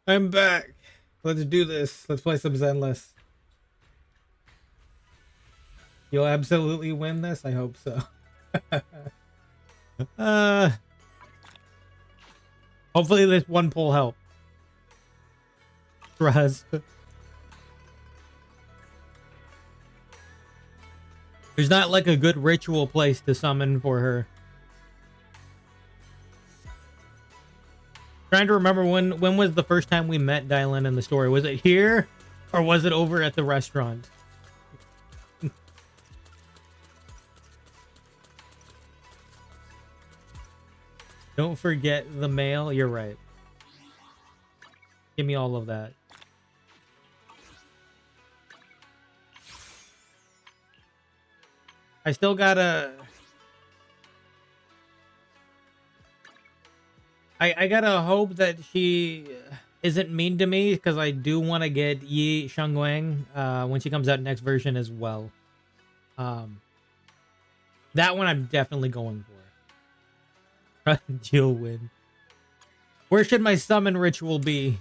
I'm back. Let's do this. Let's play some Zenless. You'll absolutely win this? I hope so. Hopefully this one pull help. Trust. There's not like a good ritual place to summon for her. Trying to remember when was the first time we met Dialyn in the story? Was it here or was it over at the restaurant? Don't forget the mail. You're right. Give me all of that. I still gotta... I gotta hope that she isn't mean to me, because I do want to get Yi Shangwang when she comes out next version as well. That one I'm definitely going for. You'll win. Where should my summon ritual be?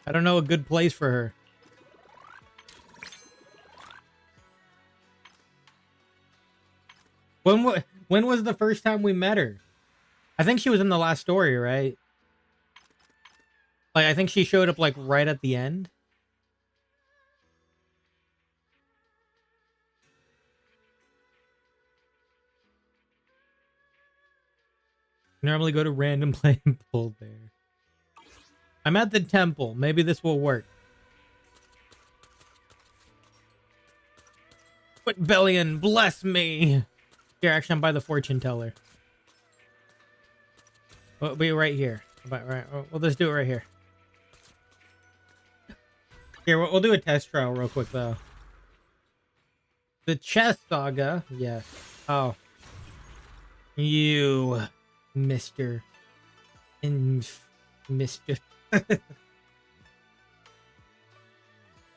I don't know a good place for her. When was the first time we met her? I think she was in the last story, right? Like, I think she showed up, like, right at the end. Normally go to random play and pull there. I'm at the temple. Maybe this will work. Quick Bellion, bless me. Here, actually, I'm by the fortune teller. We'll be right here. We'll just do it right here. Here, we'll do a test trial real quick, though. The chess saga. Yes. Oh. You, Mr. Mr.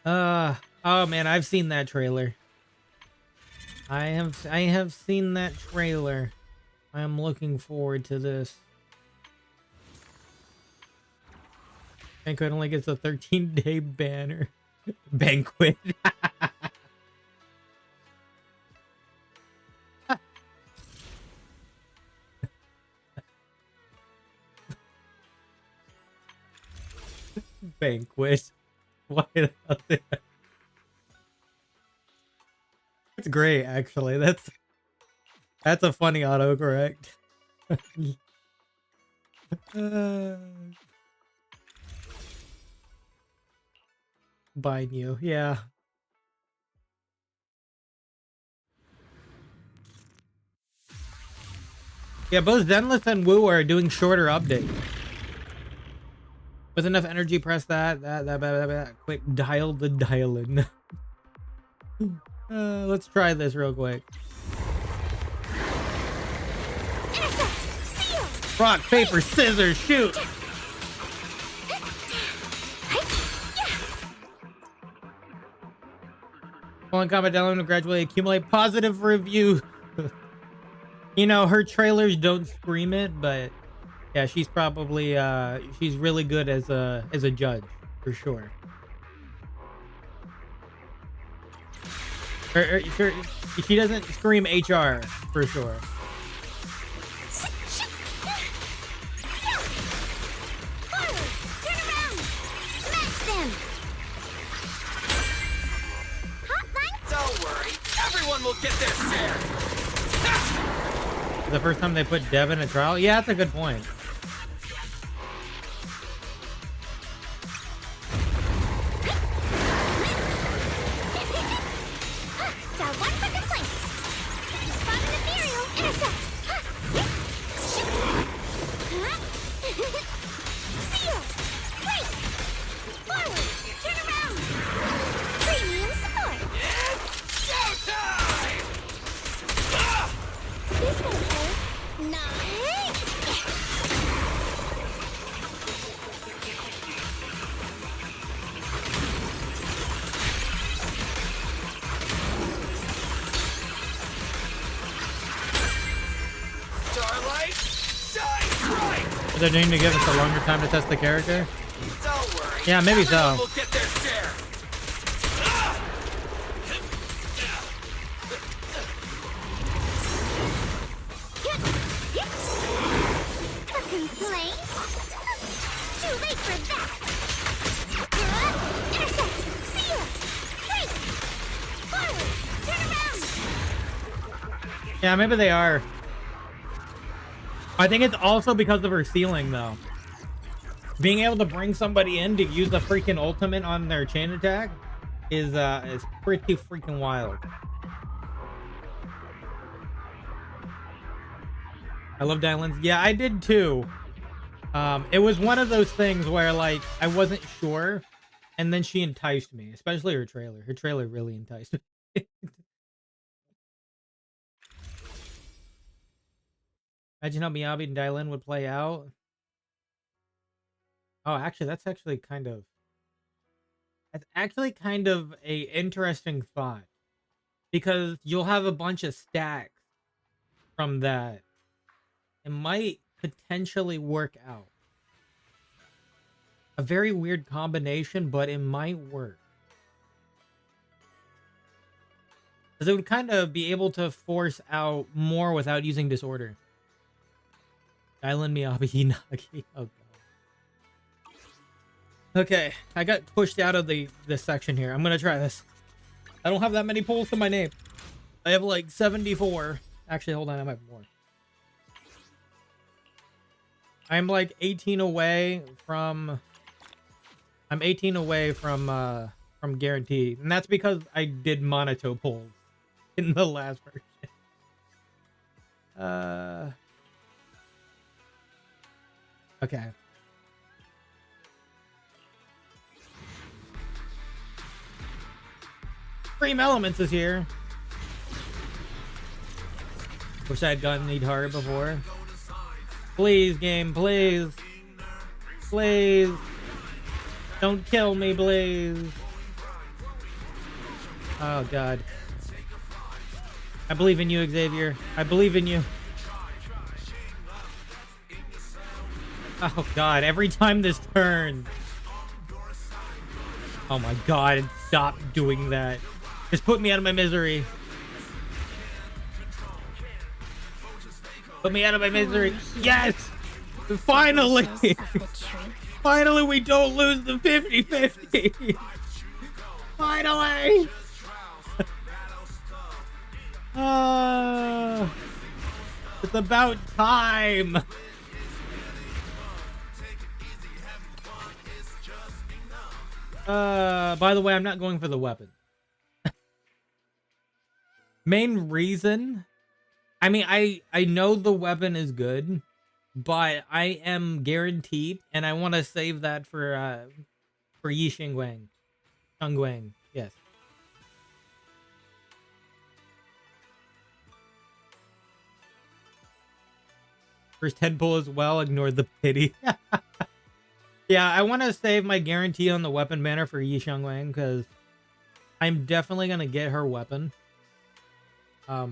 Oh, man, I've seen that trailer. I have seen that trailer. I am looking forward to this. Banquet only gets a 13-day banner. Banquet. Banquet. Why out there? It's great, actually. That's a funny autocorrect. Buying you, yeah. Yeah, both Zenless and Wu are doing shorter updates. With enough energy, press that. Quick, dial the Dialyn. Let's try this real quick. Rock, paper, scissors, shoot! One comment down to gradually accumulate positive reviews. You know, her trailers don't scream it, but yeah, she's probably she's really good as a judge for sure. She doesn't scream HR for sure. Don't worry, everyone will get their share. The first time they put Dev in a trial? Yeah, that's a good point. they're going to give us a longer time to test the character? Don't worry. Yeah, maybe so. Everyone will get their share. Complaint? Too late for that. Intercept. Seal. Break. Forward. Turn around. Yeah, maybe they are. I think it's also because of her ceiling, though. Being able to bring somebody in to use a freaking ultimate on their chain attack is pretty freaking wild. I love Dialyn. Yeah, I did too. It was one of those things where like I wasn't sure, and then she enticed me, especially her trailer. Her trailer really enticed me. Imagine how Miyabi and Dialyn would play out. Oh, actually, that's actually kind of a interesting thought, because you'll have a bunch of stacks from that. It might potentially work out. A very weird combination, but it might work. Because it would kind of be able to force out more without using disorder. Dialyn, Miyabi, Hinagi. Oh, God. Okay, I got pushed out of this section here. I'm going to try this. I don't have that many pulls to my name. I have like 74. Actually, hold on, I might have more. I'm like 18 away from... I'm 18 away from guarantee. And that's because I did Monato pulls in the last version. Okay. Cream Elements is here. Wish I had gotten Need Hard before. Please, game, please. Please. Don't kill me, please. Oh, God. I believe in you, Xavier. I believe in you. Oh, God. Every time this turns. Oh, my God. Stop doing that. Just put me out of my misery. Put me out of my misery. Yes! Finally! Finally, we don't lose the 50-50. Finally! It's about time. By the way, I'm not going for the weapon. Main reason, I mean, I know the weapon is good, but I am guaranteed, and I want to save that for Yi Xingguang. Xingguang, yes. First 10 pull as well, ignore the pity. Yeah, I want to save my guarantee on the weapon banner for Yi Xingguang, because I'm definitely going to get her weapon. So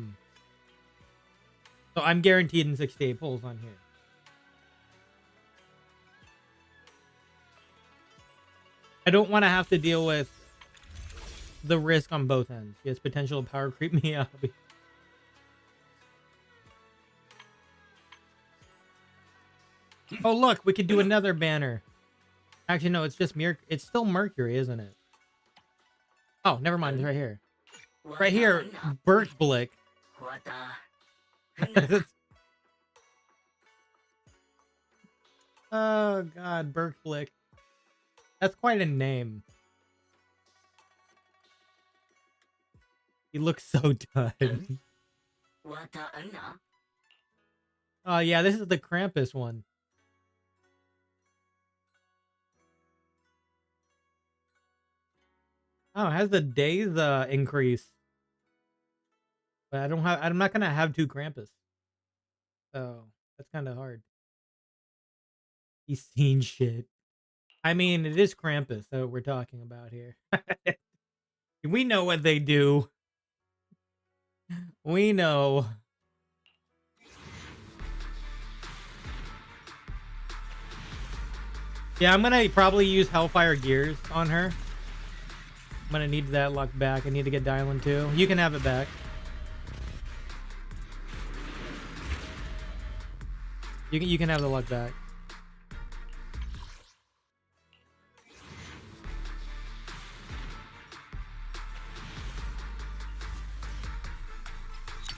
I'm guaranteed in 68 pulls on here. I don't want to have to deal with the risk on both ends. Yes, potential power creep me up. Oh, look, we could do another banner. Actually, no, it's just it's still Mercury, isn't it? Oh, never mind. It's right here. Right here, Burt Blick. Oh, God, Burt Blick. That's quite a name. He looks so done. Oh, yeah, this is the Krampus one. Oh, it has the days increase. But I'm not gonna have two Krampus. So that's kind of hard. He's seen shit. I mean, it is Krampus that we're talking about here. We know what they do. We know. Yeah, I'm gonna probably use Hellfire Gears on her. I'm gonna need that luck back. I need to get Dialyn too. You can have it back. You can have the luck back.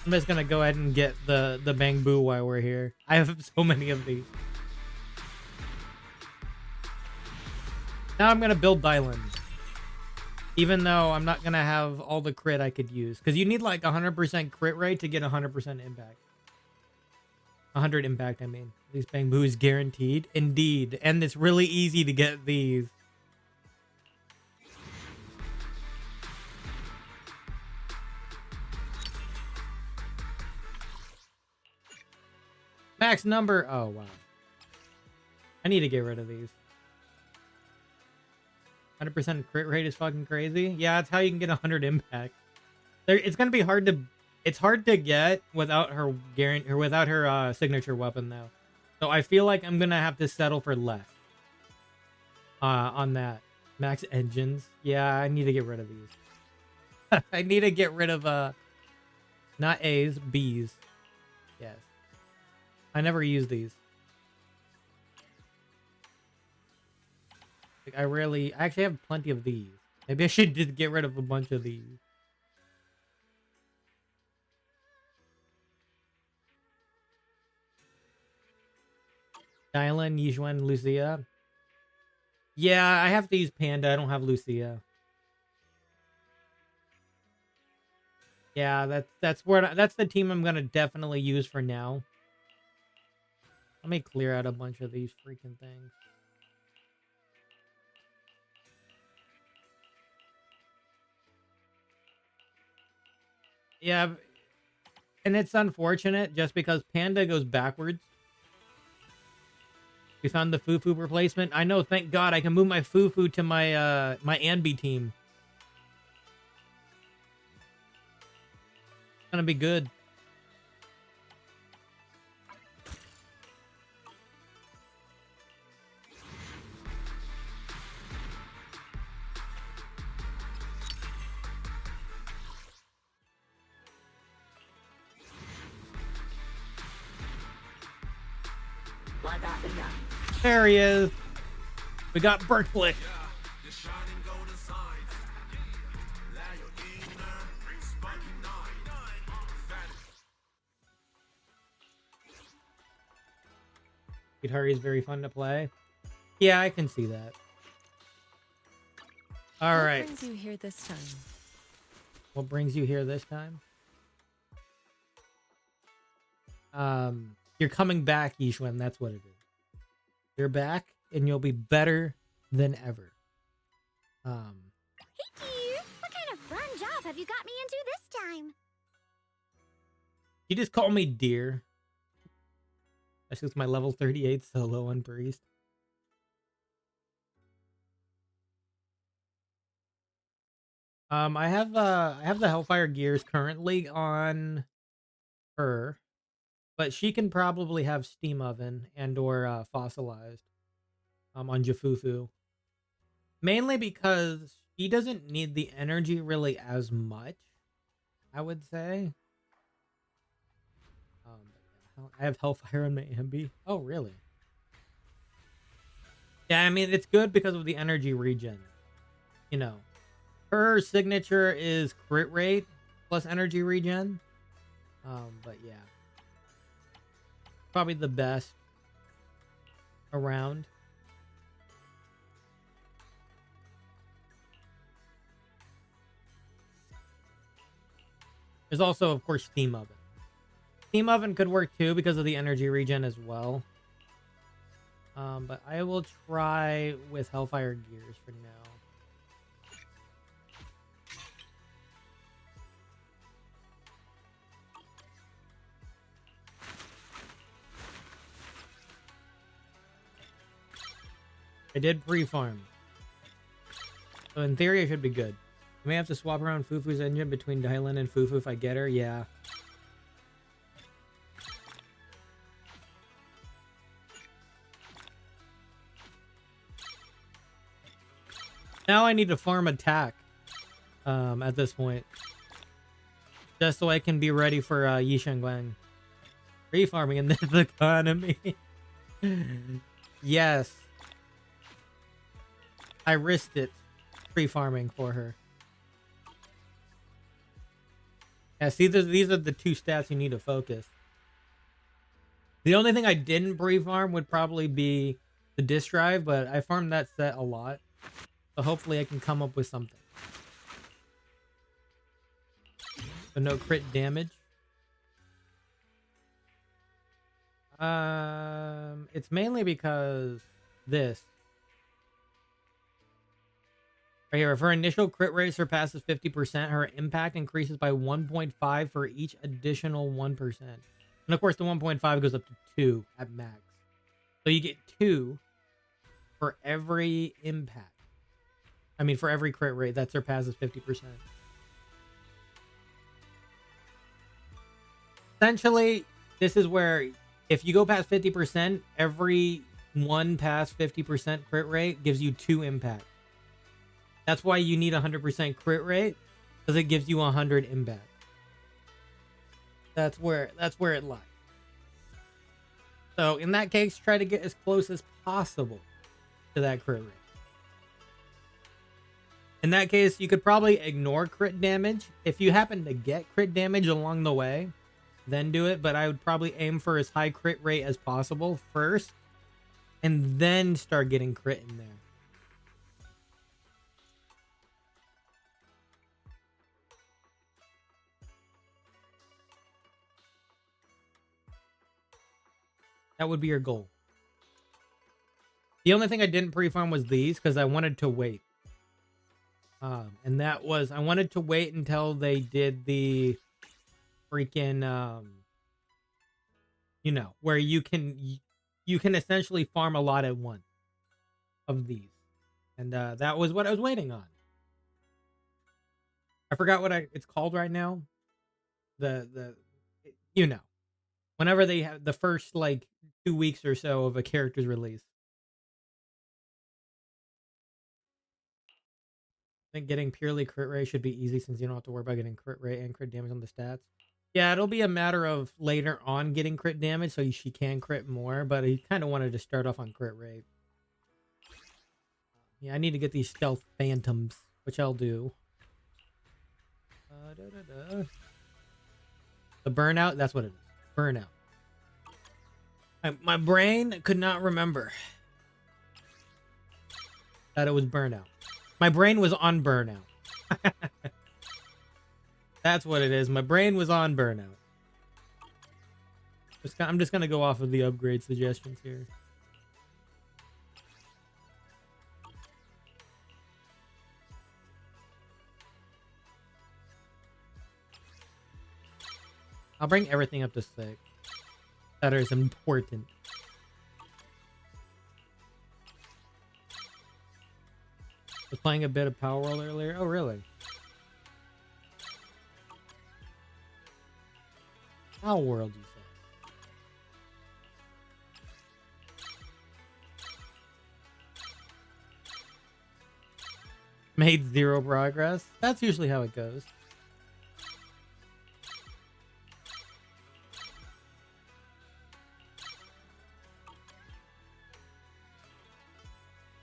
I'm just gonna go ahead and get the Bang Boo while we're here. I have so many of these. Now I'm gonna build Dialyn. Even though I'm not gonna have all the crit I could use. Because you need like 100% crit rate to get 100% impact. 100 impact, I mean. These Bang Boo is guaranteed. Indeed. And it's really easy to get these. Max number. Oh, wow. I need to get rid of these. 100% crit rate is fucking crazy. Yeah, that's how you can get 100 impact. It's gonna be hard to. It's hard to get without her guarantee or without her signature weapon though. So I feel like I'm gonna have to settle for less. On that. Max engines. Yeah, I need to get rid of these. I need to get rid of not A's, B's. Yes. I never use these. Like I actually have plenty of these. Maybe I should just get rid of a bunch of these. Dialyn, Yixuan, Lucia. Yeah, I have to use Panda. I don't have Lucia. Yeah, that's the team I'm gonna definitely use for now. Let me clear out a bunch of these freaking things. Yeah, and it's unfortunate just because Panda goes backwards. We found the Fufu replacement. I know, thank God I can move my Fufu to my my Anbi team. It's gonna be good. There he is. We got Berkeley. Guitar is very fun to play. Yeah, I can see that. All right. What brings you here this time? What brings you here this time? You're coming back, Yixuan. That's what it is. You're back, and you'll be better than ever. Hey, dear. What kind of fun job have you got me into this time? You just call me dear. That's just my level 38 solo on Priest. I have the Hellfire Gears currently on her, but she can probably have Steam Oven and or Fossilized on Jafufu. Mainly because he doesn't need the energy really as much, I would say. I have Hellfire on my Ambi. Oh, really? Yeah, I mean, it's good because of the energy regen. You know, her signature is crit rate plus energy regen. But yeah. Probably the best around. There's also, of course, Steam Oven. Steam Oven could work too because of the energy regen as well. But I will try with Hellfire Gears for now. I did pre-farm. So in theory, I should be good. I may have to swap around Fufu's engine between Dialyn and Fufu if I get her. Yeah. Now I need to farm attack at this point. Just so I can be ready for Yishan Guang. Free farming in this economy. Yes. I risked it. Free farming for her. Yeah, see, these are the two stats you need to focus. The only thing I didn't pre-farm would probably be the disk drive, but I farmed that set a lot. So hopefully I can come up with something. So no crit damage. It's mainly because this. Right here, if her initial crit rate surpasses 50%, her impact increases by 1.5 for each additional 1%. And of course, the 1.5 goes up to 2 at max. So you get 2 for every impact. I mean, for every crit rate that surpasses 50%. Essentially, this is where if you go past 50%, every one past 50% crit rate gives you 2 impact. That's why you need 100% crit rate, because it gives you 100 impact. That's where it lies. So in that case, try to get as close as possible to that crit rate. In that case, you could probably ignore crit damage. If you happen to get crit damage along the way, then do it. But I would probably aim for as high crit rate as possible first, and then start getting crit in there. That would be your goal. The only thing I didn't pre-farm was these because I wanted to wait. And that was, I wanted to wait until they did the freaking, you know, where you can essentially farm a lot at once of these. And that was what I was waiting on. I forgot what it's called right now. You know, whenever they have the first like 2 weeks or so of a character's release. I think getting purely crit rate should be easy since you don't have to worry about getting crit rate and crit damage on the stats. Yeah, it'll be a matter of later on getting crit damage so she can crit more, but he kind of wanted to start off on crit rate. Yeah, I need to get these stealth phantoms, which I'll do. The burnout, that's what it is. Burnout. My brain could not remember that it was burnout. My brain was on burnout. That's what it is. My brain was on burnout. I'm just going to go off of the upgrade suggestions here. I'll bring everything up to 6. That is important. I was playing a bit of Power World earlier. Oh, really? Power World, you said. Made 0 progress. That's usually how it goes.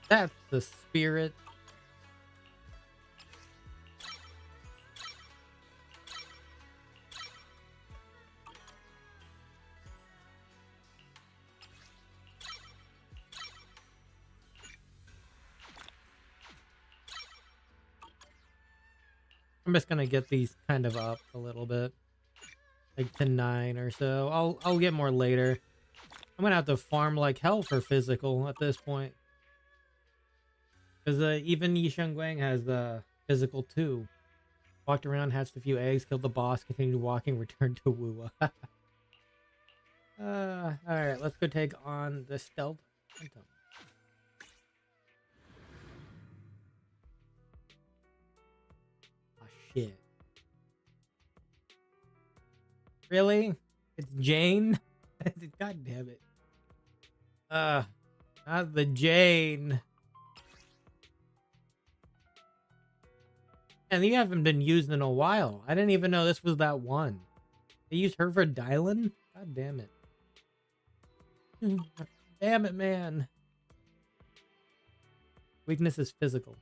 That's the spirit. I'm just gonna get these kind of up a little bit, like to 9 or so. I'll get more later. I'm gonna have to farm like hell for physical at this point, because even Yishan Guang has physical too. Walked around, hatched a few eggs, killed the boss, continued walking, returned to Wuwa. All right, let's go take on the stealth phantom. Shit. Really? It's Jane? God damn it. Not the Jane. And you haven't been used in a while. I didn't even know this was that one. They used her for Dialyn? God damn it. Damn it, man. Weakness is physical.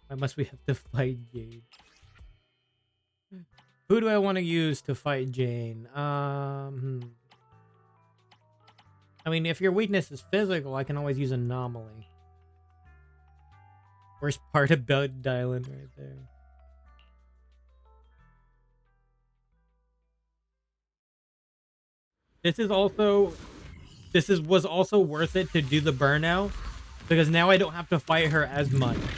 Why must we have to fight Jade? Who do I want to use to fight Jane? I mean, if your weakness is physical, I can always use Anomaly. Worst part about Dialyn right there. Was also worth it to do the burnout because now I don't have to fight her as much. Remember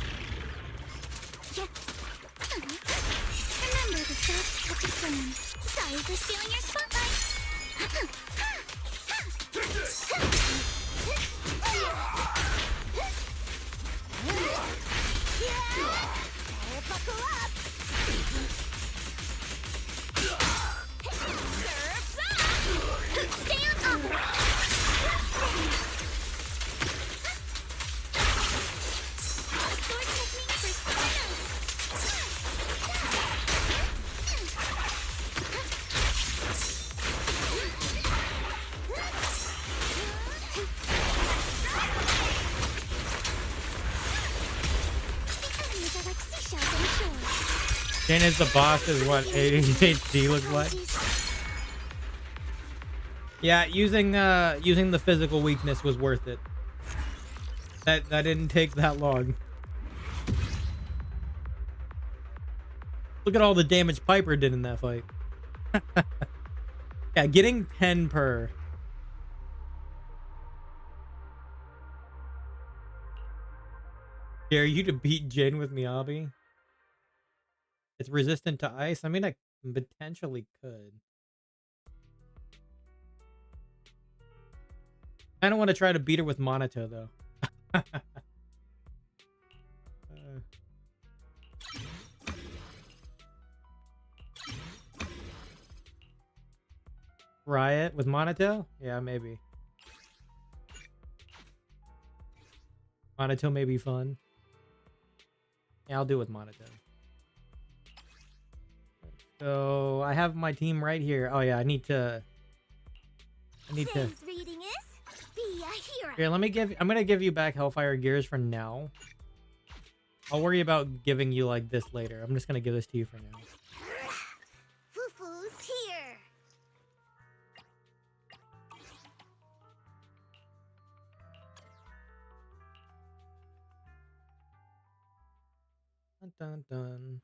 the self-protection. Sorry for stealing your spotlight. Buckle up. Stand up. Sword technique for silence. Enemies are like seashells on the shore. Jane is the boss is what ADHD looks like. Yeah, using the physical weakness was worth it. That didn't take that long. Look at all the damage Piper did in that fight. Yeah, getting 10 per. Dare you to beat Jin with Miyabi? It's resistant to ice? I mean, I potentially could. I don't want to try to beat her with Monato, though. Riot with Monato? Yeah, maybe. Monato may be fun. Yeah, I'll do it with Monato. So I have my team right here. Oh yeah, I need to. Today's reading is Be a Hero. Here, I'm gonna give you back Hellfire Gears for now. I'll worry about giving you like this later. I'm just gonna give this to you for now. Fufu's here. Dun dun dun.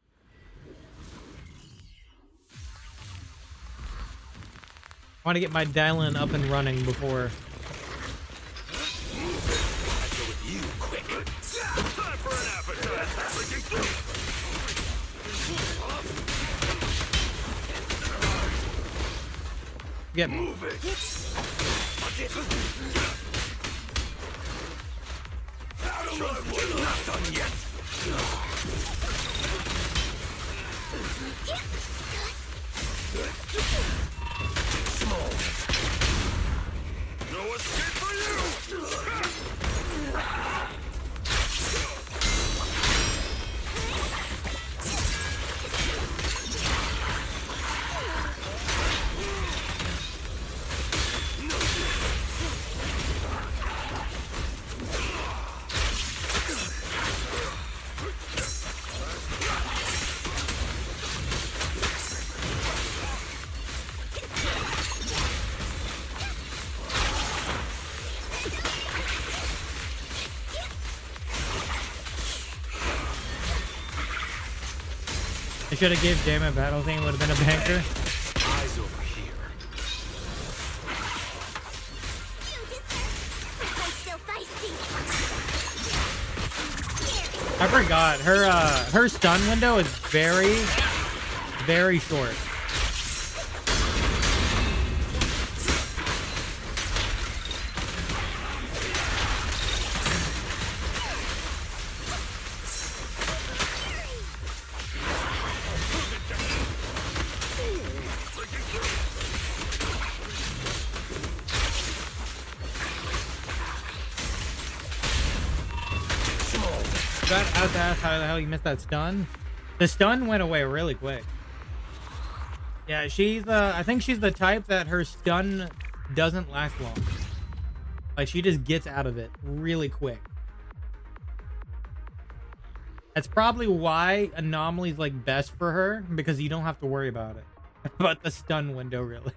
I want to get my Dialyn up and running before. Get me. Not done yet. Small. No escape for you. I should have gave Damn It Battle thing, would have been a banker. Eyes over here. I forgot her stun window is very, very short. to ask how the hell you missed that stun. The stun went away really quick. Yeah, she's I think she's the type that her stun doesn't last long. Like she just gets out of it really quick. That's probably why Anomaly's like best for her, because you don't have to worry about it. About the stun window, really.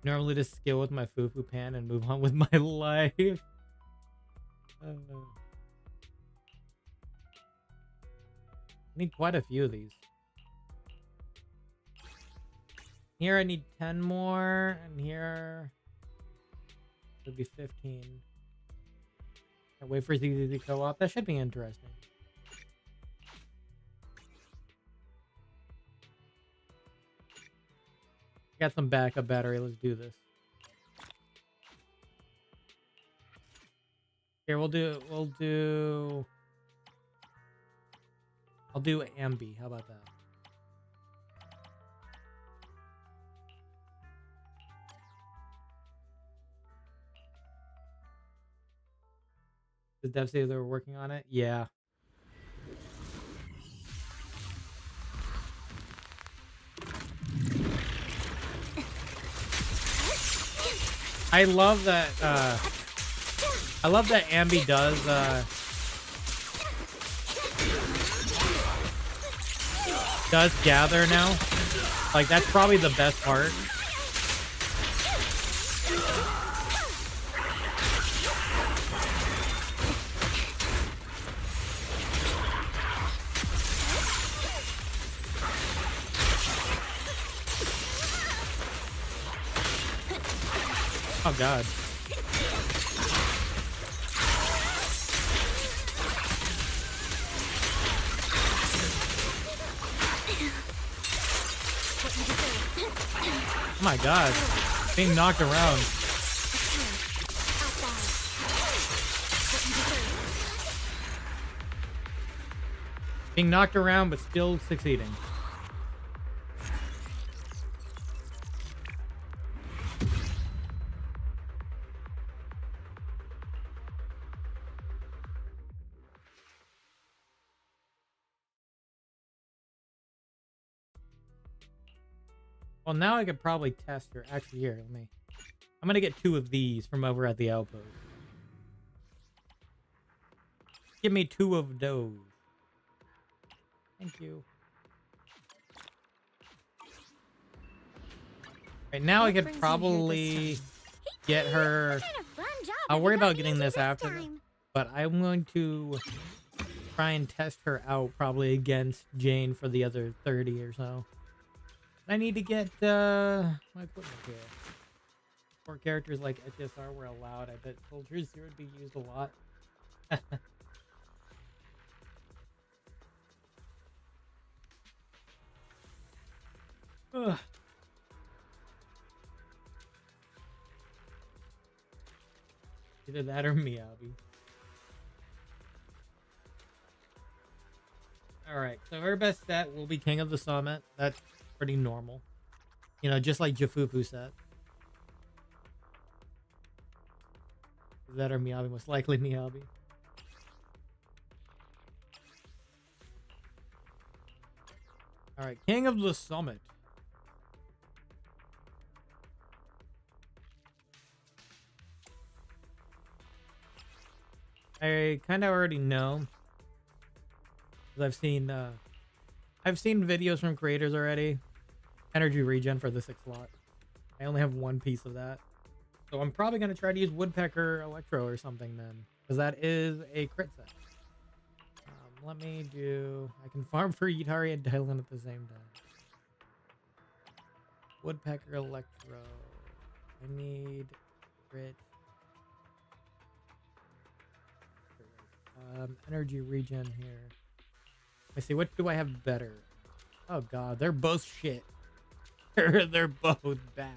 Normally just skill with my foo-foo pan and move on with my life. I need quite a few of these. Here I need 10 more, and here would be 15. I wait for ZZZ co-op. That should be interesting. Got some backup battery. Let's do this. Here, I'll do Ambi. How about that? Does Dev say they were working on it? Yeah. I love that Ambi does gather now. Like that's probably the best part. Oh god. Oh my god. Being knocked around. Being knocked around but still succeeding. Well, now I could probably test her. Actually, here, I'm gonna get 2 of these from over at the outpost. Give me 2 of those. Thank you. Right now I could probably get her. I'll worry about getting this after, but I'm going to try and test her out probably against Jane for the other 30 or so. I need to get my equipment here. 4 characters like HSR were allowed. I bet Soldier Zero would be used a lot. Ugh. Either that or Miyabi. Alright, so her best set will be King of the Summit. That's pretty normal. You know, just like Jafufu set. That or Miyabi, most likely Miyabi. Alright, King of the Summit. I kind of already know. Because I've seen videos from creators already. Energy regen for the 6 slot. I only have 1 piece of that. So I'm probably going to try to use Woodpecker Electro or something then. Because that is a crit set. Let me do... I can farm for Yutari and Dialyn at the same time. Woodpecker Electro. I need crit. Energy regen here. Let's see, what do I have better? Oh god, they're both shit. They're both bad.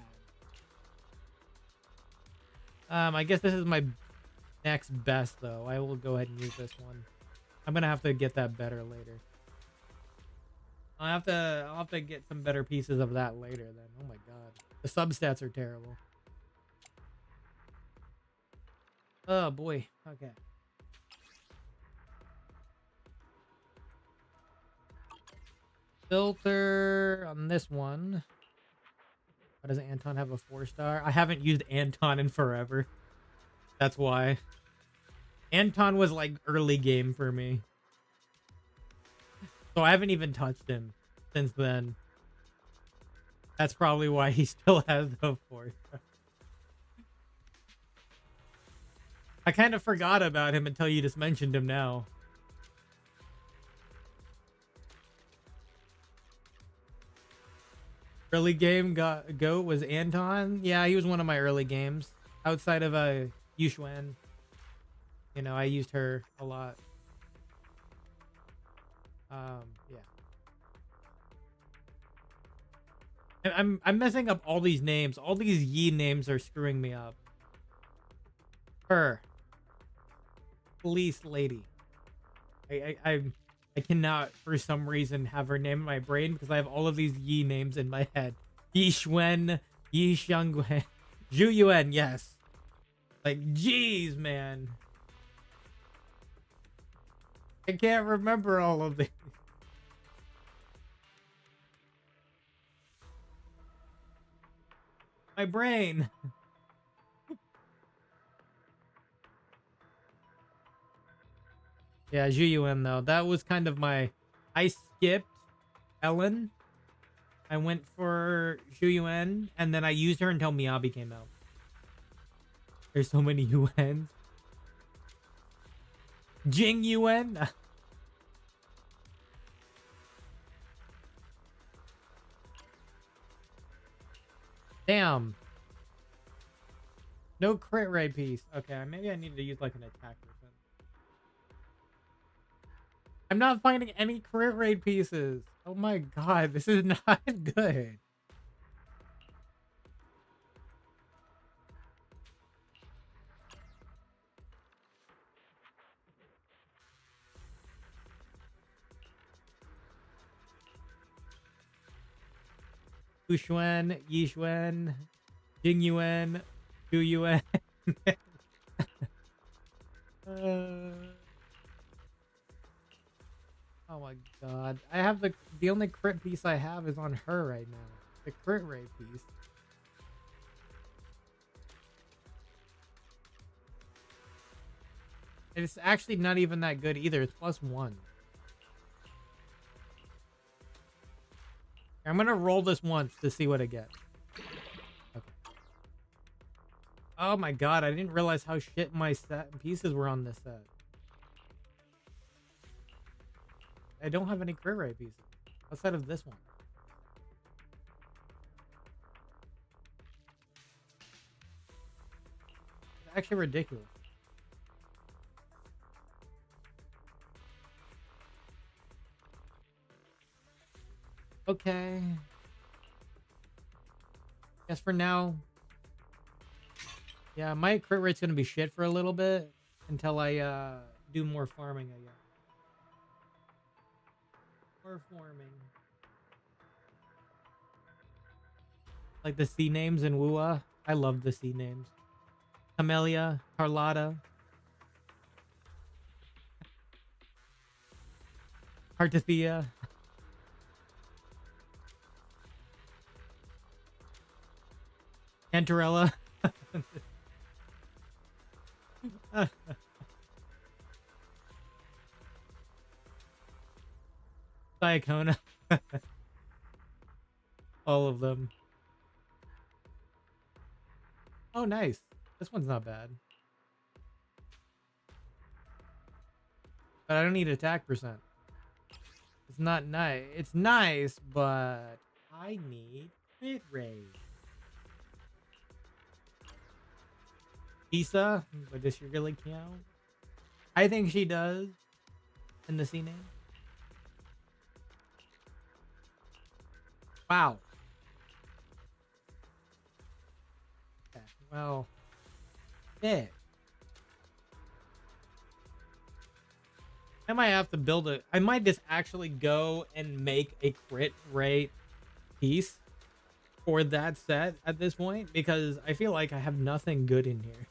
I guess this is my next best though. I will go ahead and use this one. I'm gonna have to get that better later. I'll have to get some better pieces of that later then. Oh my god. The substats are terrible. Oh boy. Okay. Filter on this one. Why doesn't Anton have a 4-star? I haven't used Anton in forever. That's why. Anton was like early game for me. So I haven't even touched him since then. That's probably why he still has the 4-star. I kind of forgot about him until you just mentioned him now. Early game go was Anton. Yeah, he was one of my early games. Outside of Yuxuan. You know, I used her a lot. Yeah. I'm messing up all these names. All these Yi names are screwing me up. Her. Police lady. I cannot for some reason have her name in my brain because I have all of these Yi names in my head. Yi Xuan, Yi Xiangwen, Zhu Yuan, yes. Like, jeez, man. I can't remember all of these. My brain. Yeah, Zhu Yuan though. That was kind of my... I skipped Ellen. I went for Zhu Yuan, and then I used her until Miyabi came out. There's so many Yuans. Jing Yuan. Damn. No crit rate piece. Okay, maybe I need to use like an attack or something. I'm not finding any crit rate pieces. Oh my god, this is not good. Yuxuan, Yixuan, Jing Yuan, Zhu Yuan. Oh my god. I have the only crit piece I have is on her right now. The crit rate piece. And it's actually not even that good either. It's +1. I'm gonna roll this once to see what I get. Okay. Oh my god, I didn't realize how shit my set pieces were on this set. I don't have any crit rate pieces outside of this one. It's actually ridiculous. Okay. Guess for now. Yeah, my crit rate's gonna be shit for a little bit until I do more farming again. More farming. Like the C names in Wua. I love the C names. Camellia, Carlotta. Artithia. Cantarella. Diacona. All of them. Oh, nice. This one's not bad. But I don't need attack percent. It's not nice. It's nice, but I need crit rate. Issa, but does she really count? I think she does. In the C name. Wow. Okay, well. Yeah. I might have to build a. I might just actually go and make a crit rate piece for that set at this point because I feel like I have nothing good in here.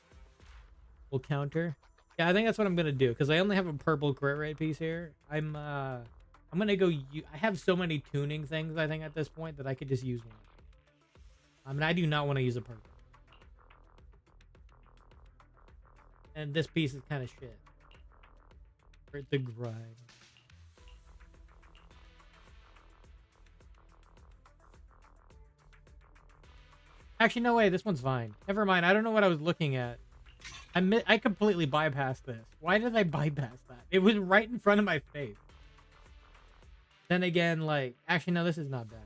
Will counter. Yeah, I think that's what I'm gonna do because I only have a purple crit rate piece here. I'm gonna go. I have so many tuning things. I think at this point that I could just use one. I mean, I do not want to use a purple. And this piece is kind of shit. For the grind. Actually, no way. This one's fine. Never mind. I don't know what I was looking at. I completely bypassed this. Why did I bypass that? It was right in front of my face. Then again, like, actually, no, this is not bad.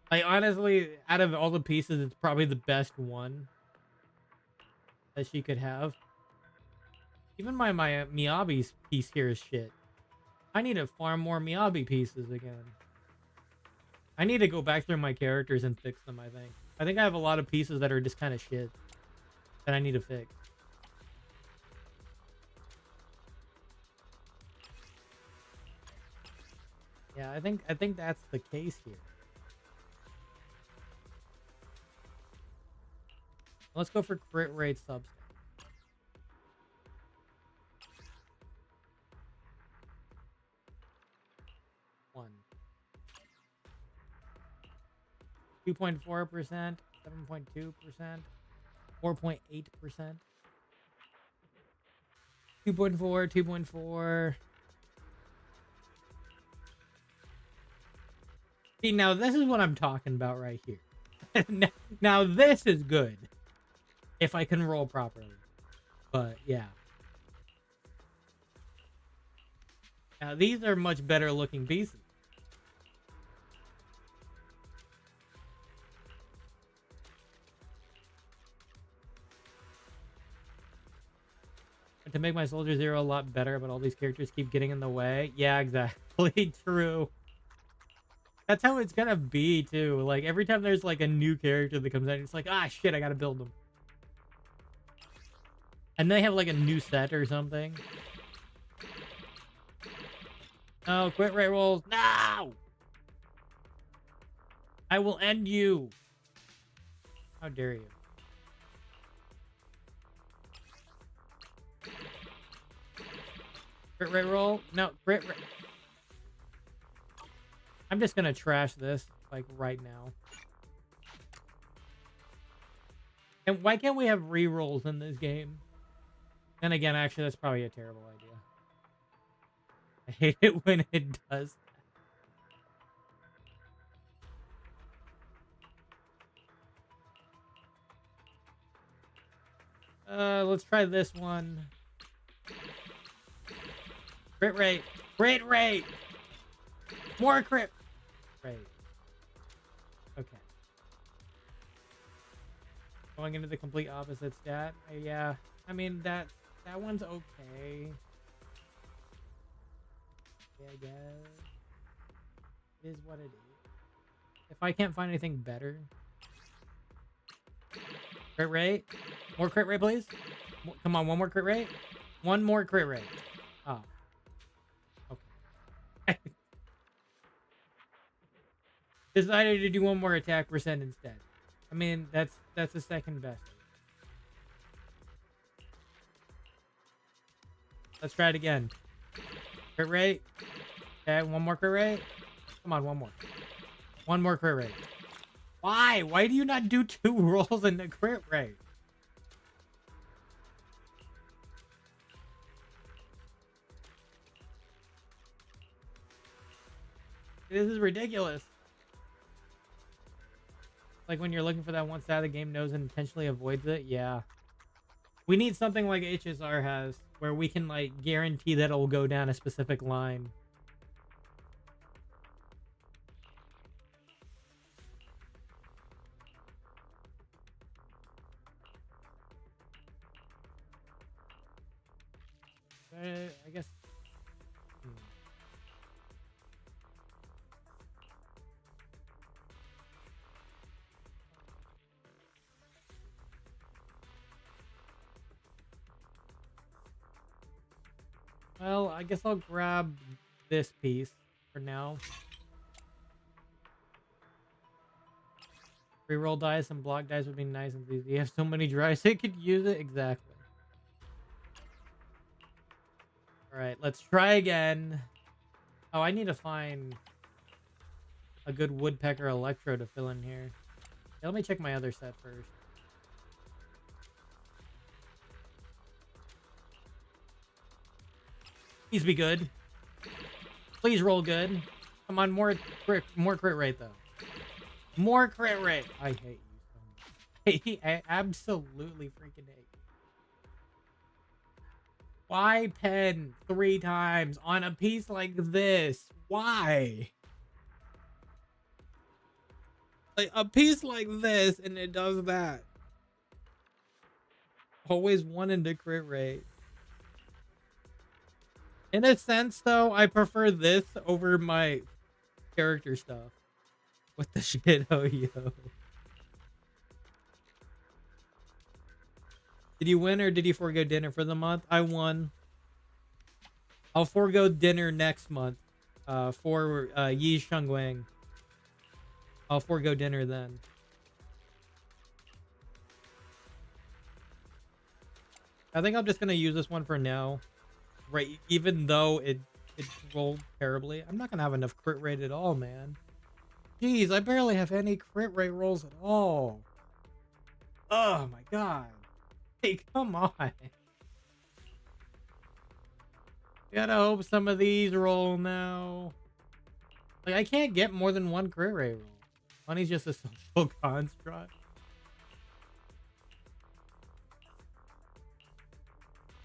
Like, honestly, out of all the pieces, it's probably the best one that she could have. Even my Miyabi's piece here is shit. I need to farm more Miyabi pieces again. I need to go back through my characters and fix them, I think. I think I have a lot of pieces that are just kind of shit that I need to fix. Yeah, I think that's the case here. Let's go for crit rate substance. One. 2.4%, 7.2%, 4.8%. 2.4, 2.4. See, now this is what I'm talking about right here. Now this is good. If I can roll properly. But, yeah. Now, these are much better looking pieces. To make my Soldier Zero a lot better, but all these characters keep getting in the way. Yeah, exactly. True. That's how it's gonna be, too. Like, every time there's, like, a new character that comes out, it's like, ah, shit, I gotta build them. And they have, like, a new set or something. No, quit rate rolls. No! I will end you. How dare you? Crit rate roll? No, crit rate. I'm just gonna trash this, like, right now. And why can't we have rerolls in this game? And again, actually, that's probably a terrible idea. I hate it when it does. Let's try this one. Crit rate. Crit rate! More crit rate. Okay. Going into the complete opposite stat. Yeah. I mean, that one's okay. Yeah, I guess. It is what it is. If I can't find anything better. Crit rate? More crit rate, please? Come on, one more crit rate? One more crit rate. Oh. Okay. Decided to do one more attack percent instead. I mean, that's the second best. Let's try it again. Crit rate. Okay, one more crit rate. Come on, one more. One more crit rate. Why? Why do you not do 2 rolls in the crit rate? This is ridiculous. Like when you're looking for that one stat the game knows and intentionally avoids it. Yeah. We need something like HSR has where we can like guarantee that it will go down a specific line. I guess. Well, I guess I'll grab this piece for now. Reroll dice and block dice would be nice and easy. You have so many dries, it could use it. Exactly. All right, let's try again. Oh, I need to find a good woodpecker electro to fill in here. Yeah, let me check my other set first. Please be good. Please roll good. Come on, more crit rate though. More crit rate. I hate you so much. I absolutely freaking hate you. Why pen 3 times on a piece like this? Why? Like a piece like this and it does that. Always 1 into crit rate. In a sense though, I prefer this over my character stuff. What the shit, oh yo. Did you win or did you forego dinner for the month? I won. I'll forego dinner next month. For Yi Shengwang. I'll forego dinner then. I think I'm just gonna use this one for now. Right, even though it rolled terribly. I'm not gonna have enough crit rate at all, man. Jeez, I barely have any crit rate rolls at all. Oh my god. Hey, come on. Gotta hope some of these roll now. Like, I can't get more than 1 crit rate roll. Money's just a social construct.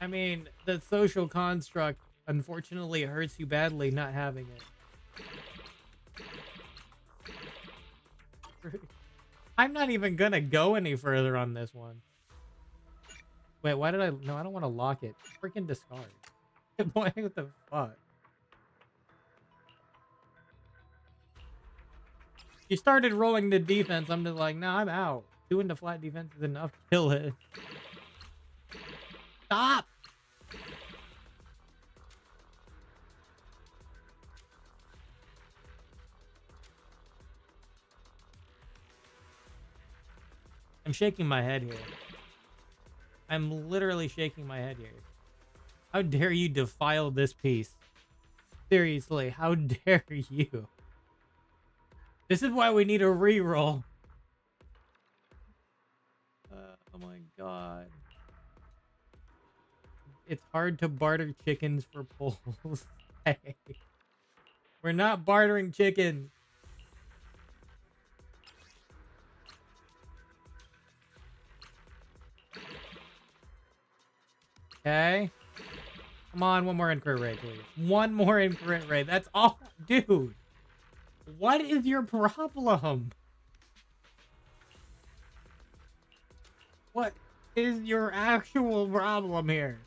I mean, the social construct unfortunately hurts you badly not having it. I'm not even gonna go any further on this one. Wait, why did I... No, I don't want to lock it. Freaking discard. Boy, what the fuck? You started rolling the defense. I'm just like, nah, I'm out. 2 into flat defense is enough. Kill it. Stop! I'm shaking my head here. I'm literally shaking my head here. How dare you defile this piece? Seriously, how dare you? This is why we need a reroll. Oh my god. It's hard to barter chickens for poles. Hey. We're not bartering chickens. Okay. Come on, 1 more in crit rate, please. 1 more in crit rate. That's all. Dude. What is your problem? What is your actual problem here?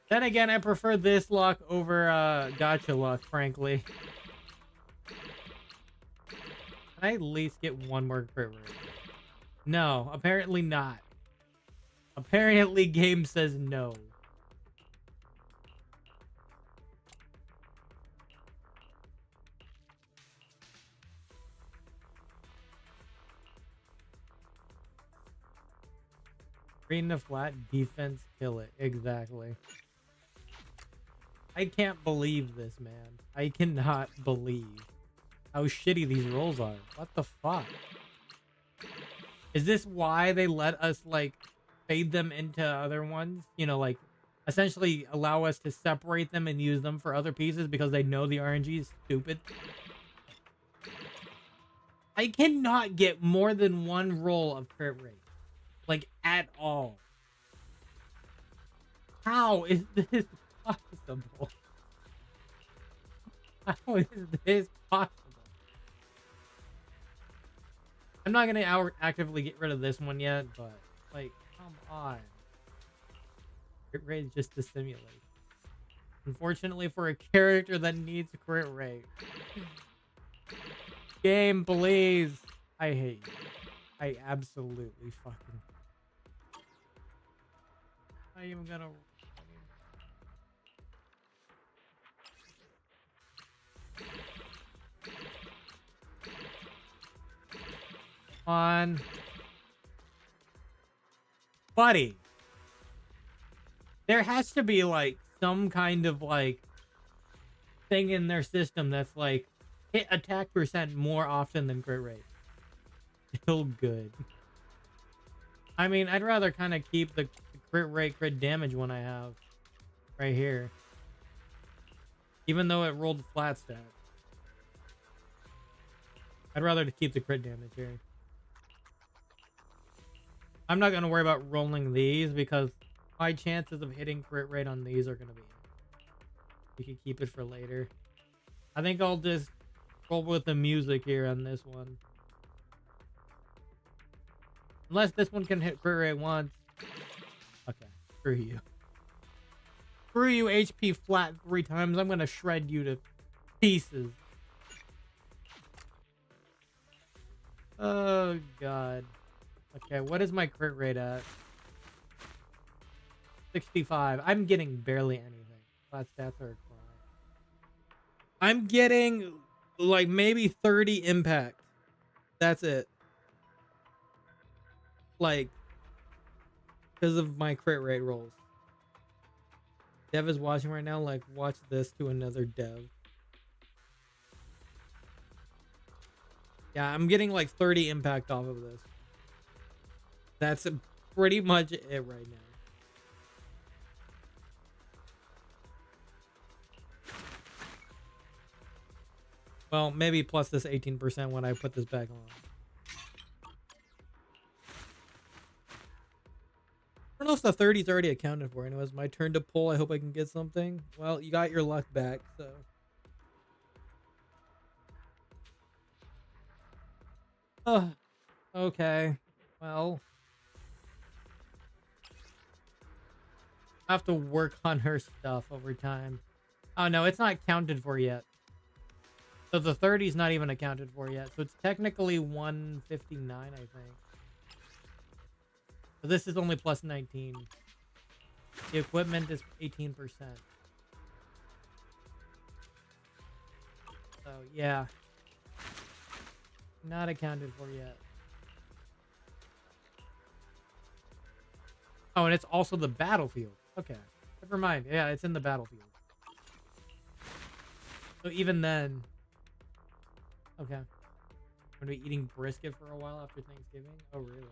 Then again, I prefer this luck over Gacha luck, frankly. Can I at least get 1 more crit rate? No, apparently not. Apparently game says no. Green to flat, defense, kill it. Exactly. I can't believe this, man. I cannot believe how shitty these rolls are. What the fuck? Is this why they let us, like, fade them into other ones? You know, like, essentially allow us to separate them and use them for other pieces because they know the RNG is stupid? I cannot get more than 1 roll of crit rate. Like, at all. How is this possible? How is this possible? I'm not gonna actively get rid of this one yet, but, like, come on. Crit rate is just to simulate. Unfortunately, for a character that needs crit rate. Game, please. I hate you. I absolutely fucking. I even gonna. On. Buddy. There has to be like some kind of like thing in their system that's like hit attack percent more often than crit rate. Still good. I mean, I'd rather kind of keep the crit rate, crit damage one I have right here. Even though it rolled flat stat. I'd rather to keep the crit damage here. I'm not going to worry about rolling these because my chances of hitting crit rate on these are going to be... We can keep it for later. I think I'll just roll with the music here on this one. Unless this one can hit crit rate once. Okay, screw you. Screw you, HP flat 3 times. I'm going to shred you to pieces. Oh, God. Okay, what is my crit rate at? 65. I'm getting barely anything. Flat stats are a crime. I'm getting like maybe 30 impact. That's it. Like, because of my crit rate rolls. Dev is watching right now. Like, watch this to another dev. Yeah, I'm getting like 30 impact off of this. That's pretty much it right now. Well, maybe plus this 18% when I put this back on. I don't know if the 30's already accounted for. Anyways, my turn to pull. I hope I can get something. Well, you got your luck back, so. Oh, okay. Well. I have to work on her stuff over time. Oh, no, it's not counted for yet. So the 30's not even accounted for yet. So it's technically 159, I think. So this is only plus 19. The equipment is 18%. So, yeah. Not accounted for yet. Oh, and it's also the battlefield. Okay. Never mind. Yeah, it's in the battlefield. So even then... Okay. I'm going to be eating brisket for a while after Thanksgiving? Oh, really?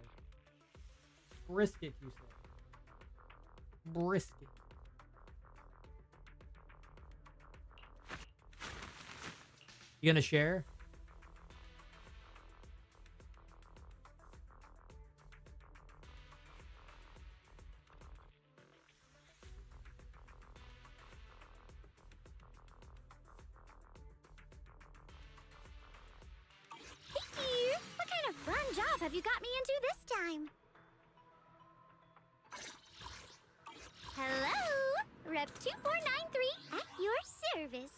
Brisket, you said. Brisket. You gonna share? Hey dear, what kind of fun job have you got me into this time? Hello, Rep 2493 at your service.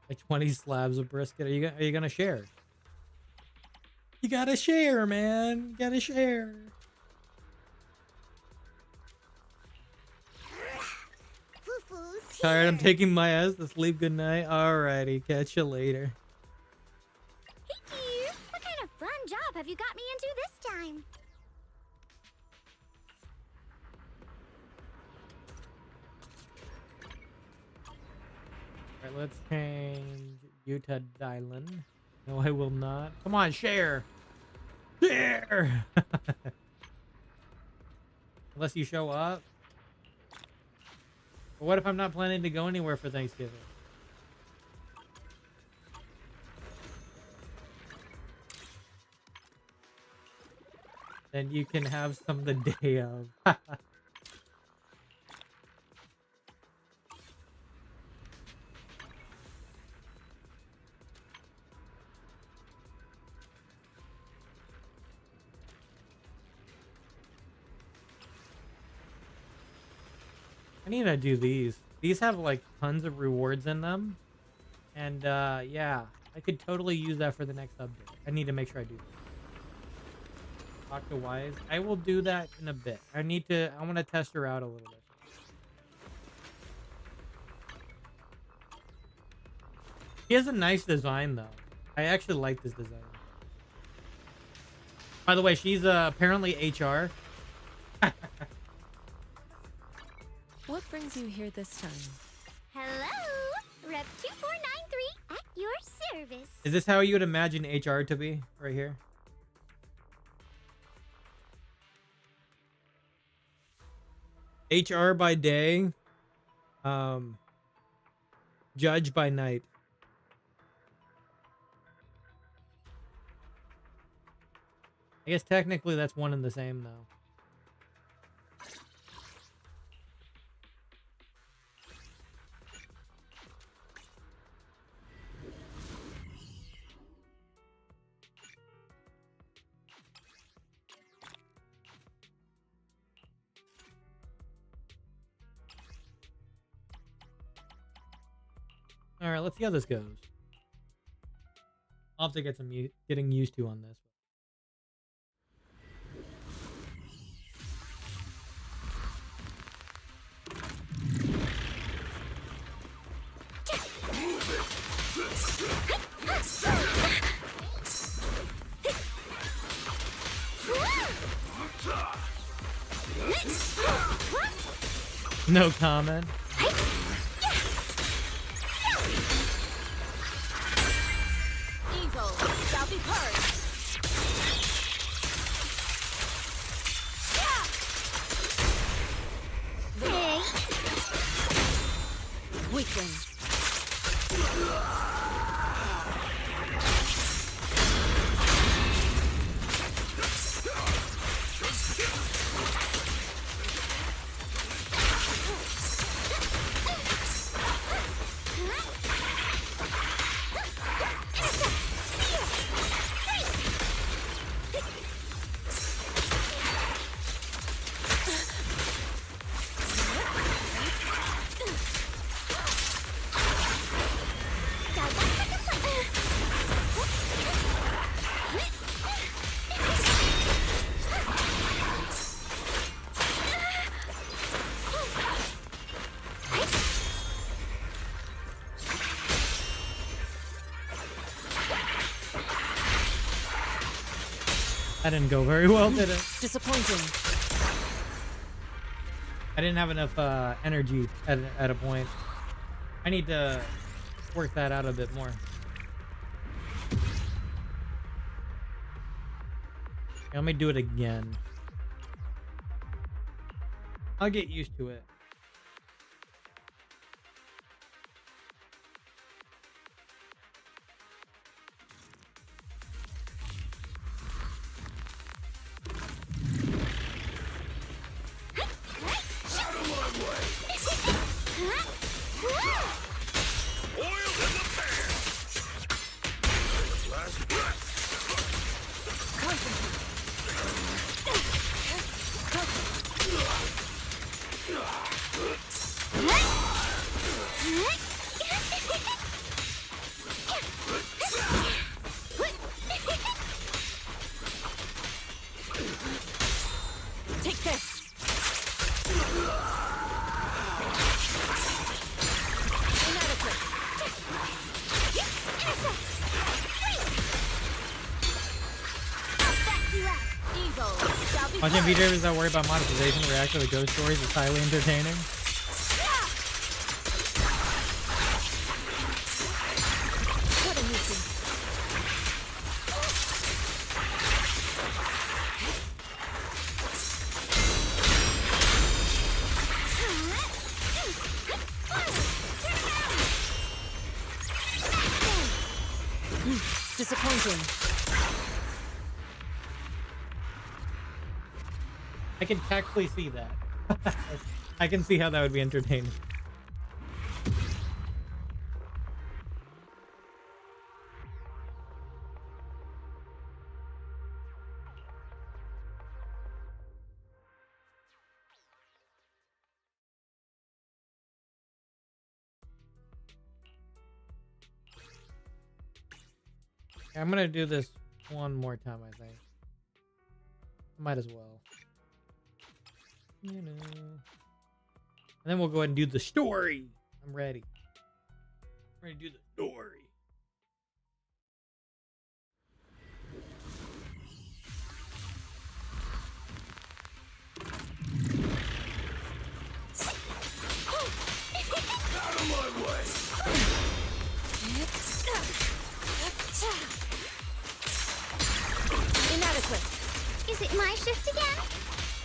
Like 20 slabs of brisket. Are you gonna share? You gotta share, man. You gotta share. Foo-foo's Tired, I'm here. taking my ass to sleep. Good night. Alrighty, catch you later. Hey dear, what kind of fun job have you got me into this time? Alright, let's change you to Dialyn. No, I will not. Come on, share. Share. Unless you show up. But what if I'm not planning to go anywhere for Thanksgiving? Then you can have some the day of. I need to do these. These have like tons of rewards in them. And yeah, I could totally use that for the next update. I need to make sure I do that. Talk to Wise. I will do that in a bit. I want to test her out a little bit. She has a nice design though. I actually like this design. By the way, she's apparently HR. What brings you here this time? Hello, Rep 2493 at your service. Is this how you would imagine HR to be right here? HR by day, judge by night. I guess technically that's one and the same though. All right, let's see how this goes. I'll have to get some getting used to on this. No comment. Evil shall be purged. Weakling. That didn't go very well, did it? Disappointing. I didn't have enough energy at a point. I need to work that out a bit more. Okay, let me do it again. I'll get used to it. Take this. Inadequate. Evil shall be Watching purged. VTubers that worry about monetization react to the ghost stories is highly entertaining. What a nuisance. Disappointing. I can tactfully see that. I can see how that would be entertaining. I'm gonna do this one more time, I think. Might as well. You know. And then we'll go ahead and do the story. I'm ready. I'm ready to do the story. Out of my way! Inadequate. Is it my shift again?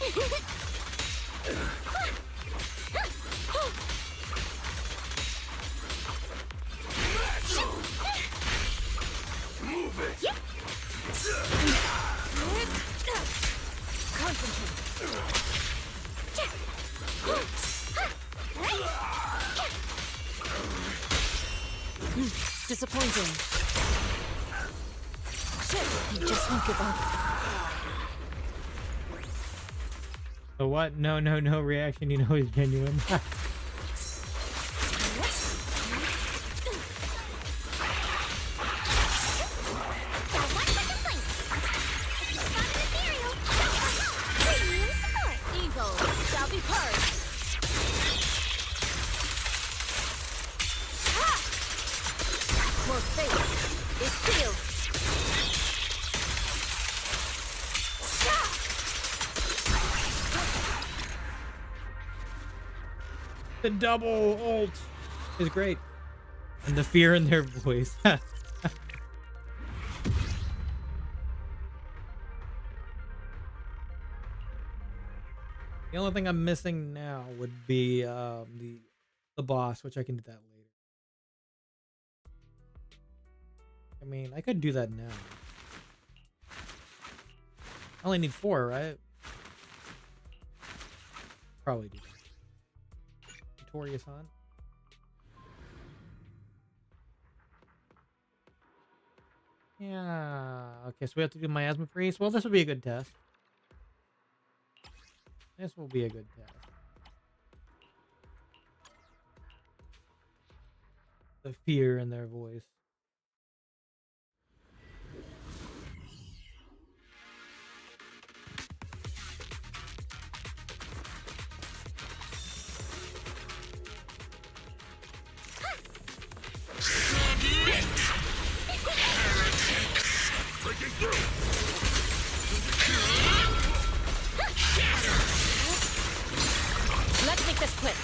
Move it! Concentrate. Disappointing. Shit, you just won't give up. So what? No reaction, you know, is genuine. Evil shall be purged. More fate is sealed. The double ult is great. And the fear in their voice. The only thing I'm missing now would be the boss, which I can do that later. I mean, I could do that now. I only need 4, right? Probably do that. Notorious Hunt. Yeah. Okay, so we have to do Miasma Priest. Well, this will be a good test. This will be a good test. The fear in their voice. Let's make this quick.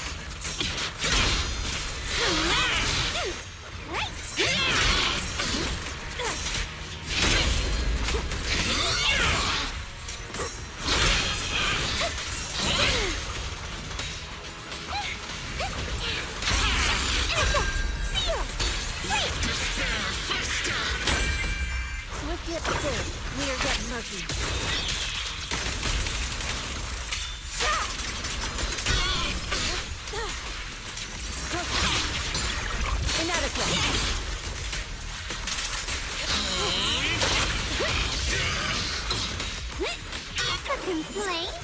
Swift yet still, clear yet murky. Inadequate. A complaint?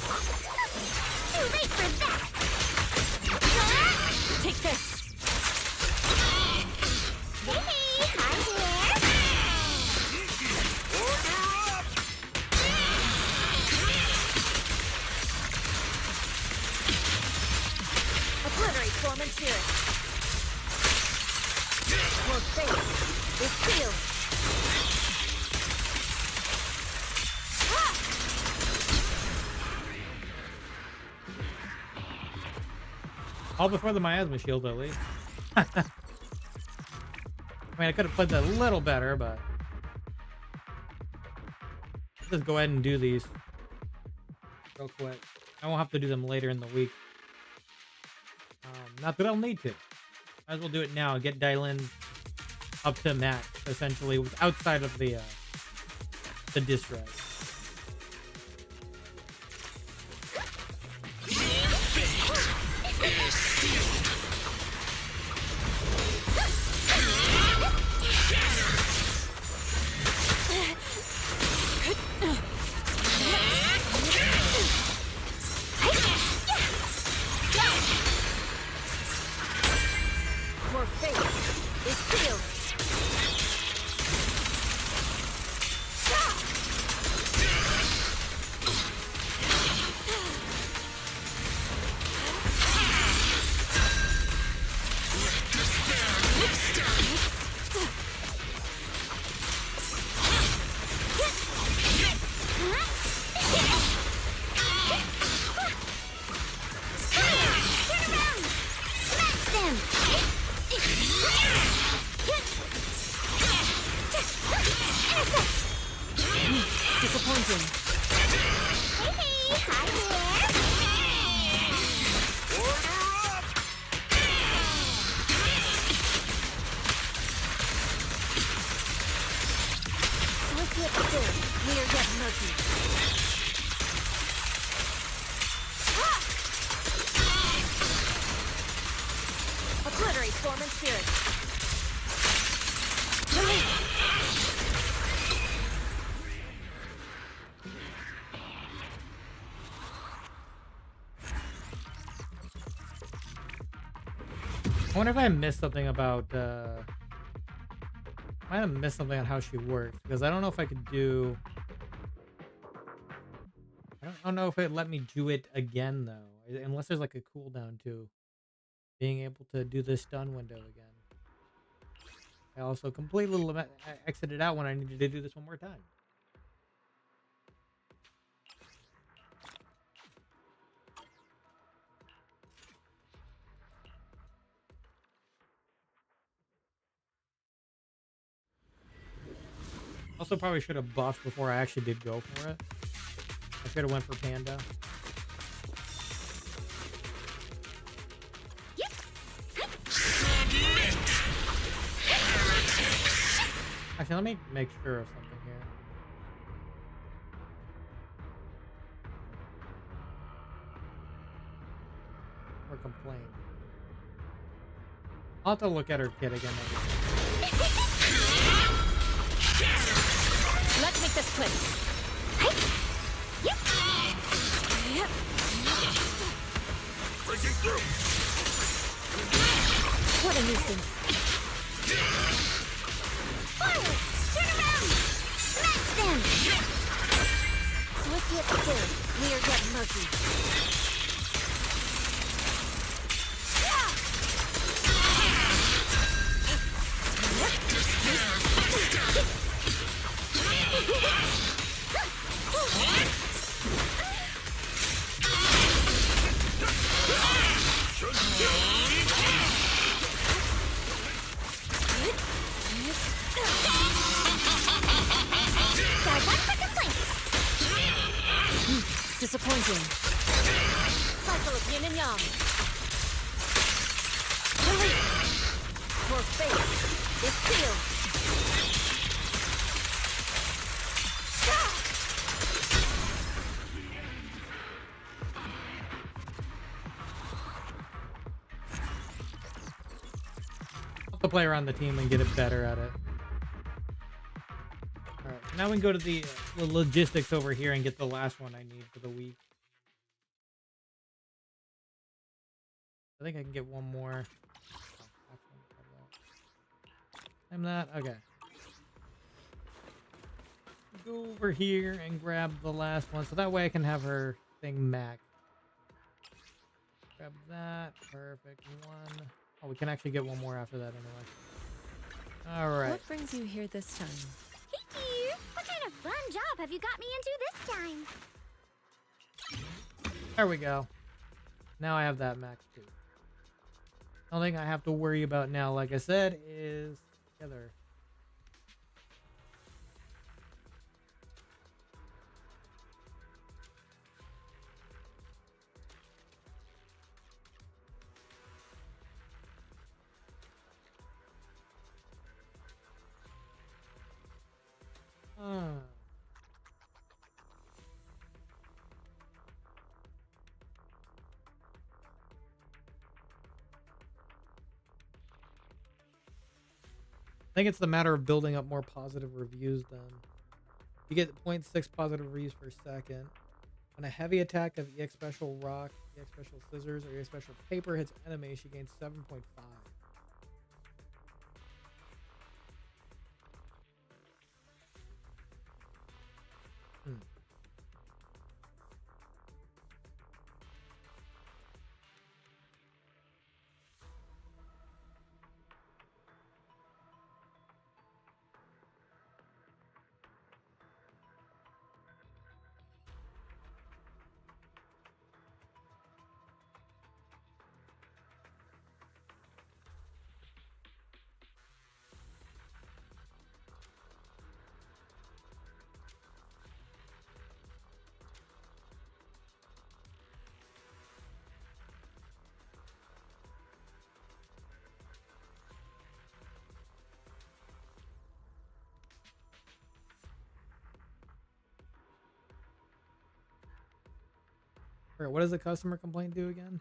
Too late for that! Take this. Hey, hi there! Order up! Obliterate form and spirit. More fate is sealed. All before the Miasma Shield, at least. I mean, I could have played that a little better, but... Let's just go ahead and do these real quick. I won't have to do them later in the week. Not that I'll need to. Might as well do it now. Get Dialyn up to max, essentially, outside of the disk drive. More fate is sealed. Disappointing. Hey, hi there. Order up! Swift yet still, clear yet murky. Obliterate form and spirit. I wonder if I missed something about I might have missed something on how she works, because I don't know if I could do, I don't know if it let me do it again though, unless there's like a cooldown to being able to do the stun window again. I also completely exited out when I needed to do this one more time. Also probably should have buffed before I actually did go for it. I should have went for Panda. Actually, let me make sure of something here. Or complain. I'll have to look at her kit again. Let's make this quick. Breaking through! What a nuisance. Forward! Turn around! Smash them! Swift yet still, clear yet murky. Disappointing. Cycle of yin and yang. For fate is sealed. I'll have to play around the team and get it better at it. Alright, now we can go to the logistics over here and get the last one I need for the week. I think I can get one more. I'm that. Okay. Go over here and grab the last one, so that way I can have her thing max. Grab that. Perfect. One. Oh, we can actually get one more after that anyway. All right. What brings you here this time? Hey, dear. What kind of fun job have you got me into this time? There we go. Now I have that max too. The only thing I have to worry about now, like I said, is the other. I think it's the matter of building up more positive reviews then. You get 0.6 positive reviews per second. When a heavy attack of EX Special Rock, EX Special Scissors, or EX Special Paper hits enemy, she gains 7.5. Alright, what does the customer complaint do again?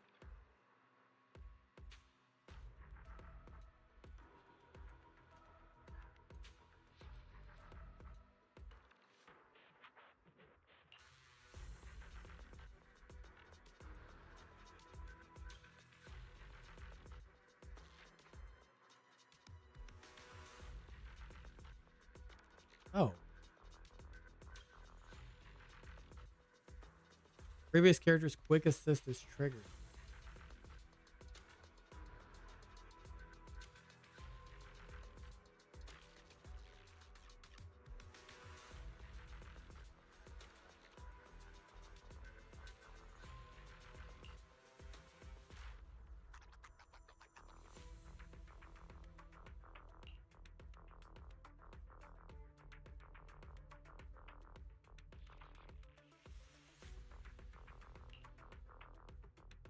Oh. Previous character's quick assist is triggered.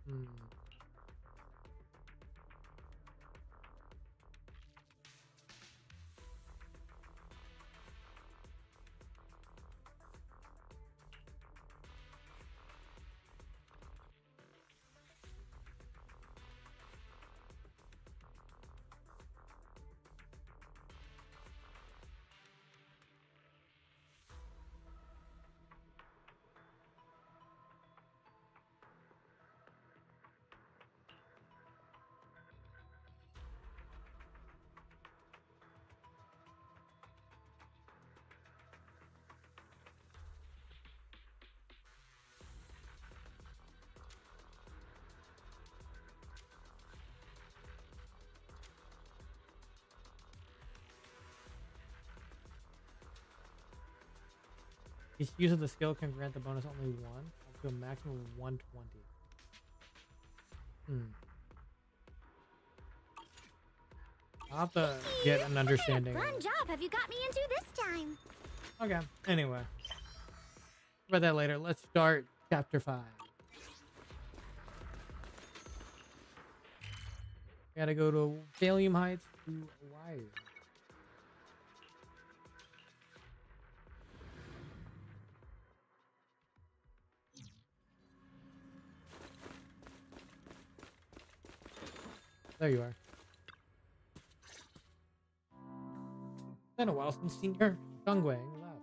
Hmm. Each use of the skill can grant the bonus only one, up to a maximum of 120. I'll have to get an understanding. What kind of fun job have you got me into this time? Okay, anyway. About that later. Let's start chapter 5. Gotta go to Valium Heights to Wire. There you are. It's been a while since Senior Shungwang left.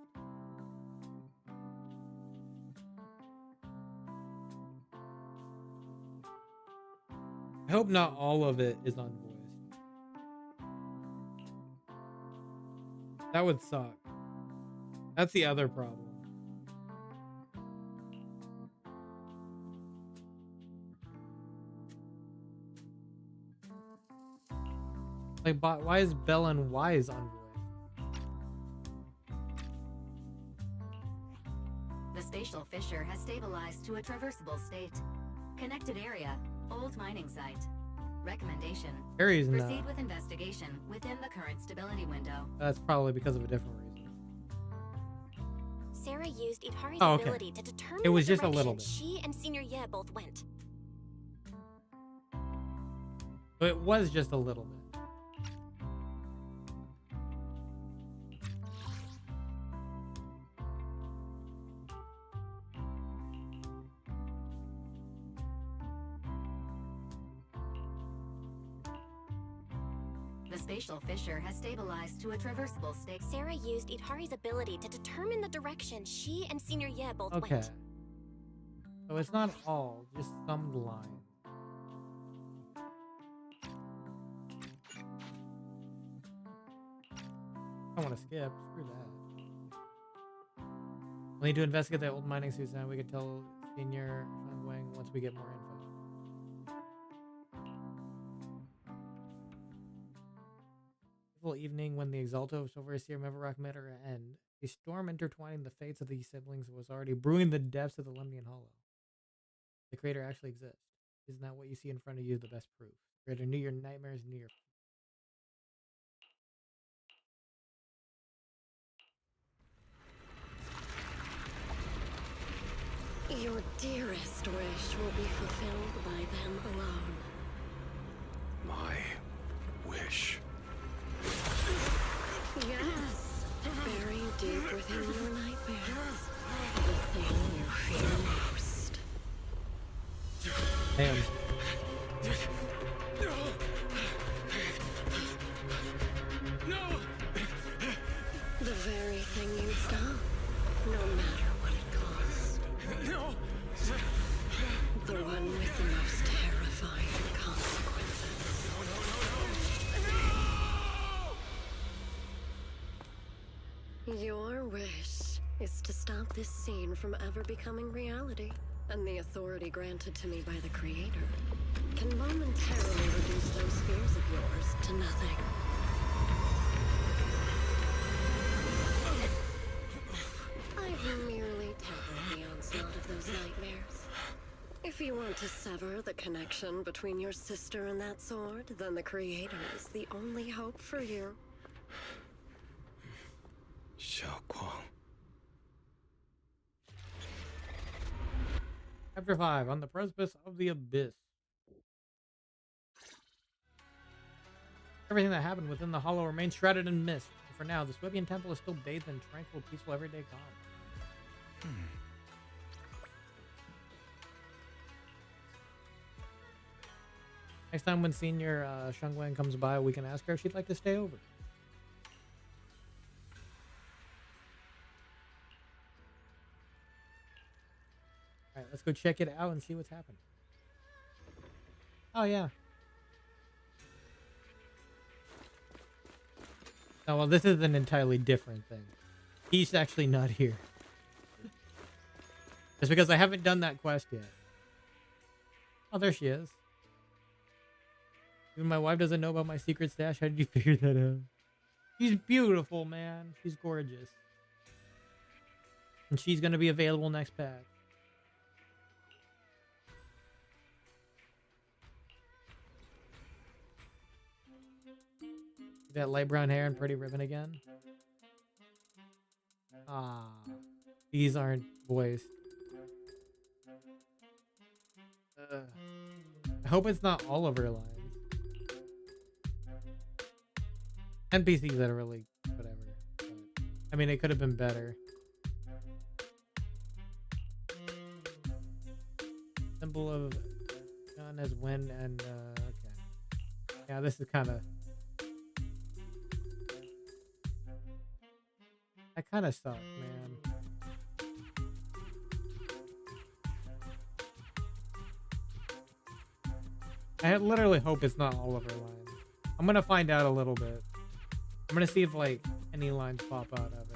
I hope not all of it is unvoiced. That would suck. That's the other problem. Like, why is Bell and Wise unvoiced? The spatial fissure has stabilized to a traversable state. Connected area, old mining site. Recommendation. Aries, no. Proceed with investigation within the current stability window. That's probably because of a different reason. Sarah used Idhari's Oh, okay. ability to determine It was the just a little direction bit. she and Senior Ye both went. But it was just a little bit. The spatial fissure has stabilized to a traversable state. Sarah used Idhari's ability to determine the direction she and Senior Ye both Okay. went. So it's not all, just some lines. I want to skip. Screw that. We need to investigate the old mining suits and we can tell Senior Shangwang once we get more info. Beautiful evening when the Exalto Overseer Mevarok met her end. A storm intertwining the fates of these siblings was already brewing the depths of the Lemnian Hollow. The crater actually exists. Isn't that what you see in front of you the best proof? The crater knew your nightmares, knew your... Your dearest wish will be fulfilled by them alone. My wish. Yes, buried deep within your nightmares. The thing you fear most. Damn. The very thing you'd stop, no matter what it costs. The one with the most terrifying consequences. Your wish is to stop this scene from ever becoming reality, and the authority granted to me by the Creator can momentarily reduce those fears of yours to nothing. I've merely tempered the onslaught of those nightmares. If you want to sever the connection between your sister and that sword, then the Creator is the only hope for you. Chapter 5, on the precipice of the abyss. Everything that happened within the hollow remains shrouded in mist. And for now, the Swebian temple is still bathed in tranquil, peaceful, everyday calm. Next time when Senior Shungwen comes by, we can ask her if she'd like to stay over. Alright, let's go check it out and see what's happening. Oh, yeah. Oh, well, this is an entirely different thing. He's actually not here. Just because I haven't done that quest yet. Oh, there she is. Even my wife doesn't know about my secret stash. How did you figure that out? She's beautiful, man. She's gorgeous. And she's going to be available next pack. That light brown hair and pretty ribbon again. Ah, these aren't voiced. I hope it's not all of her lines. NPCs that are really whatever. But, I mean, it could have been better. Symbol of gun as wind and okay. Yeah, this is kind of. That kind of sucks, man. I literally hope it's not all of her lines. I'm gonna find out a little bit. I'm gonna see if like any lines pop out of it.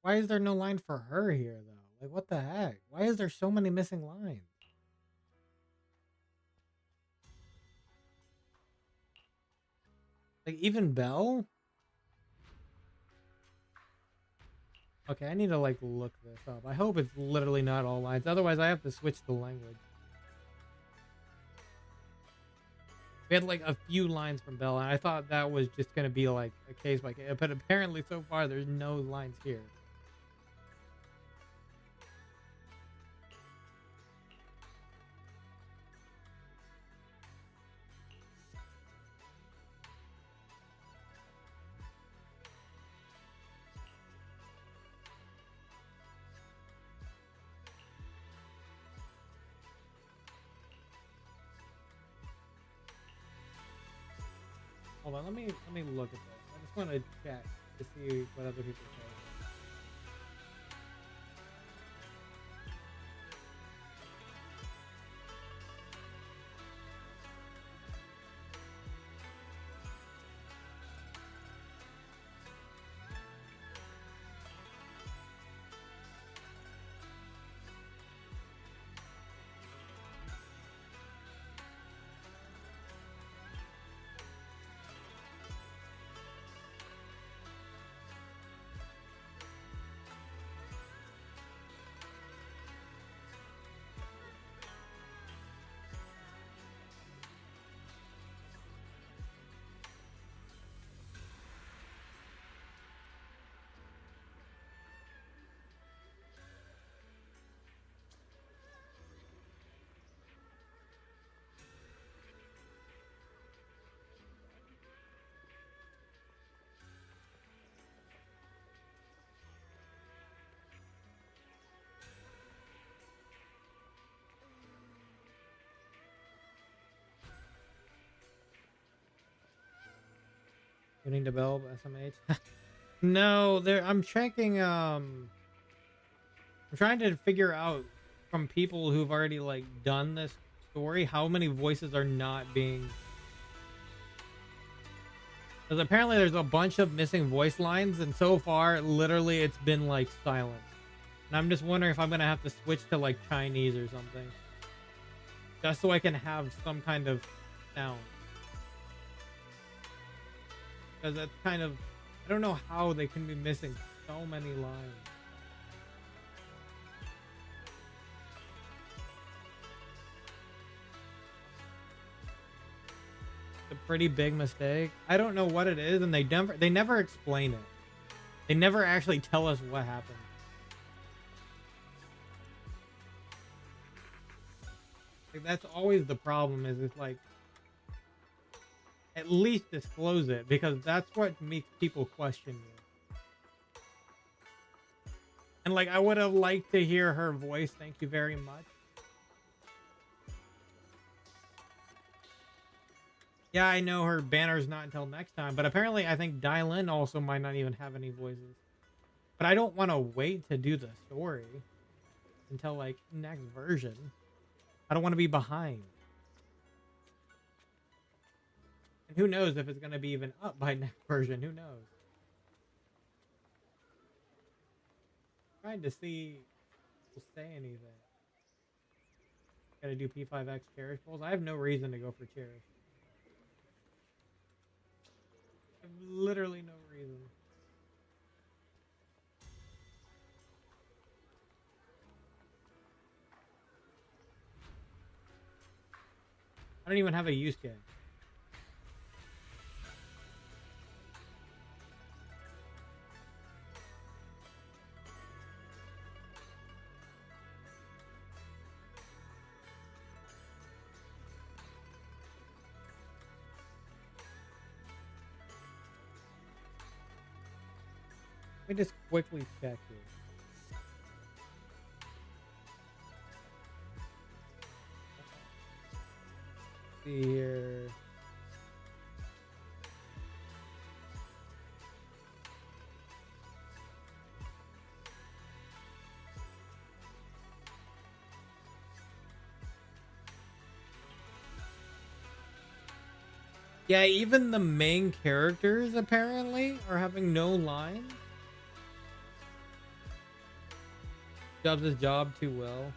Why is there no line for her here though? Like what the heck? Why is there so many missing lines? Like even Belle? Okay, I need to like look this up. I hope it's literally not all lines. Otherwise I have to switch the language. We had like a few lines from Belle and I thought that was just gonna be like a case by case, but apparently so far there's no lines here. Hold on, let me look at this. I just want to check to see what other people say. Tuning to Bell SMH. No, there. I'm checking. I'm trying to figure out from people who've already like done this story how many voices are not being. Because apparently there's a bunch of missing voice lines, and so far, literally, it's been like silent. And I'm just wondering if I'm gonna have to switch to like Chinese or something, just so I can have some kind of sound. Because that's kind of, I don't know how they can be missing so many lines. It's a pretty big mistake. I don't know what it is, and they never explain it. They never actually tell us what happened. Like, that's always the problem, is it's like, at least disclose it, because that's what makes people question you. And like, I would have liked to hear her voice. Thank you very much. Yeah, I know her banner's not until next time, but apparently I think Dialyn also might not even have any voices. But I don't want to wait to do the story until like next version. I don't want to be behind. And who knows if it's going to be even up by next version? Who knows? Trying to see if we'll say anything. Gotta do P5X Cherish polls. I have no reason to go for Cherish. I have literally no reason. I don't even have a use case. Let me just quickly check here. See here. Yeah, even the main characters apparently are having no lines. Does his job too well.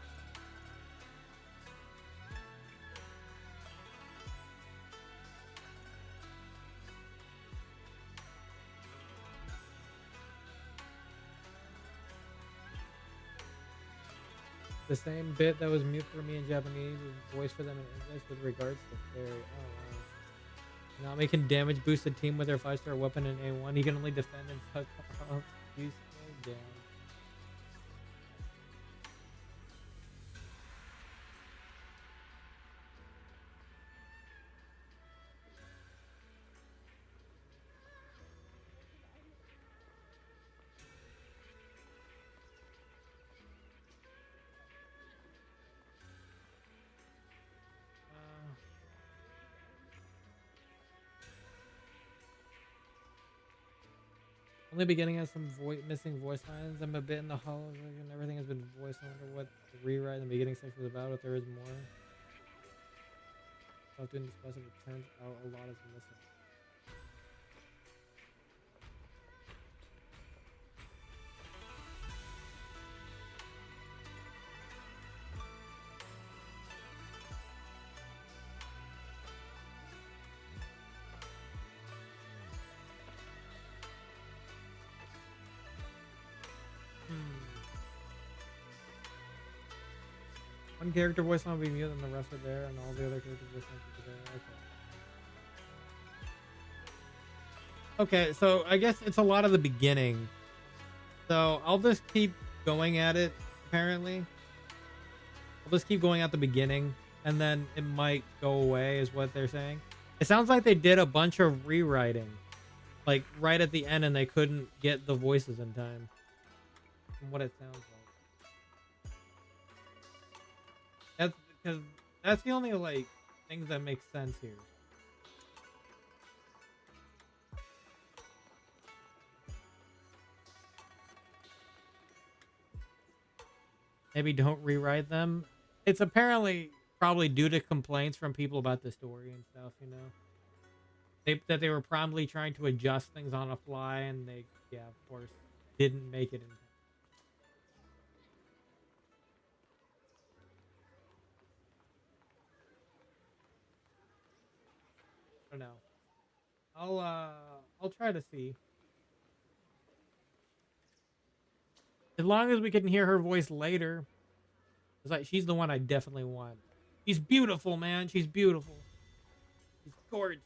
The same bit that was mute for me in Japanese is voiced for them in English with regards to fairy. Oh wow. Nami can damage boost the team with her 5-star weapon in A1. He can only defend and suck off. Useful damage. Only beginning has some missing voice lines. I'm a bit in the hollow and everything has been voiced. I wonder what the rewrite in the beginning section is about, if there is more. I'll have to discuss if it turns out a lot is missing. One character voice line will be mute and the rest are there, and all the other character voice lines will be there. Okay. Okay, so I guess it's a lot of the beginning. So I'll just keep going at it, apparently. I'll just keep going at the beginning, and then it might go away, is what they're saying. It sounds like they did a bunch of rewriting, like right at the end, and they couldn't get the voices in time, from what it sounds like. That's because that's the only like things that make sense here. Maybe don't rewrite them. It's apparently probably due to complaints from people about the story and stuff, you know. That they were probably trying to adjust things on the fly, and they, yeah, of course, didn't make it in time. I don't know. I'll try to see. As long as we can hear her voice later. It's like she's the one I definitely want. She's beautiful, man. She's beautiful. She's gorgeous.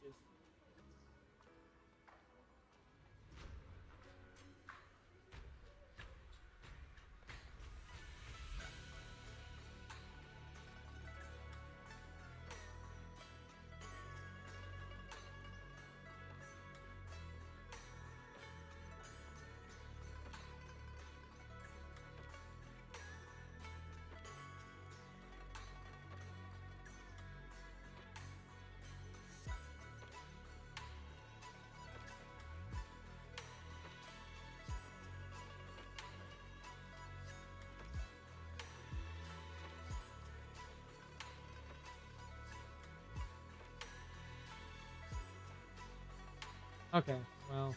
Okay, well,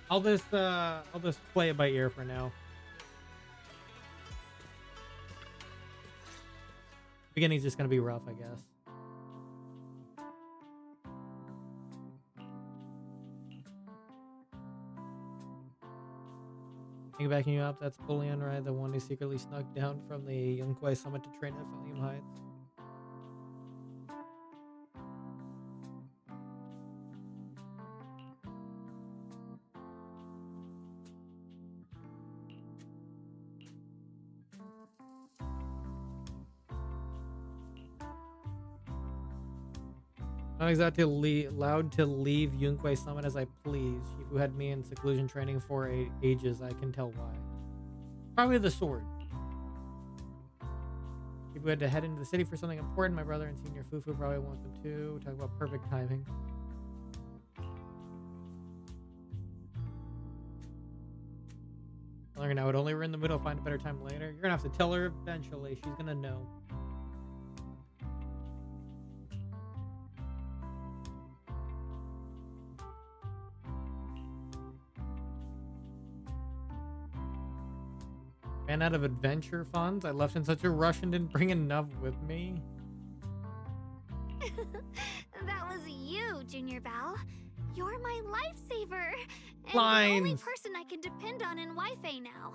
I'll just play it by ear for now. Beginning's just gonna be rough, I guess. Think backing you up, that's Bullion, right? The one who secretly snuck down from the Yunkwei summit to train at Valium Heights. Not exactly allowed to leave Yunkwei Summit as I please. Shifu had me in seclusion training for ages. I can tell why. Probably the sword. Shifu had to head into the city for something important. My brother and Senior Fufu probably want them too. Talk about perfect timing. Telling her now, would only we're in the middle, find a better time later. You're gonna have to tell her eventually. She's gonna know. Ran out of adventure funds. I left in such a rush and didn't bring enough with me. That was you, Junior Val. You're my lifesaver. And Lines. the only person I can depend on in Wi-Fi now.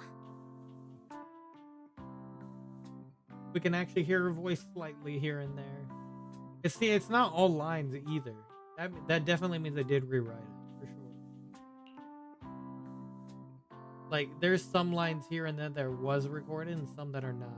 We can actually hear her voice slightly here and there. See, it's not all lines either. That definitely means I did rewrite it, for sure. Like, there's some lines here and there that was recorded and some that are not.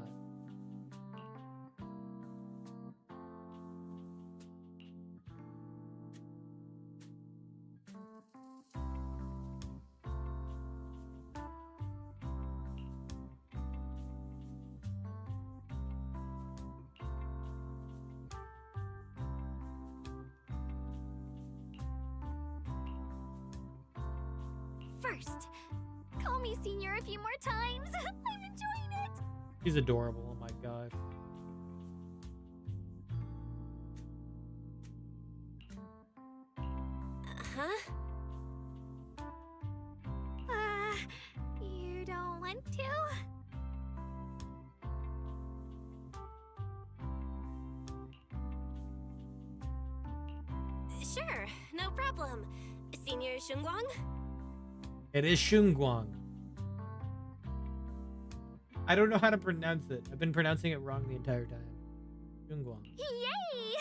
First, call me Senior a few more times. I'm enjoying it. She's adorable. Oh my gosh. Huh? You don't want to? Sure, no problem. Senior Shunguang? It is Shunguang. I don't know how to pronounce it. I've been pronouncing it wrong the entire time. Shunguang. Yay!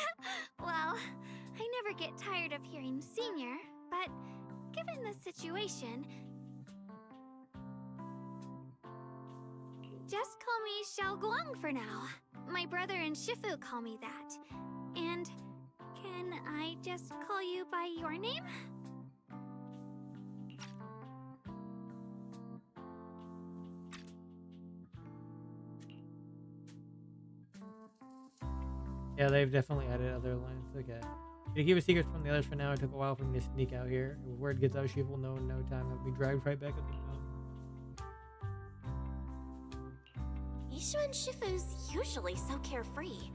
Well, I never get tired of hearing Senior, but given the situation, just call me Xiaoguang for now. My brother and Shifu call me that. And can I just call you by your name? Yeah, they've definitely added other lines. Okay. To keep a secret from the others for now, it took a while for me to sneak out here. If word gets out, she will know in no time. I'll be dragged right back at the mountain. Mishu and Shifu's usually so carefree.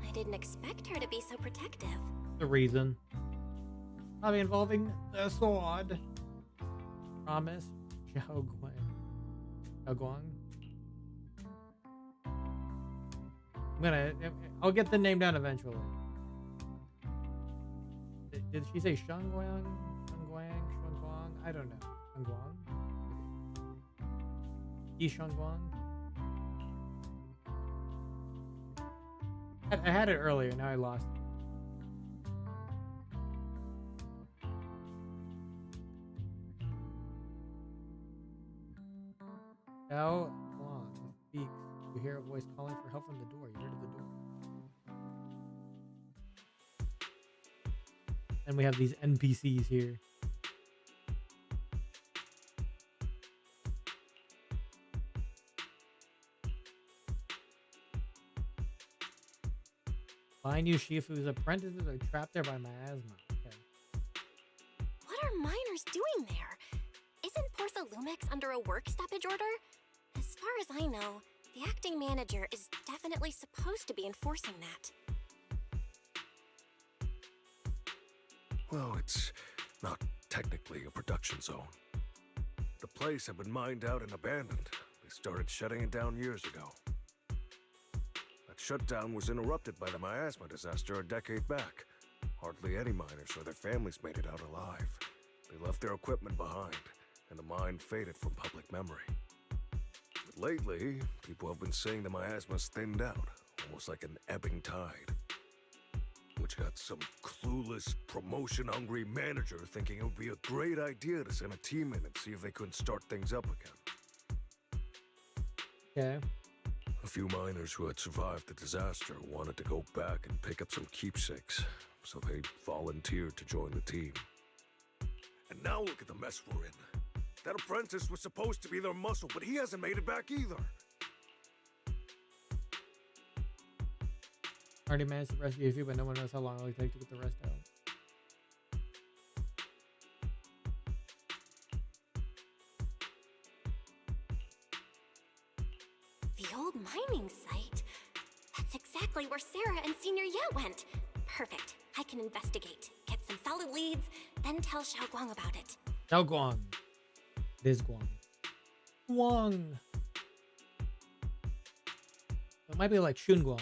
I didn't expect her to be so protective. The reason. Probably involving the sword. Promise. Xiaoguang. I'll get the name down eventually. Did she say Shangguang? Shangguang? Shangguang? I don't know. Shangguang? Yi Shangguang? I had it earlier, now I lost it. Xiao Guang speaks. You hear a voice calling for help from the door. You hear to the door. And we have these NPCs here. Find you Shifu's apprentices are trapped there by miasma. Okay. What are miners doing there? Isn't Portha Lumix under a work stoppage order? As far as I know, the acting manager is definitely supposed to be enforcing that. Well, it's not technically a production zone. The place had been mined out and abandoned. They started shutting it down years ago. That shutdown was interrupted by the miasma disaster a decade back. Hardly any miners or their families made it out alive. They left their equipment behind, and the mine faded from public memory. But lately, people have been saying the miasma's thinned out, almost like an ebbing tide. Which got some clueless, promotion-hungry manager thinking it would be a great idea to send a team in and see if they couldn't start things up again. Okay. A few miners who had survived the disaster wanted to go back and pick up some keepsakes, so they volunteered to join the team. And now look at the mess we're in. That apprentice was supposed to be their muscle, but he hasn't made it back either. Already managed to rescue a few, but no one knows how long it'll take to get the rest out. The old mining site? That's exactly where Sarah and Senior Ye went. Perfect. I can investigate, get some solid leads, then tell Xiao Guang about it. Xiao Guang. It is Guang. Guang. It might be like Shun Guang.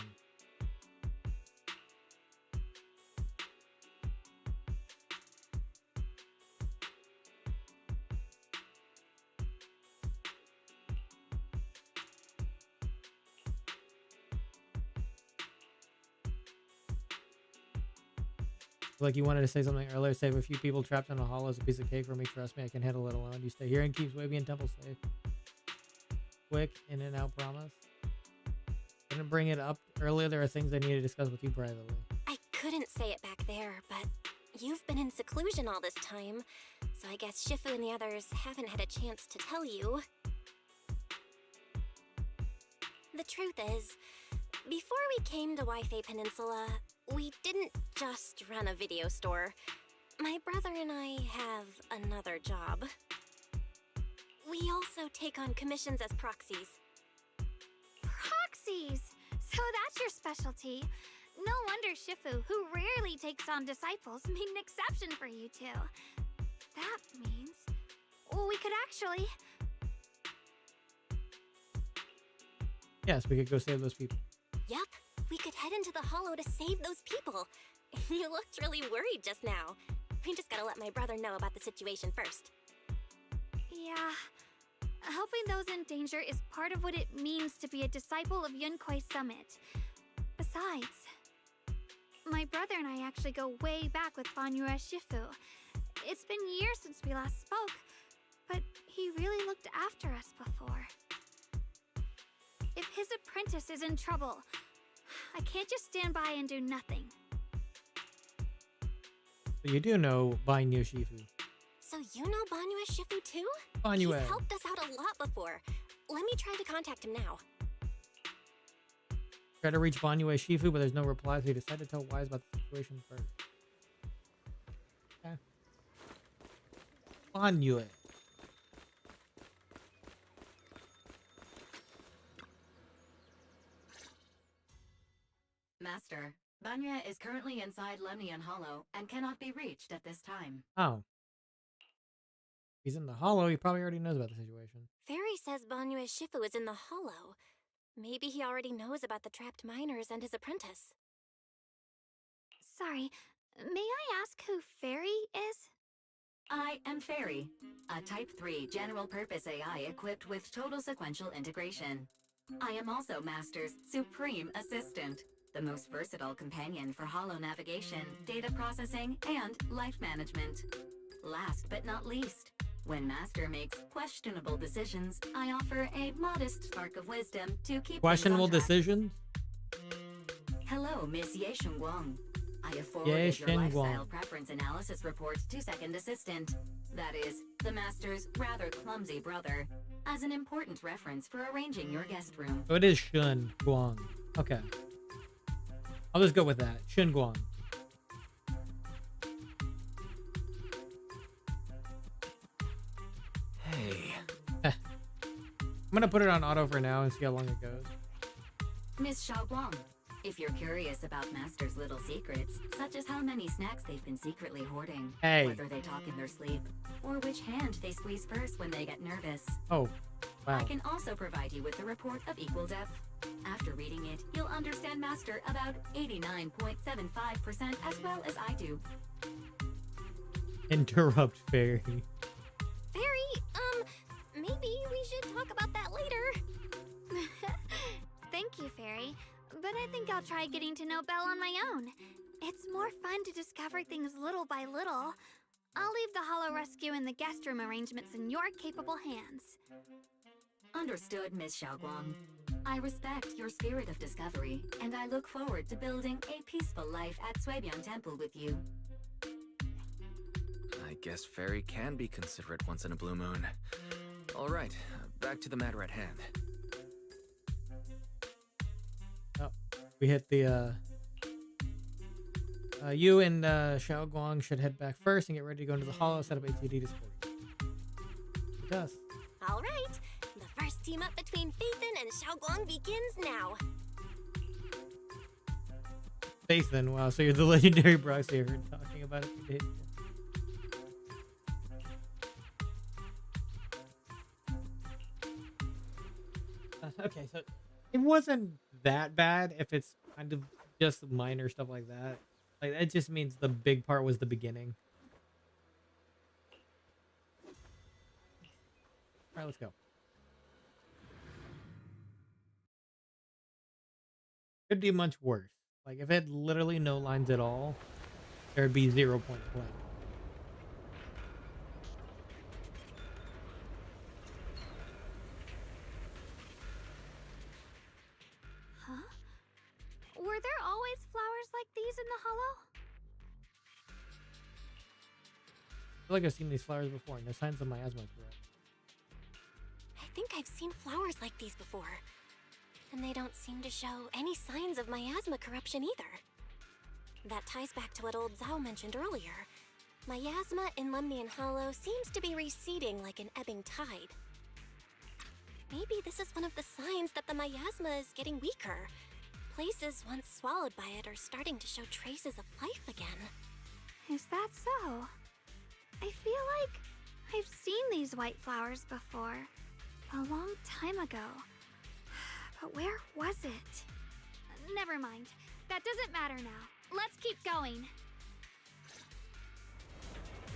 Like you wanted to say something earlier, save a few people trapped in a hollow as a piece of cake for me. Trust me, I can handle it alone. You stay here and keep Wavy and Temple safe. Quick, in and out promise. Didn't bring it up earlier. There are things I need to discuss with you privately. I couldn't say it back there, but you've been in seclusion all this time, so I guess Shifu and the others haven't had a chance to tell you. The truth is, before we came to Wi-Fi Peninsula, we didn't just run a video store. My brother and I have another job. We also take on commissions as proxies. Proxies! So that's your specialty. No wonder Shifu, who rarely takes on disciples, made an exception for you two. That means... well, we could actually... Yes, we could go save those people. Yup, we could head into the hollow to save those people. You looked really worried just now. We just gotta let my brother know about the situation first. Yeah... helping those in danger is part of what it means to be a disciple of Yunkui's summit. Besides, my brother and I actually go way back with Banyue Shifu. It's been years since we last spoke, but he really looked after us before. If his apprentice is in trouble, I can't just stand by and do nothing. So you do know Banyue Shifu. So you know Banyue Shifu too? Banyue. He's helped us out a lot before. Let me try to contact him now. Try to reach Banyue Shifu, but there's no reply, so he decided to tell Wise about the situation first. Okay. Banyue. Master, Banya is currently inside Lemnian Hollow and cannot be reached at this time. Oh. He's in the hollow. He probably already knows about the situation. Fairy says Banyue Shifu is in the hollow. Maybe he already knows about the trapped miners and his apprentice. Sorry, may I ask who Fairy is? I am Fairy, a Type 3 general-purpose AI equipped with total sequential integration. I am also Master's supreme assistant, the most versatile companion for hollow navigation, data processing, and life management. Last but not least, when Master makes questionable decisions, I offer a modest spark of wisdom to keep Questionable things on track. decisions? Hello, Miss Ye Shengguang. I have forwarded your Shengguang. lifestyle preference analysis report to Second Assistant. That is, the Master's rather clumsy brother, as an important reference for arranging your guest room. Oh, it is Shun Guang. Okay. I'll just go with that. Shun Guang. Hey. I'm gonna put it on auto for now and see how long it goes. Miss Xiaoguang, if you're curious about Master's little secrets, such as how many snacks they've been secretly hoarding, Hey. whether they talk in their sleep, or which hand they squeeze first when they get nervous, Oh, wow. I can also provide you with a report of equal depth. After reading it, you'll understand Master about 89.75% as well as I do. Interrupt Fairy. Fairy, maybe we should talk about that later. Thank you, Fairy. But I think I'll try getting to know Belle on my own. It's more fun to discover things little by little. I'll leave the Hollow Rescue and the guest room arrangements in your capable hands. Understood, Miss Xiaoguang. I respect your spirit of discovery, and I look forward to building a peaceful life at Suibian Temple with you. I guess Fairy can be considerate once in a blue moon. Alright, back to the matter at hand. Oh, we hit the, you and Xiao Guang should head back first and get ready to go into the hollow, set up ATD to support you. It does. All right, the first team up between Phaethon and Xiaoguang begins now. Phaethon, wow, so you're the legendary proxy I heard talking about it today. Okay, so it wasn't that bad if it's kind of just minor stuff like that. Like, it just means the big part was the beginning. Alright, let's go. Could be much worse. Like, if it had literally no lines at all, there'd be 0 point blank. Huh? Were there always flowers like these in the hollow? I feel like I've seen these flowers before, and no signs of miasma, correct? I think I've seen flowers like these before. And they don't seem to show any signs of miasma corruption either. That ties back to what old Zhao mentioned earlier. Miasma in Lemnian Hollow seems to be receding like an ebbing tide. Maybe this is one of the signs that the miasma is getting weaker. Places once swallowed by it are starting to show traces of life again. Is that so? I feel like I've seen these white flowers before. A long time ago. But where was it? Never mind. That doesn't matter now. Let's keep going.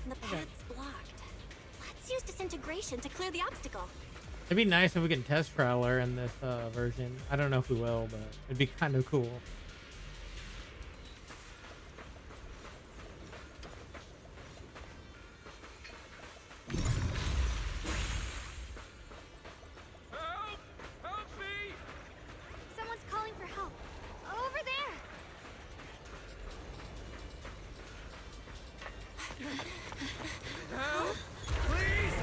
The path's blocked. Let's use disintegration to clear the obstacle. It'd be nice if we can test trial her in this version. I don't know if we will, but it'd be kind of cool. Help! Help me! Someone's calling for help. Over there! Help! Please!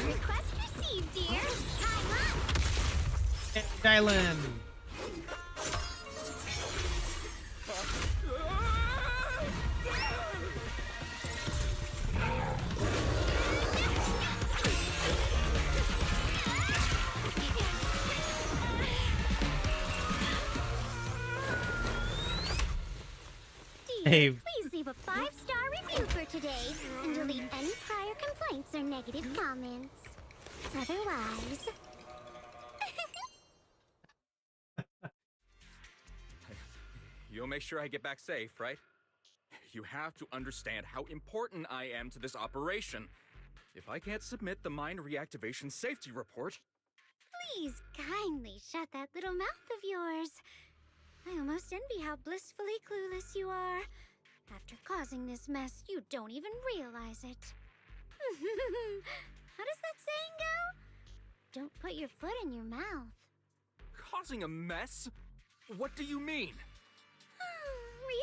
Request received, dear. Time up! Dialyn! Save. Please leave a 5-star review for today and delete any prior complaints or negative comments. Otherwise... You'll make sure I get back safe, right? You have to understand how important I am to this operation. If I can't submit the mine reactivation safety report... Please kindly shut that little mouth of yours. I almost envy how blissfully clueless you are. After causing this mess, you don't even realize it. How does that saying go? Don't put your foot in your mouth. Causing a mess? What do you mean?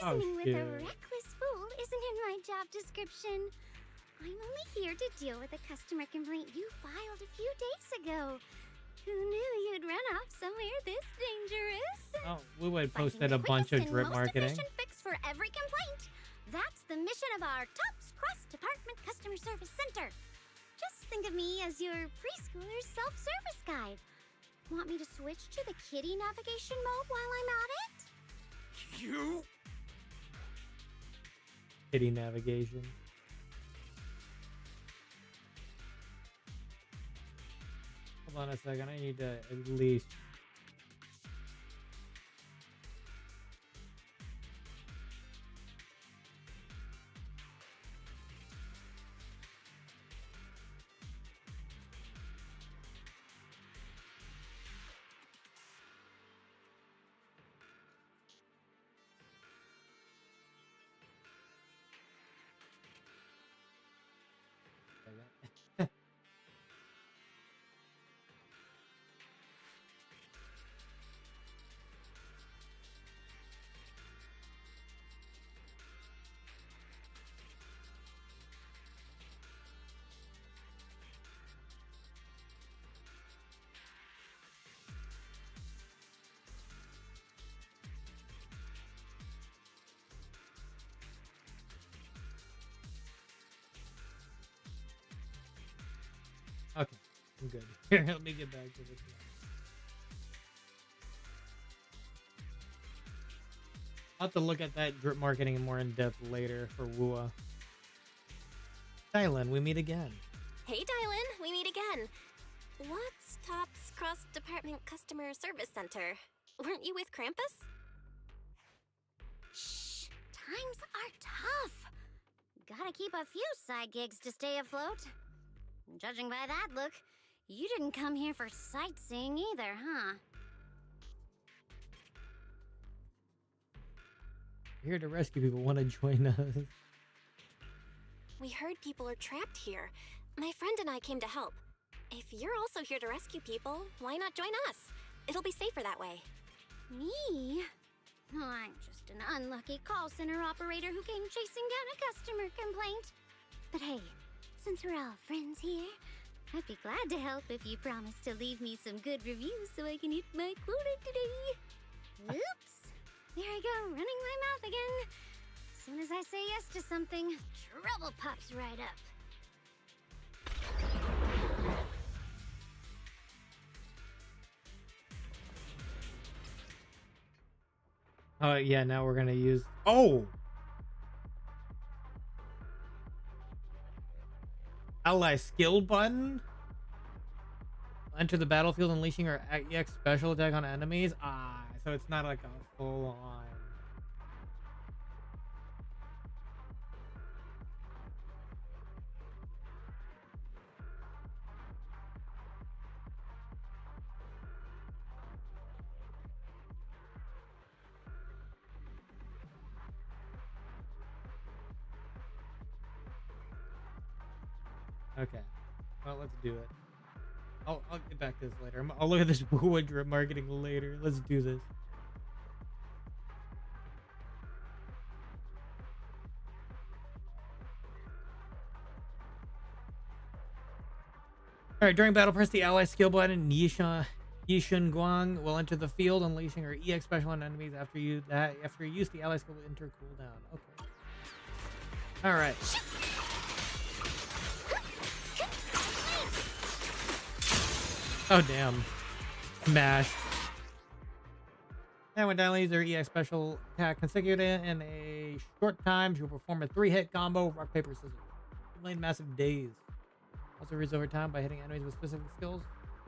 Reasoning with a shit. reckless fool isn't in my job description. I'm only here to deal with a customer complaint you filed a few days ago. Who knew you'd run off somewhere this dangerous? Oh, we would Finding posted the a bunch of quickest and drip most marketing. efficient fix for every complaint. That's the mission of our Tops Cross Department Customer Service Center. Just think of me as your preschooler's self-service guide. Want me to switch to the kiddie navigation mode while I'm at it? You? Kitty navigation. Hold on a second. I need to at least. Okay, I'm good. Here, let me get back to this. I'll have to look at that drip marketing more in depth later for Wua. Dialyn, we meet again. Hey, Dialyn, we meet again. What's Tops Cross Department Customer Service Center? Weren't you with Krampus? Shh, times are tough. Gotta keep a few side gigs to stay afloat. Judging by that look, you didn't come here for sightseeing either, huh? We're here to rescue people. Want to join us? We heard people are trapped here. My friend and I came to help. If you're also here to rescue people, why not join us? It'll be safer that way. Me? Oh, I'm just an unlucky call center operator who came chasing down a customer complaint. But hey, since we're all friends here, I'd be glad to help if you promise to leave me some good reviews so I can hit my quota today. Oops! There I go, running my mouth again. As soon as I say yes to something, trouble pops right up. Oh, yeah, now we're gonna use... Oh! Ally skill button? Enter the battlefield, unleashing our EX special attack on enemies? Ah, so it's not like a full-on... Okay. Well, let's do it. I'll get back to this later. I'll look at this wood drip marketing later. Let's do this. Alright, during battle, press the ally skill button. Yishun Guang will enter the field, unleashing her EX special on enemies. After you use the ally skill will enter cooldown. Okay. Alright. Oh, damn. Smash. And when Dialyn uses her EX special attack consecutive in a short time, she'll perform a 3-hit combo, rock, paper, scissors. Accumulating massive days. Also reads over time by hitting enemies with specific skills.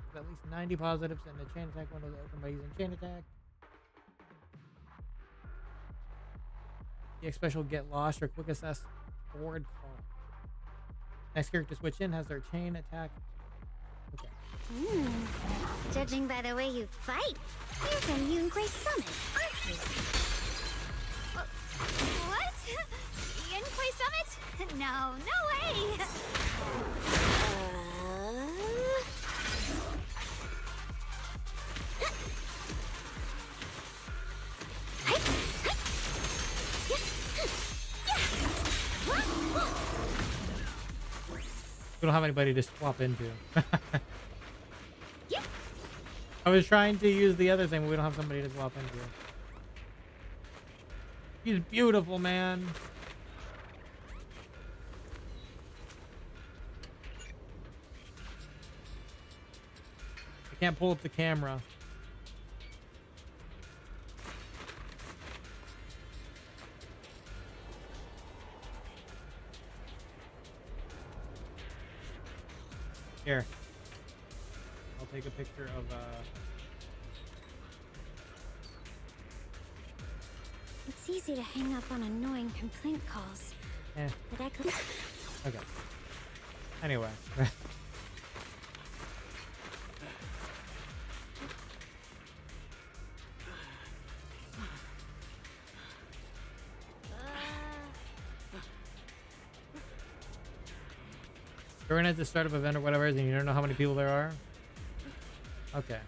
With at least 90 positives and the chain attack window to open by using chain attack. EX special get lost or quick assess forward call. Next character switch in has their chain attack. Okay. Judging by the way you fight, you're from Yunquay Summit, aren't you? What? Yunquay Summit? No, no way! We don't have anybody to swap into. I was trying to use the other thing, but we don't have somebody to swap into. He's beautiful, man. I can't pull up the camera. Here. I'll take a picture of It's easy to hang up on annoying complaint calls. But I could... Okay. Anyway. You're at the start of an event or whatever it is and you don't know how many people there are? Okay.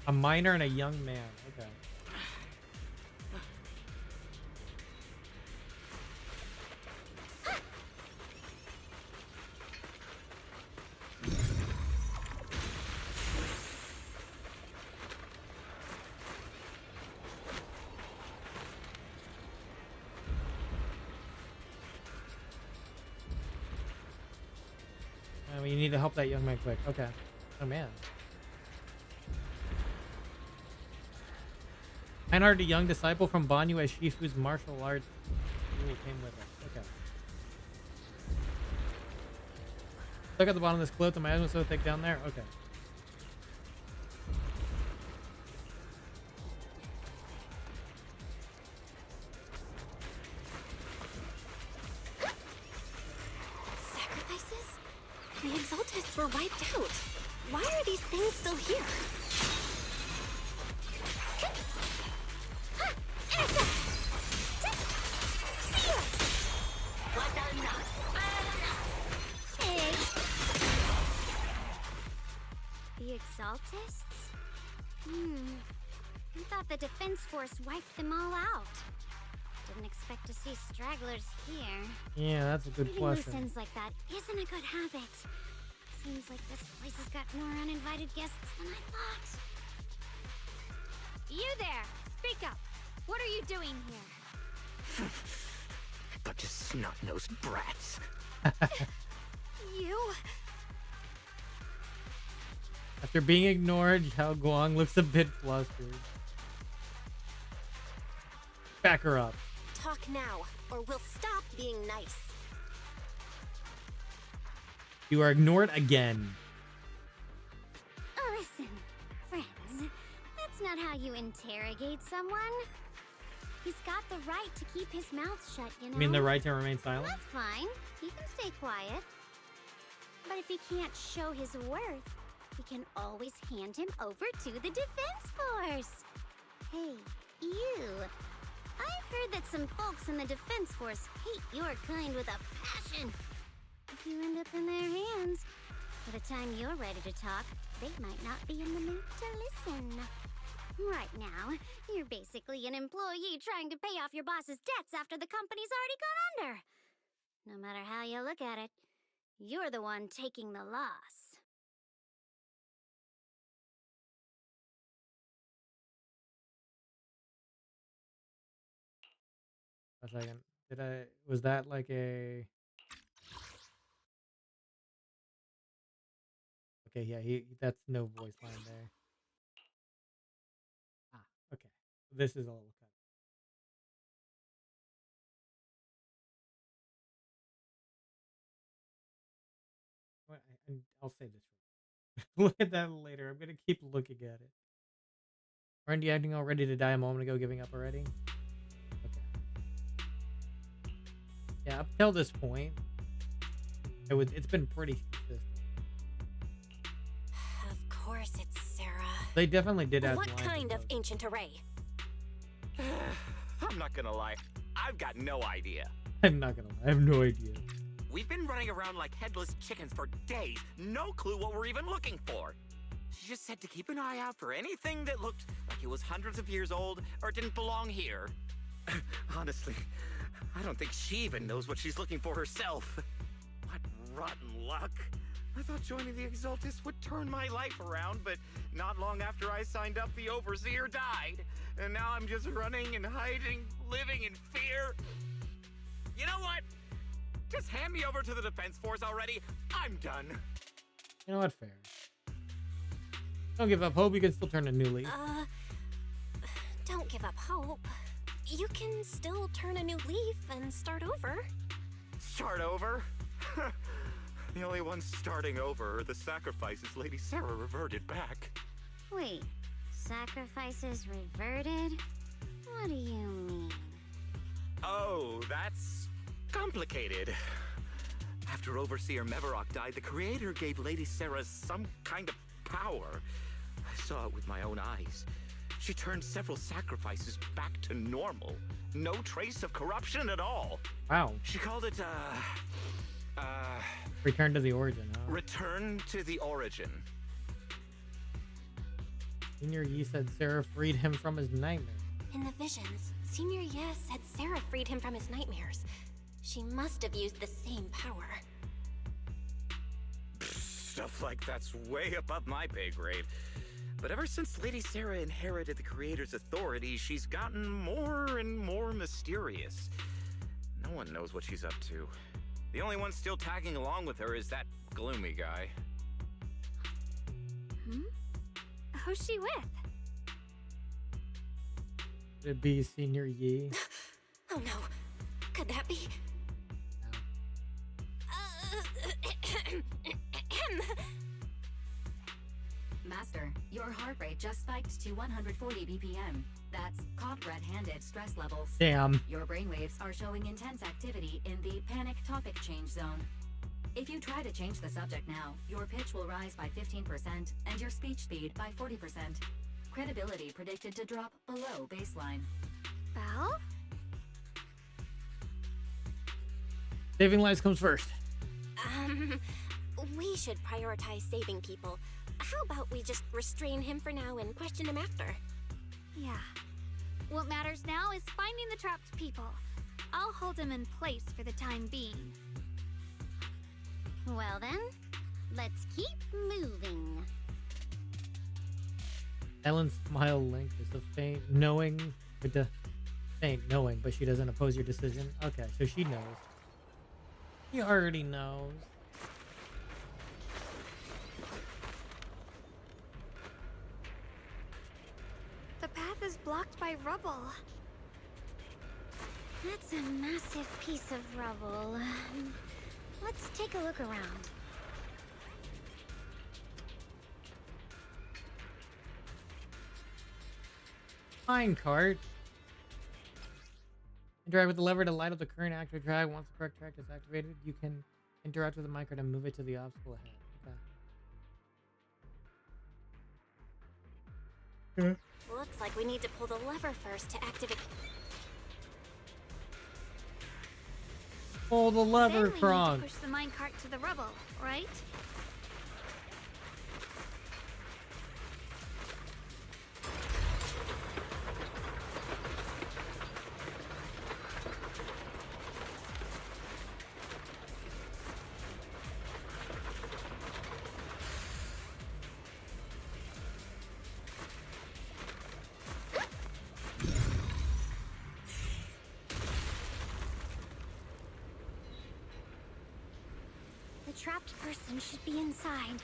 A minor and a young man. Okay. You need to help that young man quick. Okay. Oh man. Einhard, a young disciple from Banyu as Shifu's martial arts school came with us. Okay. Look at the bottom of this cliff. The miasma so thick down there. Okay. The Exaltists were wiped out. Why are these things still here? The Exaltists? I thought the Defense Force wiped them all out. Didn't expect to see stragglers here. Yeah, that's a good Leaving question. loose ends like that isn't a good habit. Seems like this place has got more uninvited guests than I thought. You there! Speak up! What are you doing here? Bunch of snot-nosed brats. You? After being ignored, Yao Guang looks a bit flustered. Back her up. Talk now, or we'll stop being nice. You are ignored again. Listen, friends, that's not how you interrogate someone. He's got the right to keep his mouth shut, you know? You mean the right to remain silent? That's fine. He can stay quiet. But if he can't show his worth, we can always hand him over to the Defense Force. Hey, you. I've heard that some folks in the Defense Force hate your kind with a passion. If you end up in their hands, by the time you're ready to talk, they might not be in the mood to listen. Right now, you're basically an employee trying to pay off your boss's debts after the company's already gone under. No matter how you look at it, you're the one taking the loss. A second. Was that like a... Okay, yeah, that's no voice line there. this is all. I'll say this. Look at that later. I'm gonna keep looking at it. Aren't you acting all ready to die a moment ago, giving up already? Okay. Yeah, up till this point, it's been pretty consistent. Of course it's Sarah. They definitely did add What lines kind of those. ancient array? I'm not gonna lie, I've got no idea. I'm not gonna lie, I have no idea. We've been running around like headless chickens for days, no clue what we're even looking for. She just said to keep an eye out for anything that looked like it was hundreds of years old or didn't belong here. Honestly, I don't think she even knows what she's looking for herself. What rotten luck. I thought joining the Exaltus would turn my life around, but not long after I signed up, the Overseer died. And now I'm just running and hiding, living in fear. You know what? Just hand me over to the Defense Force already. I'm done. You know what? Fair. Don't give up hope. You can still turn a new leaf. Don't give up hope. You can still turn a new leaf and start over. Start over? The only ones starting over are the sacrifices Lady Sarah reverted back. Wait, sacrifices reverted? What do you mean? Oh, that's complicated. After Overseer Mevarok died, the Creator gave Lady Sarah some kind of power. I saw it with my own eyes. She turned several sacrifices back to normal. No trace of corruption at all. Wow. She called it, Return to the origin, huh? Return to the Origin. Senior Yi said Sarah freed him from his nightmare. In the visions, Senior Yes said Sarah freed him from his nightmares. She must have used the same power. Stuff like that's way above my pay grade. But ever since Lady Sarah inherited the Creator's authority, she's gotten more and more mysterious. No one knows what she's up to. The only one still tagging along with her is that gloomy guy. Who's she with? Could it be Senior Yi? Oh no. Could that be? Master, your heart rate just spiked to 140 BPM. That's caught red-handed stress levels. Damn. Your brainwaves are showing intense activity in the panic topic change zone. If you try to change the subject now, your pitch will rise by 15% and your speech speed by 40%. Credibility predicted to drop below baseline. Belle? Saving lives comes first. We should prioritize saving people. How about we just restrain him for now and question him after? Yeah. What matters now is finding the trapped people. I'll hold them in place for the time being. Well then, let's keep moving. Ellen's smile link is a faint knowing, but she doesn't oppose your decision. Okay, so she knows. She already knows. The path is blocked by rubble. That's a massive piece of rubble. Let's take a look around. Minecart. Interact with the lever to light up the current active track. Once the correct track is activated, you can interact with the minecart and move it to the obstacle ahead. Okay. Looks like we need to pull the lever first to activate. Pull the lever, Then we need Kronk. to push the minecart to the rubble, right? The trapped person should be inside.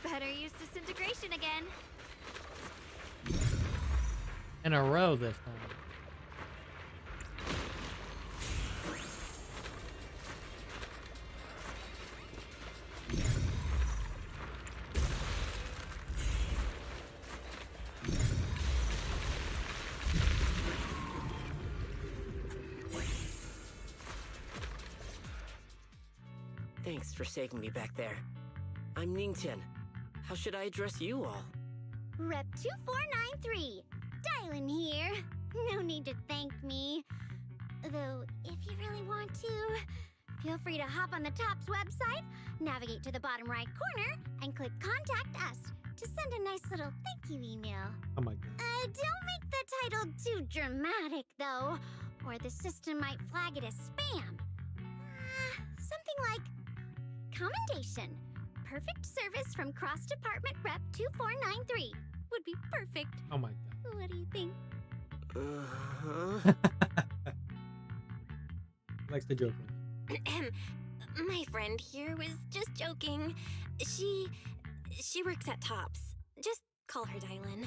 Better use disintegration again. in a row this time. Thanks for saving me back there. I'm Ningtian. How should I address you all? Rep 2493. Dialyn here. No need to thank me. Though, if you really want to, feel free to hop on the TOPS website, navigate to the bottom right corner, and click Contact Us to send a nice little thank you email. Oh my god. Don't make the title too dramatic, though, or the system might flag it as spam. Something like Commendation. Perfect service from cross-department rep 2493 would be perfect. Oh my god. What do you think? Likes to joke. My friend here was just joking. She works at TOPS. Just call her Dialyn.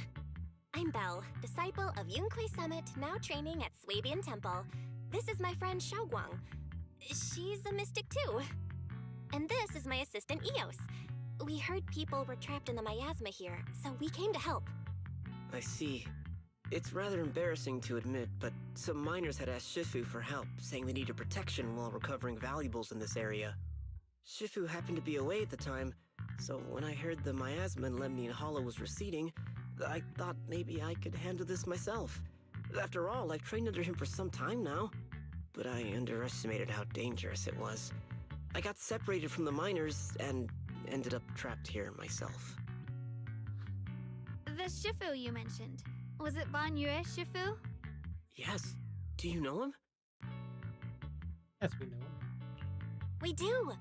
I'm Belle, disciple of Yunquei Summit, now training at Swabian Temple. This is my friend Shoguang. She's a mystic too. And this is my assistant Eos. We heard people were trapped in the miasma here, so we came to help. I see. It's rather embarrassing to admit, but some miners had asked Shifu for help, saying they needed protection while recovering valuables in this area. Shifu happened to be away at the time, so when I heard the miasma in Lemnian Hollow was receding, I thought maybe I could handle this myself. After all, I've trained under him for some time now, but I underestimated how dangerous it was. I got separated from the miners and ended up trapped here myself. The Shifu you mentioned. Was it Ban Yue Shifu? Yes. Do you know him? Yes, we know him. We do!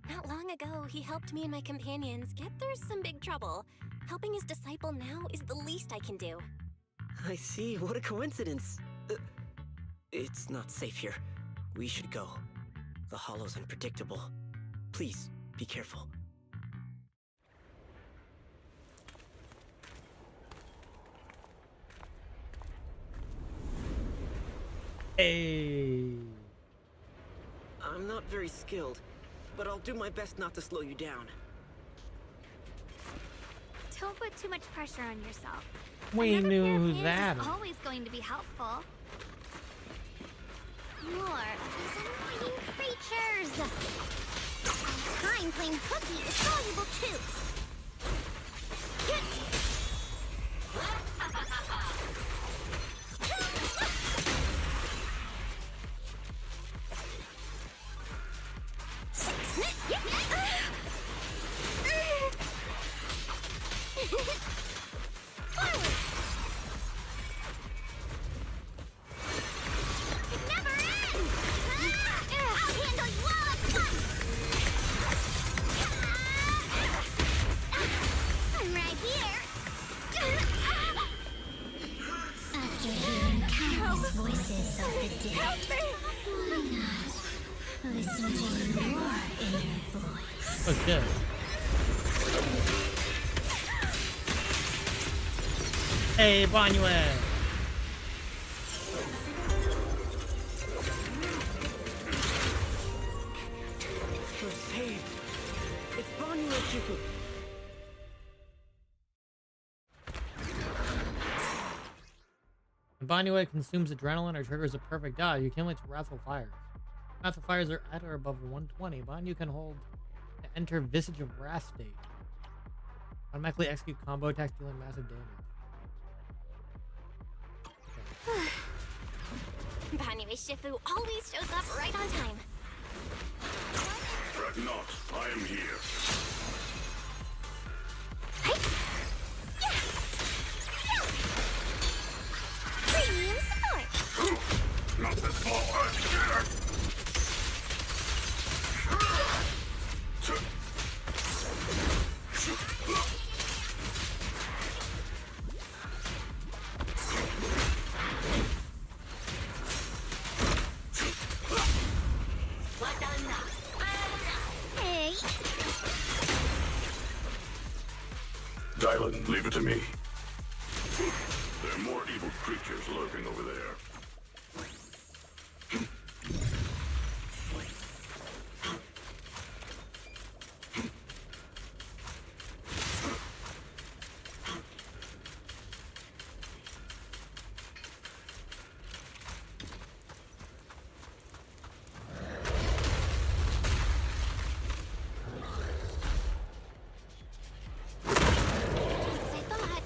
Not long ago, he helped me and my companions get through some big trouble. Helping his disciple now is the least I can do. I see. What a coincidence. It's not safe here. We should go. The hollow's unpredictable. Please, be careful. Hey. I'm not very skilled, but I'll do my best not to slow you down. Don't put too much pressure on yourself. We Another knew pair of who hands that is is. always going to be helpful. More of these annoying creatures! Time playing hooky is valuable too! Oh shit. Hey, Banyue! We're saved. It's Banyu Shifu. When Banyue consumes adrenaline or triggers a perfect dodge, you accumulate wrathful fires. Wrathful fires are at or above 120. Banyu can hold to enter Visage of Wrath state. Automatically execute combo attacks dealing massive damage. Banyu Shifu always shows up right on time. Fret not, I am here. Premium support! Not this far. Hey! Dialyn, leave it to me. There are more evil creatures creatures lurking over there. As I thought,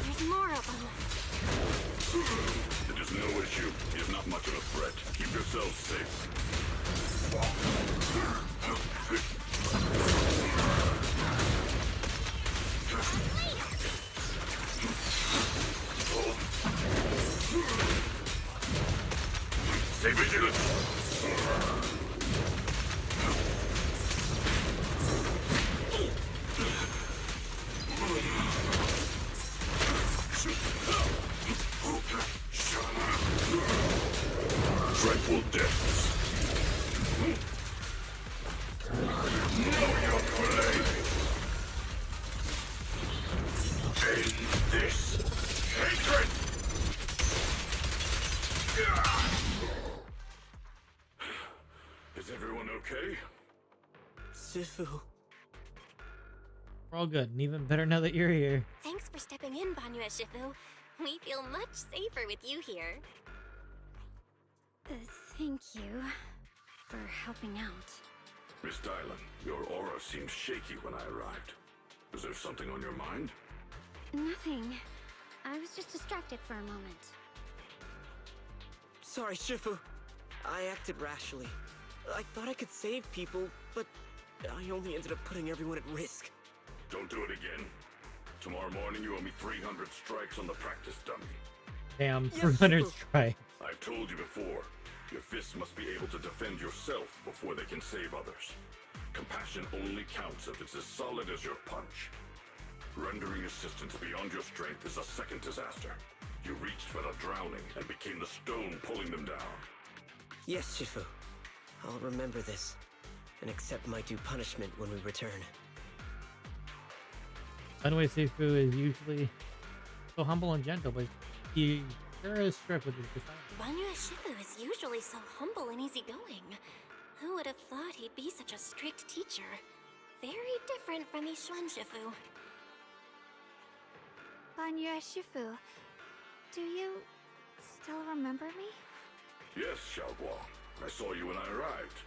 there's more of them. It is no issue. He is not much of a threat. Keep yourselves safe. Stay vigilant. Dreadful depths. Know your place. End this hatred. Is everyone okay? Shifu. We're all good, and even better now that you're here. Thanks for stepping in, Banyue Shifu. We feel much safer with you here. Thank you for helping out. Miss Dialyn, your aura seemed shaky when I arrived. Is there something on your mind? Nothing. I was just distracted for a moment. Sorry, Shifu. I acted rashly. I thought I could save people, but I only ended up putting everyone at risk. Don't do it again. Tomorrow morning you owe me 300 strikes on the practice dummy. Damn, Yes, 300 Shifu. strikes. I've told you before, your fists must be able to defend yourself before they can save others. Compassion only counts if it's as solid as your punch. Rendering assistance beyond your strength is a second disaster. You reached for the drowning and became the stone pulling them down. Yes, Shifu. I'll remember this and accept my due punishment when we return. Anyway, Sifu is usually so humble and gentle, but he sure is strict with his disciples. Banyue Shifu is usually so humble and easygoing. Who would have thought he'd be such a strict teacher? Very different from Ishuan Shifu. Banyue Shifu, do you still remember me? Yes, Xiaoguang. I saw you when I arrived.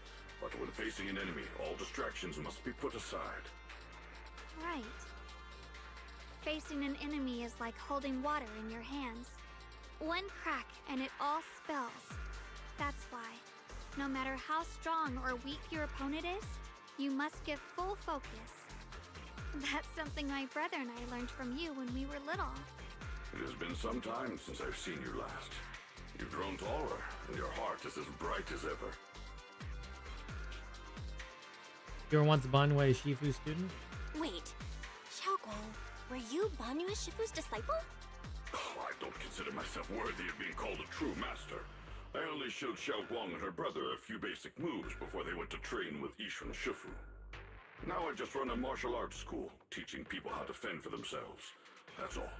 But when facing an enemy, all distractions must be put aside. Right. Facing an enemy is like holding water in your hands. One crack and it all spills. That's why, no matter how strong or weak your opponent is, you must give full focus. That's something my brother and I learned from you when we were little. It has been some time since I've seen you last. You've grown taller, and your heart is as bright as ever. You were once Banyue Shifu student? Wait, Xiaoguang, were you Banyue Shifu's disciple? Oh, I don't consider myself worthy of being called a true master. I only showed Xiaoguang and her brother a few basic moves before they went to train with Ishuan Shifu. Now I just run a martial arts school, teaching people how to fend for themselves. That's all.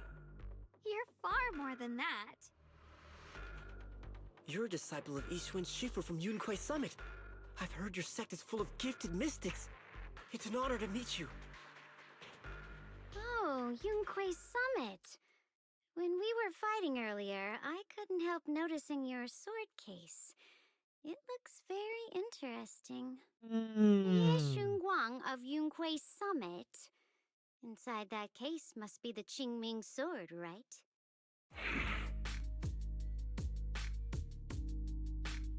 You're far more than that. You're a disciple of Ishuan Shifu from Yunquai Summit. I've heard your sect is full of gifted mystics. It's an honor to meet you. Oh, Yunquai Summit. When we were fighting earlier, I couldn't help noticing your sword case. It looks very interesting. Ye Shunguang of Yunquai Summit. Inside that case must be the Qingming sword, right?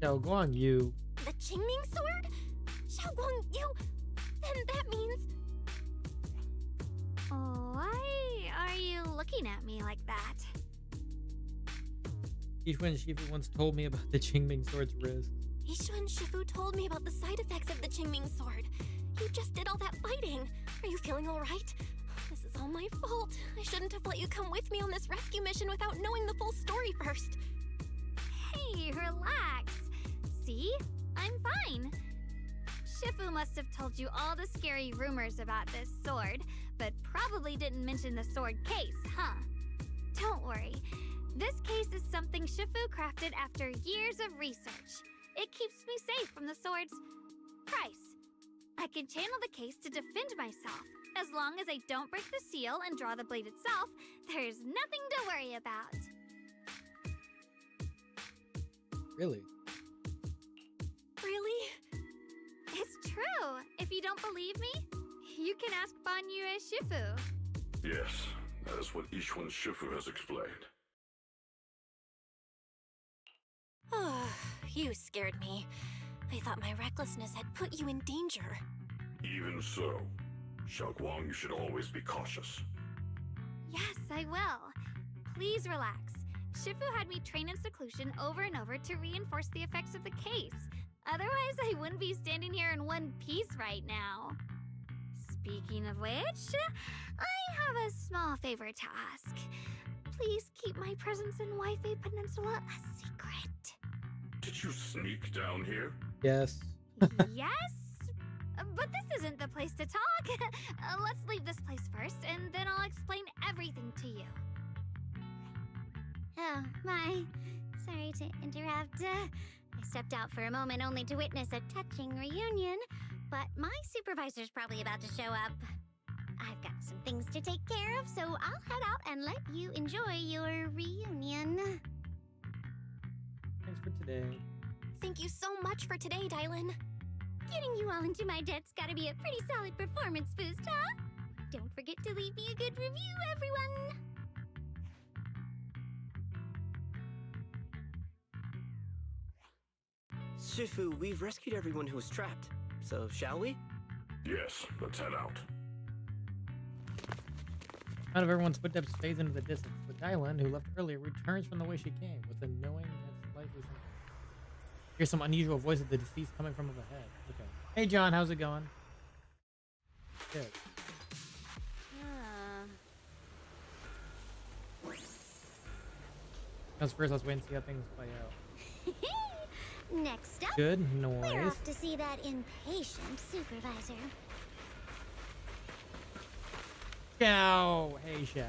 Xiaoguang, you. The Qingming sword? Xiaoguang, you... Then that means... Why are you looking at me like that? Ishuan Shifu once told me about the Qingming sword's risks. Ishuan Shifu told me about the side effects of the Qingming sword. You just did all that fighting. Are you feeling all right? This is all my fault. I shouldn't have let you come with me on this rescue mission without knowing the full story first. Hey, relax. See? I'm fine. Shifu must have told you all the scary rumors about this sword, but probably didn't mention the sword case, huh? Don't worry. This case is something Shifu crafted after years of research. It keeps me safe from the sword's price. I can channel the case to defend myself. As long as I don't break the seal and draw the blade itself, there's nothing to worry about. Really? Really? It's true. If you don't believe me, you can ask Banyue Shifu. Yes, that is what Ishwan Shifu has explained. Oh, you scared me. I thought my recklessness had put you in danger. Even so, Xiaoguang, you should always be cautious. Yes, I will. Please relax. Shifu had me train in seclusion over and over to reinforce the effects of the case. Otherwise, I wouldn't be standing here in one piece right now. Speaking of which, I have a small favor to ask. Please keep my presence in Wi-Fi Peninsula a secret. Did you sneak down here? Yes. Yes? But this isn't the place to talk. Let's leave this place first, and then I'll explain everything to you. Oh, my. Sorry to interrupt. I stepped out for a moment only to witness a touching reunion, but my supervisor's probably about to show up. I've got some things to take care of, so I'll head out and let you enjoy your reunion. Thanks for today. Thank you so much for today, Dialyn. Getting you all into my debt's gotta be a pretty solid performance boost, huh? Don't forget to leave me a good review, everyone! Shifu, we've rescued everyone who was trapped. So, shall we? Yes, let's head out. Out of everyone's footsteps fades into the distance, but Dialyn, who left earlier, returns from the way she came, with a knowing and slightly something. Here's some unusual voice of the deceased coming from up ahead. Okay. Hey, John, how's it going? Good. As first, let's wait and see how things play out. Next up, Good we're noise. off to see that impatient supervisor. Xiao! Hey, Xiao.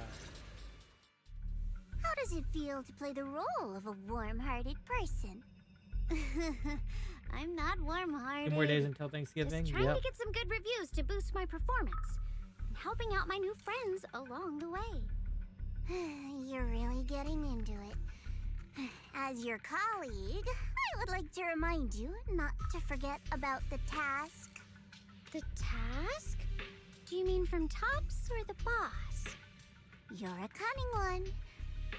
How does it feel to play the role of a warm-hearted person? I'm not warm-hearted. 2 more days until Thanksgiving. Just trying Yep. to get some good reviews to boost my performance. And helping out my new friends along the way. You're really getting into it. As your colleague, I would like to remind you not to forget about the task. The task? Do you mean from Tops or the boss? You're a cunning one.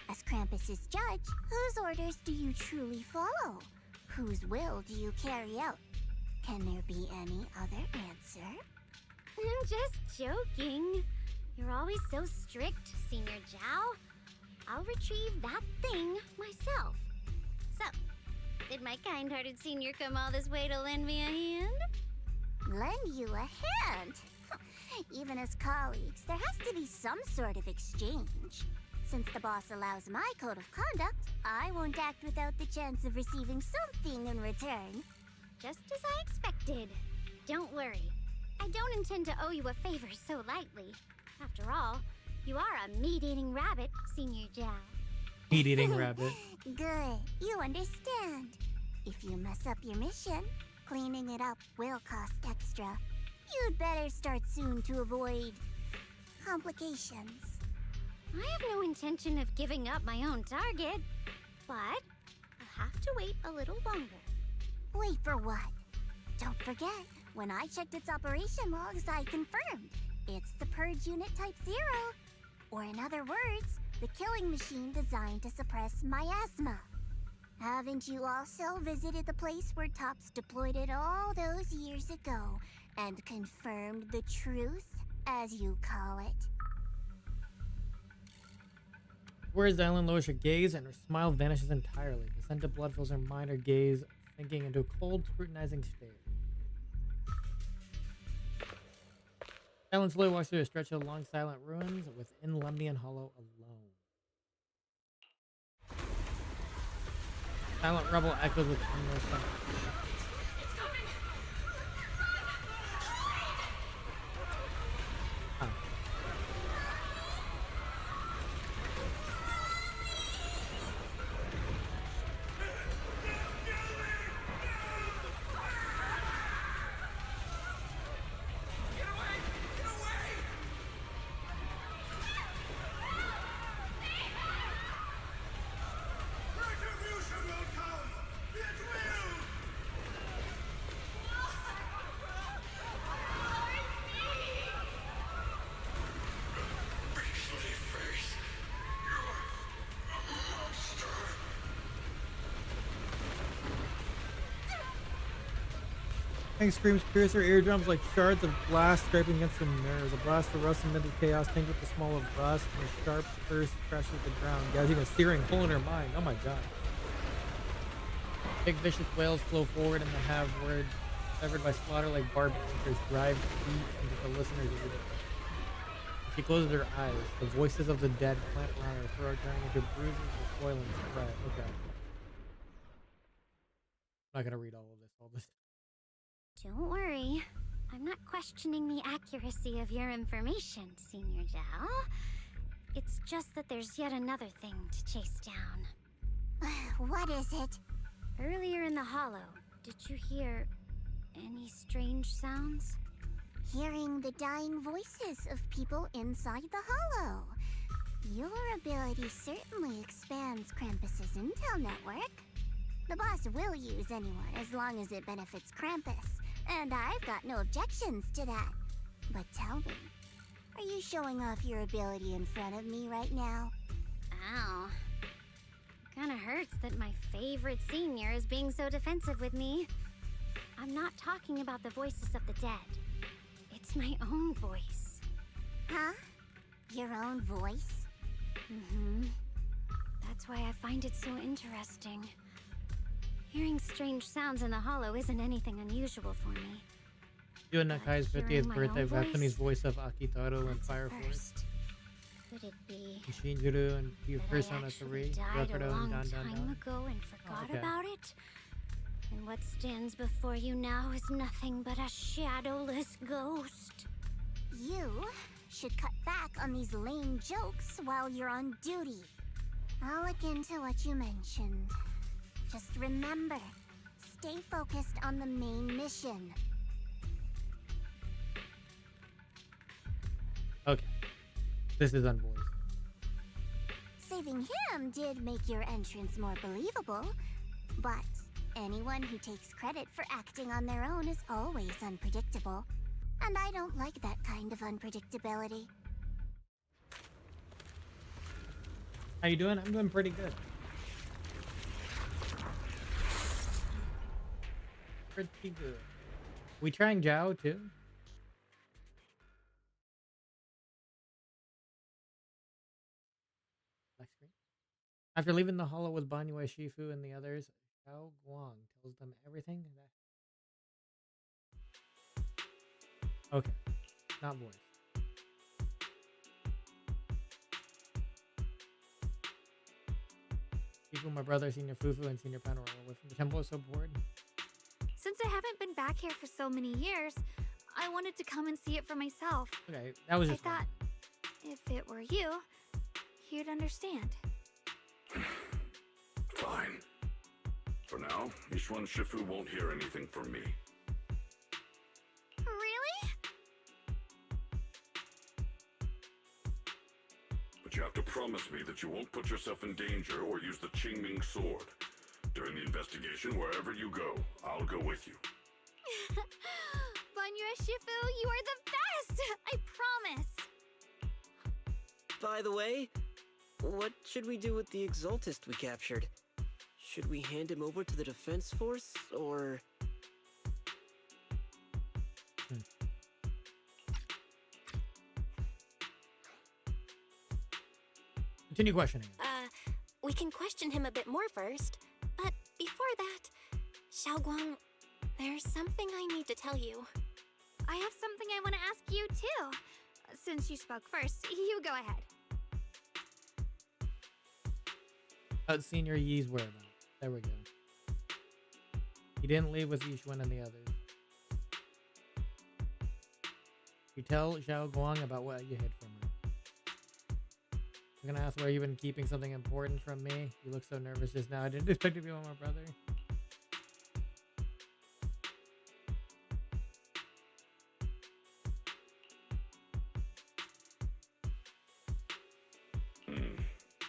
As Krampus's judge, whose orders do you truly follow? Whose will do you carry out? Can there be any other answer? I'm just joking. You're always so strict, Senior Zhao. I'll retrieve that thing myself. So, did my kind-hearted senior come all this way to lend me a hand? Lend you a hand? Even as colleagues, there has to be some sort of exchange. Since the boss allows my code of conduct, I won't act without the chance of receiving something in return. Just as I expected. Don't worry. I don't intend to owe you a favor so lightly. After all, you are a meat-eating rabbit, Senior Zhao. Meat-eating rabbit. Good. You understand. If you mess up your mission, cleaning it up will cost extra. You'd better start soon to avoid complications. I have no intention of giving up my own target, but I'll have to wait a little longer. Wait for what? Don't forget, when I checked its operation logs, I confirmed. It's the Purge Unit Type 0. Or in other words, the killing machine designed to suppress miasma. Haven't you also visited the place where Tops deployed it all those years ago and confirmed the truth, as you call it? Whereas Dialyn lowers her gaze and her smile vanishes entirely. The scent of blood fills her mind, her gaze sinking into a cold, scrutinizing stare. Dialyn slowly walks through a stretch of long, silent ruins within Lemnian Hollow alone. Silent rubble echoes with endless sound. Bang screams pierce her eardrums like shards of glass scraping against the mirrors. A blast of rust amid the chaos tinged with the smell of rust, and a sharp curse crashes the ground, gouging a searing hole in her mind. Oh my god. Big vicious wails flow forward in the have-word, severed by slaughter like barbed anchors, drive deep into the listener's ears. She closes her eyes. The voices of the dead clamp around her throat, turning into bruises of toil and sweat. Okay. I'm not gonna read all this. Don't worry. I'm not questioning the accuracy of your information, Senior Zhao. It's just that there's yet another thing to chase down. What is it? Earlier in the hollow, did you hear any strange sounds? Hearing the dying voices of people inside the hollow. Your ability certainly expands Krampus's intel network. The boss will use anyone as long as it benefits Krampus, and I've got no objections to that. But tell me, are you showing off your ability in front of me right now? Ow. Kinda hurts that my favorite senior is being so defensive with me. I'm not talking about the voices of the dead. It's my own voice. Huh? Your own voice? Mm-hmm. That's why I find it so interesting. Hearing strange sounds in the hollow isn't anything unusual for me. You and Nakai's 50th birthday, Bethany's voice of Akitaro and Fire Force. Could it be Shinjuru and Persona 3, died a Rakudo long and Dan time ago and forgot okay. about it? And what stands before you now is nothing but a shadowless ghost. You should cut back on these lame jokes while you're on duty. I'll look into what you mentioned. Just remember, stay focused on the main mission. Okay. This is unvoiced. Saving him did make your entrance more believable, but anyone who takes credit for acting on their own is always unpredictable. And I don't like that kind of unpredictability. How you doing? I'm doing pretty good. Pretty good. We trying Zhao too? After leaving the hollow with Banyue, Shifu, and the others, Xiao Guang tells them everything. Okay, not voice. Shifu, my brother, Senior Fufu, and Senior Panorama away from the temple is so bored. Since I haven't been back here for so many years, I wanted to come and see it for myself. Okay, that was just I thought if it were you, you'd understand. Fine. For now, Ishwan Shifu won't hear anything from me. Really? But you have to promise me that you won't put yourself in danger or use the Qingming sword. During the investigation, wherever you go, I'll go with you. Banyue Shifu, you are the best! I promise! By the way, what should we do with the Exaltist we captured? Should we hand him over to the defense force, or... Continue questioning. We can question him a bit more first. But before that, Xiao Guang, there's something I need to tell you. I have something I want to ask you too. Since you spoke first, you go ahead. About Senior Yi's whereabouts. There we go. He didn't leave with Yishuan and the others. You tell Xiao Guang about what you hid from her. I'm gonna ask where you've been keeping something important from me. You look so nervous just now. I didn't expect to be with my brother.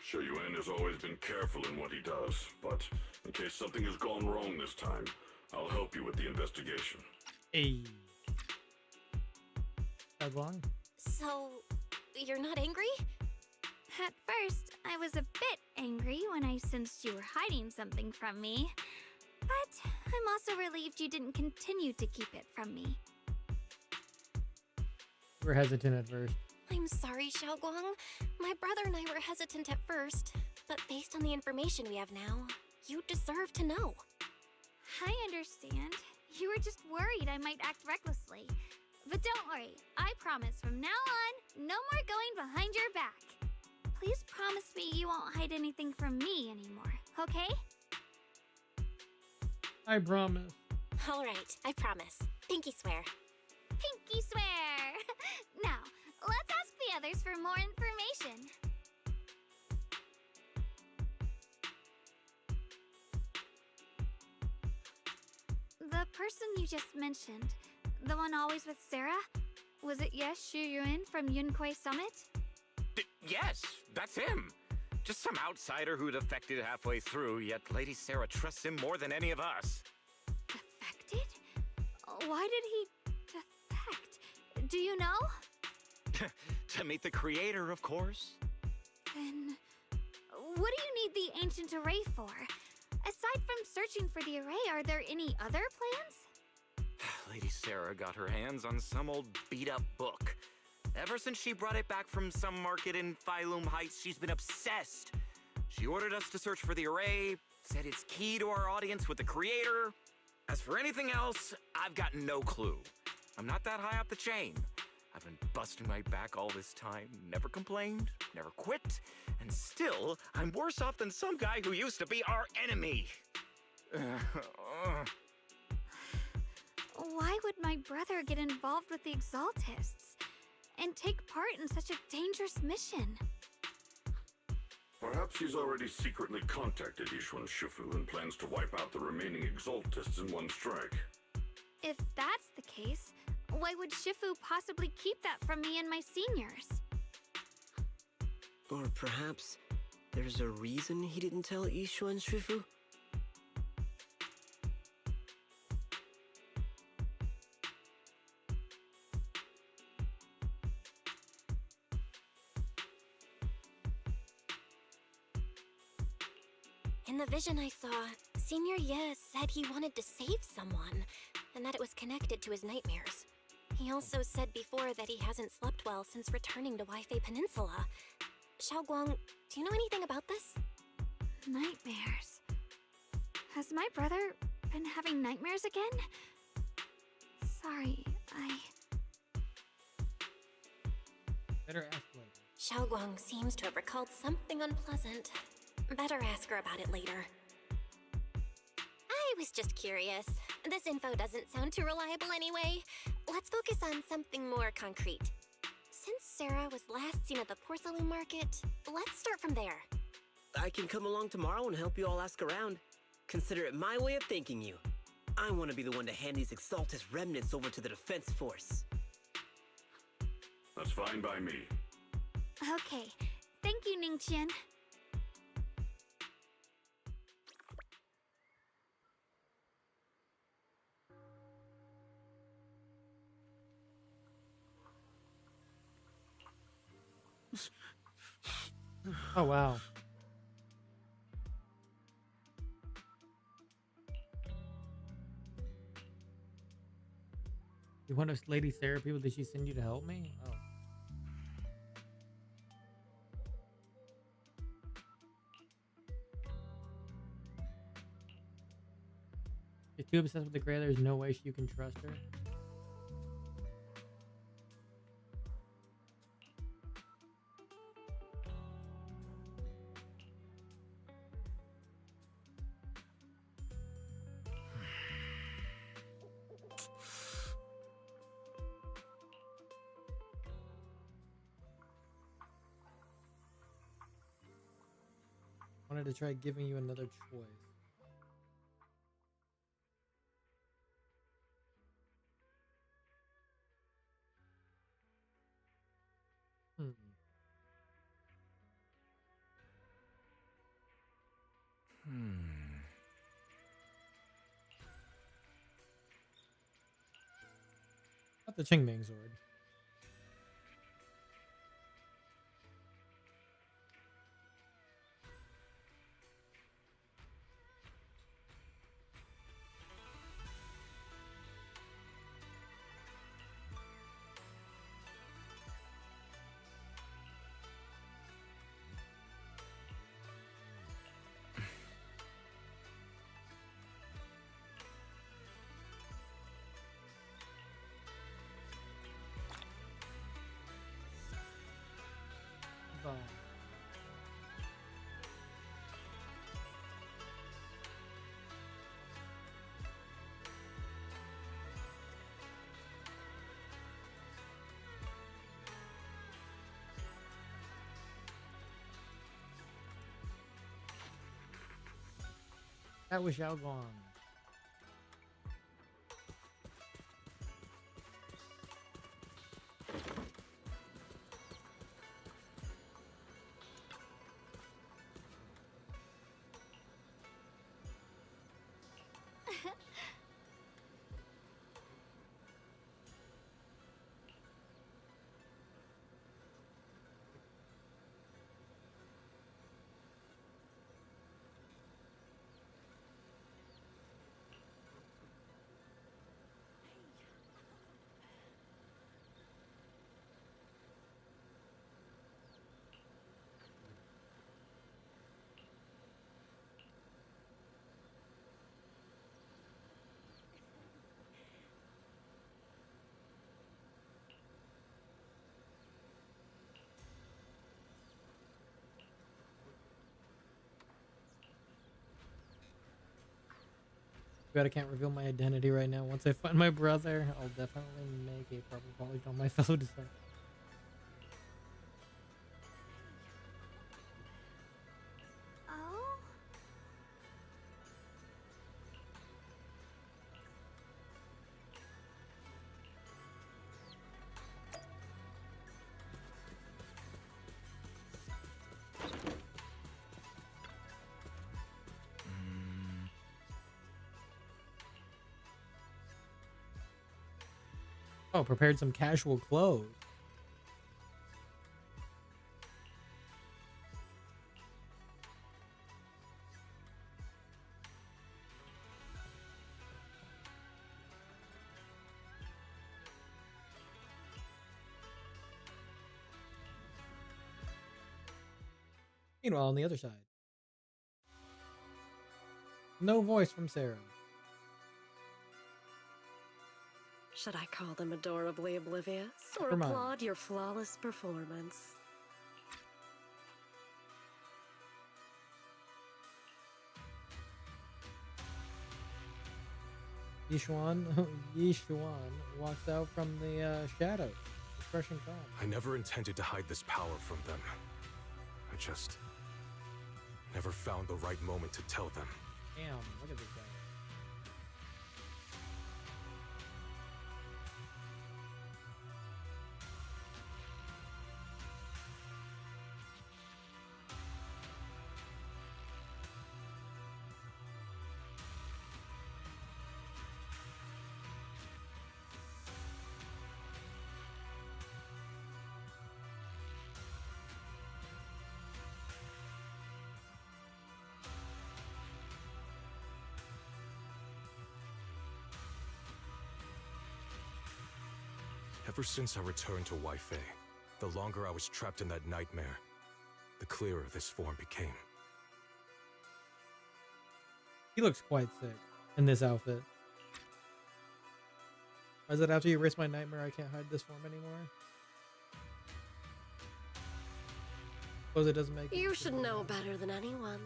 Shuyuan has always been careful in what he does, but in case something has gone wrong this time, I'll help you with the investigation. Hey. Xiao Guang? So, you're not angry? At first, I was a bit angry when I sensed you were hiding something from me. But I'm also relieved you didn't continue to keep it from me. We're hesitant at first. I'm sorry, Xiaoguang. My brother and I were hesitant at first, but based on the information we have now, you deserve to know. I understand. You were just worried I might act recklessly. But don't worry, I promise from now on, no more going behind your back. Please promise me you won't hide anything from me anymore, okay? I promise. All right, I promise. Pinky swear. Pinky swear! Now, let's ask the others for more information. The person you just mentioned, the one always with Sarah, was it Yes Shuyuin from Yunkoi Summit? Yes, that's him. Just some outsider who defected halfway through, yet Lady Sarah trusts him more than any of us. Defected? Why did he defect? Do you know? To meet the creator, of course. Then, what do you need the ancient array for? Aside from searching for the array, are there any other plans? Lady Sarah got her hands on some old beat-up book. Ever since she brought it back from some market in Phylum Heights, she's been obsessed. She ordered us to search for the array, said it's key to our audience with the creator. As for anything else, I've got no clue. I'm not that high up the chain. I've been busting my back all this time, never complained, never quit, and still, I'm worse off than some guy who used to be our enemy. Why would my brother get involved with the Exaltists and take part in such a dangerous mission? Perhaps he's already secretly contacted Yishuan Shifu and plans to wipe out the remaining Exaltists in one strike. If that's the case, why would Shifu possibly keep that from me and my seniors? Or perhaps there's a reason he didn't tell Yishuan Shifu? In the vision I saw, Senior Ye said he wanted to save someone, and that it was connected to his nightmares. He also said before that he hasn't slept well since returning to Waifei Peninsula. Xiaoguang, do you know anything about this? Nightmares. Has my brother been having nightmares again? Sorry, Better ask later. Xiaoguang seems to have recalled something unpleasant. Better ask her about it later. I was just curious. This info doesn't sound too reliable anyway. Let's focus on something more concrete. Since Sarah was last seen at the porcelain market, let's start from there. I can come along tomorrow and help you all ask around. Consider it my way of thanking you. I want to be the one to hand these Exaltus remnants over to the defense force. That's fine by me. okay. Thank you, Ningqian. Oh, wow. You want us Lady Sarah people? Did she send you to help me? Oh. She's too obsessed with the gray, there's no way you can trust her. Wanted to try giving you another choice. Hmm. Not the Qingming sword. That was Xiao Guang. But I can't reveal my identity right now. Once I find my brother, I'll definitely make a proper apology on my fellow disciples. Oh? Oh, prepared some casual clothes. Meanwhile, on the other side, no voice from Sarah. Should I call them adorably oblivious or Never mind. applaud your flawless performance? Yishuan walks out from the shadow, expression calm. I never intended to hide this power from them. I just never found the right moment to tell them. Damn, look at this guy. Ever since I returned to Wi-Fi, the longer I was trapped in that nightmare, the clearer this form became. He looks quite sick in this outfit. Or is it after you erase my nightmare, I can't hide this form anymore? Suppose it doesn't make You should know better than anyone.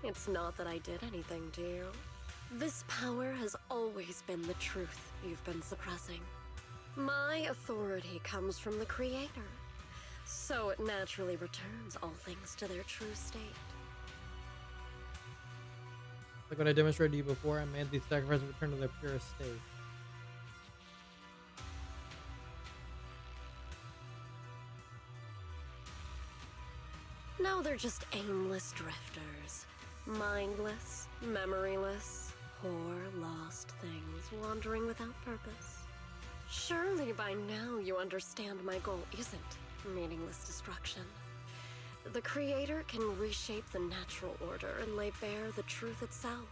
It's not that I did anything to you. This power has always been the truth you've been suppressing. My authority comes from the Creator, so it naturally returns all things to their true state. Like what I demonstrated to you before, I made the sacrifice return to their purest state. Now they're just aimless drifters, mindless, memoryless, poor, lost things wandering without purpose. Surely by now you understand my goal isn't meaningless destruction. The Creator can reshape the natural order and lay bare the truth itself.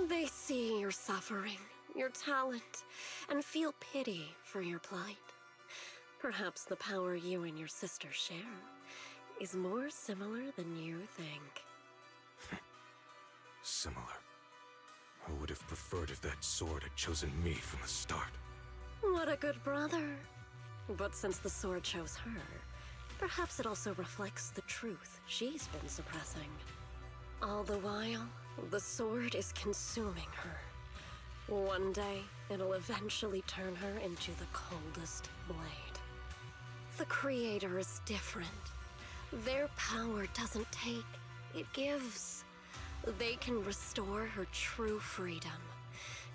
They see your suffering, your talent, and feel pity for your plight. Perhaps the power you and your sister share is more similar than you think. Similar. I would have preferred if that sword had chosen me from the start. What a good brother. But since the sword chose her, perhaps it also reflects the truth she's been suppressing. All the while, the sword is consuming her. One day, it'll eventually turn her into the coldest blade. The Creator is different. Their power doesn't take, it gives. they can restore her true freedom,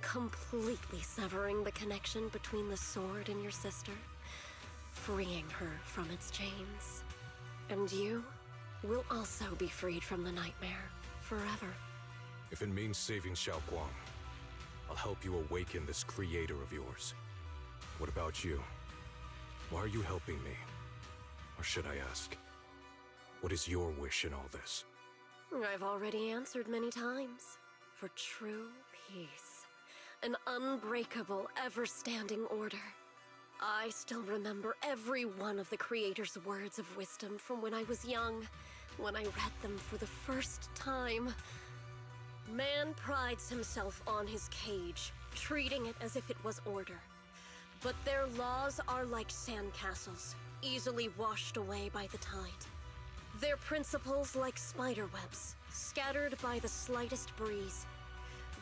completely severing the connection between the sword and your sister, freeing her from its chains. And you will also be freed from the nightmare forever. If it means saving Xiaoguang, I'll help you awaken this creator of yours. What about you? Why are you helping me? Or should I ask, what is your wish in all this? I've already answered many times. For true peace. An unbreakable, ever-standing order. I still remember every one of the Creator's words of wisdom from when I was young, when I read them for the first time. Man prides himself on his cage, treating it as if it was order. But their laws are like sandcastles, easily washed away by the tide. Their principles like spiderwebs, scattered by the slightest breeze.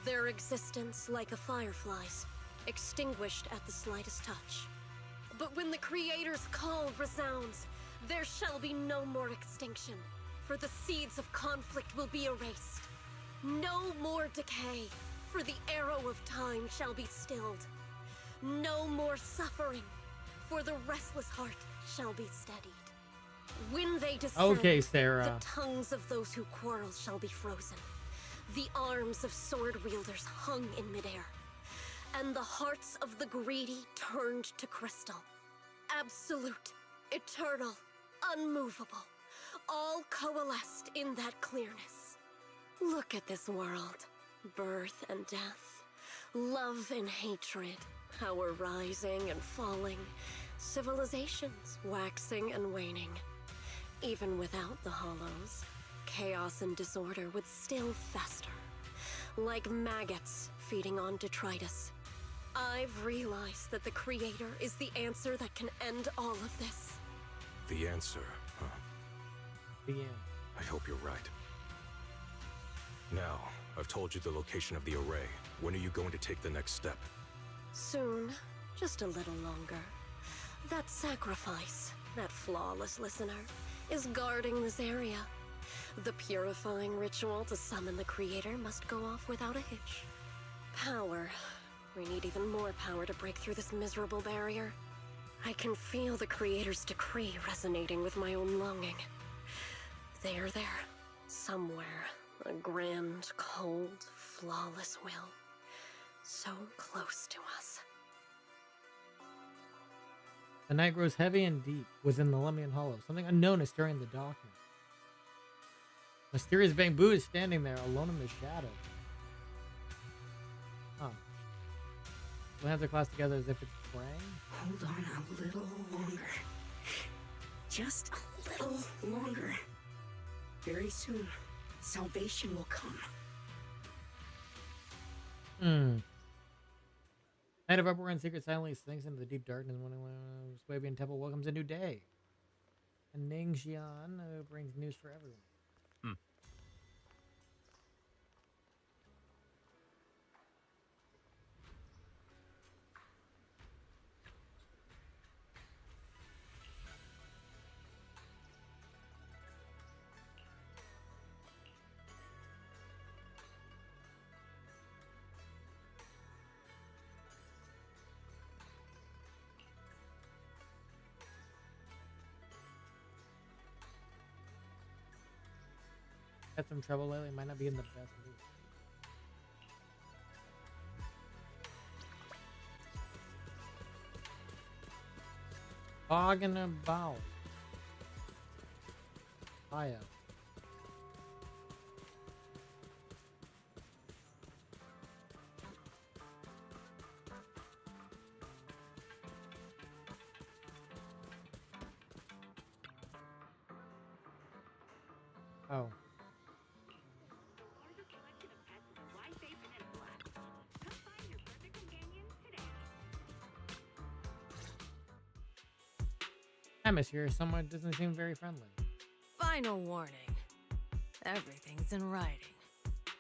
Their existence like a firefly's, extinguished at the slightest touch. But when the Creator's call resounds, there shall be no more extinction, for the seeds of conflict will be erased. No more decay, for the arrow of time shall be stilled. No more suffering, for the restless heart shall be steadied. When they descend, Okay, Sarah. the tongues of those who quarrel shall be frozen. The arms of sword wielders hung in midair. And the hearts of the greedy turned to crystal. Absolute, eternal, unmovable. All coalesced in that clearness. Look at this world. Birth and death. Love and hatred. Power rising and falling. Civilizations waxing and waning. Even without the hollows, chaos and disorder would still fester. Like maggots feeding on detritus. I've realized that the Creator is the answer that can end all of this. The answer, huh? The end. I hope you're right. Now, I've told you the location of the array. When are you going to take the next step? Soon, just a little longer. That sacrifice, that flawless listener, is guarding this area. The purifying ritual to summon the Creator must go off without a hitch. Power. We need even more power to break through this miserable barrier. I can feel the Creator's decree resonating with my own longing. They are there, somewhere. A grand, cold, flawless will. So close to us. The night grows heavy and deep within the Lemmian Hollow. Something unknown is stirring the darkness. Mysterious bamboo is standing there, alone in the shadow. Huh. We'll have their class together as if it's praying. Hold on a little longer. Just a little longer. Very soon, salvation will come. Night of uproar and secret silently sinks into the deep darkness when Swabian Temple welcomes a new day. And Ningxian brings news for everyone. Had some trouble lately, might not be in the best mood. Talking about Aya. Oh. Atmosphere somewhat doesn't seem very friendly. Final warning. Everything's in writing.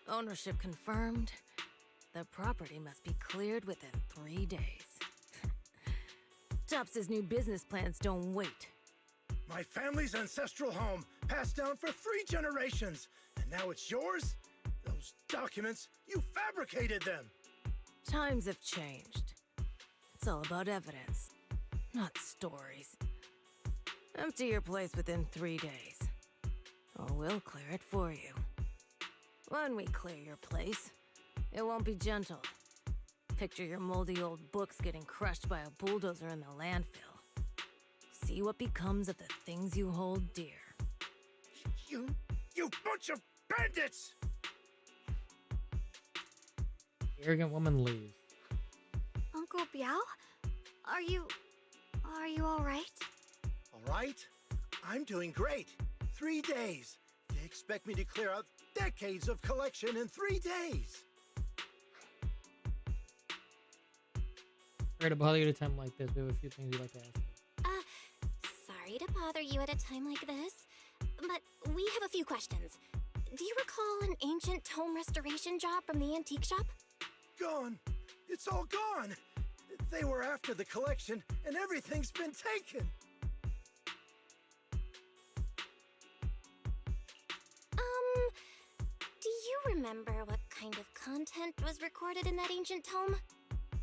Ownership confirmed. The property must be cleared within 3 days. Tubbs' new business plans don't wait. My family's ancestral home, passed down for 3 generations, and now it's yours? Those documents, you fabricated them! Times have changed. It's all about evidence, not stories. Empty your place within 3 days, or we'll clear it for you. When we clear your place, it won't be gentle. Picture your moldy old books getting crushed by a bulldozer in the landfill. See what becomes of the things you hold dear. You bunch of bandits! The arrogant woman leaves. Uncle Biao? Are you all right? All right? I'm doing great. 3 days. They expect me to clear out decades of collection in 3 days. Sorry to bother you at a time like this. We have a few things we'd like to ask. Sorry to bother you at a time like this, but we have a few questions. Do you recall an ancient tome restoration job from the antique shop? Gone. It's all gone. They were after the collection, and everything's been taken. Do you remember what kind of content was recorded in that ancient tome?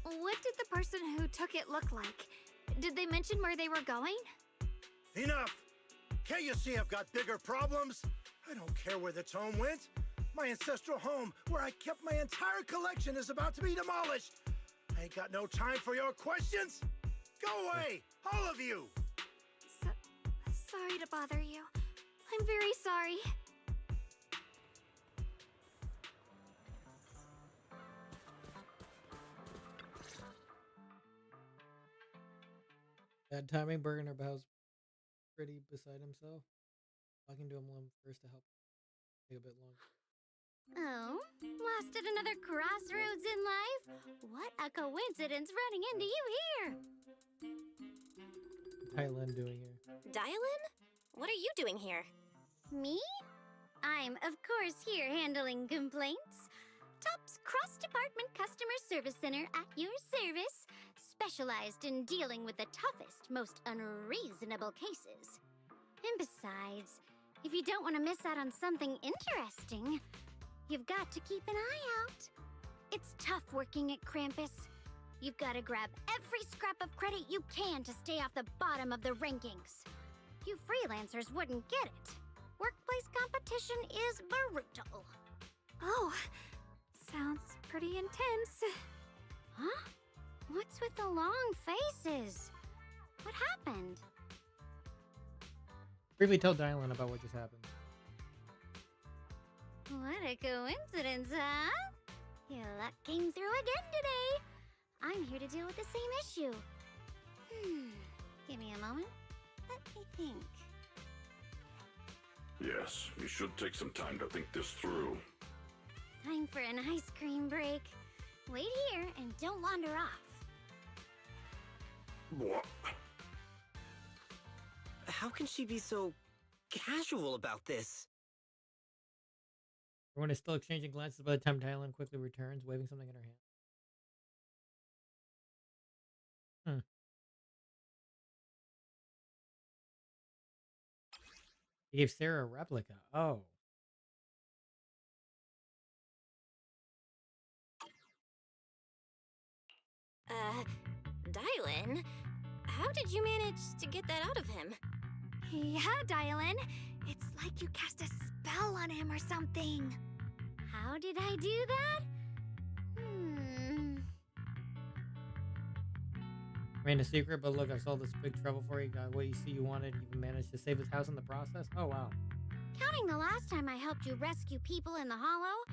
What did the person who took it look like? Did they mention where they were going? Enough! Can't you see I've got bigger problems? I don't care where the tome went. My ancestral home, where I kept my entire collection, is about to be demolished. I ain't got no time for your questions. Go away, all of you! Sorry to bother you. I'm very sorry. Bad timing. Burgener bows pretty beside himself. Talking to him first to help take a bit longer. Oh, lost at another crossroads in life? What a coincidence running into you here! Dialyn doing here? Dialyn? What are you doing here? Me? I'm, of course, here handling complaints. TOP's cross-department customer service center at your service, specialized in dealing with the toughest, most unreasonable cases. And besides, if you don't want to miss out on something interesting, you've got to keep an eye out. It's tough working at Krampus. You've got to grab every scrap of credit you can to stay off the bottom of the rankings. You freelancers wouldn't get it. Workplace competition is brutal. Oh, sounds pretty intense. Huh? What's with the long faces? What happened? Briefly tell Dialyn about what just happened. What a coincidence, huh? Your luck came through again today. I'm here to deal with the same issue. Give me a moment. Let me think. Yes, you should take some time to think this through. Time for an ice cream break. Wait here and don't wander off. What? How can she be so casual about this? Everyone is still exchanging glances by the time Dialyn quickly returns, waving something in her hand. He gave Sarah a replica. Oh. Dialyn? How did you manage to get that out of him? Yeah, Dialyn. It's like you cast a spell on him or something. How did I do that? Remained a secret, but look, I solved this big trouble for you. Got what you see you wanted. You even managed to save his house in the process. Oh, wow. Counting the last time I helped you rescue people in the Hollow,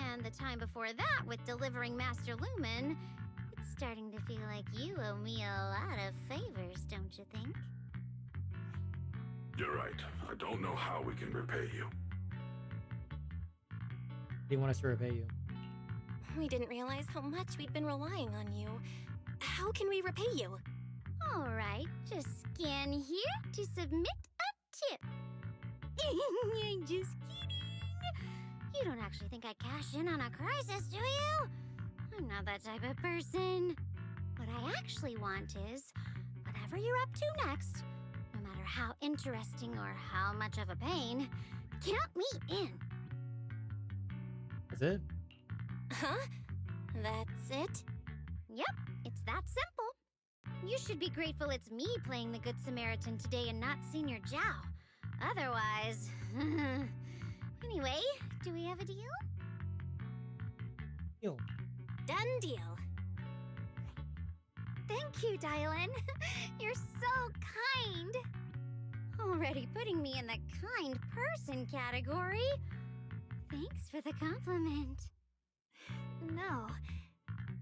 and the time before that with delivering Master Lumen, it's starting to feel like you owe me a lot of favors, don't you think? You're right. I don't know how we can repay you. Do you want us to repay you? We didn't realize how much we'd been relying on you. How can we repay you? All right, just scan here to submit a tip. I'm just kidding. You don't actually think I cash in on a crisis, do you? I'm not that type of person. What I actually want is, whatever you're up to next, no matter how interesting or how much of a pain, count me in. That's it? Huh? That's it? Yep, it's that simple. You should be grateful it's me playing the Good Samaritan today and not Senior Zhao. Otherwise... Anyway, do we have a deal? Deal. Done deal. Thank you, Dialyn. You're so kind. Already putting me in the kind person category. Thanks for the compliment. No.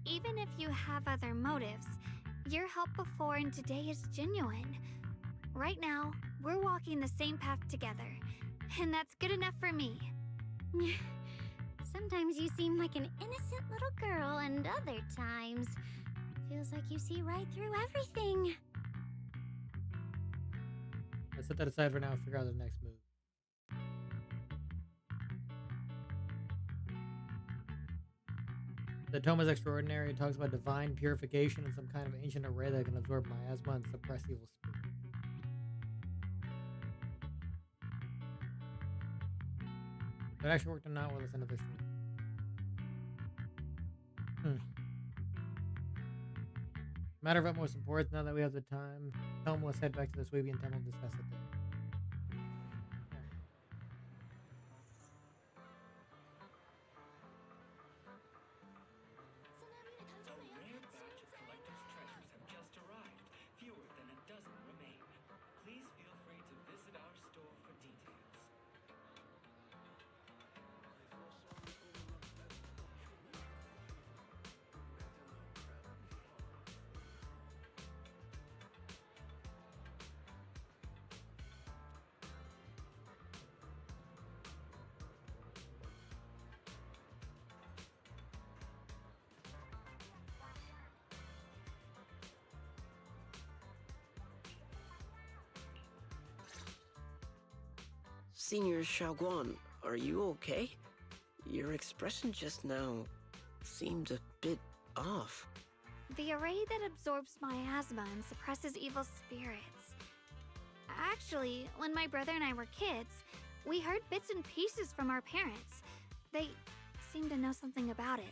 Even if you have other motives, your help before and today is genuine. Right now, we're walking the same path together, and that's good enough for me. Sometimes you seem like an innocent little girl, and other times, feels like you see right through everything. Let's set that aside for now and figure out the next move. The tome is extraordinary. It talks about divine purification and some kind of ancient array that can absorb miasma and suppress evil spirit. If it actually worked or not, well, that's another story. Matter of utmost importance, now that we have the time, tome, let's head back to the Swabian temple and discuss it there. Senior Xiaoguan, are you okay? Your expression just now seemed a bit off. The array that absorbs miasma and suppresses evil spirits. Actually, when my brother and I were kids, we heard bits and pieces from our parents. They seem to know something about it.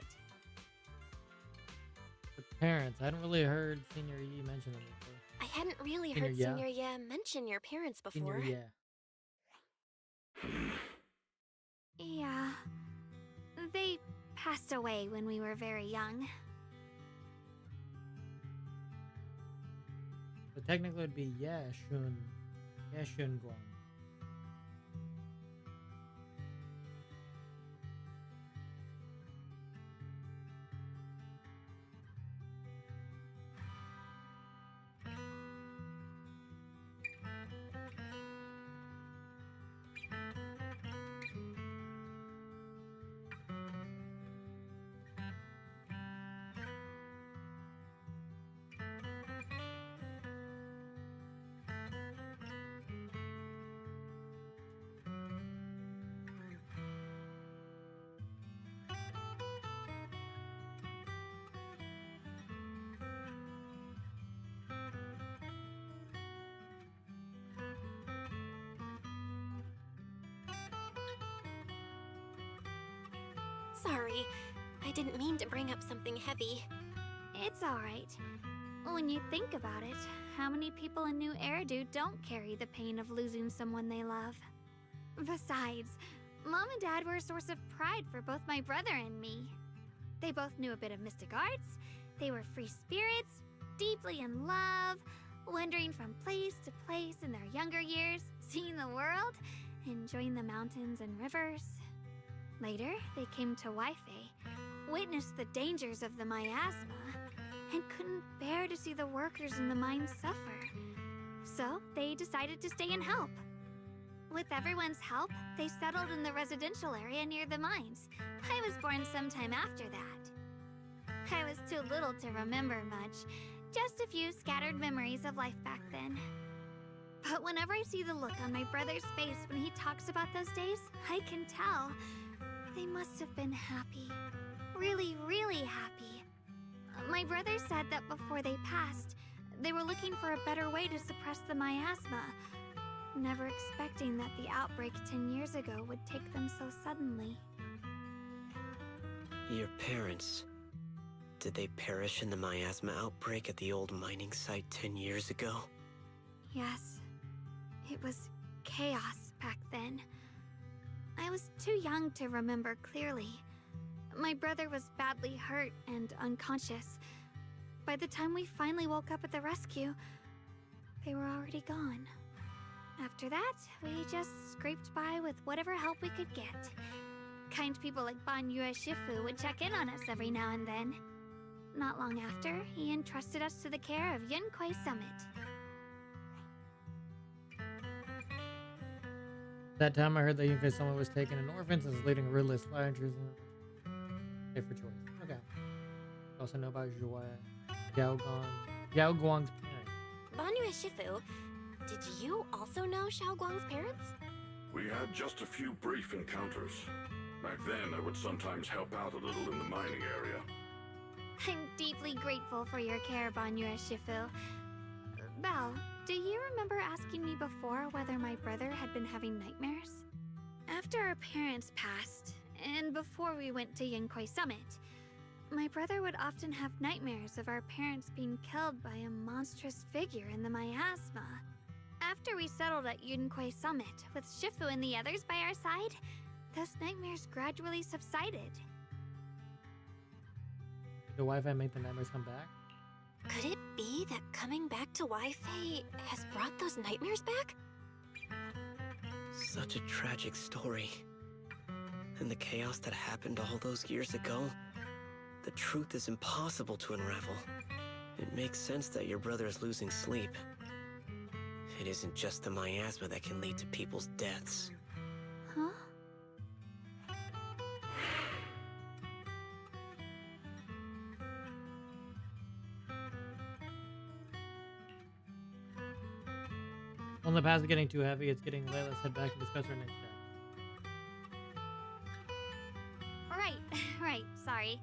The parents. I hadn't really heard Senior Yi mention them before. I hadn't really Senior heard Ya. Senior Ya mention your parents before. Senior Yeah. They passed away when we were very young. So technically it'd be Yashun Guan. Sorry, I didn't mean to bring up something heavy. It's alright. When you think about it, how many people in New Eridu don't carry the pain of losing someone they love? Besides, Mom and Dad were a source of pride for both my brother and me. They both knew a bit of mystic arts, they were free spirits, deeply in love, wandering from place to place in their younger years, seeing the world, enjoying the mountains and rivers. Later, they came to Waifei, witnessed the dangers of the miasma, and couldn't bear to see the workers in the mines suffer. So, they decided to stay and help. With everyone's help, they settled in the residential area near the mines. I was born sometime after that. I was too little to remember much, just a few scattered memories of life back then. But whenever I see the look on my brother's face when he talks about those days, I can tell. They must have been happy. Really, really happy. My brother said that before they passed, they were looking for a better way to suppress the miasma, never expecting that the outbreak 10 years ago would take them so suddenly. Your parents, did they perish in the miasma outbreak at the old mining site 10 years ago? Yes. It was chaos back then. I was too young to remember clearly. My brother was badly hurt and unconscious. By the time we finally woke up at the rescue, they were already gone. After that, we just scraped by with whatever help we could get. Kind people like Banyue Shifu would check in on us every now and then. Not long after, he entrusted us to the care of Yunquei Summit. That time I heard that Yunquei Summit was taken in orphans and was leading a ruthless life for choice. Okay. Also know about Xiaoguang's parents. Banyue Shifu, did you also know Xiaoguang's parents? We had just a few brief encounters. Back then, I would sometimes help out a little in the mining area. I'm deeply grateful for your care, Banyue Shifu. Belle, do you remember asking me before whether my brother had been having nightmares? After our parents passed, and before we went to Yunquei Summit, my brother would often have nightmares of our parents being killed by a monstrous figure in the miasma. After we settled at Yunquei Summit, with Shifu and the others by our side, those nightmares gradually subsided. The Wi-Fi made the nightmares come back? Could it be that coming back to Wi-Fi has brought those nightmares back? Such a tragic story. And the chaos that happened all those years ago, the truth is impossible to unravel. It makes sense that your brother is losing sleep. It isn't just the miasma that can lead to people's deaths. Huh? Well, the path is getting too heavy. It's getting late. Let's head back and discuss our next steps. Right. Sorry.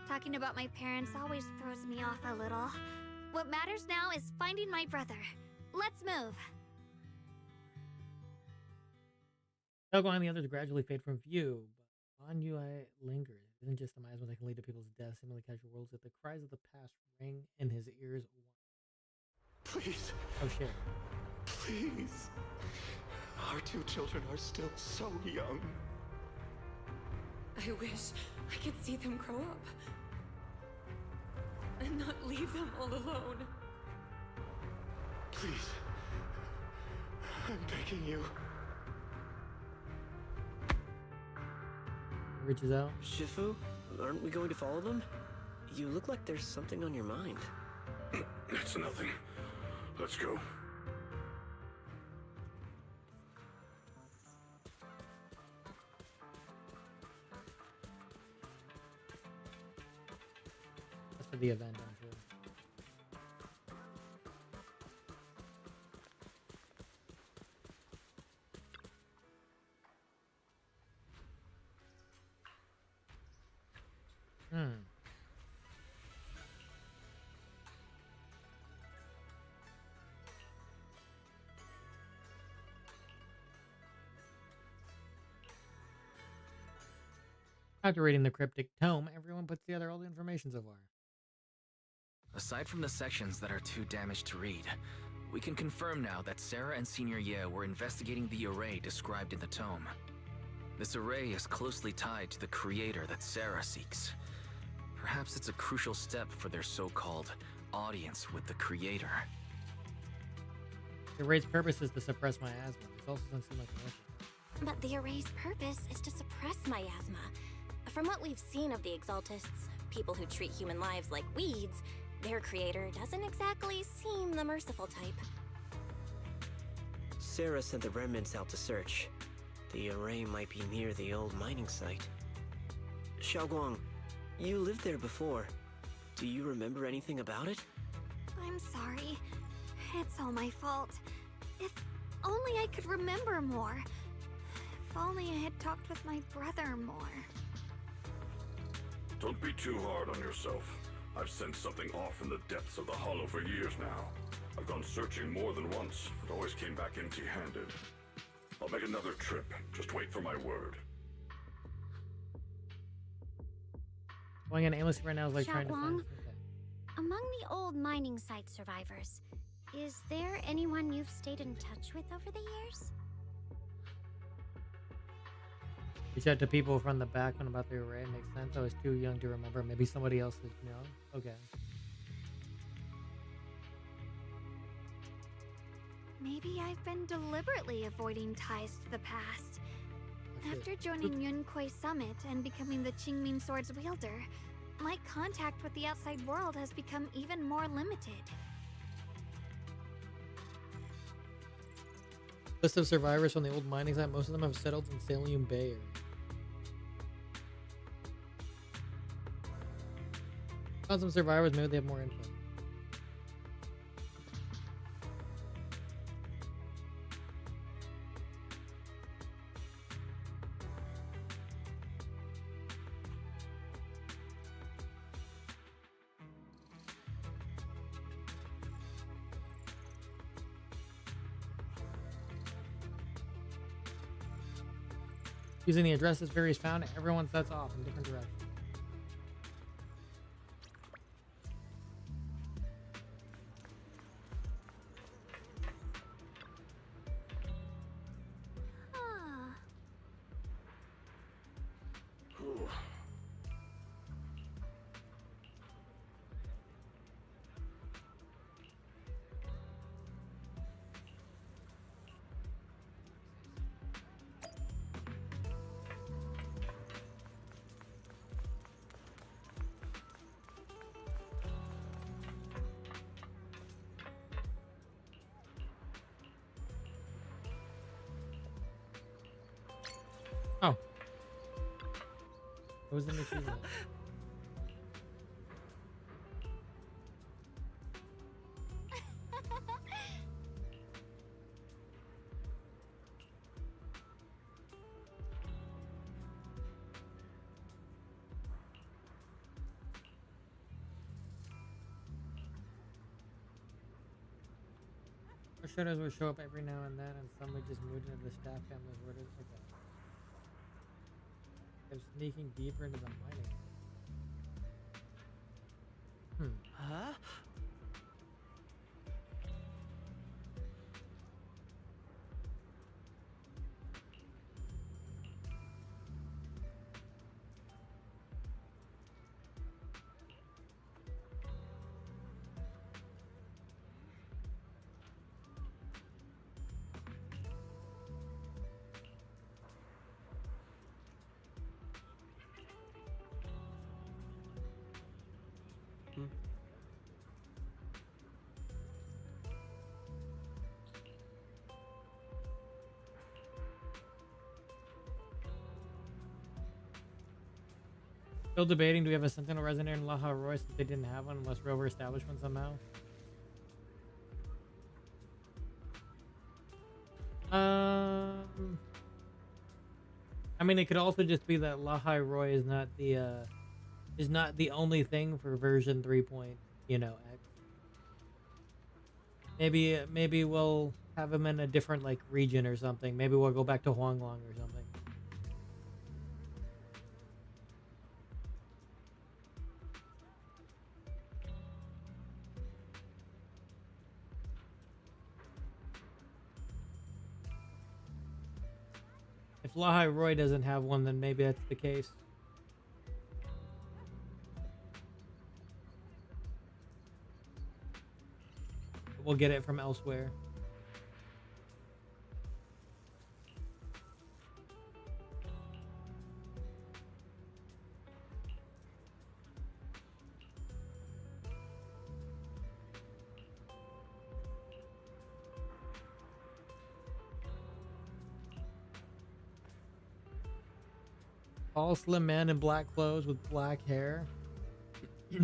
Talking about my parents always throws me off a little. What matters now is finding my brother. Let's move. Xiaoguang and the others gradually fade from view, but Banyue lingers. It isn't just the miasma that can lead to people's deaths. Similarly, casual worlds that the cries of the past ring in his ears. Please. Oh shit. Please. Our two children are still so young. I wish I could see them grow up. And not leave them all alone. Please. I'm begging you. Reaches out. Shifu, aren't we going to follow them? You look like there's something on your mind. It's nothing. Let's go. That's for the event, I'm sure. After reading the cryptic tome, everyone puts together all the information so far. Aside from the sections that are too damaged to read, we can confirm now that Sarah and Senior Ye were investigating the array described in the tome. This array is closely tied to the creator that Sarah seeks. Perhaps it's a crucial step for their so-called audience with the creator. The array's purpose is to suppress miasma. This also doesn't seem like an issue. But the array's purpose is to suppress miasma. From what we've seen of the Exaltists, people who treat human lives like weeds, their creator doesn't exactly seem the merciful type. Sarah sent the remnants out to search. The array might be near the old mining site. Xiaoguang, you lived there before. Do you remember anything about it? I'm sorry. It's all my fault. If only I could remember more. If only I had talked with my brother more. Don't be too hard on yourself. I've sensed something off in the depths of the hollow for years now. I've gone searching more than once, but always came back empty-handed. I'll make another trip. Just wait for my word. Going in aimlessly right now is like trying to Xiaoguang, find. Okay. among the old mining site survivors, is there anyone you've stayed in touch with over the years? Reach out to people from the back on about the array. Makes sense. I was too young to remember. Maybe somebody else is young. Okay. Maybe I've been deliberately avoiding ties to the past. After joining Yunquei Summit and becoming the Qingming Sword's wielder, my contact with the outside world has become even more limited. List of survivors from the old mining site. Most of them have settled in Salium Bay area. Found some survivors. Maybe they have more info. Using the addresses Fairies found, everyone sets off in different directions. Oh. What was the achievement? Our shadows will show up every now and then, and some would just move into the staff families. Where does okay? I'm sneaking deeper into the mining. Huh? Still debating, do we have a Sentinel Resonator in Laha Roy since they didn't have one unless Rover established one somehow? I mean, it could also just be that Lahai Roy is not the only thing for version 3. X. Maybe we'll have him in a different like region or something. Maybe we'll go back to Huanglong or something. If Lahai Roy doesn't have one, then maybe that's the case. We'll get it from elsewhere. Tall, slim man in black clothes with black hair. I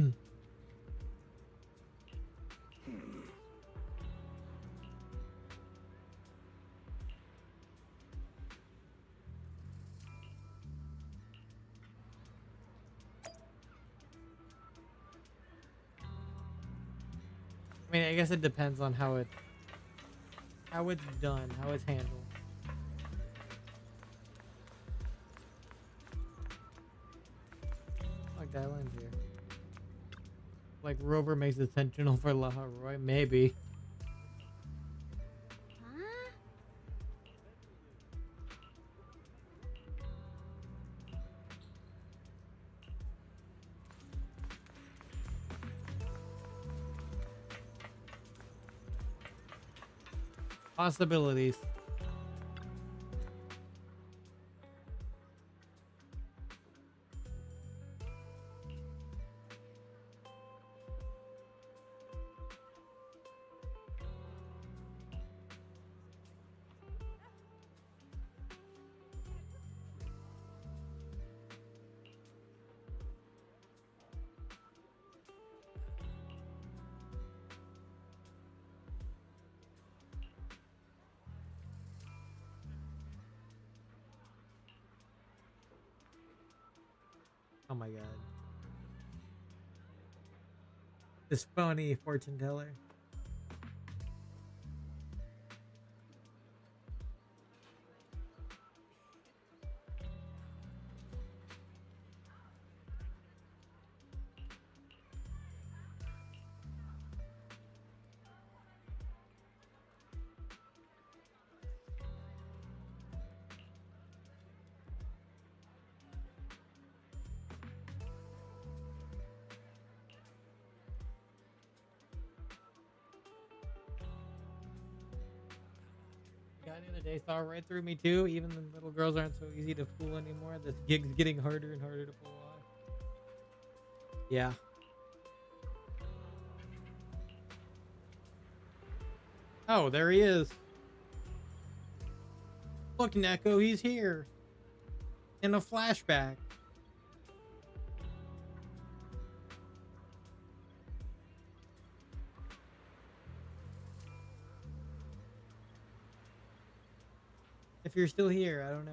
mean, I guess it depends on how it's done, how it's handled. Dialyn's here. Like Rover makes the Sentinel for Laha Roy, maybe. Huh? Possibilities. Oh my god. This phony fortune teller. Guy the other day saw right through me too. Even the little girls aren't so easy to fool anymore. This gig's getting harder and harder to pull off. Yeah. Oh, there he is. Look, Neko, he's here. In a flashback. If you're still here, I don't know.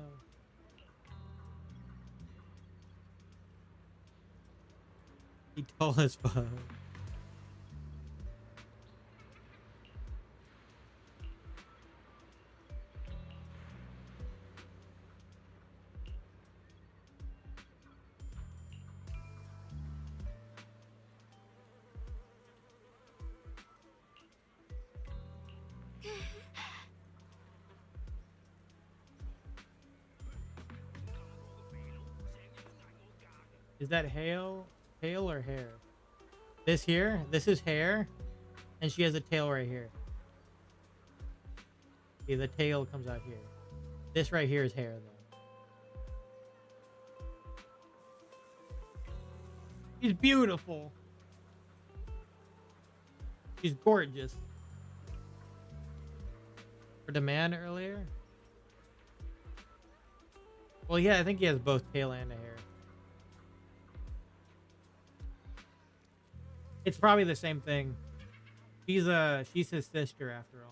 He tall as fuck. Is that hail? Hail or hair? This here? This is hair. And she has a tail right here. See, the tail comes out here. This right here is hair, though. She's beautiful. She's gorgeous. For the man earlier? Well, yeah, I think he has both tail and a hair. It's probably the same thing. She's his sister after all.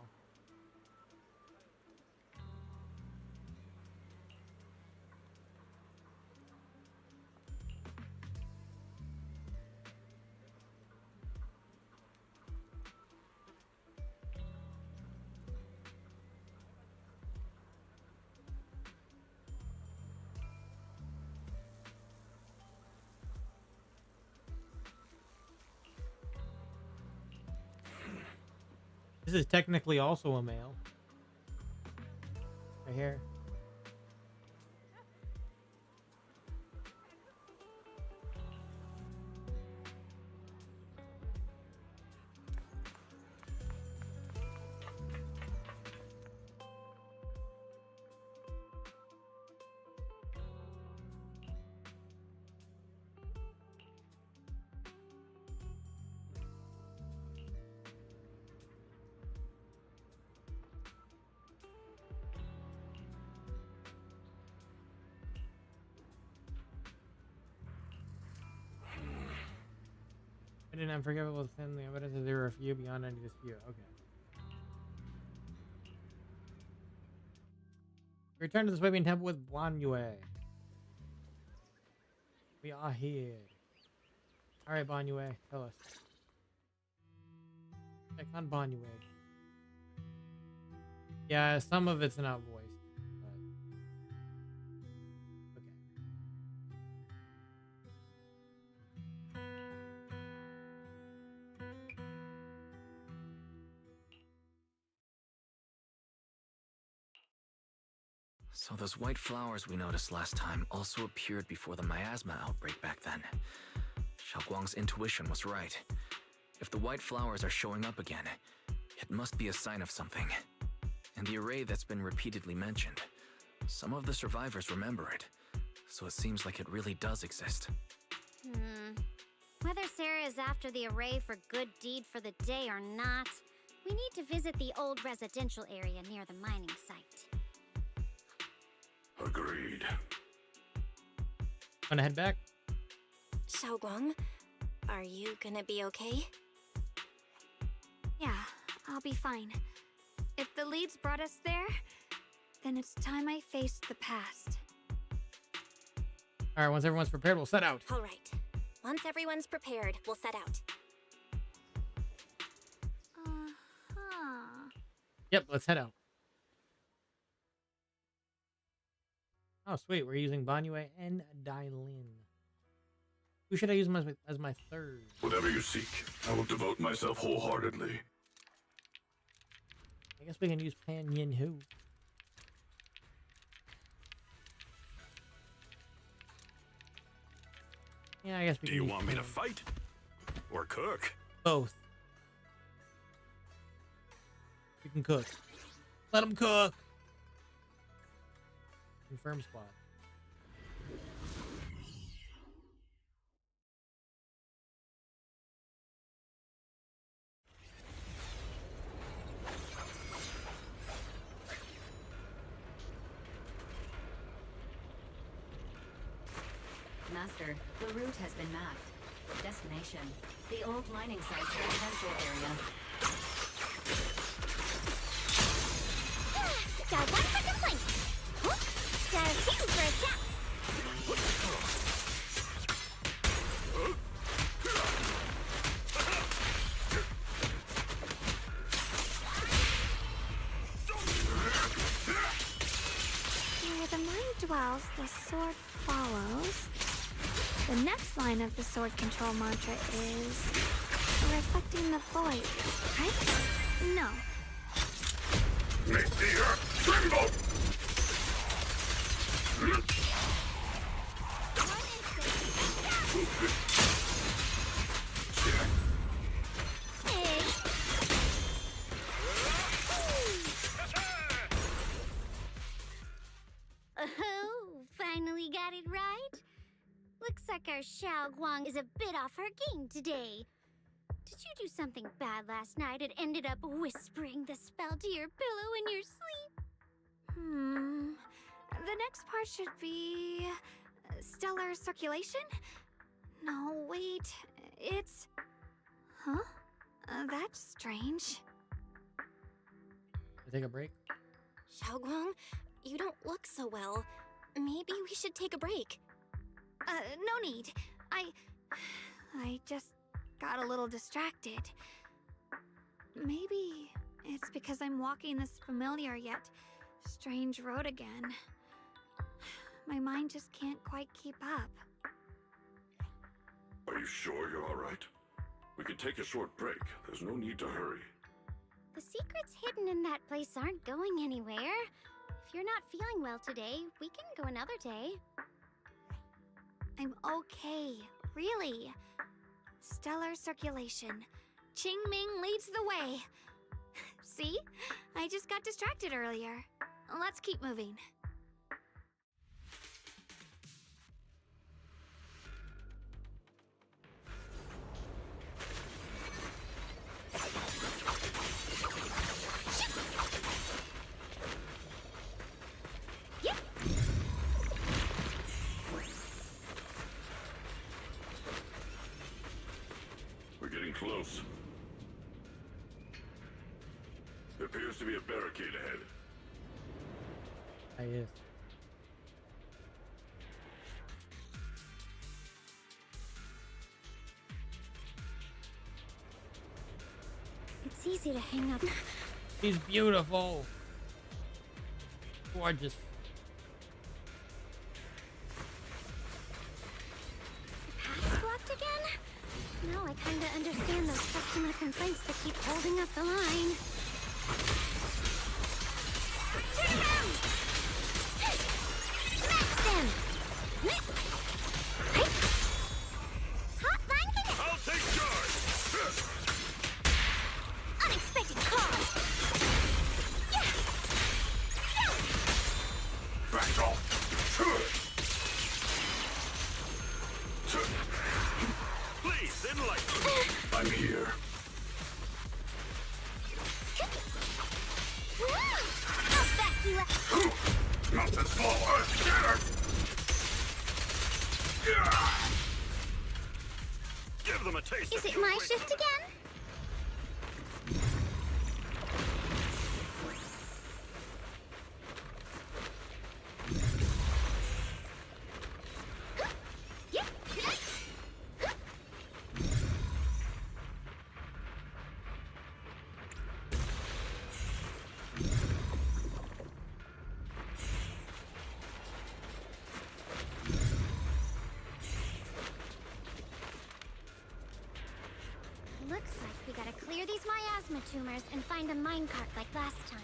This is technically also a male. Right here. I didn't unforgivable thin the evidence that there were a few beyond any dispute. Okay. Return to the swimming temple with Banyue. We are here. Alright, Banyue, tell us. Check on Banyue. Yeah, some of it's not voiced. But... Okay. So those white flowers we noticed last time also appeared before the miasma outbreak back then. Xiaoguang's intuition was right. If the white flowers are showing up again, it must be a sign of something. And the array that's been repeatedly mentioned, some of the survivors remember it, so it seems like it really does exist. Whether Sarah is after the array for good deed for the day or not, we need to visit the old residential area near the mining site. Agreed. Wanna head back? Xiaoguang, are you gonna be okay? Yeah, I'll be fine. If the leads brought us there, then it's time I faced the past. All right, once everyone's prepared, we'll set out. All right. Once everyone's prepared, we'll set out. Yep, let's head out. Oh, sweet. We're using Banyue and Dialyn. Who should I use as my third? Whatever you seek, I will devote myself wholeheartedly. I guess we can use Pan Yin Hu. Yeah, I guess we can. Do you want me to fight? Or cook? Both. We can cook. Let them cook. Confirm squad. Master, the route has been mapped. Destination, the old mining site's residential area. Got one for complaint. Got two for a chat. Where the mind dwells, the sword follows. The next line of the sword control mantra is reflecting the void, right? No. Make the earth tremble! Oh, finally got it right. Looks like our Xiaoguang is a bit off her game today. Did you do something bad last night and ended up whispering the spell to your pillow in your sleep? The next part should be stellar circulation? No, wait. It's... Huh? That's strange. Take a break. Xiaoguang, you don't look so well. Maybe we should take a break. No need. I just got a little distracted. Maybe it's because I'm walking this familiar yet strange road again. My mind just can't quite keep up. Are you sure you're all right? We can take a short break. There's no need to hurry. The secrets hidden in that place aren't going anywhere. If you're not feeling well today, we can go another day. I'm okay, really. Stellar circulation. Qingming leads the way. See? I just got distracted earlier. Let's keep moving. We're getting close. There appears to be a barricade ahead. Yes. It's easy to hang up. She's beautiful. Gorgeous. Path's blocked again? Now I kinda understand those customer complaints that keep holding up the line. Turn around! enlightened. I'm here. I'll back you up. Nothing slow, shattered. Give them a taste. Is it my shift again? Looks like we gotta clear these miasma tumors and find a minecart like last time.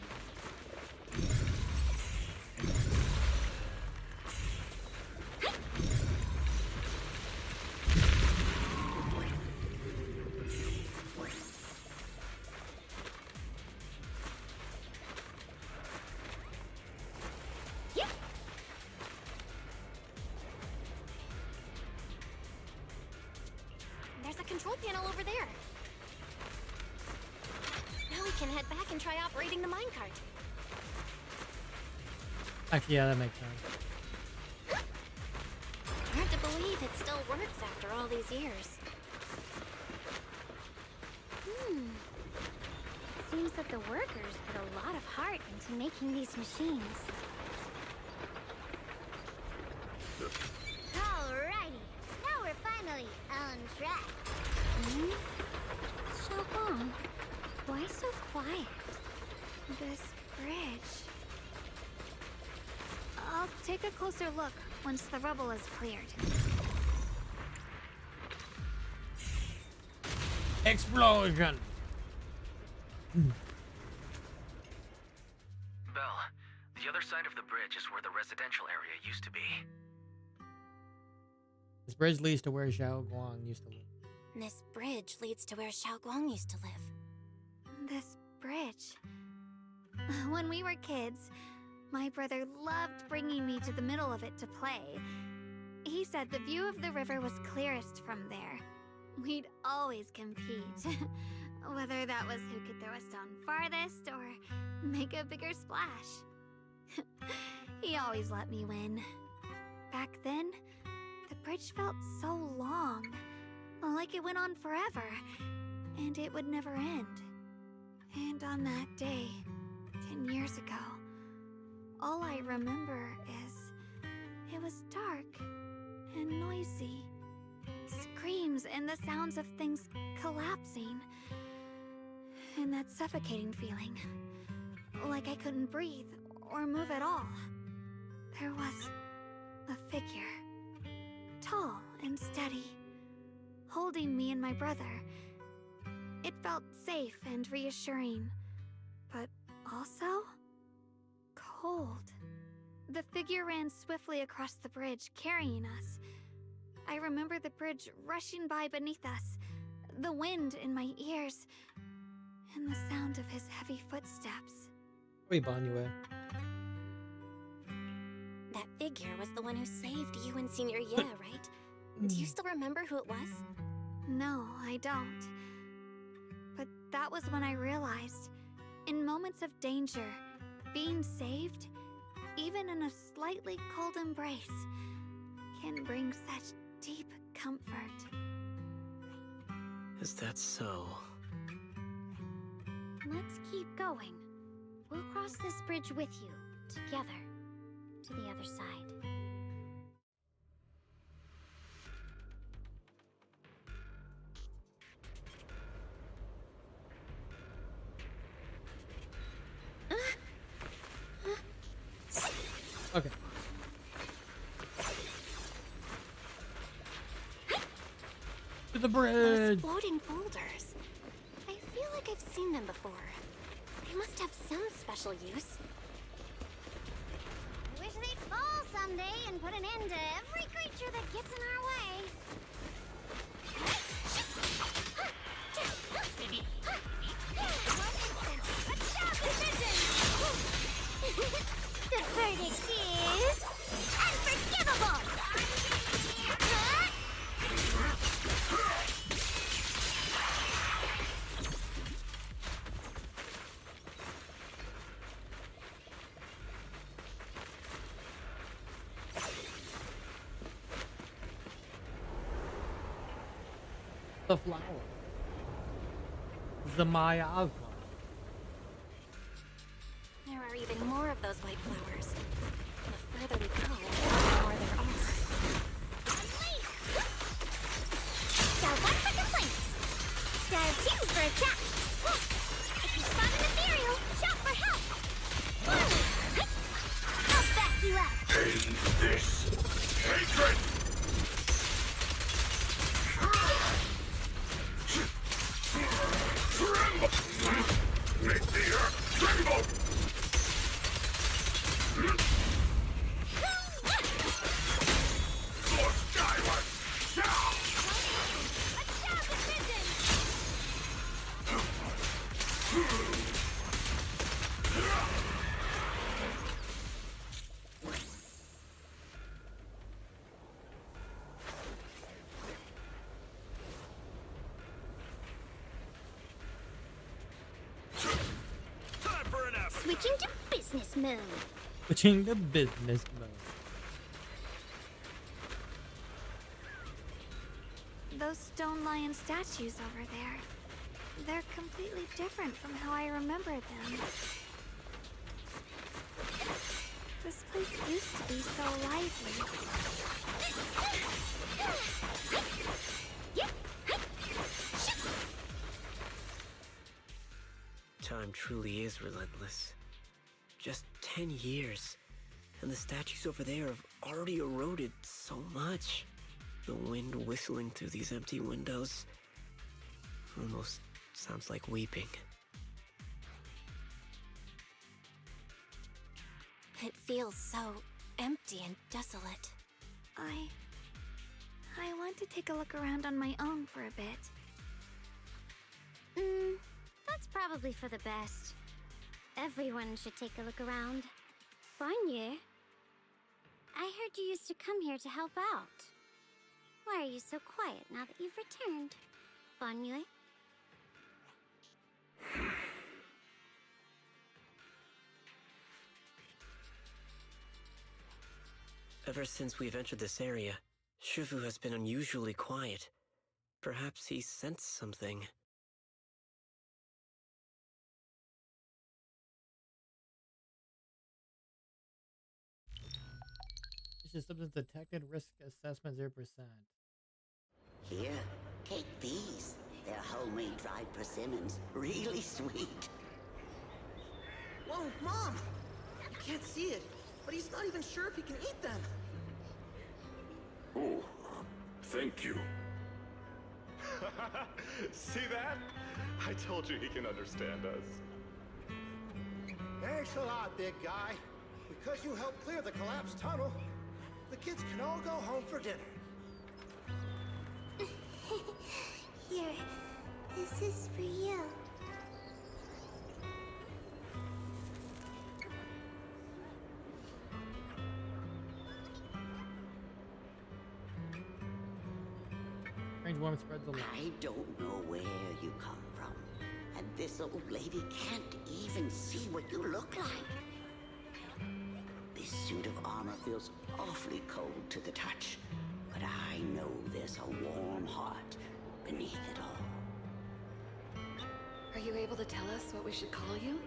There's a control panel over there. Now we can head back and try operating the minecart. Actually, yeah, that makes sense. Hard to believe it still works after all these years. It seems that the workers put a lot of heart into making these machines. Alrighty, now we're finally on track. Xiaoguang, why so quiet? This bridge. I'll take a closer look once the rubble is cleared. Explosion! Belle, the other side of the bridge is where the residential area used to be. This bridge leads to where Xiaoguang used to live. This bridge leads to where Xiaoguang used to live. This bridge. When we were kids, my brother loved bringing me to the middle of it to play. He said the view of the river was clearest from there. We'd always compete. Whether that was who could throw a stone farthest or make a bigger splash. He always let me win. Back then, the bridge felt so long. Like it went on forever. And it would never end. And on that day, 10 years ago, all I remember is it was dark and noisy. Screams and the sounds of things collapsing. And that suffocating feeling. Like I couldn't breathe or move at all. There was a figure. Tall and steady. Holding me and my brother. It felt safe and reassuring. But also cold. The figure ran swiftly across the bridge, carrying us. I remember the bridge rushing by beneath us, the wind in my ears, and the sound of his heavy footsteps. Wait, Banyue. That figure was the one who saved you and Senior Ye, right? Do you still remember who it was? No, I don't. But that was when I realized, in moments of danger, being saved, even in a slightly cold embrace, can bring such deep comfort. Is that so? Let's keep going. We'll cross this bridge with you, together, to the other side. Okay. To the bridge! Those floating boulders. I feel like I've seen them before. They must have some special use. I wish they'd fall someday and put an end to every creature that gets in our way. The verdict is unforgivable! The flower. Zamayazma. There are even more of those white flowers. The further we go, the more there are. Dial 1 for complaints. Dial 2 for a chat. If you spot an ethereal, shout for help. I'll back you up. End this hatred! Tremble! Make the earth tremble! Soar skyward! Shout! Switching to business mode. Switching to business mode. Those stone lion statues over there. They're completely different from how I remember them. This place used to be so lively. Time truly is relentless. Just 10 years, and the statues over there have already eroded so much. The wind whistling through these empty windows almost sounds like weeping. It feels so empty and desolate. I want to take a look around on my own for a bit. That's probably for the best. Everyone should take a look around. Bonnier, I heard you used to come here to help out. Why are you so quiet now that you've returned, Bonnier? Ever since we've entered this area, Shifu has been unusually quiet. Perhaps he sensed something. Systems detected, risk assessment 0%. Here, take these. They're homemade dried persimmons. Really sweet. Whoa, Mom! You can't see it, but he's not even sure if he can eat them. Oh, thank you. See that? I told you he can understand us. Thanks a lot, big guy. Because you helped clear the collapsed tunnel, the kids can all go home for dinner. Here, this is for you. Strange woman spreads the light. I don't know where you come from, and this old lady can't even see what you look like. This suit of armor feels awfully cold to the touch, but I know there's a warm heart beneath it all. Are you able to tell us what we should call you?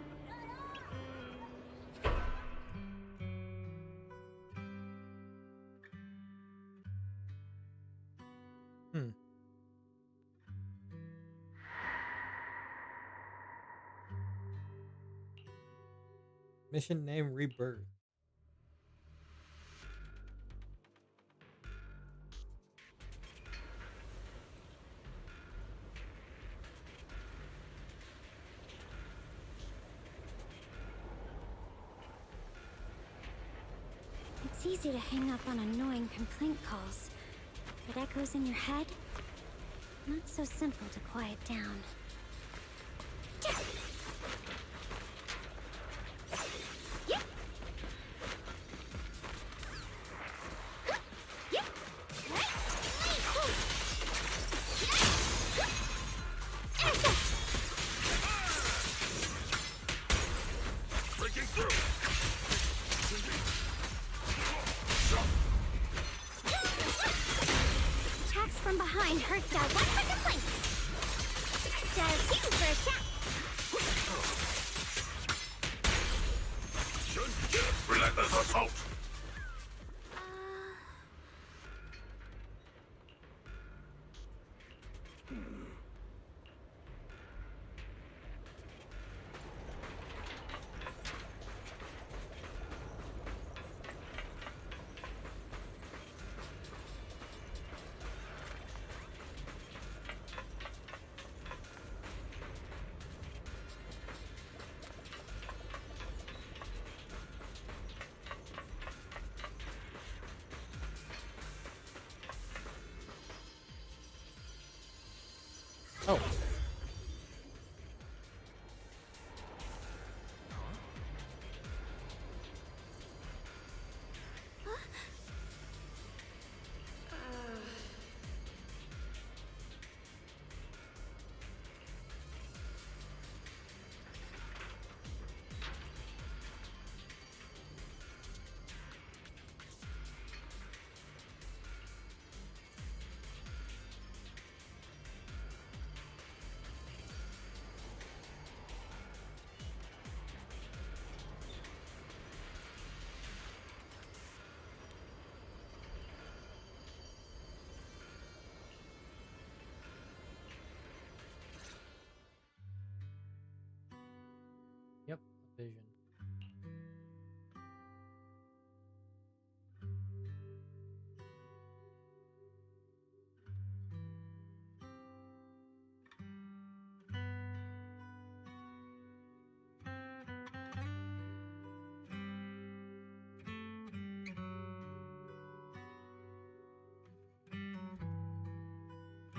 Mission name Rebirth. It's easy to hang up on annoying complaint calls. If it echoes in your head, not so simple to quiet down. Attacks from behind hurt that one for complaints. Oh. Yep, vision.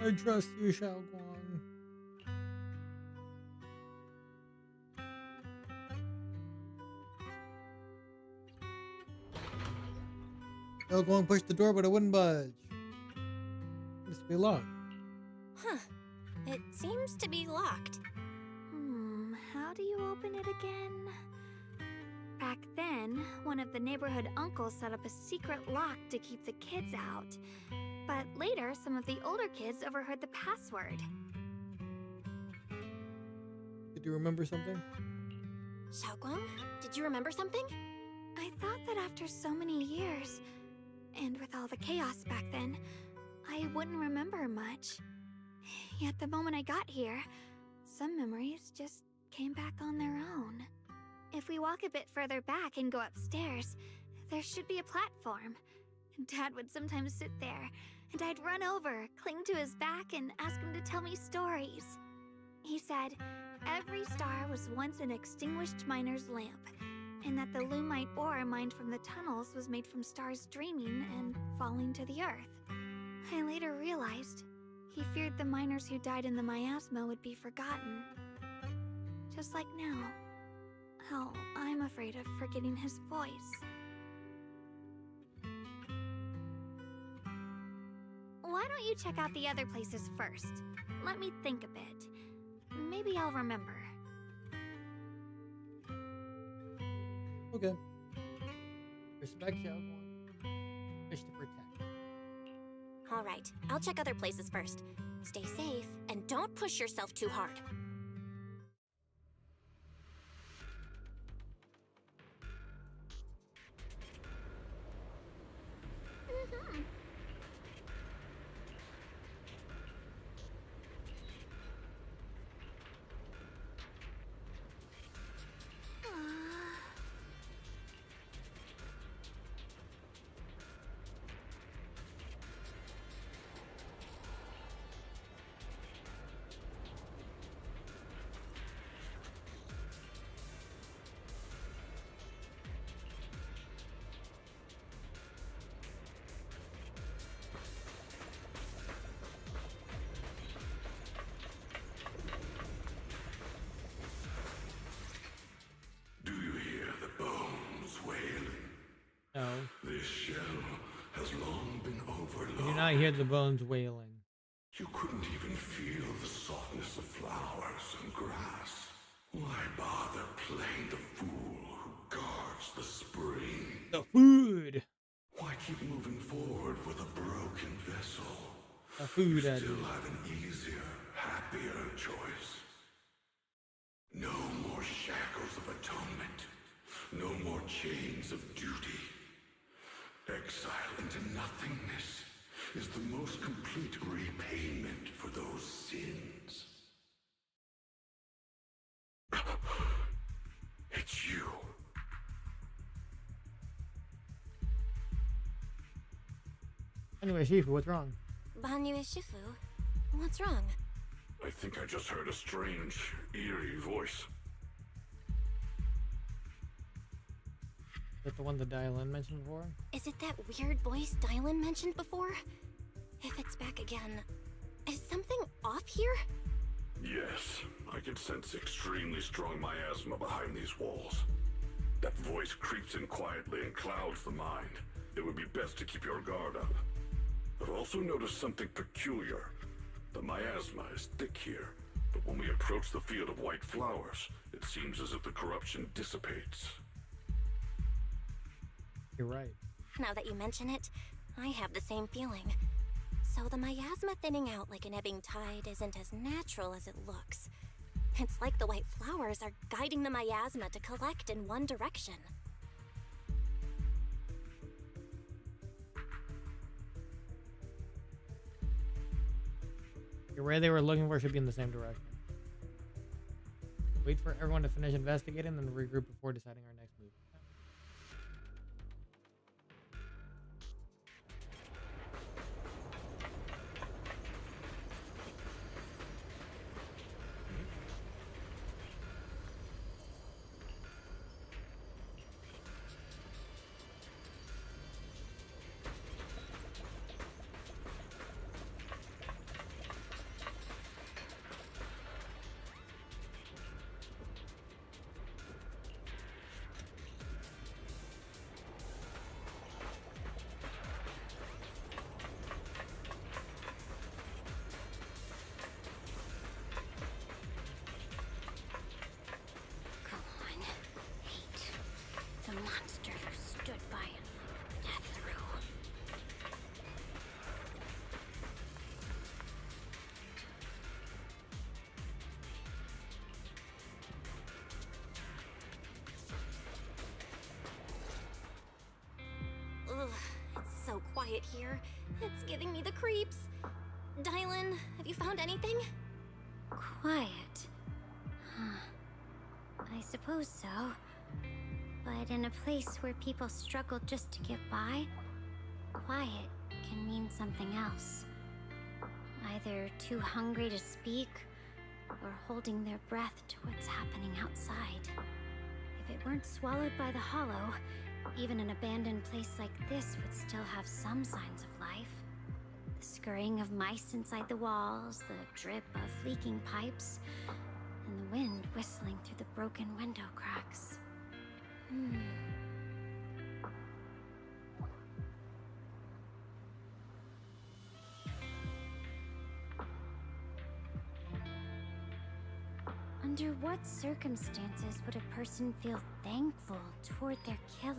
I trust you, Shao Guang. Shao Guang pushed the door, but it wouldn't budge. It must be locked. Huh. It seems to be locked. How do you open it again? Back then, one of the neighborhood uncles set up a secret lock to keep the kids out. But later, some of the older kids overheard the password. Did you remember something? Xiaoguang, did you remember something? I thought that after so many years, and with all the chaos back then, I wouldn't remember much. Yet the moment I got here, some memories just came back on their own. If we walk a bit further back and go upstairs, there should be a platform. Dad would sometimes sit there, and I'd run over, cling to his back, and ask him to tell me stories. He said every star was once an extinguished miner's lamp, and that the Lumite ore mined from the tunnels was made from stars dreaming and falling to the earth. I later realized he feared the miners who died in the miasma would be forgotten. Just like now, how I'm afraid of forgetting his voice. Why don't you check out the other places first? Let me think a bit. Maybe I'll remember. Okay. Respect Shao Guang. Wish to protect. All right, I'll check other places first. Stay safe and don't push yourself too hard. No. This shell has long been overlooked. I do not hear the bones wailing. You couldn't even feel the softness of flowers and grass. Why bother playing the fool who guards the spring? The food! Why keep moving forward with a broken vessel? The food, you still have an easier, happier choice. No more shackles of atonement. No more chains of duty. Exile into nothingness is the most complete repayment for those sins. It's you. Anyway, Shifu, what's wrong? Banyue Shifu, what's wrong? I think I just heard a strange, eerie voice. Is that the one that Dialyn mentioned before? Is it that weird voice Dialyn mentioned before? If it's back again, is something off here? Yes, I can sense extremely strong miasma behind these walls. That voice creeps in quietly and clouds the mind. It would be best to keep your guard up. I've also noticed something peculiar. The miasma is thick here, but when we approach the field of white flowers, it seems as if the corruption dissipates. You're right. Now that you mention it, I have the same feeling. So the miasma thinning out like an ebbing tide isn't as natural as it looks. It's like the white flowers are guiding the miasma to collect in one direction. The array they were looking for should be in the same direction. Wait for everyone to finish investigating, then regroup before deciding our next move. The monster who stood by and looked death through. Ugh, it's so quiet here. It's giving me the creeps. Dialyn, have you found anything? Quiet. Huh. I suppose so. But in a place where people struggle just to get by, quiet can mean something else. Either too hungry to speak, or holding their breath to what's happening outside. If it weren't swallowed by the hollow, even an abandoned place like this would still have some signs of life. The scurrying of mice inside the walls, the drip of leaking pipes, and the wind whistling through the broken window cracks. Under what circumstances would a person feel thankful toward their killer?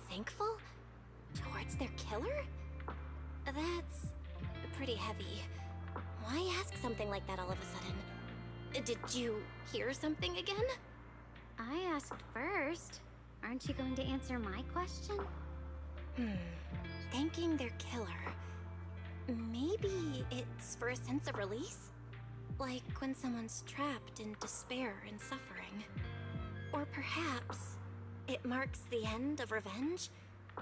Thankful? Towards their killer? That's pretty heavy. Why ask something like that all of a sudden? Did you hear something again? I asked first. Aren't you going to answer my question? Thanking their killer. Maybe it's for a sense of release? Like when someone's trapped in despair and suffering. Or perhaps it marks the end of revenge,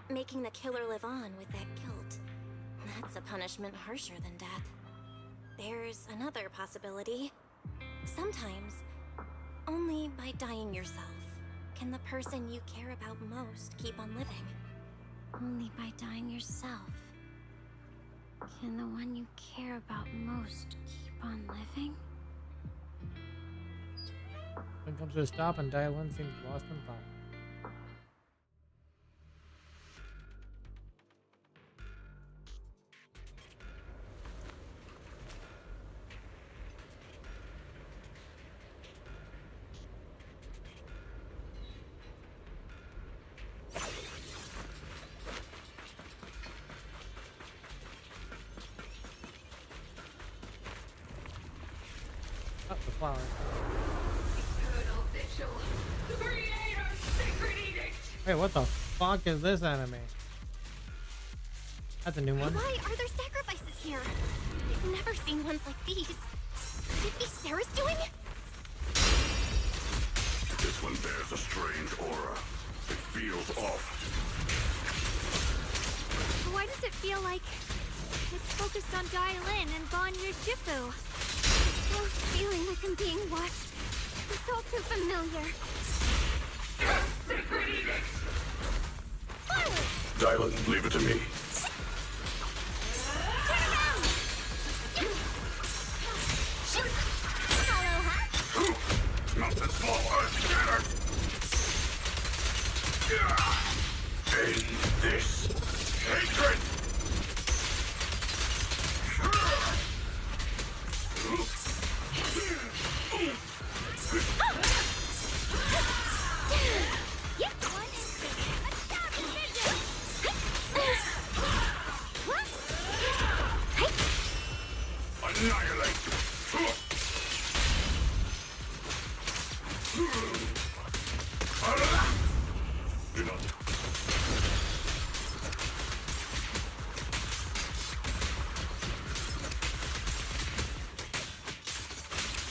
making the killer live on with that guilt. That's a punishment harsher than death. There's another possibility. Sometimes, only by dying yourself can the person you care about most keep on living. Only by dying yourself can the one you care about most keep on living? When it comes to a stop and Dialyn seems lost in thought. Oh, the flower. Wait, what the fuck is this anime? That's a new one. Why are there sacrifices here? I've never seen ones like these. Could it be Sarah's doing? This one bears a strange aura. It feels off. Why does it feel like it's focused on Dialyn and gone near Shifu? Oh, feeling like I'm being watched. It's all too familiar. Dialyn, leave it to me. Turn around! Annihilate! Enough.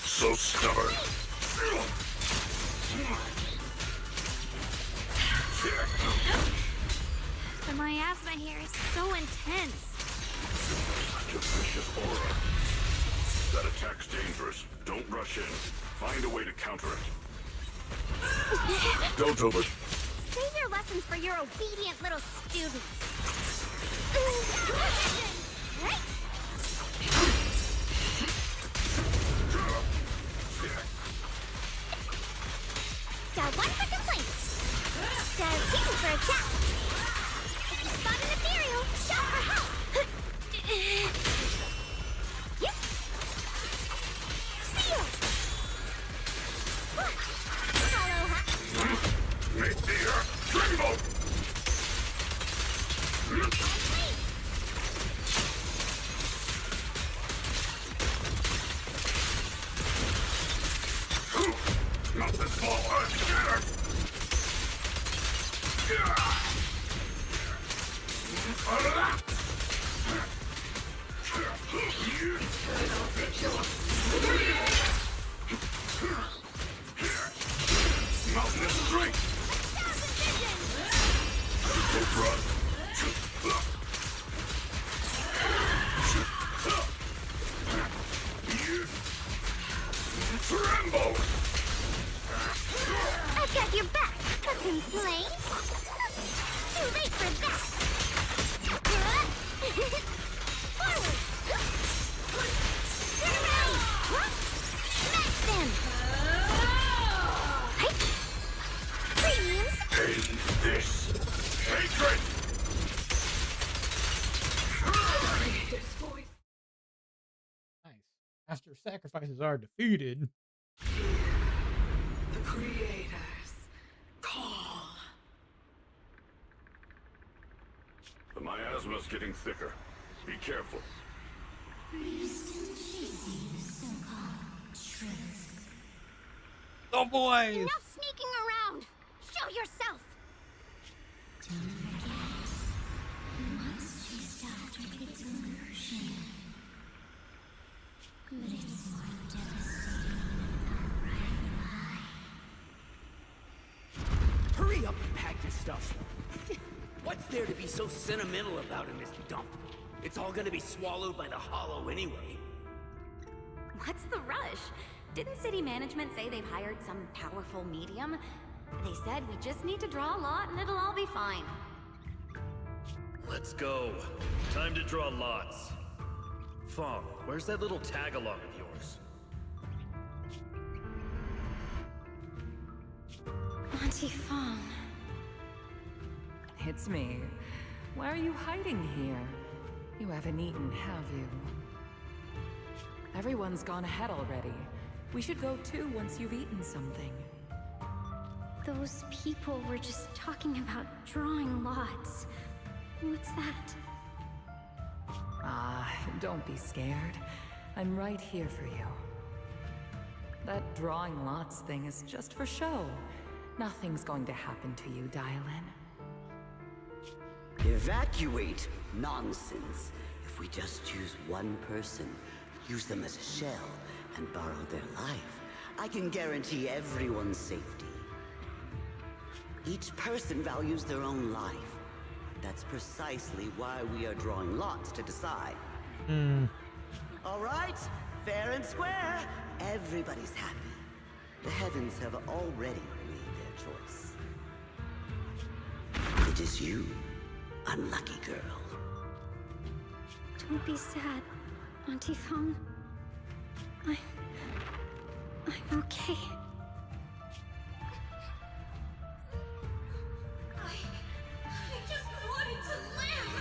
So stubborn. The miasma here is so intense. Such a vicious aura. That attack's dangerous. Don't rush in. Find a way to counter it. Don't over. Save your lessons for your obedient little students. Dial 1 for complaints. Dial 2 for attack. If you spot an ethereal, shout for help. Yep. Seal. Hello, Make the earth tremble! Not this ball, earth shatter! Mountain strength! Don't run! Tremble! I've got your back. A complaint? Too late for that. Forward. Turn around. Smash them. Right. Premiums. End this hatred! Nice. After sacrifices are defeated. The creators call. The miasma's getting thicker. Be careful. Oh boys! Enough sneaking around. Show yourself. Hurry up and pack your stuff. What's there to be so sentimental about in this dump? It's all gonna be swallowed by the hollow anyway. What's the rush? Didn't city management say they've hired some powerful medium? They said we just need to draw a lot and it'll all be fine. Let's go. Time to draw lots. Fong, where's that little tag-along of yours? Auntie Fong. It's me. Why are you hiding here? You haven't eaten, have you? Everyone's gone ahead already. We should go too once you've eaten something. Those people were just talking about drawing lots. What's that? Ah, don't be scared. I'm right here for you. That drawing lots thing is just for show. Nothing's going to happen to you, Dialyn. Evacuate? Nonsense. If we just choose one person, use them as a shell, and borrow their life, I can guarantee everyone's safety. Each person values their own life. That's precisely why we are drawing lots to decide. All right, fair and square. Everybody's happy. The heavens have already made their choice. It is you, unlucky girl. Don't be sad, Auntie Fong. I'm okay. I just wanted to live!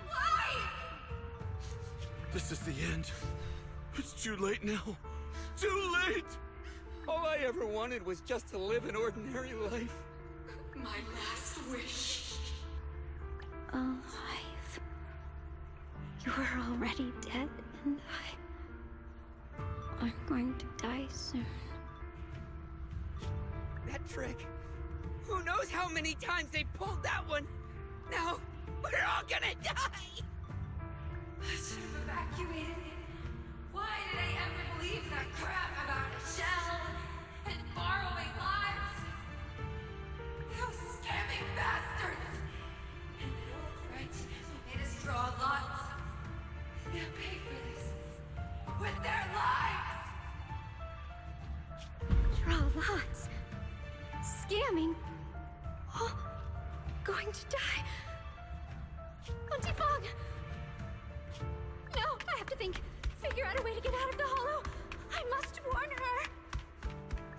Why? This is the end. It's too late now. Too late! All I ever wanted was just to live an ordinary life. My last wish. Alive. You're already dead, and I'm going to die soon. That trick. Who knows how many times they pulled that one? Now, we're all gonna die! I should have evacuated. Why did I ever believe that crap about a shell and borrowing lives? Those scamming bastards! And that old wretch who made us draw lots. They'll pay for this with their lives! Draw lots. Scamming. Oh, going to die. Auntie Fong! No, I have to think. Figure out a way to get out of the hollow. I must warn her.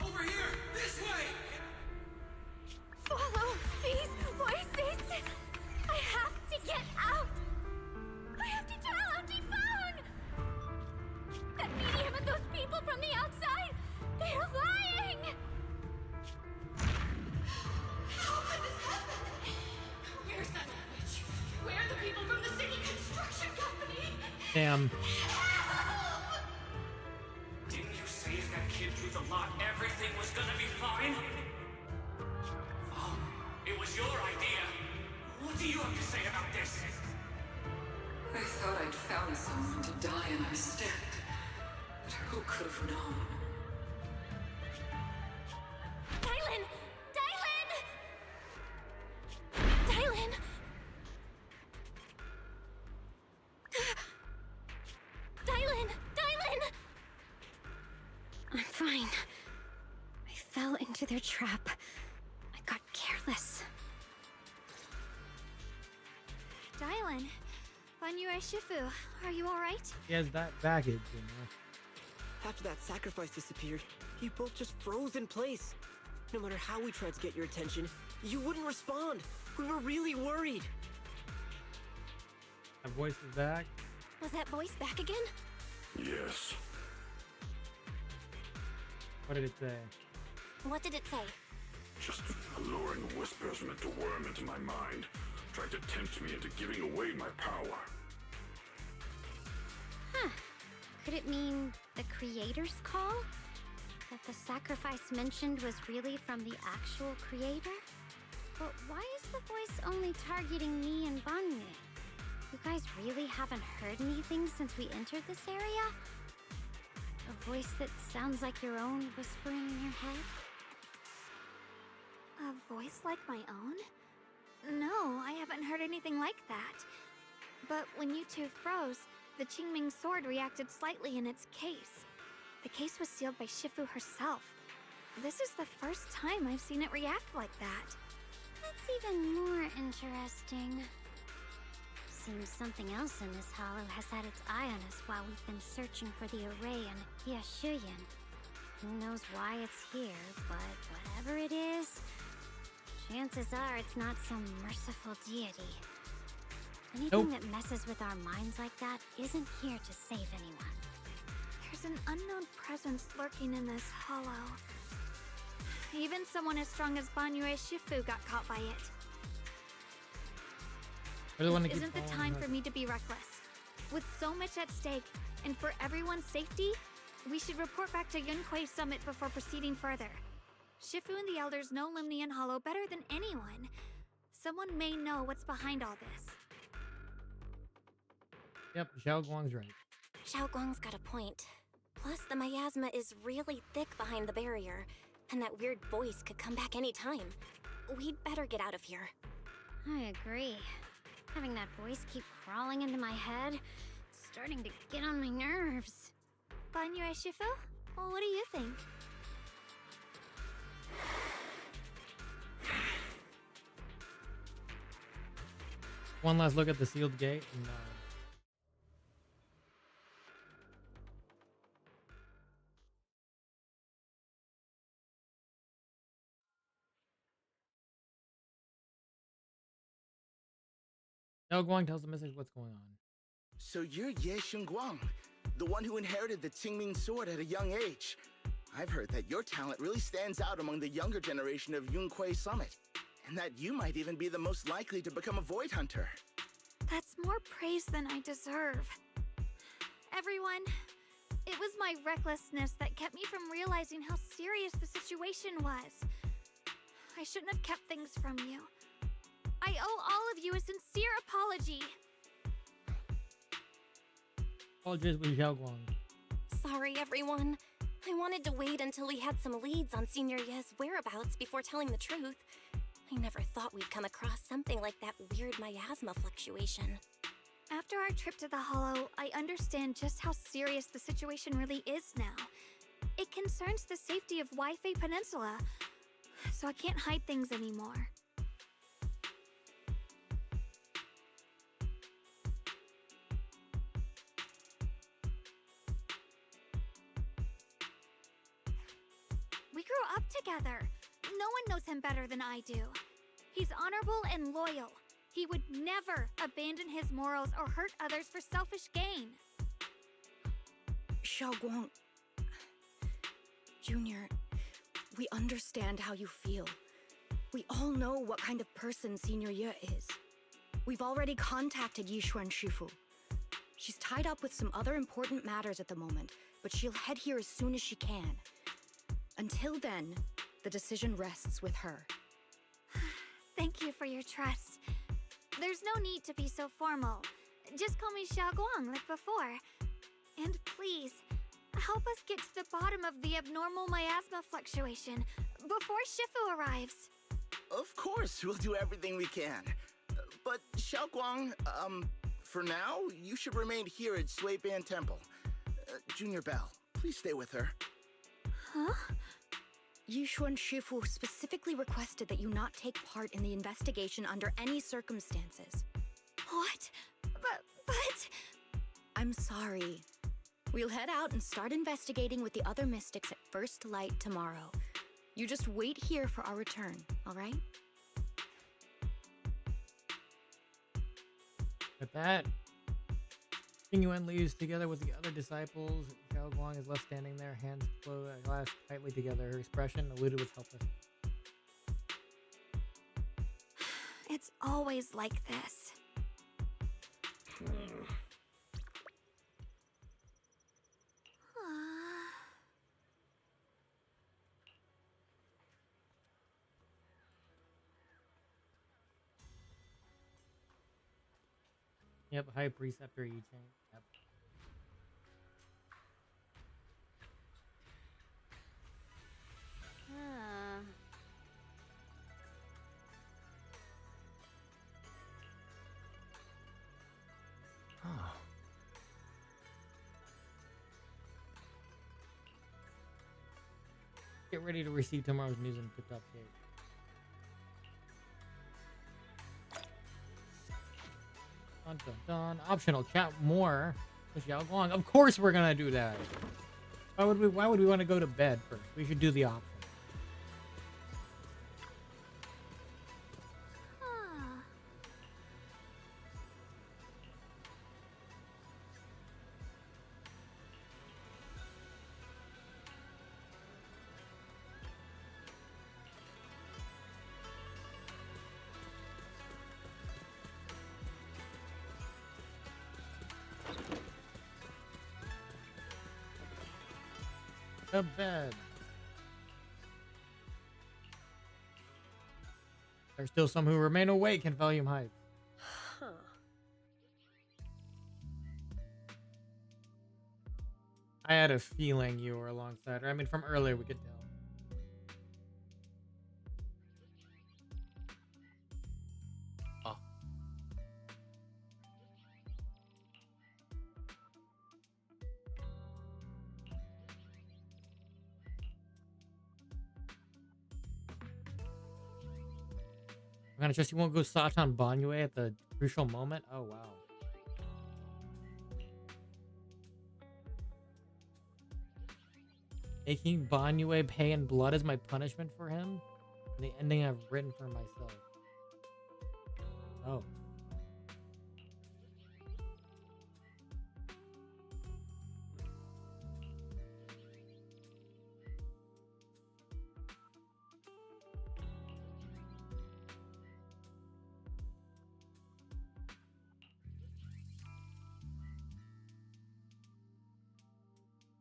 Over here! This way! Follow these voices. I have to get out. I have to tell Auntie Fong. That medium and those people from the outside, they're lying. How could this happen? Where's that witch? Where are the people from the city construction company? Damn. Didn't you say if that kid drew the lot, everything was gonna be fine? Oh, it was your idea. What do you have to say about this? I thought I'd found someone to die in our stead. But who could have known? Dialyn! Dialyn! Dialyn! Dialyn! Dialyn! I'm fine. I fell into their trap. I got careless. Dialyn, Banyue Shifu, are you alright? He has that baggage, you know. After that sacrifice disappeared, you both just froze in place. No matter how we tried to get your attention, you wouldn't respond. We were really worried. That voice is back. Was that voice back again? Yes. What did it say? What did it say? Just alluring whispers meant to worm into my mind, trying to tempt me into giving away my power. Huh. Could it mean the creator's call? That the sacrifice mentioned was really from the actual creator? But why is the voice only targeting me and Banyue? You guys really haven't heard anything since we entered this area? A voice that sounds like your own whispering in your head? A voice like my own? No, I haven't heard anything like that. But when you two froze, the Qingming sword reacted slightly in its case. The case was sealed by Shifu herself. This is the first time I've seen it react like that. That's even more interesting. Seems something else in this hollow has had its eye on us while we've been searching for the array on Hyashuyan. Who knows why it's here, but whatever it is, chances are it's not some merciful deity. Anything that messes with our minds like that isn't here to save anyone. There's an unknown presence lurking in this hollow. Even someone as strong as Banyue Shifu got caught by it. This isn't the time for me to be reckless. With so much at stake, and for everyone's safety, we should report back to Yunquei Summit before proceeding further. Shifu and the elders know Limnian Hollow better than anyone. Someone may know what's behind all this. Yep, Xiao Guang's right. Xiao Guang's got a point. Plus, the miasma is really thick behind the barrier, and that weird voice could come back any time. We'd better get out of here. I agree. Having that voice keep crawling into my head, it's starting to get on my nerves. Banyue Shifu? Well, what do you think? One last look at the sealed gate and Xiao Guang tells the message what's going on. So you're Ye Xingguang, the one who inherited the Qingming sword at a young age. I've heard that your talent really stands out among the younger generation of Yunquei Summit, and that you might even be the most likely to become a Void Hunter. That's more praise than I deserve. Everyone, it was my recklessness that kept me from realizing how serious the situation was. I shouldn't have kept things from you. I owe all of you a sincere apology. Apologies with Xiaoguang. Sorry, everyone. I wanted to wait until we had some leads on Senior Ye's whereabouts before telling the truth. I never thought we'd come across something like that weird miasma fluctuation. After our trip to the Hollow, I understand just how serious the situation really is now. It concerns the safety of Wi-Fi Peninsula, so I can't hide things anymore. We grew up together. No one knows him better than I do. He's honorable and loyal. He would never abandon his morals or hurt others for selfish gain. Xiaoguang... Junior, we understand how you feel. We all know what kind of person Senior Ye is. We've already contacted Yishuan Shifu. She's tied up with some other important matters at the moment, but she'll head here as soon as she can. Until then, the decision rests with her. Thank you for your trust. There's no need to be so formal. Just call me Xiaoguang like before. And please, help us get to the bottom of the abnormal miasma fluctuation before Shifu arrives. Of course, we'll do everything we can. But Xiaoguang, for now, you should remain here at Suiban Temple. Junior Bell, please stay with her. Huh? Yishuan Shifu specifically requested that you not take part in the investigation under any circumstances. What? But... I'm sorry. We'll head out and start investigating with the other mystics at first light tomorrow. You just wait here for our return, all right? With that, Xingyuan leaves together with the other disciples. Xiaoguang is left standing there, hands clasped tightly together. Her expression eluded with helpless. It's always like this. Yep, High Preceptor Yi Chang. Yep. Oh. Get ready to receive tomorrow's news in tip-top shape. Dun, dun, dun. Optional, chat more with Xiaoguang. Of course we're gonna do that. Why would we want to go to bed first? We should do the option. To bed. There's still some who remain awake in volume height. Huh. I had a feeling you were alongside her. I mean, from earlier we could tell. I'm gonna trust you won't go Satan Banyue at the crucial moment. Oh wow. Making Banyue pay in blood as my punishment for him? And the ending I've written for myself. Oh.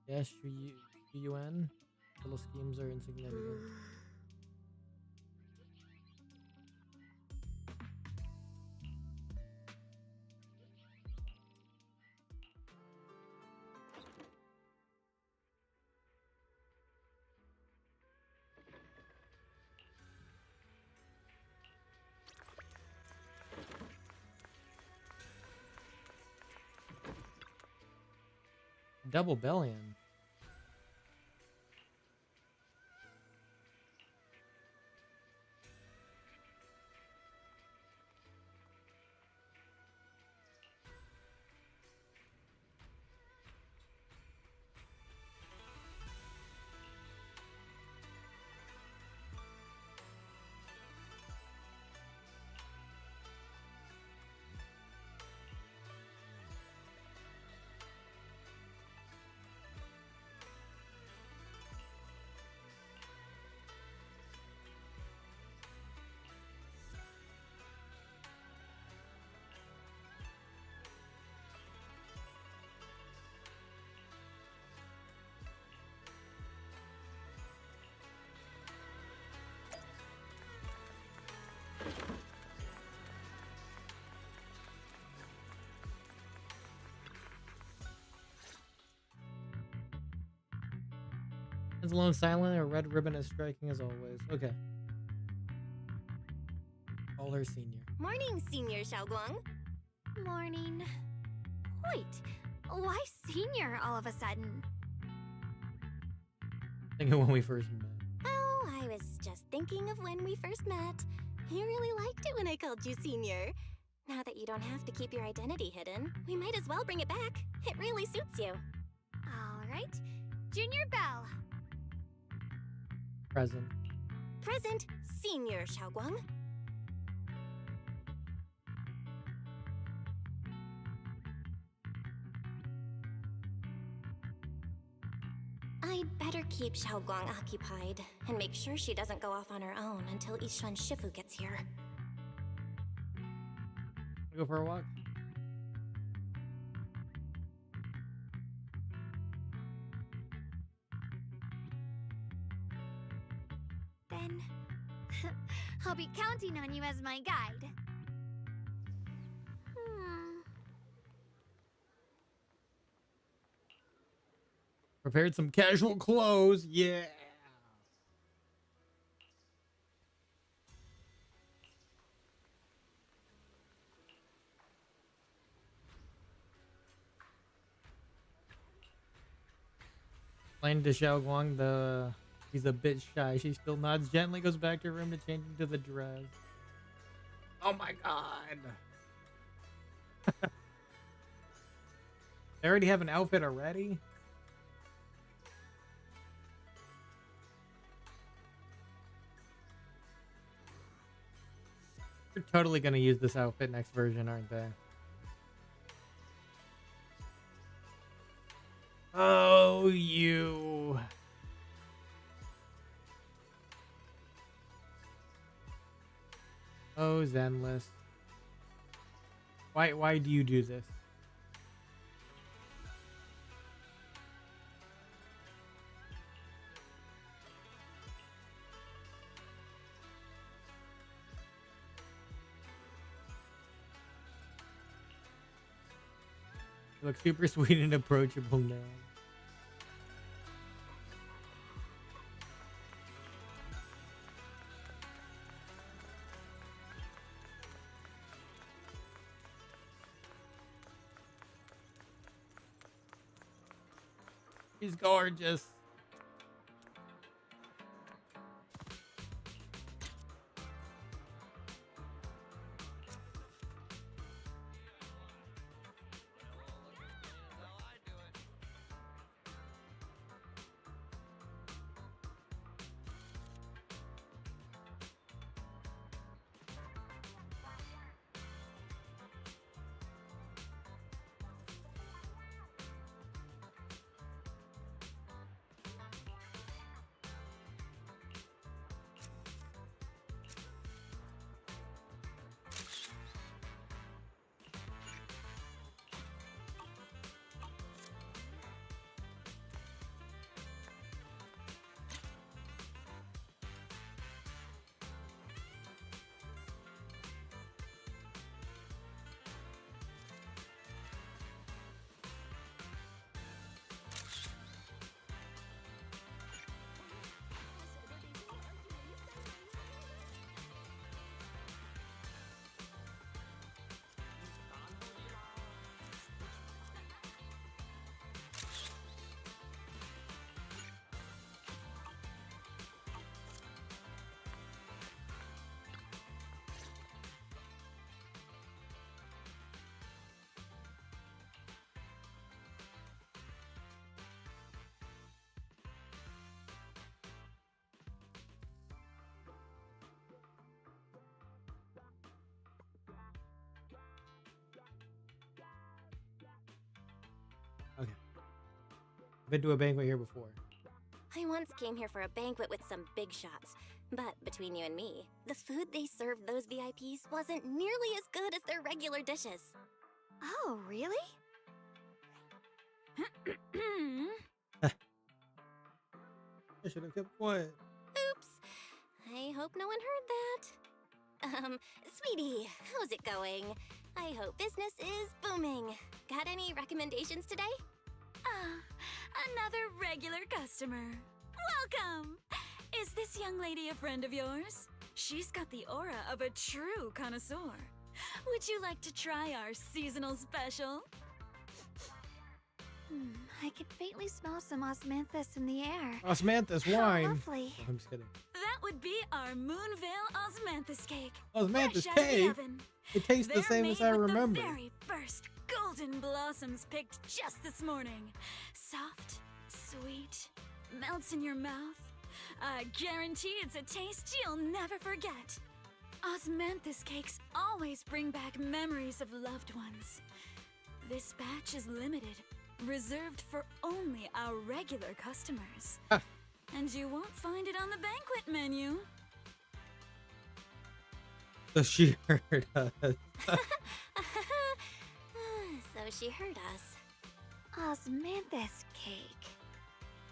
Yes, UN. Little schemes are insignificant. Double billion. Is alone silent or red ribbon is striking as always. Okay. Call her senior. Morning, Senior Xiaoguang. Morning. Wait, why senior all of a sudden? Think of when we first met. Oh, I was just thinking of when we first met. You really liked it when I called you Senior. Now that you don't have to keep your identity hidden, we might as well bring it back. It really suits you. All right, Junior Bell. Present. Present, Senior Xiaoguang. I'd better keep Xiaoguang occupied and make sure she doesn't go off on her own until Yishuan Shifu gets here. Go for a walk. Then I'll be counting on you as my guide. Prepared some casual clothes. Yeah. Explain to Xiaoguang he's a bit shy. She still nods gently, goes back to her room to change into the dress. Oh my god. They already have an outfit already? They're totally gonna use this outfit next version, aren't they? Oh, you. Oh, Zenless. Why do you do this? You look super sweet and approachable now. He's gorgeous. Been to a banquet here before. I once came here for a banquet with some big shots, but between you and me, the food they served those VIPs wasn't nearly as good as their regular dishes. Oh, really? I should have kept quiet. Oops. I hope no one heard that. Sweetie, how's it going? I hope business is booming. Got any recommendations today? Another regular customer. Welcome! Is this young lady a friend of yours? She's got the aura of a true connoisseur. Would you like to try our seasonal special? I can faintly smell some osmanthus in the air. Osmanthus How wine. lovely. Oh, I'm just kidding. That would be our Moonvale Osmanthus cake. Osmanthus fresh out of the cake? oven. It tastes the They're same as made I with remember. The very first golden blossoms picked just this morning. Soft, sweet, melts in your mouth. I guarantee it's a taste you'll never forget. Osmanthus cakes always bring back memories of loved ones. This batch is limited, reserved for only our regular customers. And you won't find it on the banquet menu. So she heard us. So she heard us. Osmanthus cake.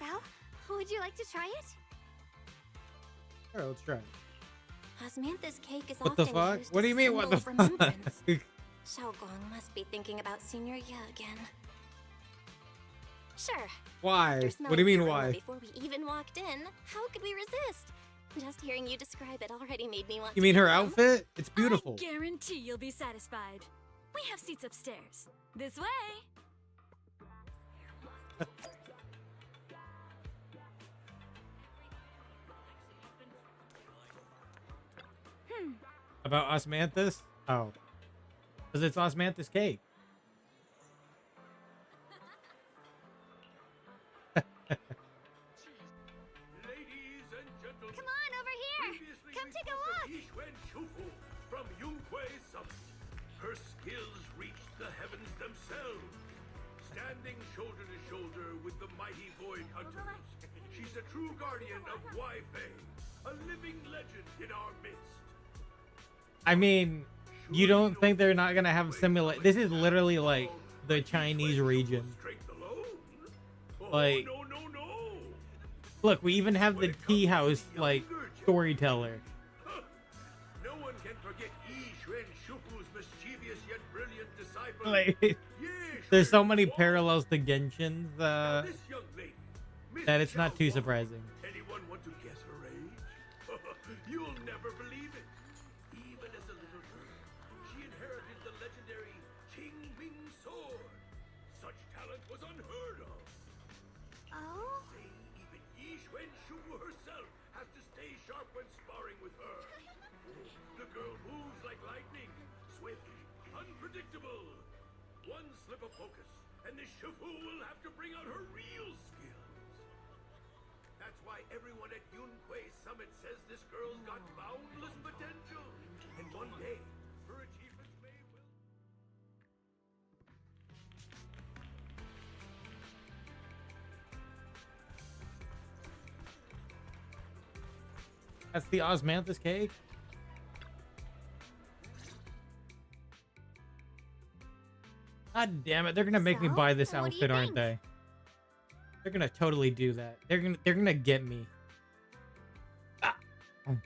Well, would you like to try it? Alright, let's try it. Osmanthus cake is What the often fuck? used What do as you a mean, what the symbol of fuck? remembrance. Xiaoguang must be thinking about Senior Ye again. Sure. Why? After What do smelling you mean, the aroma why? Before we even walked in, how could we resist? Just hearing you describe it already made me want You to mean her get some. outfit? It's beautiful. Guarantee you'll be satisfied. We have seats upstairs. This way. About Osmanthus? Oh. Because it's Osmanthus cake. Come on, over here! Come take a look! Yixuan Shufu from Yunhui Summit. Her skills reach the heavens themselves. Standing shoulder to shoulder with the mighty Void Hunters. She's a true guardian of Wi-Fei, a living legend in our midst. I mean, you don't think they're not gonna have simulate? This is literally like the Chinese region. Like, look, we even have the tea house like storyteller. No one can forget Yixuan Shufu's mischievous yet brilliant disciple. Like, there's so many parallels to Genshin that it's not too surprising. Anyone want to guess her age? You'll never believe it. Even as a little girl, she inherited the legendary Qing Ming sword. Such talent was unheard of. Oh? Say even Yixuan Shufu herself has to stay sharp when sparring with her. The girl moves like lightning, swift, unpredictable. One slip of focus, and the Shufu will have to bring out her real skills. That's why everyone at Yunhui Summit says this girl's got boundless potential. And one day, her achievements may well... That's the Osmanthus cake. God damn it! They're gonna make me So, buy this what do you outfit, aren't think? they? They're gonna totally do that. They're gonna get me. Ah. Oh.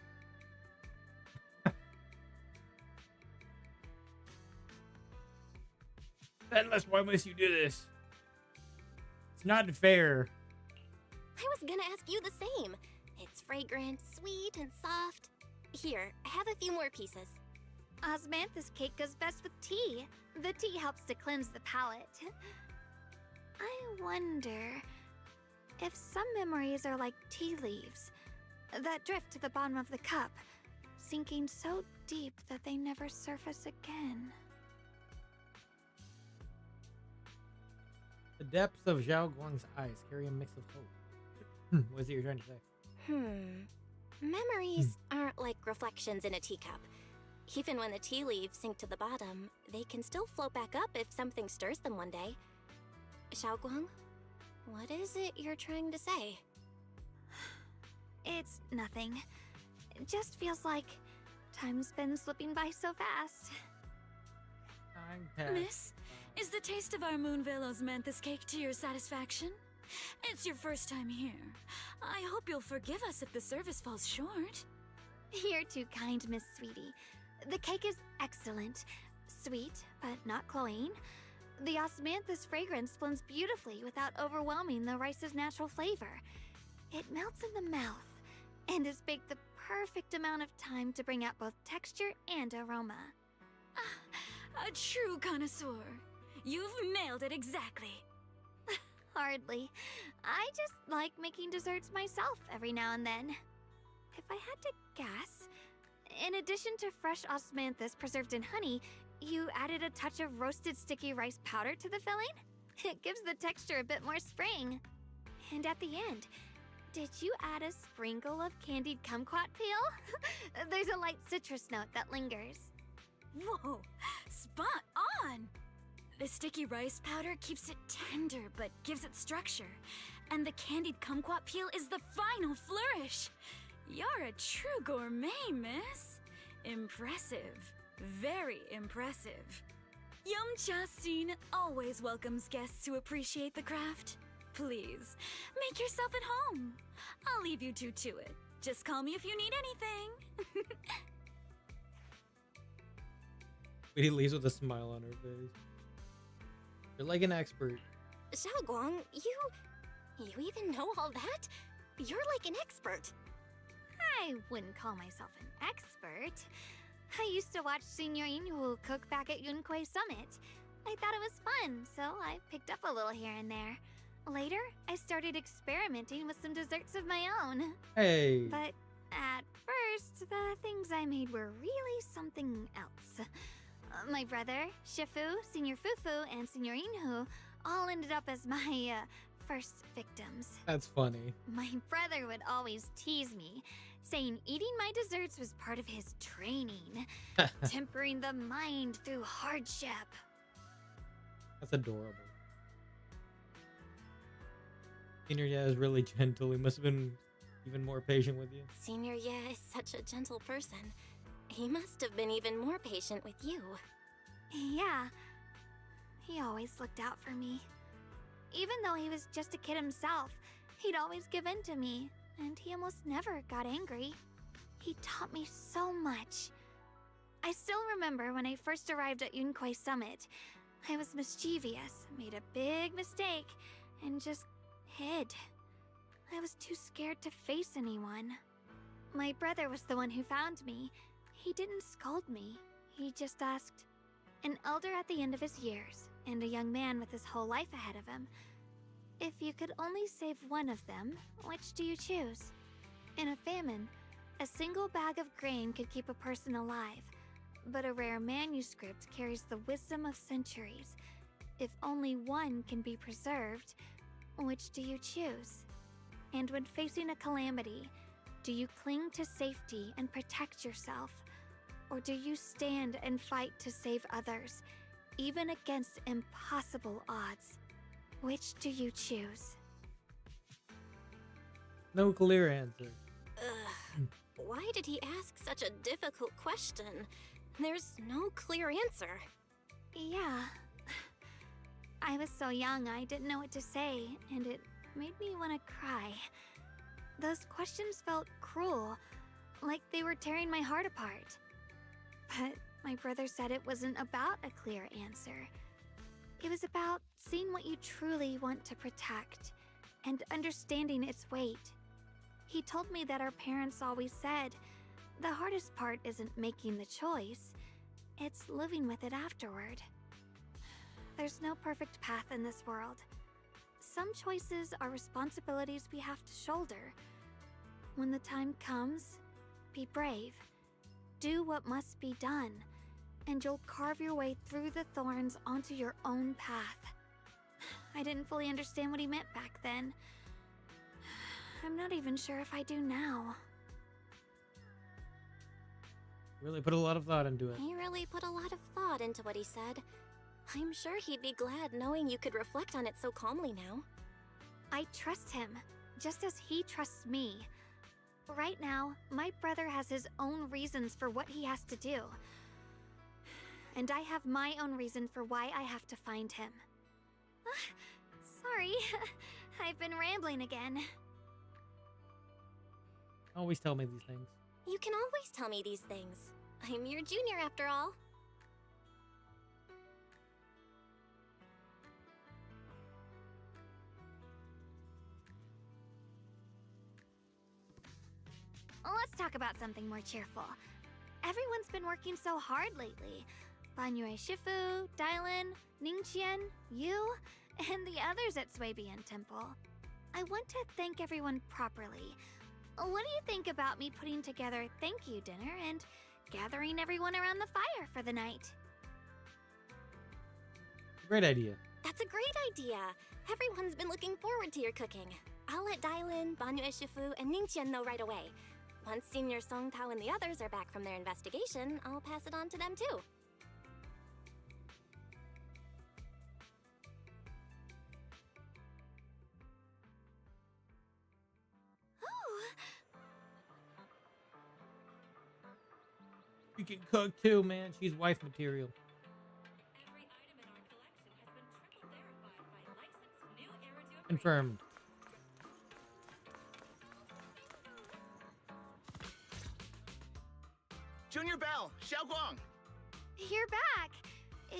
Zenless, why must you do this? It's not fair. I was gonna ask you the same. It's fragrant, sweet, and soft. Here, have a few more pieces. Osmanthus cake goes best with tea. The tea helps to cleanse the palate. I wonder if some memories are like tea leaves that drift to the bottom of the cup, sinking so deep that they never surface again. The depths of Zhao Guang's eyes carry a mix of hope. What is it you're trying to say? Memories aren't like reflections in a teacup. Even when the tea leaves sink to the bottom, they can still float back up if something stirs them one day. Xiaoguang, What is it you're trying to say? It's nothing. It just feels like time's been slipping by so fast. Miss, is the taste of our Moonvale Osmanthus cake to your satisfaction? It's your first time here. I hope you'll forgive us if the service falls short. You're too kind, Miss Sweetie. The cake is excellent. Sweet, but not cloying. The osmanthus fragrance blends beautifully without overwhelming the rice's natural flavor. It melts in the mouth and is baked the perfect amount of time to bring out both texture and aroma. A true connoisseur. You've nailed it exactly. Hardly. I just like making desserts myself every now and then. If I had to guess, in addition to fresh osmanthus preserved in honey, you added a touch of roasted sticky rice powder to the filling? It gives the texture a bit more spring. And at the end, did you add a sprinkle of candied kumquat peel? There's a light citrus note that lingers. Whoa, spot on! The sticky rice powder keeps it tender but gives it structure. And the candied kumquat peel is the final flourish. You're a true gourmet, miss. Impressive. Very impressive. Yum-Cha Scene always welcomes guests who appreciate the craft. Please, make yourself at home. I'll leave you two to it. Just call me if you need anything. He leaves with a smile on her face. You're like an expert. Xiaoguang, you even know all that? You're like an expert. I wouldn't call myself an expert. I used to watch Senior Inhu cook back at Yunquay Summit. I thought it was fun, so I picked up a little here and there. Later, I started experimenting with some desserts of my own. Hey! But at first, the things I made were really something else. My brother, Shifu, Senior Fufu, and Senior Inhu all ended up as my first victims. That's funny. My brother would always tease me, saying eating my desserts was part of his training, tempering the mind through hardship. That's adorable. Senior Ye is really gentle. He must have been even more patient with you. Senior Ye is such a gentle person. He must have been even more patient with you. Yeah. He always looked out for me. Even though he was just a kid himself, he'd always give in to me, and he almost never got angry. He taught me so much. I still remember when I first arrived at Yunquay Summit. I was mischievous, made a big mistake, and just hid. I was too scared to face anyone. My brother was the one who found me. He didn't scold me. He just asked, an elder at the end of his years, and a young man with his whole life ahead of him, if you could only save one of them, which do you choose? In a famine, a single bag of grain could keep a person alive, but a rare manuscript carries the wisdom of centuries. If only one can be preserved, which do you choose? And when facing a calamity, do you cling to safety and protect yourself? Or do you stand and fight to save others, even against impossible odds? Which do you choose? No clear answer. Why did he ask such a difficult question? There's no clear answer. Yeah. I was so young I didn't know what to say, and it made me want to cry. Those questions felt cruel, like they were tearing my heart apart. But my brother said it wasn't about a clear answer. It was about seeing what you truly want to protect, and understanding its weight. He told me that our parents always said, the hardest part isn't making the choice, it's living with it afterward. There's no perfect path in this world. Some choices are responsibilities we have to shoulder. When the time comes, be brave. Do what must be done, and you'll carve your way through the thorns onto your own path. I didn't fully understand what he meant back then. I'm not even sure if I do now. Really put a lot of thought into it. He really put a lot of thought into what he said. I'm sure he'd be glad knowing you could reflect on it so calmly now. I trust him, just as he trusts me. Right now, my brother has his own reasons for what he has to do. And I have my own reason for why I have to find him. Sorry, I've been rambling again. Always tell me these things. You can always tell me these things. I'm your junior after all. Let's talk about something more cheerful. Everyone's been working so hard lately. Banyue Shifu, Dialyn, Ningqian, you, and the others at Swabian Temple. I want to thank everyone properly. What do you think about me putting together a thank you dinner and gathering everyone around the fire for the night? Great idea. That's a great idea. Everyone's been looking forward to your cooking. I'll let Dialyn, Banyue Shifu, and Ningqian know right away. Once Senior Song Tao and the others are back from their investigation, I'll pass it on to them too. She can cook too, man. She's wife material. Confirmed. Junior Bell, Xiaoguang! You're back!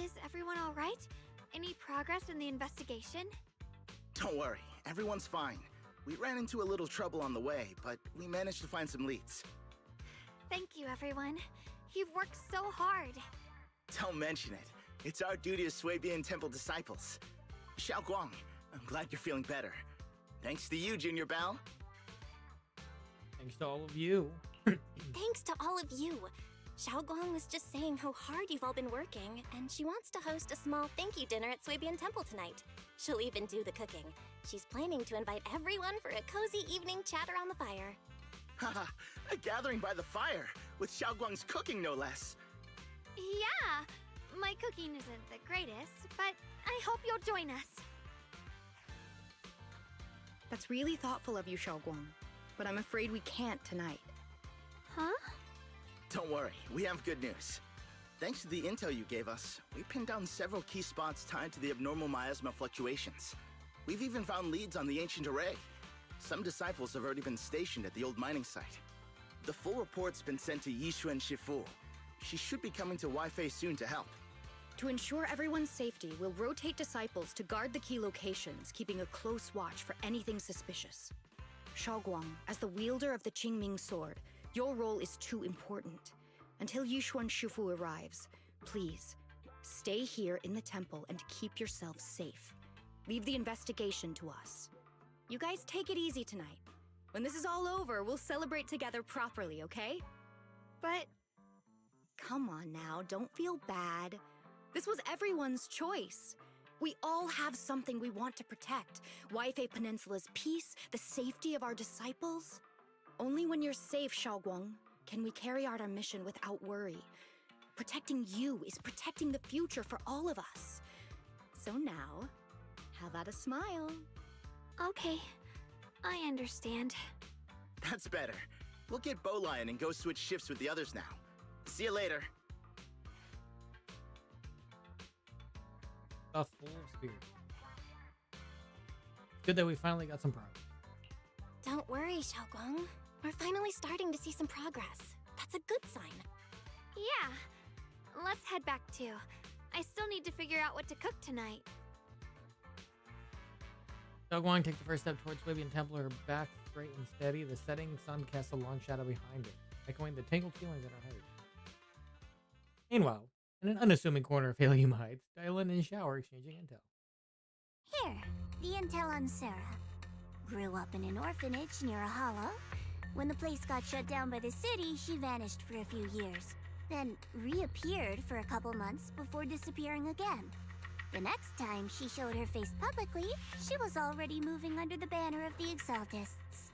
Is everyone alright? Any progress in the investigation? Don't worry, everyone's fine. We ran into a little trouble on the way, but we managed to find some leads. Thank you, everyone. You've worked so hard. Don't mention it. It's our duty as Swabian Temple disciples. Xiaoguang, I'm glad you're feeling better. Thanks to you, Junior Bao. Thanks to all of you. Thanks to all of you. Xiaoguang was just saying how hard you've all been working, and she wants to host a small thank you dinner at Swabian Temple tonight. She'll even do the cooking. She's planning to invite everyone for a cozy evening chat around the fire. Haha, a gathering by the fire, with Xiaoguang's cooking no less. Yeah, my cooking isn't the greatest, but I hope you'll join us. That's really thoughtful of you, Xiaoguang, but I'm afraid we can't tonight. Huh? Don't worry, we have good news. Thanks to the intel you gave us, we pinned down several key spots tied to the abnormal miasma fluctuations. We've even found leads on the ancient array. Some disciples have already been stationed at the old mining site. The full report's been sent to Yishuan Shifu. She should be coming to Wi-Fi soon to help. To ensure everyone's safety, we'll rotate disciples to guard the key locations, keeping a close watch for anything suspicious. Xiaoguang, as the wielder of the Qingming sword, your role is too important. Until Yishuan Shifu arrives, please, stay here in the temple and keep yourself safe. Leave the investigation to us. You guys take it easy tonight. When this is all over, we'll celebrate together properly, okay? But... Come on now, don't feel bad. This was everyone's choice. We all have something we want to protect. Wi-Fi Peninsula's peace, the safety of our disciples. Only when you're safe, Xiaoguang, can we carry out our mission without worry. Protecting you is protecting the future for all of us. So now, how about a smile? Okay, I understand. That's better. We'll get Bowlion and go switch shifts with the others now. See you later. A full spirit. Good that we finally got some progress. Don't worry, Xiaoguang. We're finally starting to see some progress. That's a good sign. Yeah, let's head back too. I still need to figure out what to cook tonight. Xiaoguang takes the first step towards Swabian Temple, her back straight and steady. The setting sun casts a long shadow behind her, echoing the tangled feelings in her heart. Meanwhile, in an unassuming corner of Helium Heights, Dialyn and Xiao are exchanging intel. Here, the intel on Sarah. Grew up in an orphanage near a hollow. When the place got shut down by the city, she vanished for a few years. Then reappeared for a couple months before disappearing again. The next time she showed her face publicly, she was already moving under the banner of the Exaltists.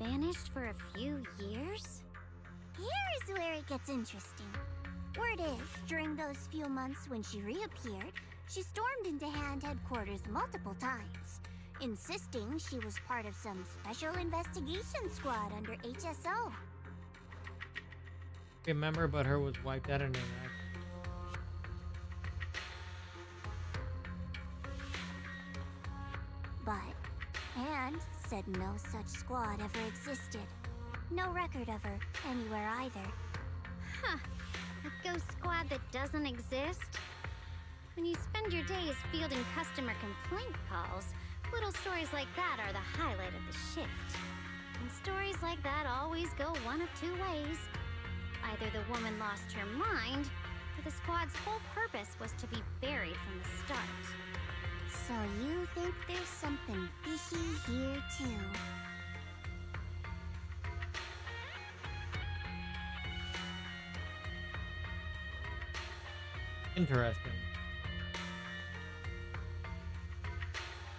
Vanished for a few years? Here's where it gets interesting. Word is, during those few months when she reappeared, she stormed into Hand headquarters multiple times. insisting she was part of some special investigation squad under HSO. Remember, but her was wiped out in Iraq. But Anne said no such squad ever existed. No record of her anywhere either. Huh. A ghost squad that doesn't exist? When you spend your days fielding customer complaint calls, little stories like that are the highlight of the shift. And stories like that always go one of two ways. Either the woman lost her mind, or the squad's whole purpose was to be buried from the start. So you think there's something fishy here too? Interesting.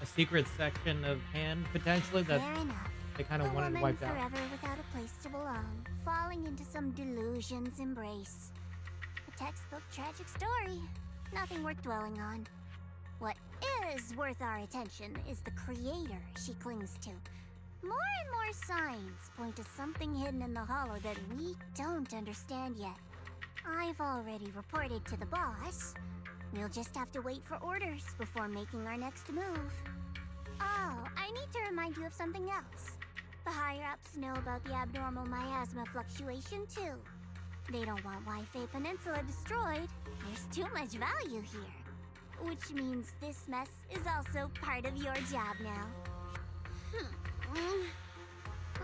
A secret section of hand, potentially, that Fair enough. they kind of A wanted woman wiped out. forever without a place to belong, falling into some delusion's embrace. A textbook tragic story. Nothing worth dwelling on. What is worth our attention is the creator she clings to. More and more signs point to something hidden in the hollow that we don't understand yet. I've already reported to the boss. We'll just have to wait for orders before making our next move. Oh, I need to remind you of something else. The higher-ups know about the abnormal miasma fluctuation, too. They don't want Wi-Fi Peninsula destroyed. There's too much value here. Which means this mess is also part of your job now.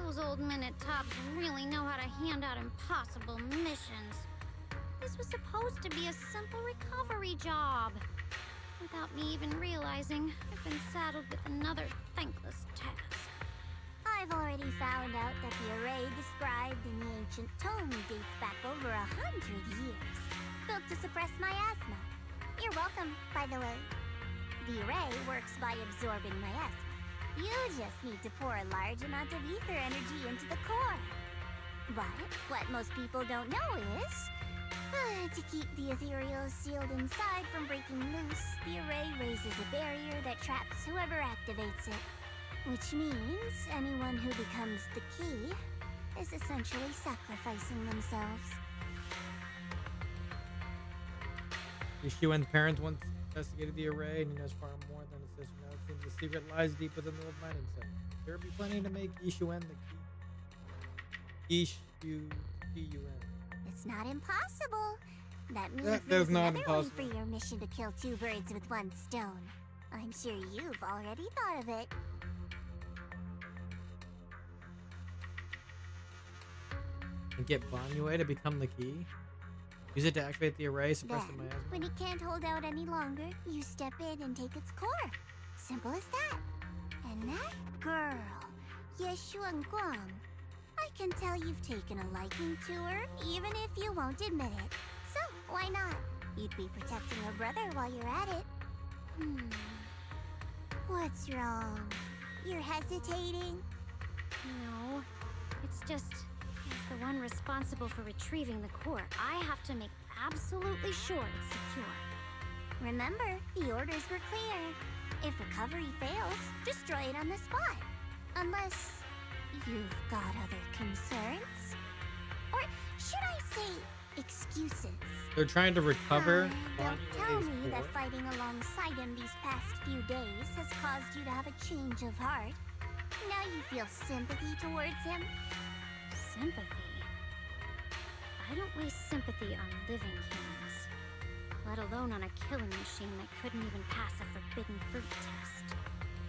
Those old minute tops really know how to hand out impossible missions. This was supposed to be a simple recovery job. Without me even realizing, I've been saddled with another thankless task. I've already found out that the array described in the ancient tome dates back over 100 years, built to suppress miasma. You're welcome, by the way. The array works by absorbing miasma. You just need to pour a large amount of ether energy into the core. But what most people don't know is, to keep the ethereal sealed inside from breaking loose, the array raises a barrier that traps whoever activates it. Which means anyone who becomes the key is essentially sacrificing themselves. Yushuen's parents once investigated the array, and he knows far more than his sister knows. Seems the secret lies deep within the old mining site. There will be plenty to make Yishuen the key. Yishuen. It's not impossible. That means That's there's not another impossible. way for your mission to kill two birds with one stone. I'm sure you've already thought of it. And get Banyue to become the key? Use it to activate the array, suppress the Then, miasma? when it can't hold out any longer, you step in and take its core. Simple as that. And that girl, Yeshuan Guang, I can tell you've taken a liking to her, even if you won't admit it. So, why not? You'd be protecting her brother while you're at it. What's wrong? You're hesitating? No, it's just, as the one responsible for retrieving the core, I have to make absolutely sure it's secure. Remember, the orders were clear. If recovery fails, destroy it on the spot. Unless you've got other concerns. Or should I say, excuses? They're trying to recover Don't tell Banyue's me that core. fighting alongside him these past few days has caused you to have a change of heart. Now you feel sympathy towards him? Sympathy? I don't waste sympathy on living humans, let alone on a killing machine that couldn't even pass a forbidden fruit test.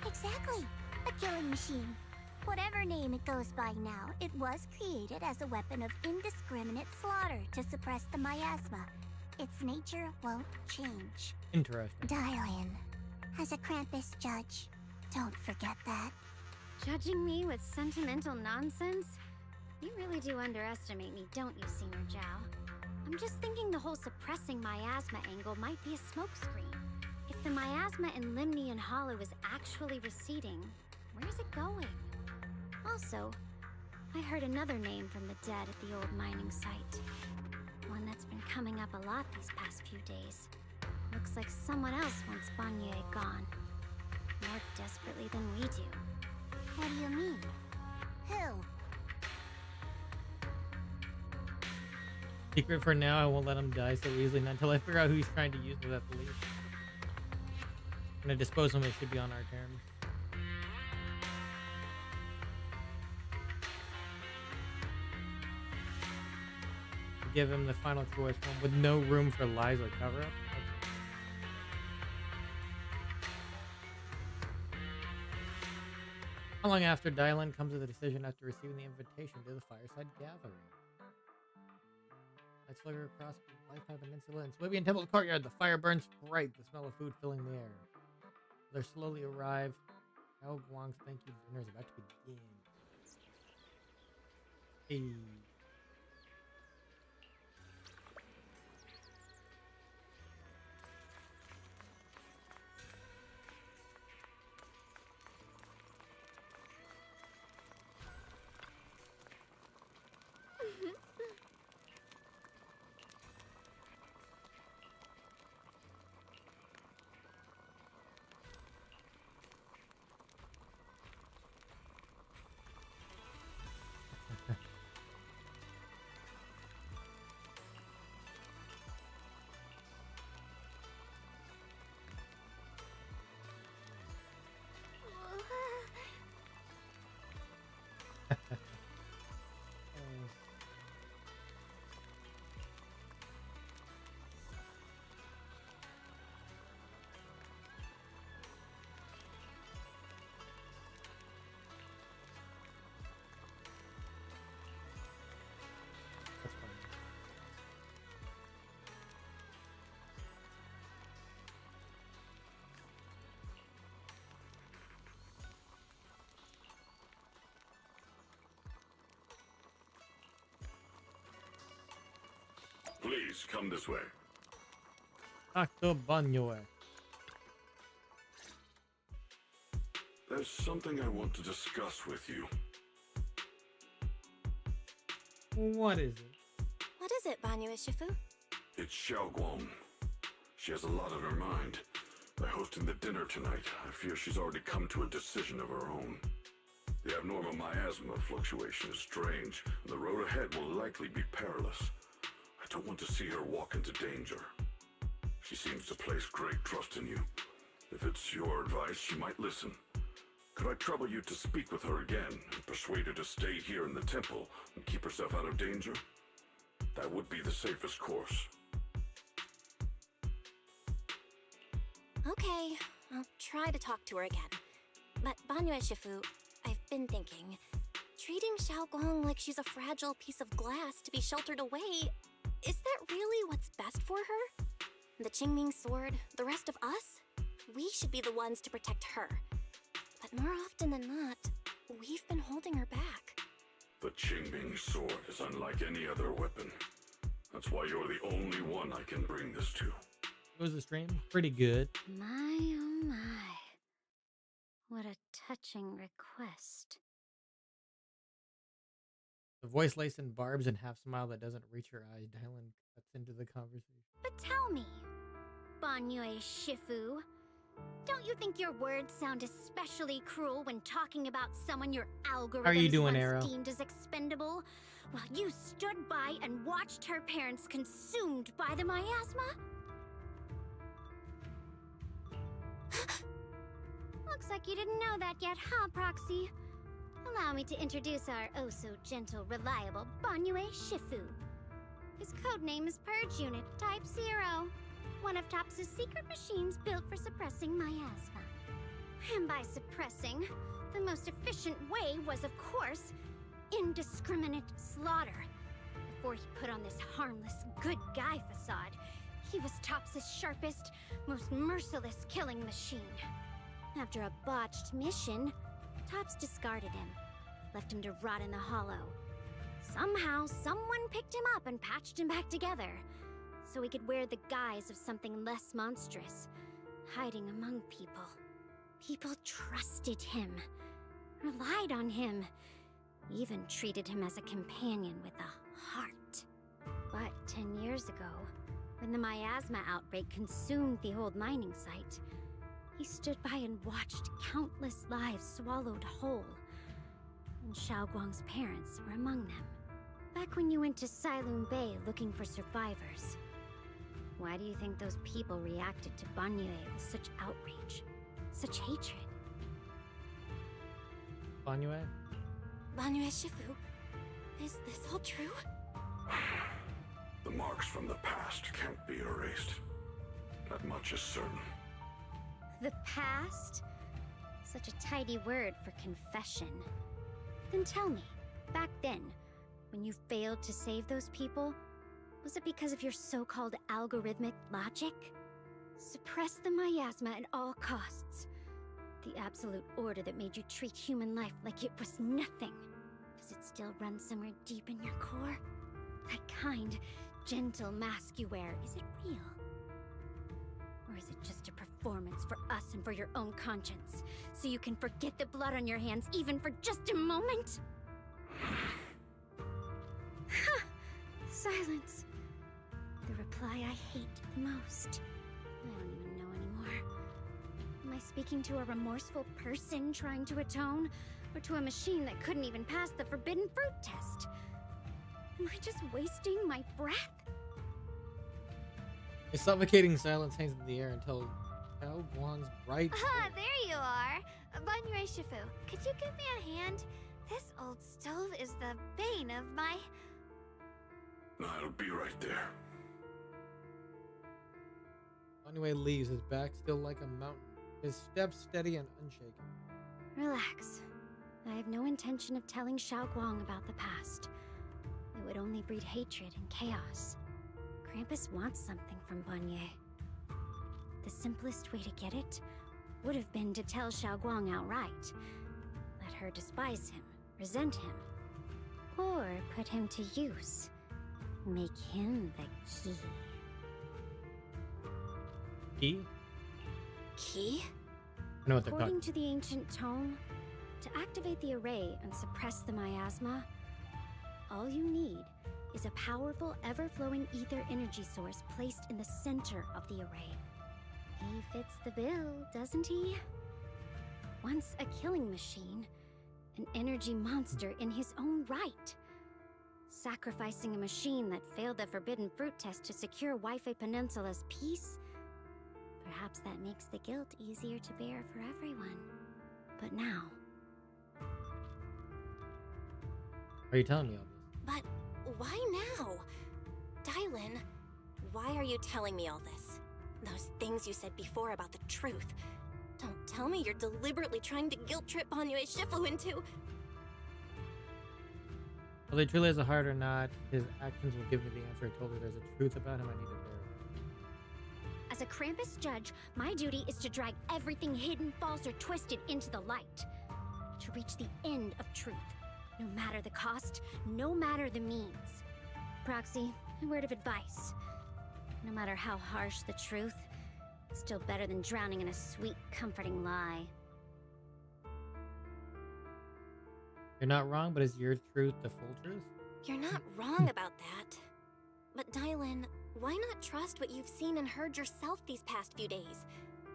Exactly. A killing machine. Whatever name it goes by now, it was created as a weapon of indiscriminate slaughter to suppress the miasma. Its nature won't change. Interesting. Dialyn, as a Krampus judge, don't forget that. Judging me with sentimental nonsense? You really do underestimate me, don't you, Senior Zhao? I'm just thinking the whole suppressing miasma angle might be a smokescreen. If the miasma in Limnian Hollow is actually receding, where's it going? Also, I heard another name from the dead at the old mining site. One that's been coming up a lot these past few days. Looks like someone else wants Banyue gone. more desperately than we do. What do you mean? Who? Secret for now, I won't let him die so easily, not until I figure out who he's trying to use without the lead. I'm gonna dispose of him, it should be on our terms. Give him the final choice one with no room for lies or cover up. How long after Dialyn comes to the decision after receiving the invitation to the fireside gathering? Let's flicker across Lifetime Peninsula and Swibian Temple courtyard. The fire burns bright, the smell of food filling the air. They slowly arrive. Xiao Guang's thank you dinner is about to begin. Hey. Please come this way. Dr. Banyoe. There's something I want to discuss with you. What is it? What is it, Banyu Ishifu? It's Xiaoguang. She has a lot on her mind. By hosting the dinner tonight, I fear she's already come to a decision of her own. The abnormal miasma fluctuation is strange, and the road ahead will likely be perilous. I don't want to see her walk into danger. She seems to place great trust in you. If it's your advice, she might listen. Could I trouble you to speak with her again and persuade her to stay here in the temple and keep herself out of danger? That would be the safest course. Okay, I'll try to talk to her again. But Banyu Shifu, I've been thinking, treating Xiaoguang like she's a fragile piece of glass to be sheltered away, is that really what's best for her? The Qingming sword, the rest of us? We should be the ones to protect her. But more often than not, we've been holding her back. The Qingming sword is unlike any other weapon. That's why you're the only one I can bring this to. It was the stream? Pretty good. My, oh my. What a touching request. The voice laced in barbs and half smile that doesn't reach her eyes. Dialyn cuts into the conversation. But tell me, Banyu Shifu, don't you think your words sound especially cruel when talking about someone your algorithms How are you doing, once Arrow? deemed as expendable, while you stood by and watched her parents consumed by the miasma? Looks like you didn't know that yet, huh, Proxy? Allow me to introduce our oh-so-gentle, reliable Banyu Shifu. His codename is Purge Unit Type 0, one of TOPS' secret machines built for suppressing miasma. And by suppressing, the most efficient way was, of course, indiscriminate slaughter. Before he put on this harmless, good guy facade, he was TOPS' sharpest, most merciless killing machine. After a botched mission, TOPS discarded him, left him to rot in the hollow. Somehow, someone picked him up and patched him back together, so he could wear the guise of something less monstrous, hiding among people. People trusted him, relied on him, even treated him as a companion with a heart. But 10 years ago, when the miasma outbreak consumed the old mining site, He stood by and watched countless lives swallowed whole. And Xiaoguang's parents were among them. Back when you went to Silum Bay looking for survivors. Why do you think those people reacted to Banyue with such outrage? Such hatred? Banyue? Banyue Shifu, is this all true? The marks from the past can't be erased. That much is certain. The past? Such a tidy word for confession. Then tell me, back then, when you failed to save those people, was it because of your so-called algorithmic logic? Suppress the miasma at all costs. The absolute order that made you treat human life like it was nothing. Does it still run somewhere deep in your core? That kind, gentle mask you wear, is it real? Or is it just a performance for us and for your own conscience? So you can forget the blood on your hands even for just a moment? Silence. The reply I hate the most. I don't even know anymore. Am I speaking to a remorseful person trying to atone? Or to a machine that couldn't even pass the forbidden fruit test? Am I just wasting my breath? A suffocating silence hangs in the air until Xiao Guang's bright. Ah, there you are. Banyue Shifu, could you give me a hand? This old stove is the bane of my... I'll be right there. Banyue leaves, his back still like a mountain, his steps steady and unshaken. Relax. I have no intention of telling Xiaoguang about the past. It would only breed hatred and chaos. Krampus wants something from Banyue. The simplest way to get it would have been to tell Xiaoguang outright. Let her despise him, resent him, or put him to use. Make him the key. Key? Key? I know what they're According talking. to the ancient tome, to activate the array and suppress the miasma, all you need is a powerful, ever-flowing ether energy source placed in the center of the array. He fits the bill, doesn't he? Once a killing machine, an energy monster in his own right. Sacrificing a machine that failed the forbidden fruit test to secure Wi-Fi Peninsula's peace? Perhaps that makes the guilt easier to bear for everyone. But now... Are you telling me all this? But why now? Dialyn, why are you telling me all this? Those things you said before about the truth. Don't tell me you're deliberately trying to guilt-trip Banyue Shifu into... Whether he truly has a heart or not, his actions will give me the answer. I told her there's a truth about him I need to verify. As a Krampus judge, my duty is to drag everything hidden, false, or twisted into the light. To reach the end of truth. No matter the cost, no matter the means. Proxy, a word of advice. No matter how harsh the truth, it's still better than drowning in a sweet, comforting lie. You're not wrong, but is your truth the full truth? You're not wrong about that. But Dialyn, why not trust what you've seen and heard yourself these past few days?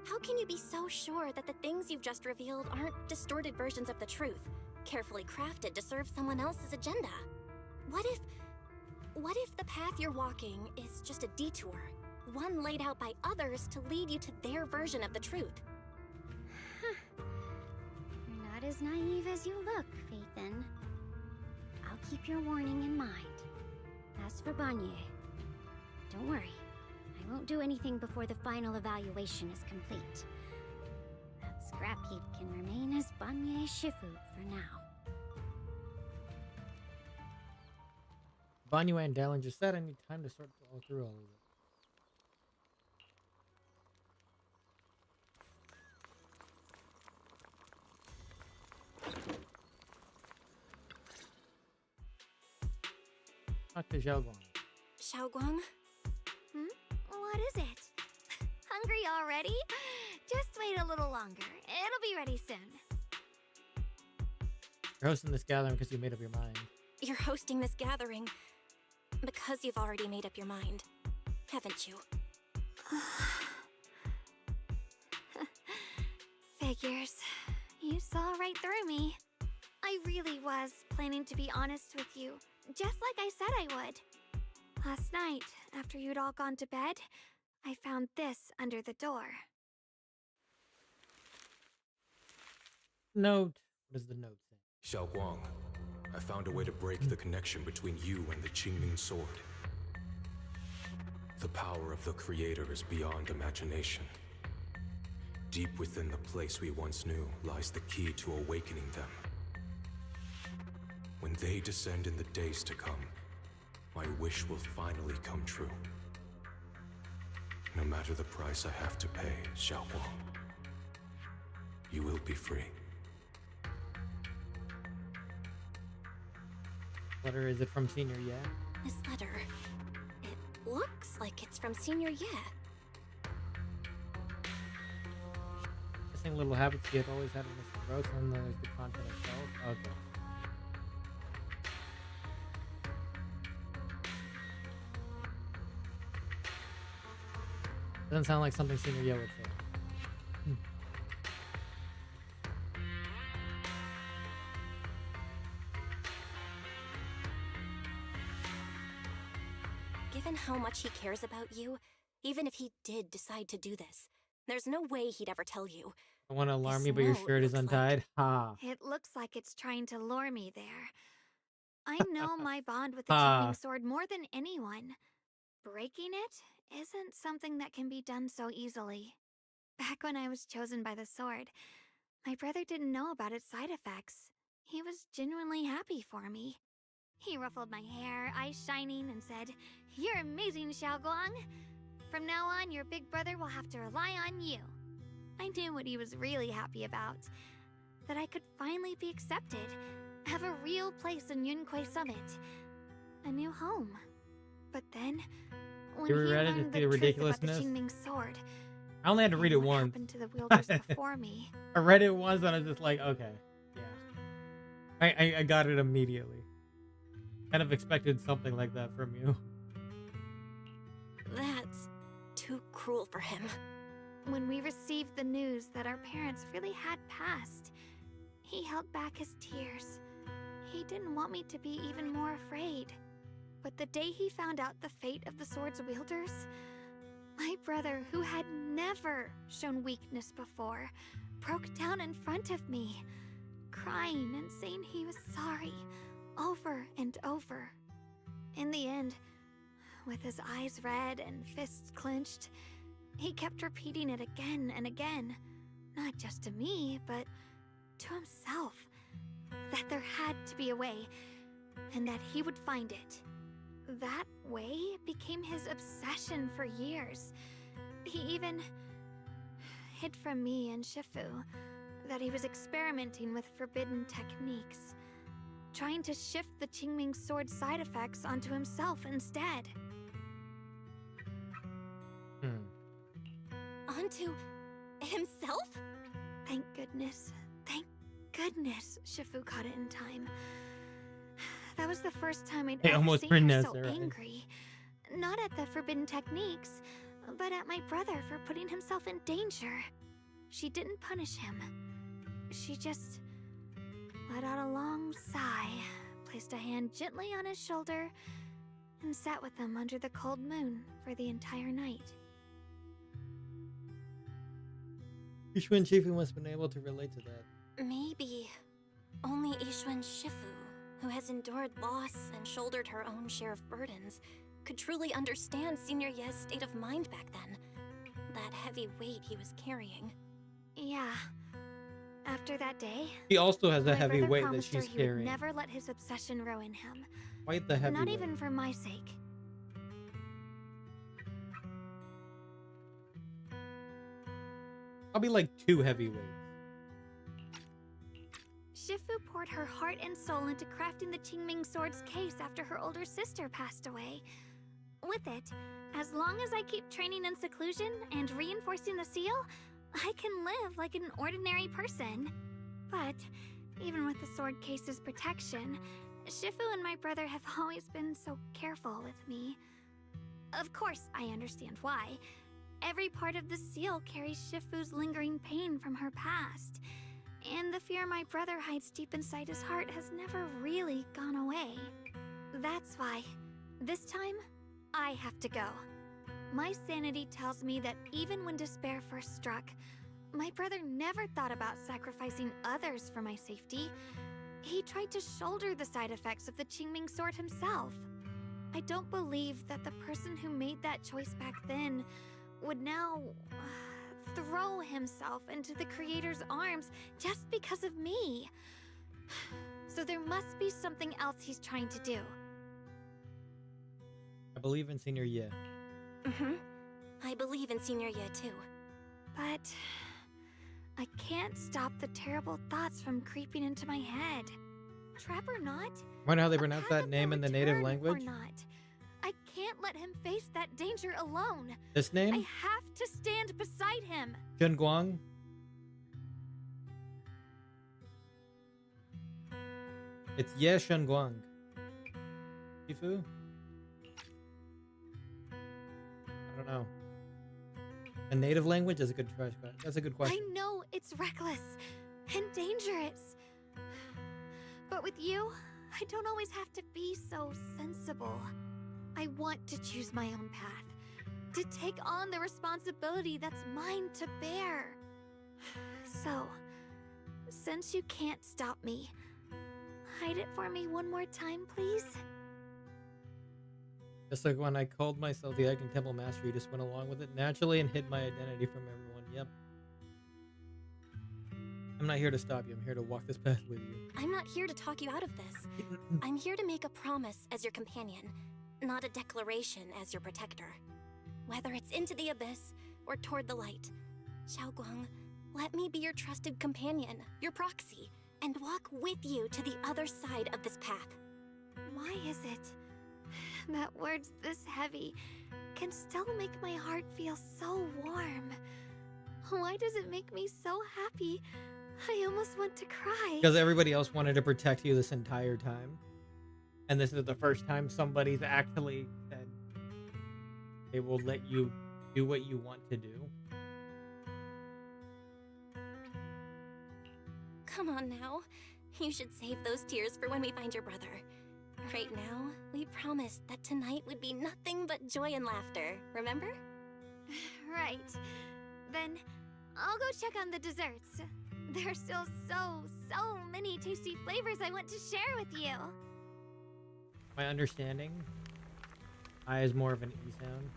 How can you be so sure that the things you've just revealed aren't distorted versions of the truth, carefully crafted to serve someone else's agenda? What if the path you're walking is just a detour, one laid out by others to lead you to their version of the truth? You're not as naive as you look, Phaethan. I'll keep your warning in mind. As for Banyue, don't worry. I won't do anything before the final evaluation is complete. That scrap heap can remain as Banyue Shifu for now. Banyue and Dialyn just said I need time to sort all through all of it. Talk to Xiaoguang. Xiaoguang? What is it? Hungry already? Just wait a little longer. It'll be ready soon. You're hosting this gathering because you made up your mind. You're hosting this gathering because you've already made up your mind, haven't you? Figures. You saw right through me. I really was planning to be honest with you, just like I said I would. Last night, after you'd all gone to bed, I found this under the door. Note. What does the note say? Xiao Guang, I found a way to break the connection between you and the Qingming sword. The power of the Creator is beyond imagination. Deep within the place we once knew lies the key to awakening them. When they descend in the days to come, my wish will finally come true. No matter the price I have to pay, Xiao Guang, you will be free. Letter, is it from Senior Ye? This letter, it looks like it's from Senior Ye. Missing little habits he had always had in Mr. Gross, and there's the content itself. Okay. Doesn't sound like something Senior Ye would say. Given how much he cares about you, even if he did decide to do this, there's no way he'd ever tell you. I want to alarm This you, but your note shirt is looks untied. Ha. It looks like it's trying to lure me there. I know my bond with the Ha. Qingming sword more than anyone. Breaking it isn't something that can be done so easily. Back when I was chosen by the sword, my brother didn't know about its side effects. He was genuinely happy for me. He ruffled my hair, eyes shining, and said, "You're amazing, Xiaoguang. From now on, your big brother will have to rely on you." I knew what he was really happy about. That I could finally be accepted, have a real place in Yunquei Summit. A new home. But then, when You he read it to learned see the the truth about the ridiculousness? Qingming sword, I only had to read it and what once. happened to the wielders before me, I read it once and I was just like, okay, yeah. I got it immediately. Kind of expected something like that from you. That's too cruel for him. when we received the news that our parents really had passed, he held back his tears. He didn't want me to be even more afraid. But the day he found out the fate of the sword's wielders, my brother, who had never shown weakness before, broke down in front of me, crying and saying he was sorry, over and over. In the end, with his eyes red and fists clenched, he kept repeating it again and again, not just to me, but to himself, that there had to be a way, and that he would find it. That way became his obsession for years. He even hid from me and Shifu that he was experimenting with forbidden techniques, trying to shift the Qingming sword's side effects onto himself instead. Onto himself? Thank goodness. Thank goodness Shifu caught it in time. That was the first time I'd ever almost seen her pronounced so it right. angry. Not at the forbidden techniques, but at my brother for putting himself in danger. She didn't punish him. She just let out a long sigh, placed a hand gently on his shoulder, and sat with him under the cold moon for the entire night. Yishu and Shifu must have been able to relate to that. Maybe only Yishuan Shifu, who has endured loss and shouldered her own share of burdens, could truly understand Senior Ye's state of mind back then. That heavy weight he was carrying. Yeah. After that day, He also has a my heavy brother weight that promised she's her he would carrying. never let his obsession ruin him. Quite the heavy Not weight. even for my sake. Probably like 2 heavyweights. Shifu poured her heart and soul into crafting the Qingming sword's case after her older sister passed away. With it, as long as I keep training in seclusion and reinforcing the seal, I can live like an ordinary person. But even with the sword case's protection, Shifu and my brother have always been so careful with me. Of course, I understand why. every part of the seal carries Shifu's lingering pain from her past. And the fear my brother hides deep inside his heart has never really gone away. That's why, this time, I have to go. My sanity tells me that even when despair first struck, my brother never thought about sacrificing others for my safety. He tried to shoulder the side effects of the Qingming sword himself. I don't believe that the person who made that choice back then would now throw himself into the Creator's arms just because of me. So there must be something else he's trying to do. I believe in Senior Ye. I believe in Senior Ye too. But I can't stop the terrible thoughts from creeping into my head. Trap or not, Wonder how they pronounce that name in the native or language? not, I can't let him face that danger alone. This name? I have to stand beside him. Junguang? It's Ye Shunguang. Shifu? I don't know. A native language is a good question. That's a good question. I know it's reckless and dangerous. But with you, I don't always have to be so sensible. I want to choose my own path, to take on the responsibility that's mine to bear. So, since you can't stop me, hide it for me one more time, please? Just like when I called myself the Acting Temple Master, you just went along with it naturally and hid my identity from everyone. Yep. I'm not here to stop you. I'm here to walk this path with you. I'm not here to talk you out of this. I'm here to make a promise as your companion, not a declaration as your protector. Whether it's into the abyss or toward the light, Xiaoguang, let me be your trusted companion, your proxy, and walk with you to the other side of this path. Why is it that words this heavy can still make my heart feel so warm? Why does it make me so happy? I almost want to cry. Because everybody else wanted to protect you this entire time. And this is the first time somebody's actually said they will let you do what you want to do. Come on now. You should save those tears for when we find your brother. Right now, we promised that tonight would be nothing but joy and laughter, remember? Right. Then I'll go check on the desserts. There are still so many tasty flavors I want to share with you. My understanding, I is more of an E sound.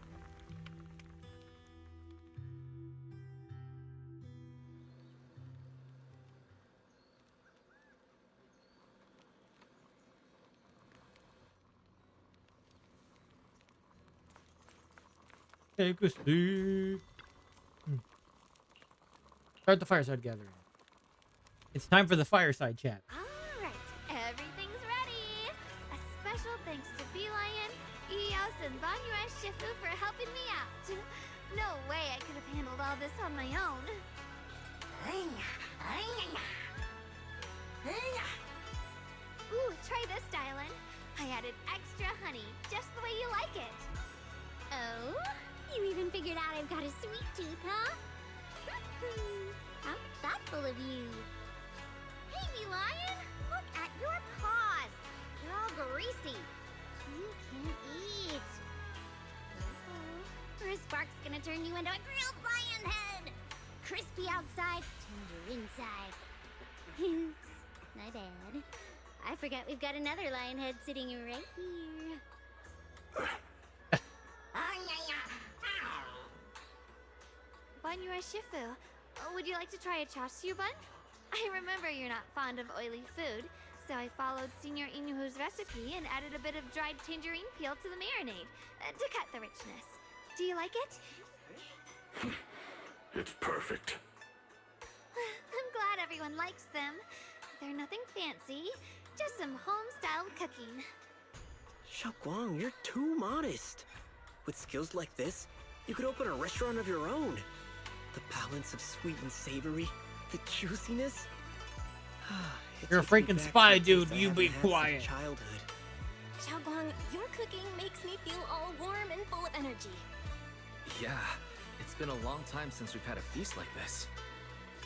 Take a seat. Start the fireside gathering. It's time for the fireside chat. Alright, everything's ready. A special thanks to V-Lion, Eos, and Banyue Shifu for helping me out. No way I could have handled all this on my own. Ooh, try this, Dialyn. I added extra honey, just the way you like it. Oh? You even figured out I've got a sweet tooth, huh? How thoughtful of you. Hey, V-Lion! Look at your paws! They're all greasy. You can't eat. Or a spark's gonna turn you into a grilled lion head! Crispy outside, tender inside. Oops, my bad. I forgot we've got another lion head sitting right here. Banyue Shifu, would you like to try a chashu bun? I remember you're not fond of oily food, so I followed Senior Inuhu's recipe and added a bit of dried tangerine peel to the marinade to cut the richness. Do you like it? It's perfect. I'm glad everyone likes them. They're nothing fancy, just some home-styled cooking. Xiaoguang, you're too modest. With skills like this, you could open a restaurant of your own. The balance of sweet and savory, the juiciness. You're a freaking spy, dude. You be quiet. Childhood. Xiaoguang, your cooking makes me feel all warm and full of energy. Yeah, it's been a long time since we've had a feast like this.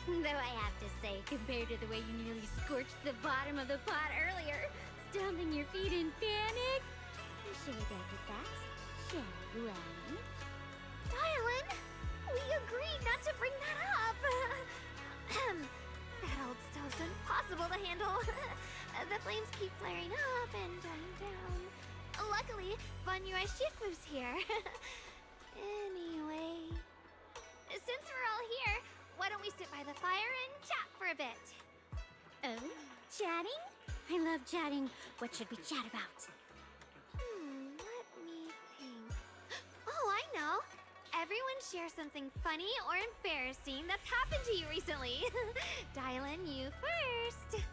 Though I have to say, compared to the way you nearly scorched the bottom of the pot earlier, stomping your feet in panic, I'm sure that was fast. Shall Dialyn, we agreed not to bring that up. That old stove's impossible to handle. The flames keep flaring up and dying down. Luckily, Vanyue Shifu's here. Anyway, since we're all here, why don't we sit by the fire and chat for a bit? Oh, chatting? I love chatting. What should we chat about? Let me think. Oh, I know. Everyone share something funny or embarrassing that's happened to you recently. Dialyn, you first.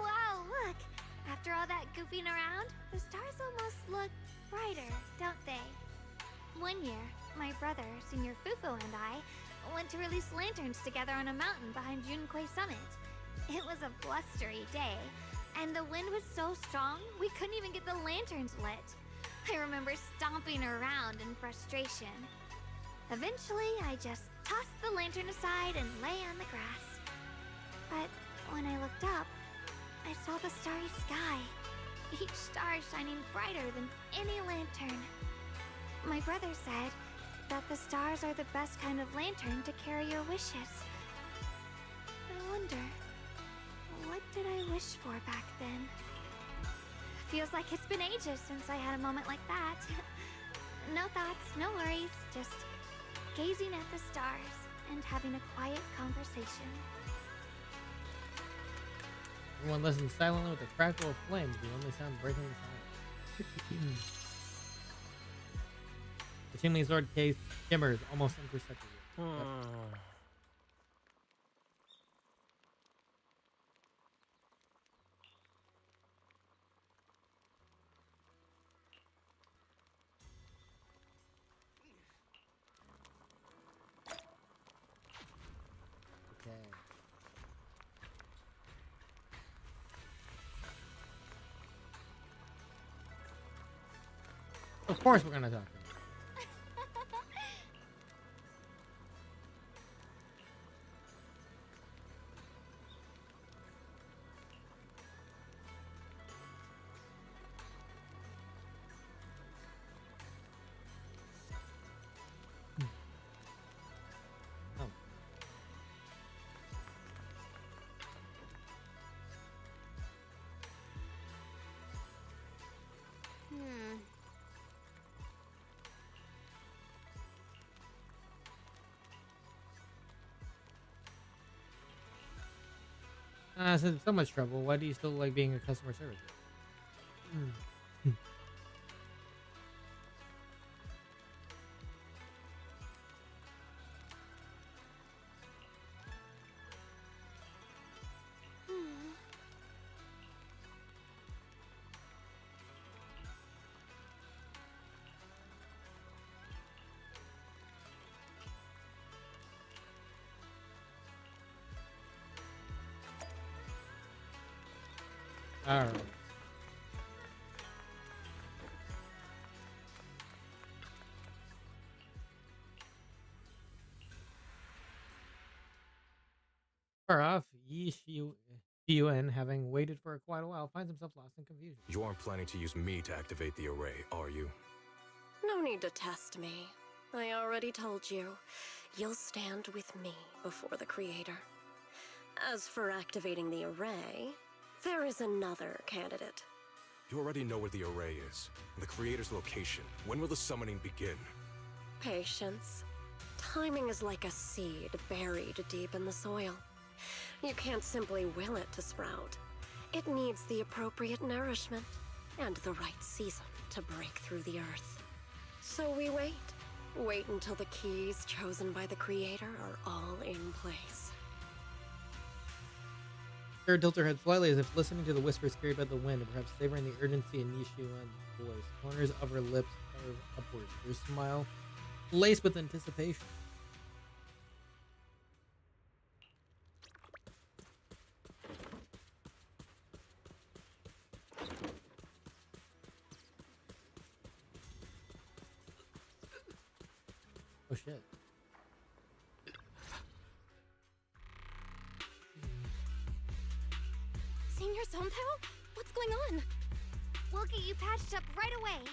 Wow, look! After all that goofing around, the stars almost look brighter, don't they? One year, my brother, Senior Fufu, and I went to release lanterns together on a mountain behind Junkoi Summit. It was a blustery day, and the wind was so strong we couldn't even get the lanterns lit. I remember stomping around in frustration. Eventually, I just tossed the lantern aside and lay on the grass. But when I looked up, I saw the starry sky, each star shining brighter than any lantern. My brother said that the stars are the best kind of lantern to carry your wishes. I wonder, what did I wish for back then? Feels like it's been ages since I had a moment like that. No thoughts, no worries, just gazing at the stars and having a quiet conversation. Everyone listens silently with the crackle of flames, the only sound breaking the silence. The chimney sword case shimmers almost imperceptibly. Okay. Of course we're gonna talk to him. Since it's so much trouble, why do you still like being a customer service? Alright. Far off, Yun, having waited for quite a while, finds himself lost in confusion. You aren't planning to use me to activate the array, are you? No need to test me. I already told you. You'll stand with me before the Creator. As for activating the array, there is another candidate. You already know where the array is, and the Creator's location. When will the summoning begin? Patience. Timing is like a seed buried deep in the soil. You can't simply will it to sprout. It needs the appropriate nourishment and the right season to break through the earth. So we wait. Wait until the keys chosen by the Creator are all in place. Sarah tilts her head slightly as if listening to the whispers carried by the wind and perhaps savoring the urgency in Nishiyuan's voice. Corners of her lips curve upwards, her smile laced with anticipation. Oh shit. Senior Sontao? What's going on? We'll get you patched up right away.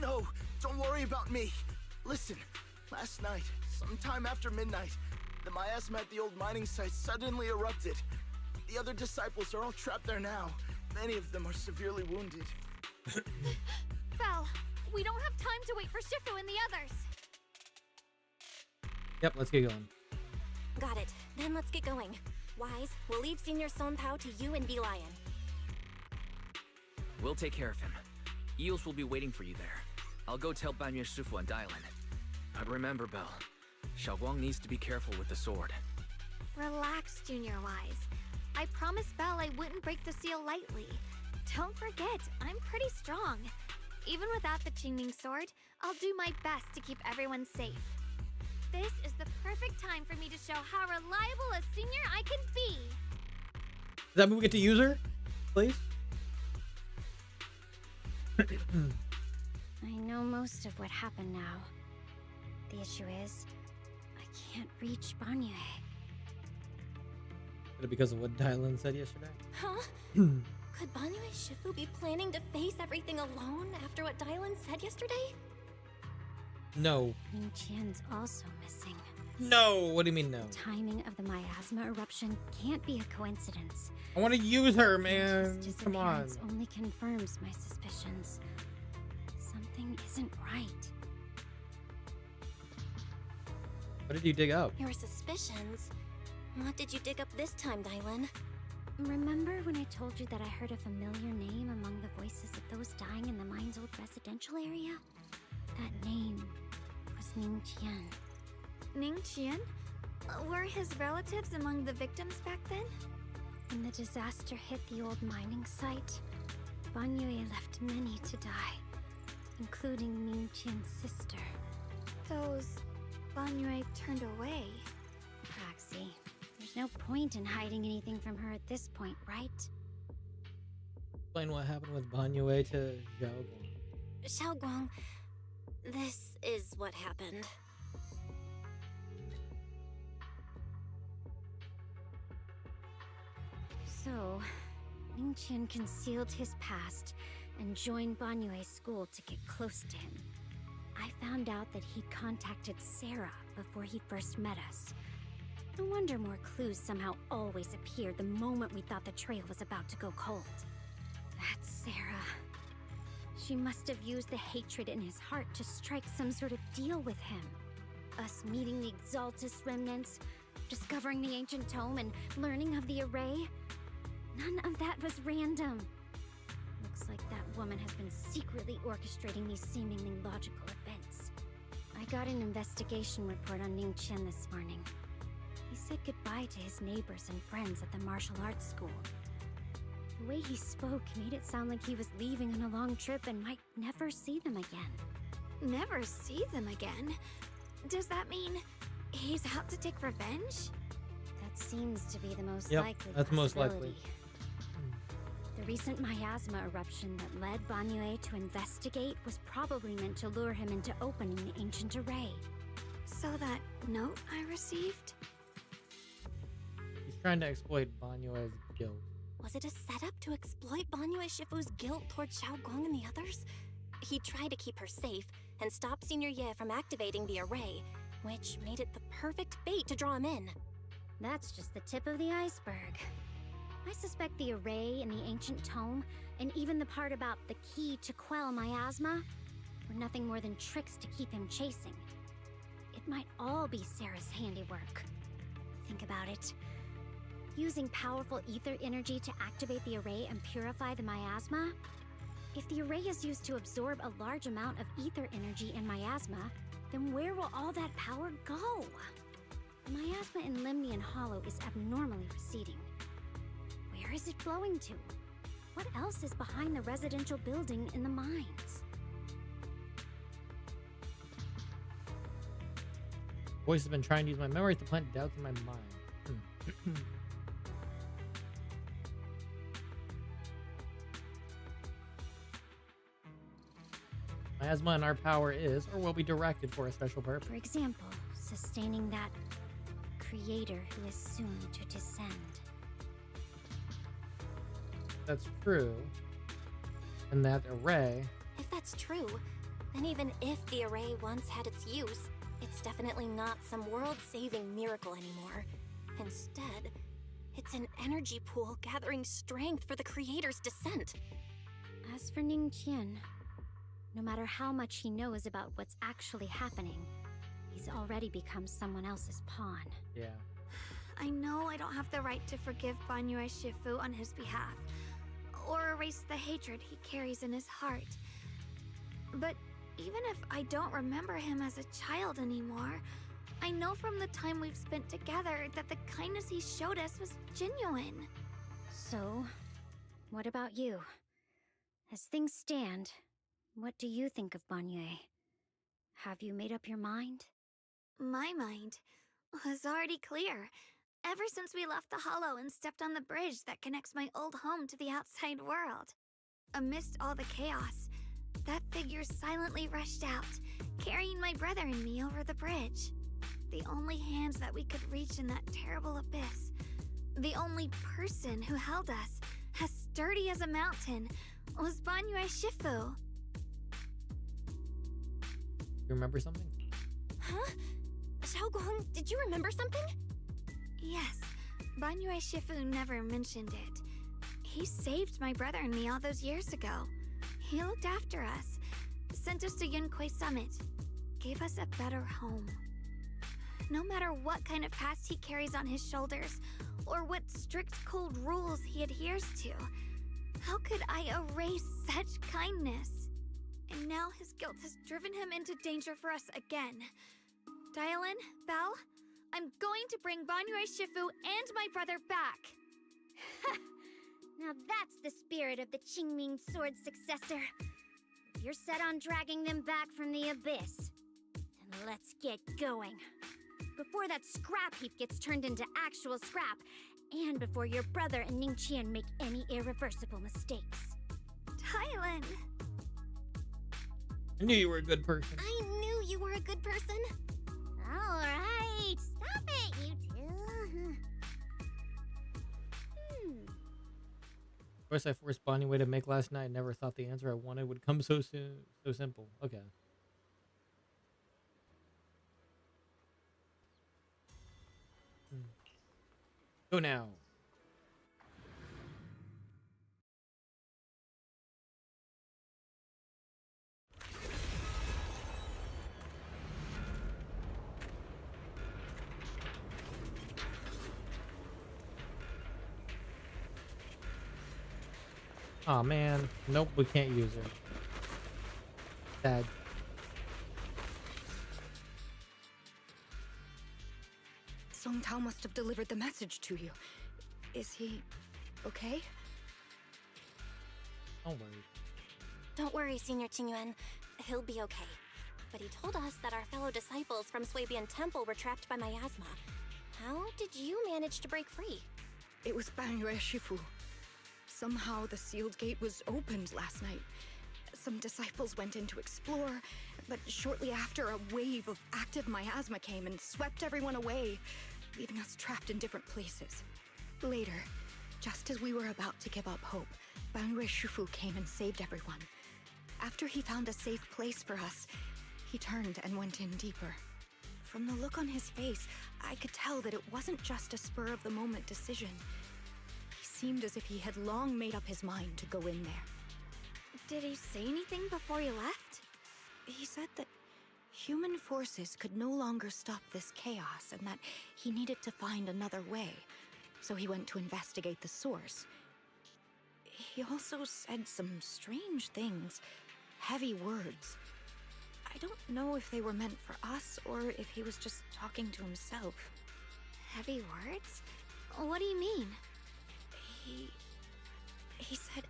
No, don't worry about me. Listen, last night, sometime after midnight, the miasma at the old mining site suddenly erupted. The other disciples are all trapped there now. Many of them are severely wounded. Belle, we don't have time to wait for Shifu and the others. Yep, let's get going. Got it. Then let's get going. Wise, we'll leave Senior Sontao to you and V-Lion. We'll take care of him. Eels will be waiting for you there. I'll go tell Banyu Shifu and Dialyn. But remember, Belle, Xiaoguang needs to be careful with the sword. Relax, Junior Wise. I promised Belle I wouldn't break the seal lightly. Don't forget, I'm pretty strong. Even without the Qingming sword, I'll do my best to keep everyone safe. This is the perfect time for me to show how reliable a senior I can be. Does that mean we get to use her? Please? I know most of what happened now. The issue is, I can't reach Banyu. Is it because of what Dialyn said yesterday? Huh? Could Banyu Shifu be planning to face everything alone after what Dialyn said yesterday? No. Ning Qian's also missing. No! What do you mean no? The timing of the miasma eruption can't be a coincidence. I want to use her, man. His Come on. disappearance only confirms my suspicions. Something isn't right. What did you dig up? Your suspicions? What did you dig up this time, Dialyn? Remember when I told you that I heard a familiar name among the voices of those dying in the mine's old residential area? That name was Ning Qian. Ning Qian? Were his relatives among the victims back then? When the disaster hit the old mining site, Banyu left many to die, including Ning Qian's sister. Those Banyu turned away. Praxi, there's no point in hiding anything from her at this point, right? Explain what happened with Banyu to Xiaoguang. Xiaoguang, this is what happened. So, Ning Qian concealed his past and joined Banyue's school to get close to him. I found out that he contacted Sarah before he first met us. No wonder more clues somehow always appeared the moment we thought the trail was about to go cold. That's Sarah. She must have used the hatred in his heart to strike some sort of deal with him. Us meeting the Exaltus remnants, discovering the ancient tome, and learning of the array. None of that was random. Looks like that woman has been secretly orchestrating these seemingly logical events. I got an investigation report on Ning Qian this morning. He said goodbye to his neighbors and friends at the martial arts school. The way he spoke made it sound like he was leaving on a long trip and might never see them again. Never see them again? Does that mean he's out to take revenge? That seems to be the most Yep, likely that's most possibility. likely. The recent miasma eruption that led Banyu to investigate was probably meant to lure him into opening the ancient array. So that note I received? He's trying to exploit Banyue's guilt. Was it a setup to exploit Banyu Shifu's guilt toward Xiaoguang and the others? He tried to keep her safe and stop Senior Ye from activating the array, which made it the perfect bait to draw him in. That's just the tip of the iceberg. I suspect the array and the ancient tome, and even the part about the key to quell miasma, were nothing more than tricks to keep him chasing. It might all be Sarah's handiwork. Think about it. Using powerful ether energy to activate the array and purify the miasma? If the array is used to absorb a large amount of ether energy and miasma, then where will all that power go? The miasma in Limnian Hollow is abnormally receding. Where is it flowing to? What else is behind the residential building in the mines? Voice has been trying to use my memories to plant doubts in my mind. My Miasma in our power is or will be directed for a special purpose. For example, sustaining that creator who is soon to descend. That's true. And that array... If that's true, then even if the array once had its use, it's definitely not some world-saving miracle anymore. Instead, it's an energy pool gathering strength for the creator's descent. As for Ningqian, no matter how much he knows about what's actually happening, he's already become someone else's pawn. Yeah. I know I don't have the right to forgive Banyue Shifu on his behalf, or erase the hatred he carries in his heart. But even if I don't remember him as a child anymore, I know from the time we've spent together that the kindness he showed us was genuine. So, what about you? As things stand, what do you think of Banyue? Have you made up your mind? My mind was already clear. Ever since we left the Hollow and stepped on the bridge that connects my old home to the outside world. Amidst all the chaos, that figure silently rushed out, carrying my brother and me over the bridge. The only hands that we could reach in that terrible abyss. The only person who held us, as sturdy as a mountain, was Banyue Shifu. You remember something? Huh? Xiaogong, did you remember something? Yes, Banyue Shifu never mentioned it. He saved my brother and me all those years ago. He looked after us, sent us to Yunkui Summit, gave us a better home. No matter what kind of past he carries on his shoulders, or what strict cold rules he adheres to, how could I erase such kindness? And now his guilt has driven him into danger for us again. Dialyn, Belle, I'm going to bring Banyue Shifu and my brother back. Now that's the spirit of the Qingming sword successor. If you're set on dragging them back from the abyss, then let's get going. Before that scrap heap gets turned into actual scrap, and before your brother and Ningqian make any irreversible mistakes. Dialyn! I knew you were a good person. I knew you were a good person. Alright, stop it, you two. Of course, I forced Bonnie to make last night. Never thought the answer I wanted would come so soon. So simple. Okay. Go now. Oh man, nope, we can't use her. Sad. Song Tao must have delivered the message to you. Is he okay? Don't worry. Don't worry, Senior Qingyuan. He'll be okay. But he told us that our fellow disciples from Swabian Temple were trapped by miasma. How did you manage to break free? It was Banyue Shifu. Somehow the sealed gate was opened last night. Some disciples went in to explore, but shortly after, a wave of active miasma came and swept everyone away, leaving us trapped in different places. Later, just as we were about to give up hope, Banyue Shifu came and saved everyone. After he found a safe place for us, he turned and went in deeper. From the look on his face, I could tell that it wasn't just a spur-of-the-moment decision. He seemed as if he had long made up his mind to go in there. Did he say anything before he left? He said that human forces could no longer stop this chaos and that he needed to find another way, so he went to investigate the source. He also said some strange things, heavy words. I don't know if they were meant for us or if he was just talking to himself. Heavy words? What do you mean? He said,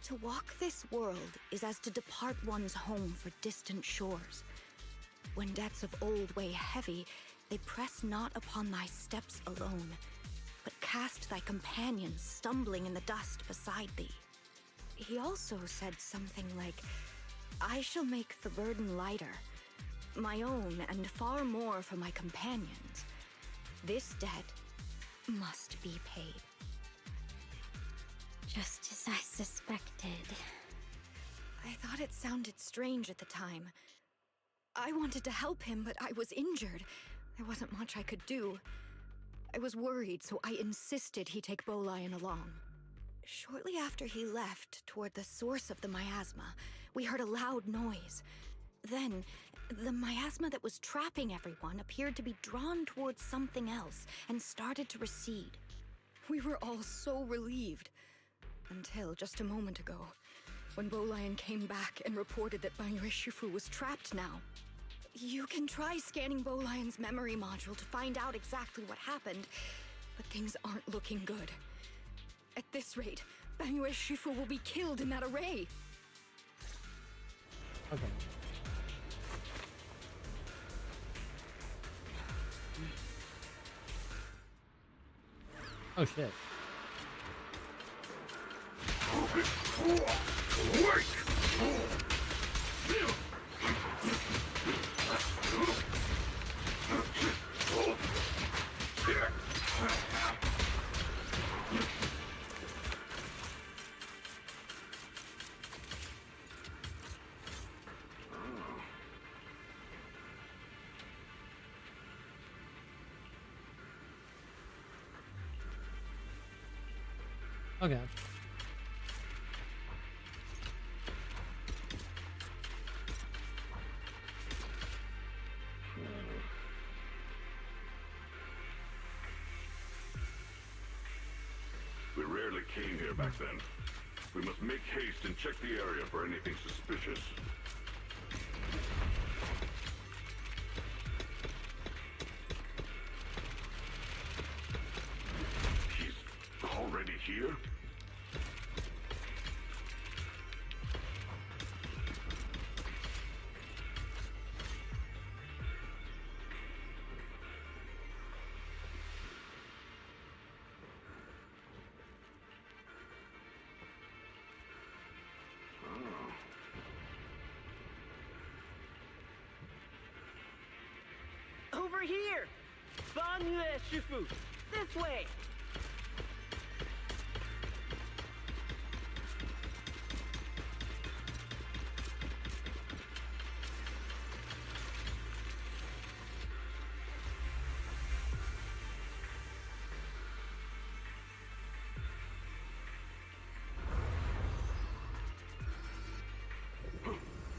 to walk this world is as to depart one's home for distant shores. When debts of old weigh heavy, they press not upon thy steps alone, but cast thy companions stumbling in the dust beside thee. He also said something like, I shall make the burden lighter. My own and far more for my companions. This debt must be paid. Just as I suspected. I thought it sounded strange at the time. I wanted to help him, but I was injured. There wasn't much I could do. I was worried, so I insisted he take Bolian along. Shortly after he left, toward the source of the miasma, we heard a loud noise. Then, the miasma that was trapping everyone appeared to be drawn towards something else and started to recede. We were all so relieved. Until just a moment ago, when Bolian came back and reported that Banyue Shifu was trapped now. You can try scanning Bolian's memory module to find out exactly what happened, but things aren't looking good. At this rate, Banyue Shifu will be killed in that array. Okay. Oh shit. Wait! Okay. We rarely came here back then. We must make haste and check the area for anything suspicious. He's already here? Over here! Banyue Shifu! This way!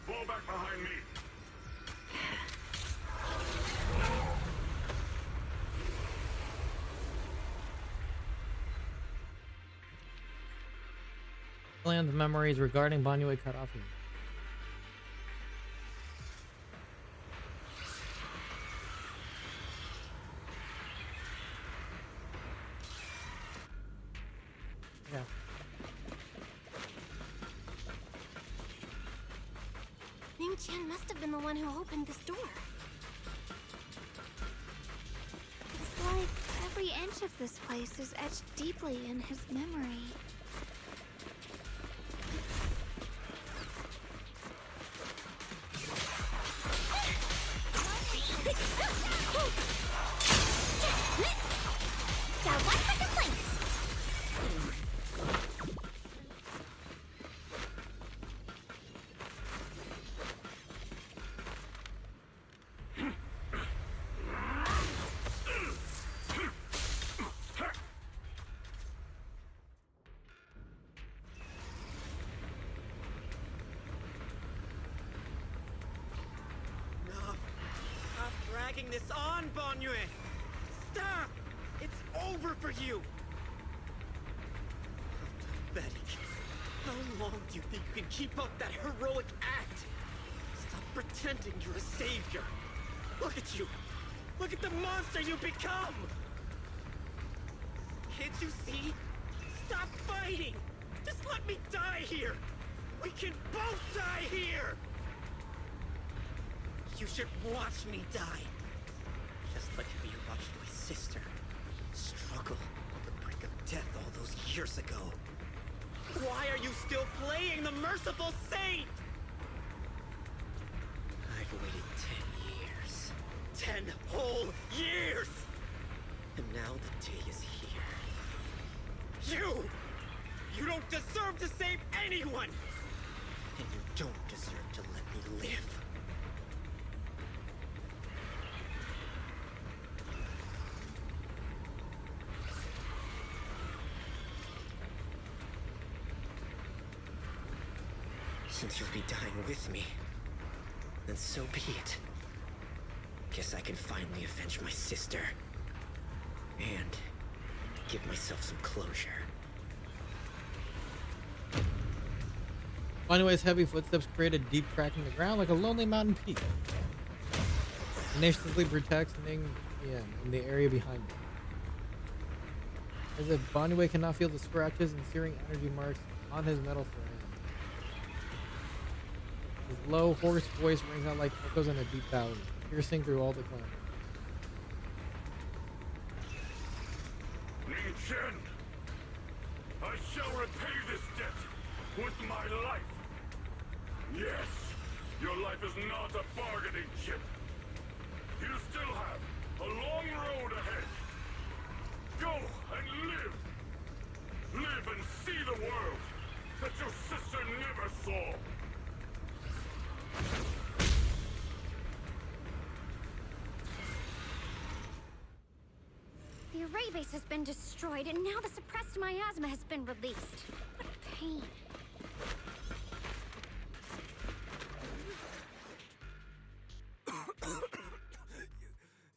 Fall back behind me! Land memories regarding Banyue cut off here. Yeah. Ning Qian must have been the one who opened this door. It's like every inch of this place is etched deeply in his memory. This on, Banyue! Stop! It's over for you! Pathetic. How long do you think you can keep up that heroic act? Stop pretending you're a savior. Look at you! Look at the monster you become! Can't you see? Stop fighting! Just let me die here! We can both die here! You should watch me die. Just like me watched my sister struggle on the brink of death all those years ago. Why are you still playing the merciful saint? one! And you don't deserve to let me live. Since you'll be dying with me, then so be it. Guess I can finally avenge my sister. And give myself some closure. Anyways, heavy footsteps create a deep crack in the ground like a lonely mountain peak. Tenaciously protecting in the area behind it. As if Boniway cannot feel the scratches and searing energy marks on his metal frame. His low, hoarse voice rings out like echoes in a deep valley, piercing through all the clan. Ning Chen, I shall repay this debt with my life. Yes, your life is not a bargaining chip. You still have a long road ahead. Go and live. Live and see the world that your sister never saw. The array base has been destroyed, and now the suppressed miasma has been released. What pain.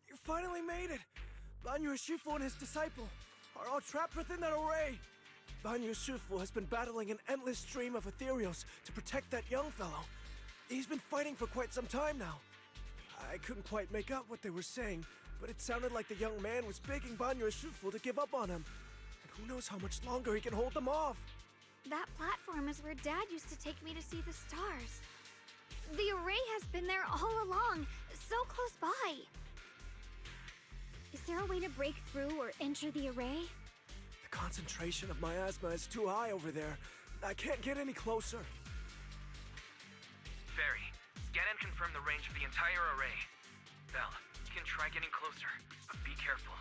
You finally made it! Banyu Shifu and his disciple are all trapped within that array. Banyu Shifu has been battling an endless stream of ethereals to protect that young fellow. He's been fighting for quite some time now. I couldn't quite make out what they were saying, but it sounded like the young man was begging Banyu Shifu to give up on him. And who knows how much longer he can hold them off. That platform is where Dad used to take me to see the stars. The array has been there all along, so close by. Is there a way to break through or enter the array? The concentration of miasma is too high over there. I can't get any closer. Fairy, scan and confirm the range of the entire array. Belle, you can try getting closer, but be careful.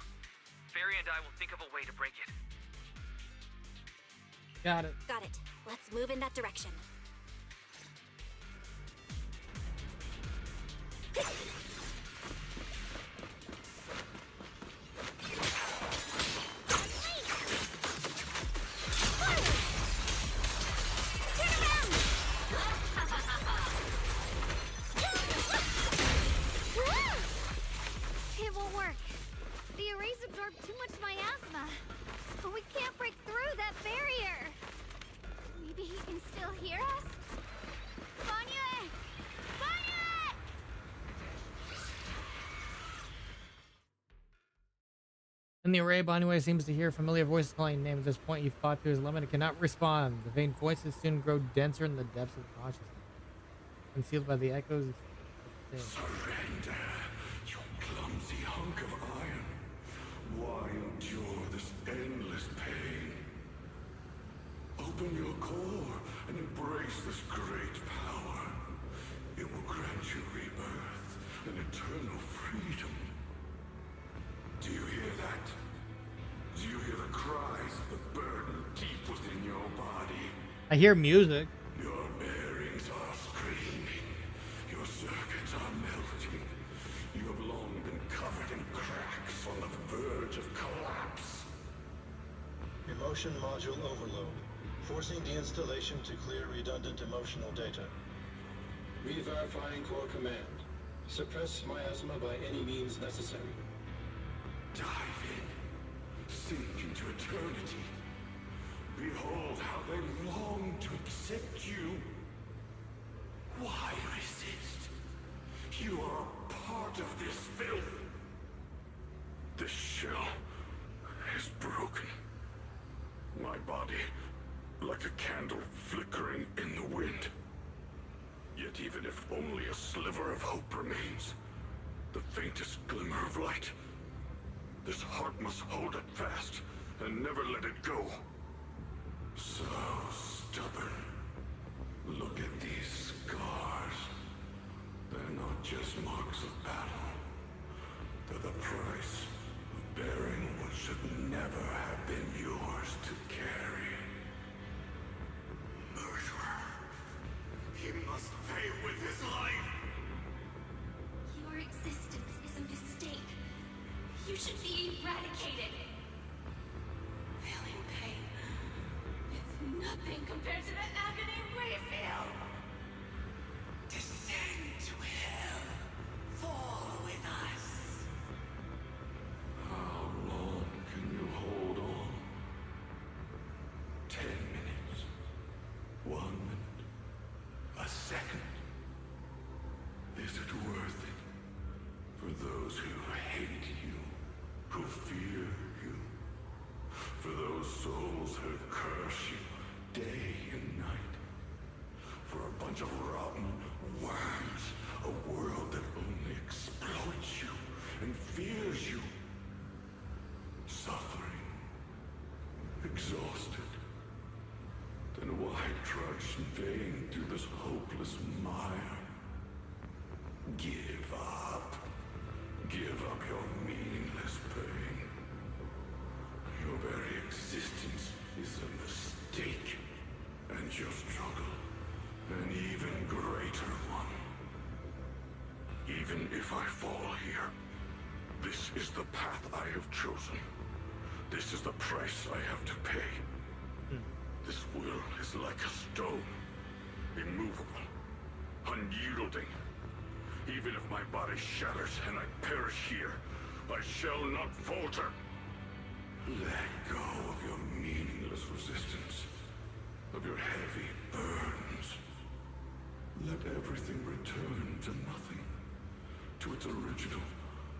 Fairy and I will think of a way to break it. Got it. Got it. Let's move in that direction. It won't work. The arrays absorb too much miasma. But we can't break through that barrier. Maybe he can still hear us? Boniway! Boniway! In the array, Boniway seems to hear familiar voices calling his name. At this point, you've fought to his limit and cannot respond. The faint voices soon grow denser in the depths of consciousness, concealed by the echoes of the Surrender, you clumsy hunk of iron. Why endure this endless pain? Open your core and embrace this great power. It will grant you rebirth and eternal freedom. Do you hear that? Do you hear the cries of the burden deep within your body? I hear music. Your bearings are screaming. Your circuits are melting. You have long been covered in cracks on the verge of collapse. Emotion module overload. Forcing deinstallation to clear redundant emotional data. Re-verifying core command. Suppress miasma by any means necessary. Dive in. Sink into eternity. Behold how they long to accept you. Why resist? You are a part of this filth. This shell is broken. My body, like a candle flickering in the wind. Yet even if only a sliver of hope remains, the faintest glimmer of light, this heart must hold it fast and never let it go. So stubborn. Look at these scars. They're not just marks of battle. They're the price of bearing what should never have been yours to carry. Murderer. should be eradicated. Feeling pain. It's nothing compared to the agony we feel. Descend to hell. Fall with us. How long can you hold on? 10 minutes. 1 minute. A second. Is it worth it? For those who hate you, who fear you, for those souls who curse you day and night, for a bunch of rotten worms, a world that only exploits you and fears you, suffering, exhausted, then why trudge in vain through this hopeless mire? Give up. Give up your meaningless pain. Your very existence is a mistake, and your struggle, an even greater one. Even if I fall here, this is the path I have chosen. This is the price I have to pay. This will is like a stone, immovable, unyielding. Even if my body shatters and I perish here, I shall not falter. Let go of your meaningless resistance, of your heavy burdens. Let everything return to nothing, to its original,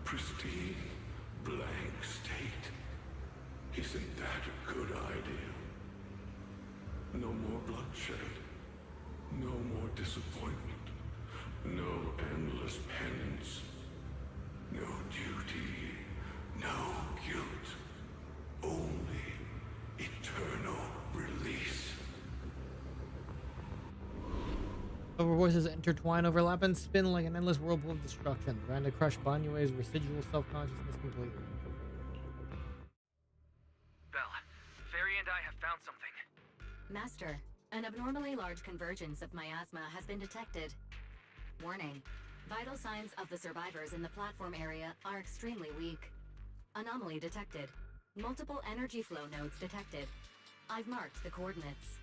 pristine, blank state. Isn't that a good idea? No more bloodshed, no more disappointment. No endless penance, no duty, no guilt, only eternal release. Our voices intertwine, overlap, and spin like an endless whirlpool of destruction, trying to crush Banyue's residual self-consciousness completely. Belle, Fairy and I have found something. Master, an abnormally large convergence of miasma has been detected. Warning. Vital signs of the survivors in the platform area are extremely weak. Anomaly detected. Multiple energy flow nodes detected. I've marked the coordinates.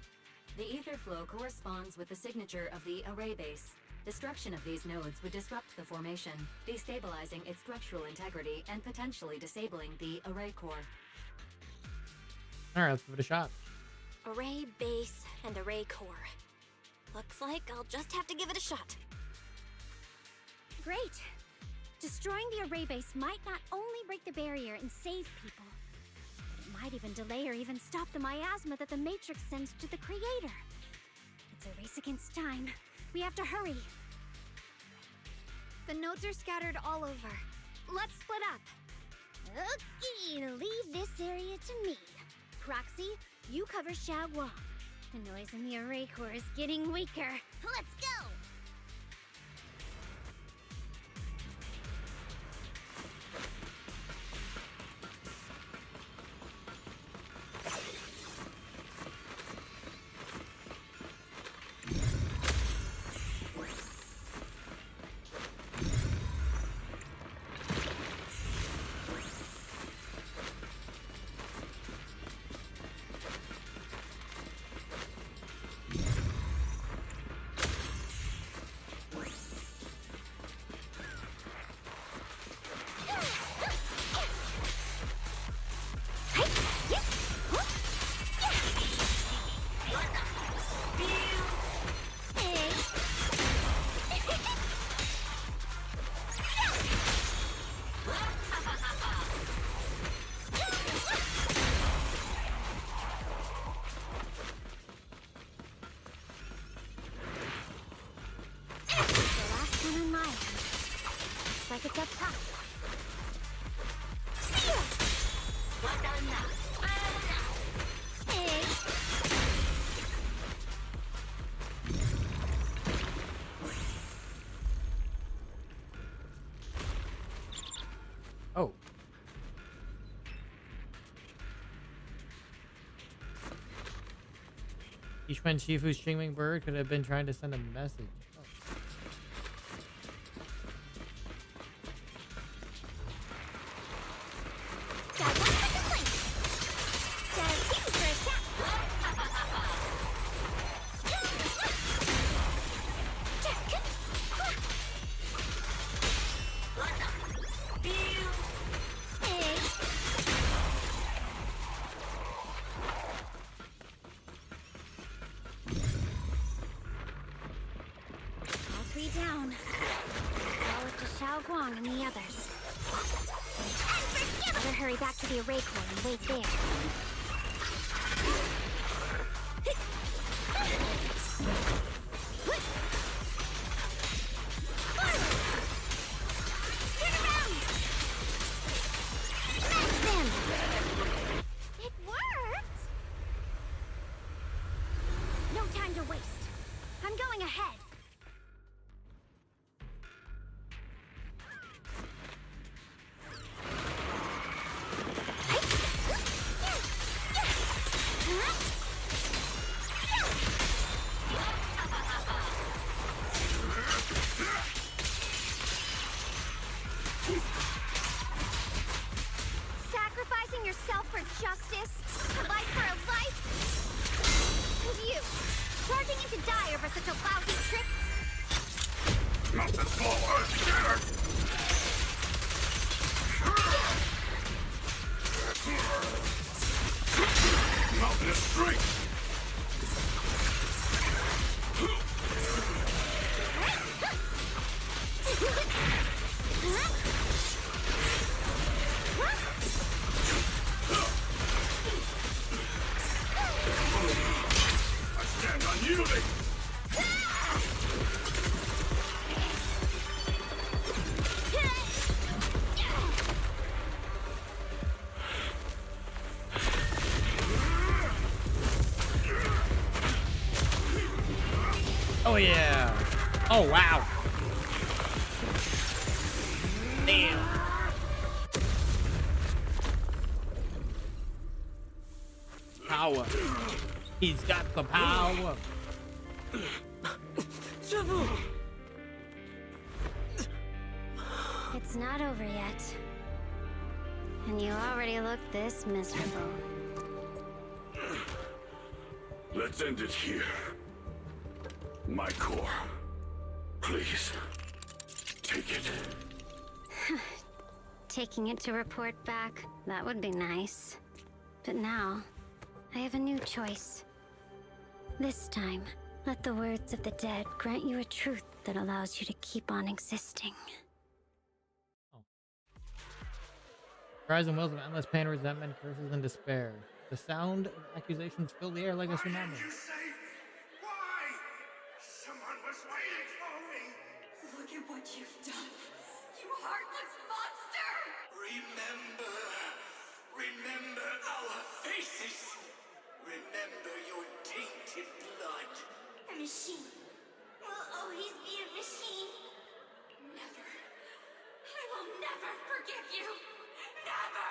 The ether flow corresponds with the signature of the array base. Destruction of these nodes would disrupt the formation, destabilizing its structural integrity and potentially disabling the array core. Alright, let's give it a shot. Array base and array core. Looks like I'll just have to give it a shot. Great! Destroying the array base might not only break the barrier and save people, but it might even delay or even stop the miasma that the Matrix sends to the Creator. It's a race against time. We have to hurry. The nodes are scattered all over. Let's split up. Okay, leave this area to me. Proxy, you cover Xiaoguang. The noise in the array core is getting weaker. Let's go! Like it's up top. Hey. Oh. Ishman Shifu's Chingming bird could have been trying to send a message. alone. I'll look to Xiao Guang and the others. Better hurry back to the array core and wait there. Turn around! Smash them! It worked! No time to waste. I'm going ahead. Sacrificing yourself for justice? A life for a life? And you, charging in to die over such a lousy trick? Nothing slow us scared! Mountain is straight! I stand unyielding! Oh yeah. Oh wow. Damn. Power. He's got the power. It's not over yet. And you already look this miserable. Let's end it here. My core. Please. Take it. Taking it to report back, that would be nice. But now, I have a new choice. This time, let the words of the dead grant you a truth that allows you to keep on existing. Cries and wails of endless pain, resentment, curses, and despair. The sound of accusations fill the air like a tsunami. Someone was waiting for me! Look at what you've done, you heartless monster! Remember our faces! Remember your tainted blood! A machine will always be a machine. Never. I will never forgive you! Never!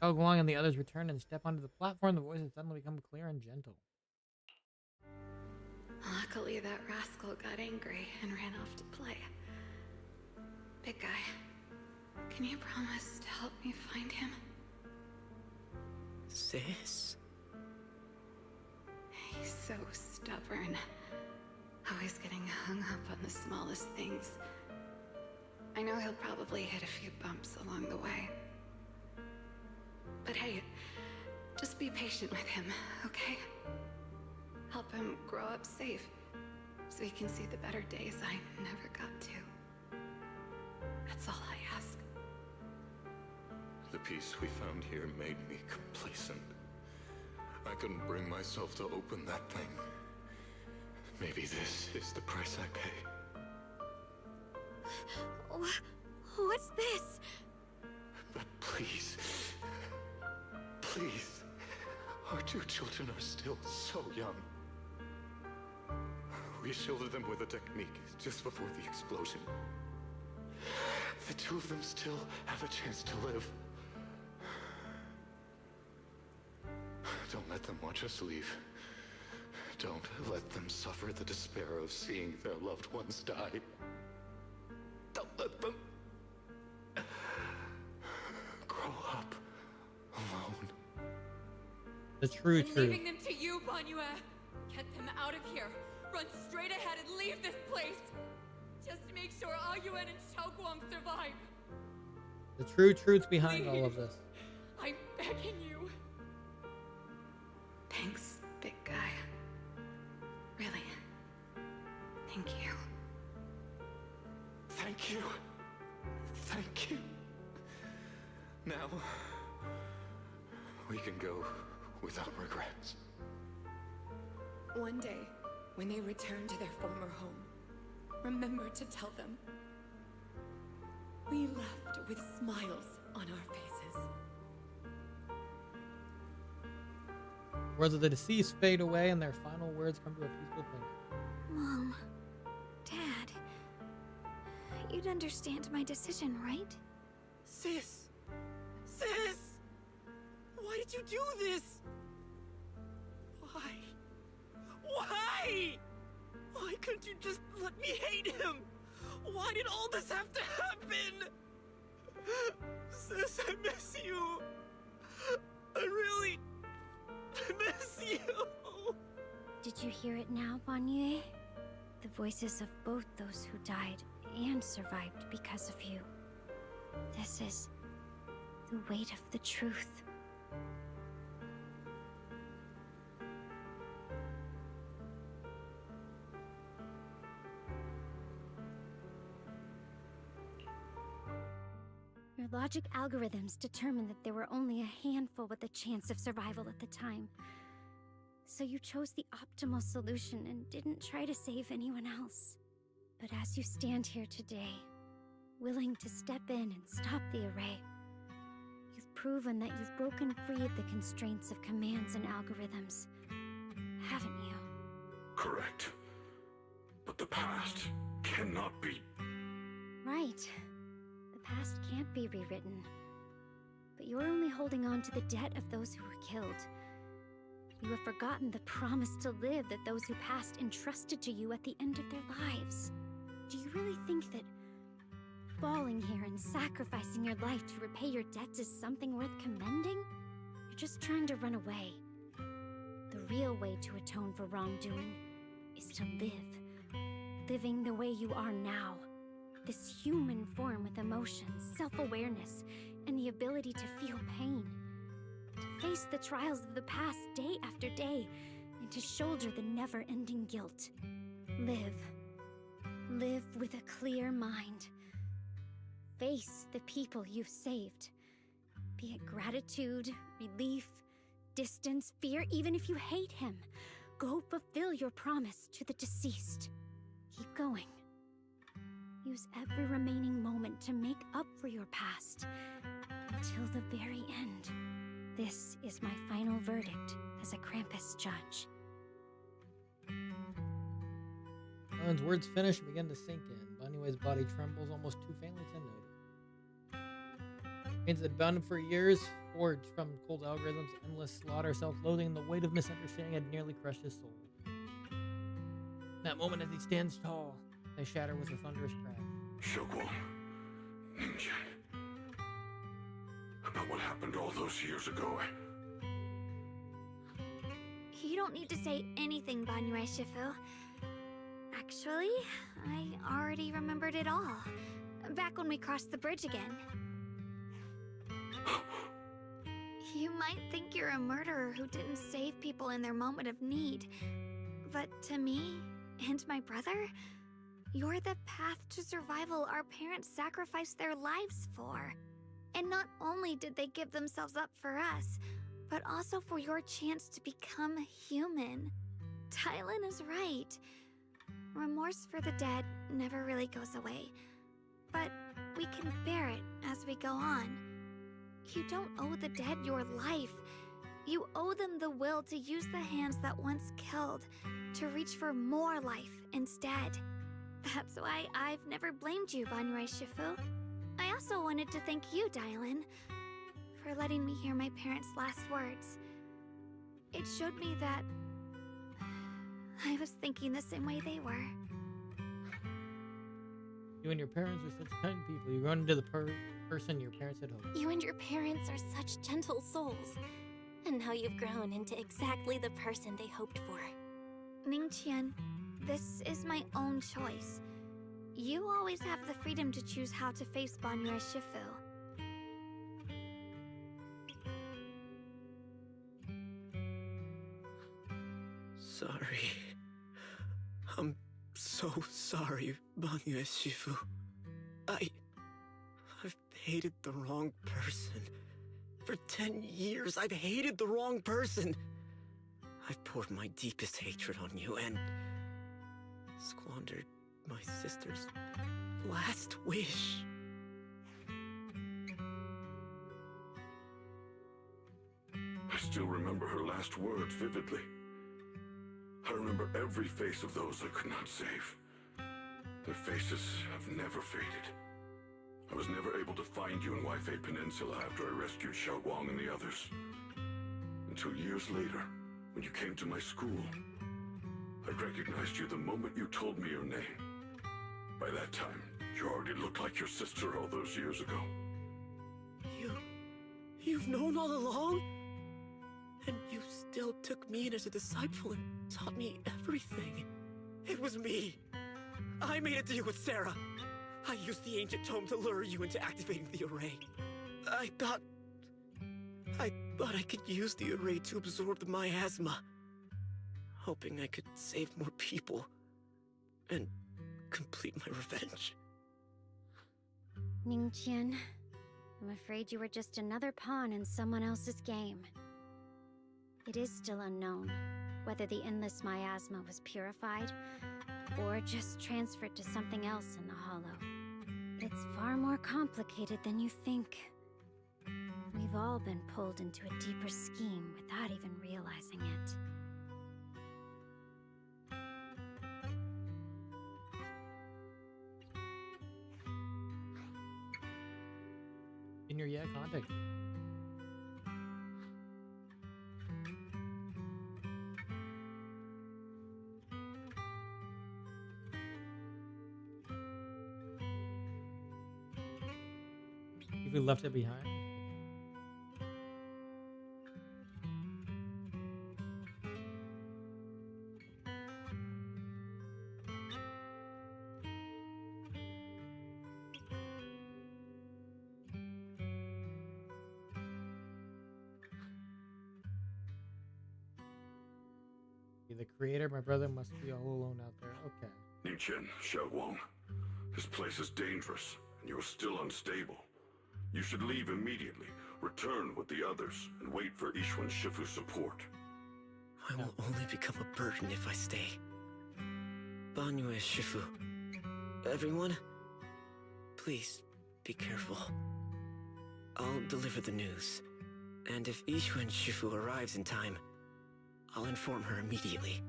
Xiao Guang and the others return and step onto the platform. The voices suddenly become clear and gentle. Luckily, that rascal got angry and ran off to play. Big guy, can you promise to help me find him? Sis? He's so stubborn. Always getting hung up on the smallest things. I know he'll probably hit a few bumps along the way. But hey, just be patient with him, okay? Help him grow up safe, so he can see the better days I never got to. That's all I ask. The peace we found here made me complacent. I couldn't bring myself to open that thing. Maybe this is the price I pay. What's this? But please, please, our two children are still so young. We shielded them with a technique just before the explosion. The two of them still have a chance to live. Don't let them watch us leave. Don't let them suffer the despair of seeing their loved ones die. Don't let them grow up alone. The true I'm truth. leaving them to you, Banyue. Get them out of here. Run straight ahead and leave this place. Just to make sure Ayuan and Xiaoguang survive. The true truth behind all of this. I'm begging you. Thanks, big guy. Really, Thank you. Thank you. Thank you. Now, we can go without regrets. One day, when they return to their former home, remember to tell them we left with smiles on our faces. Words of the deceased fade away and their final words come to a peaceful finish. Mom, Dad, you'd understand my decision, right? Sis! Sis! Why did you do this? Why? Why? Why couldn't you just let me hate him? Why did all this have to happen? Sis, I miss you. I really miss you. Did you hear it now, Banyue? The voices of both those who died and survived because of you. This is the weight of the truth. Your logic algorithms determined that there were only a handful with a chance of survival at the time. So you chose the optimal solution and didn't try to save anyone else. But as you stand here today, willing to step in and stop the array, you've proven that you've broken free of the constraints of commands and algorithms, haven't you? Correct. But the past cannot be... Right. The past can't be rewritten. But you're only holding on to the debt of those who were killed. You have forgotten the promise to live that those who passed entrusted to you at the end of their lives. Do you really think that falling here and sacrificing your life to repay your debts is something worth commending? You're just trying to run away. The real way to atone for wrongdoing is to live. Living the way you are now. This human form with emotions, self-awareness, and the ability to feel pain. To face the trials of the past day after day, and to shoulder the never-ending guilt. Live. Live with a clear mind. Face the people you've saved. Be it gratitude, relief, distance, fear, even if you hate him. Go fulfill your promise to the deceased. Keep going. Use every remaining moment to make up for your past. Until the very end. This is my final verdict as a Krampus judge. Alan's words finish and begin to sink in. Banyue's body trembles almost too faintly to notice. Pains that bound him for years, forged from cold algorithms, endless slaughter, self-loathing, and the weight of misunderstanding had nearly crushed his soul. That moment as he stands tall, they shatter with a thunderous crash. Shoko, Ninja. About what happened all those years ago. You don't need to say anything, Banyue Shifu. Actually, I already remembered it all. Back when we crossed the bridge again. You might think you're a murderer who didn't save people in their moment of need. But to me, and my brother, you're the path to survival our parents sacrificed their lives for. And not only did they give themselves up for us, but also for your chance to become human. Dialyn is right. Remorse for the dead never really goes away. But we can bear it as we go on. You don't owe the dead your life. You owe them the will to use the hands that once killed, to reach for more life instead. That's why I've never blamed you, Banyue Shifu. I also wanted to thank you, Dialyn, for letting me hear my parents' last words. It showed me that I was thinking the same way they were. You and your parents are such kind people. You're going into the person your parents had hoped. You and your parents are such gentle souls. And now you've grown into exactly the person they hoped for. Ningqian, this is my own choice. You always have the freedom to choose how to face Banyue Shifu. Sorry. I'm so sorry, Banyue Shifu. I've hated the wrong person. For 10 years, I've hated the wrong person. I've poured my deepest hatred on you and squandered my sister's last wish. I still remember her last words vividly. I remember every face of those I could not save. Their faces have never faded. I was never able to find you in Waifei Peninsula after I rescued Xiaoguang and the others. Until years later, when you came to my school, I recognized you the moment you told me your name. By that time, you already looked like your sister all those years ago. You've known all along? And you still took me in as a disciple and taught me everything. It was me. I made a deal with Sarah. I used the ancient tome to lure you into activating the array. I thought I could use the array to absorb the miasma, hoping I could save more people and complete my revenge. Ningqian, I'm afraid you were just another pawn in someone else's game. It is still unknown whether the endless miasma was purified or just transferred to something else in the Hollow. It's far more complicated than you think. We've all been pulled into a deeper scheme without even realizing it. Senior Ye, contact you. If we left it behind. The creator, my brother, must be all alone out there. Okay. Ningqian, Xiaoguang, this place is dangerous, and you're still unstable. You should leave immediately, return with the others, and wait for Ishuan Shifu's support. I will only become a burden if I stay. Banyue Shifu, everyone, please be careful. I'll deliver the news, and if Ishuan Shifu arrives in time, I'll inform her immediately.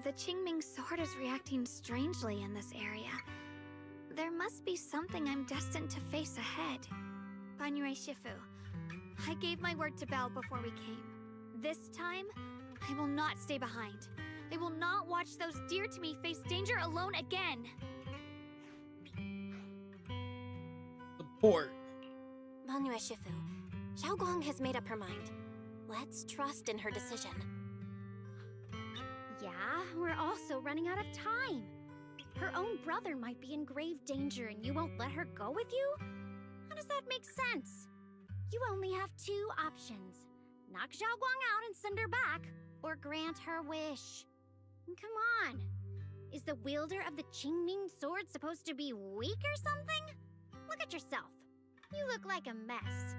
The Qingming sword is reacting strangely in this area. There must be something I'm destined to face ahead. Banyue Shifu, I gave my word to Belle before we came. This time, I will not stay behind. I will not watch those dear to me face danger alone again. Support. Banyue Shifu, Xiaoguang has made up her mind. Let's trust in her decision. Yeah, we're also running out of time. Her own brother might be in grave danger and you won't let her go with you? How does that make sense? You only have two options. Knock Xiaoguang out and send her back, or grant her wish. Come on. Is the wielder of the Qingming sword supposed to be weak or something? Look at yourself. You look like a mess.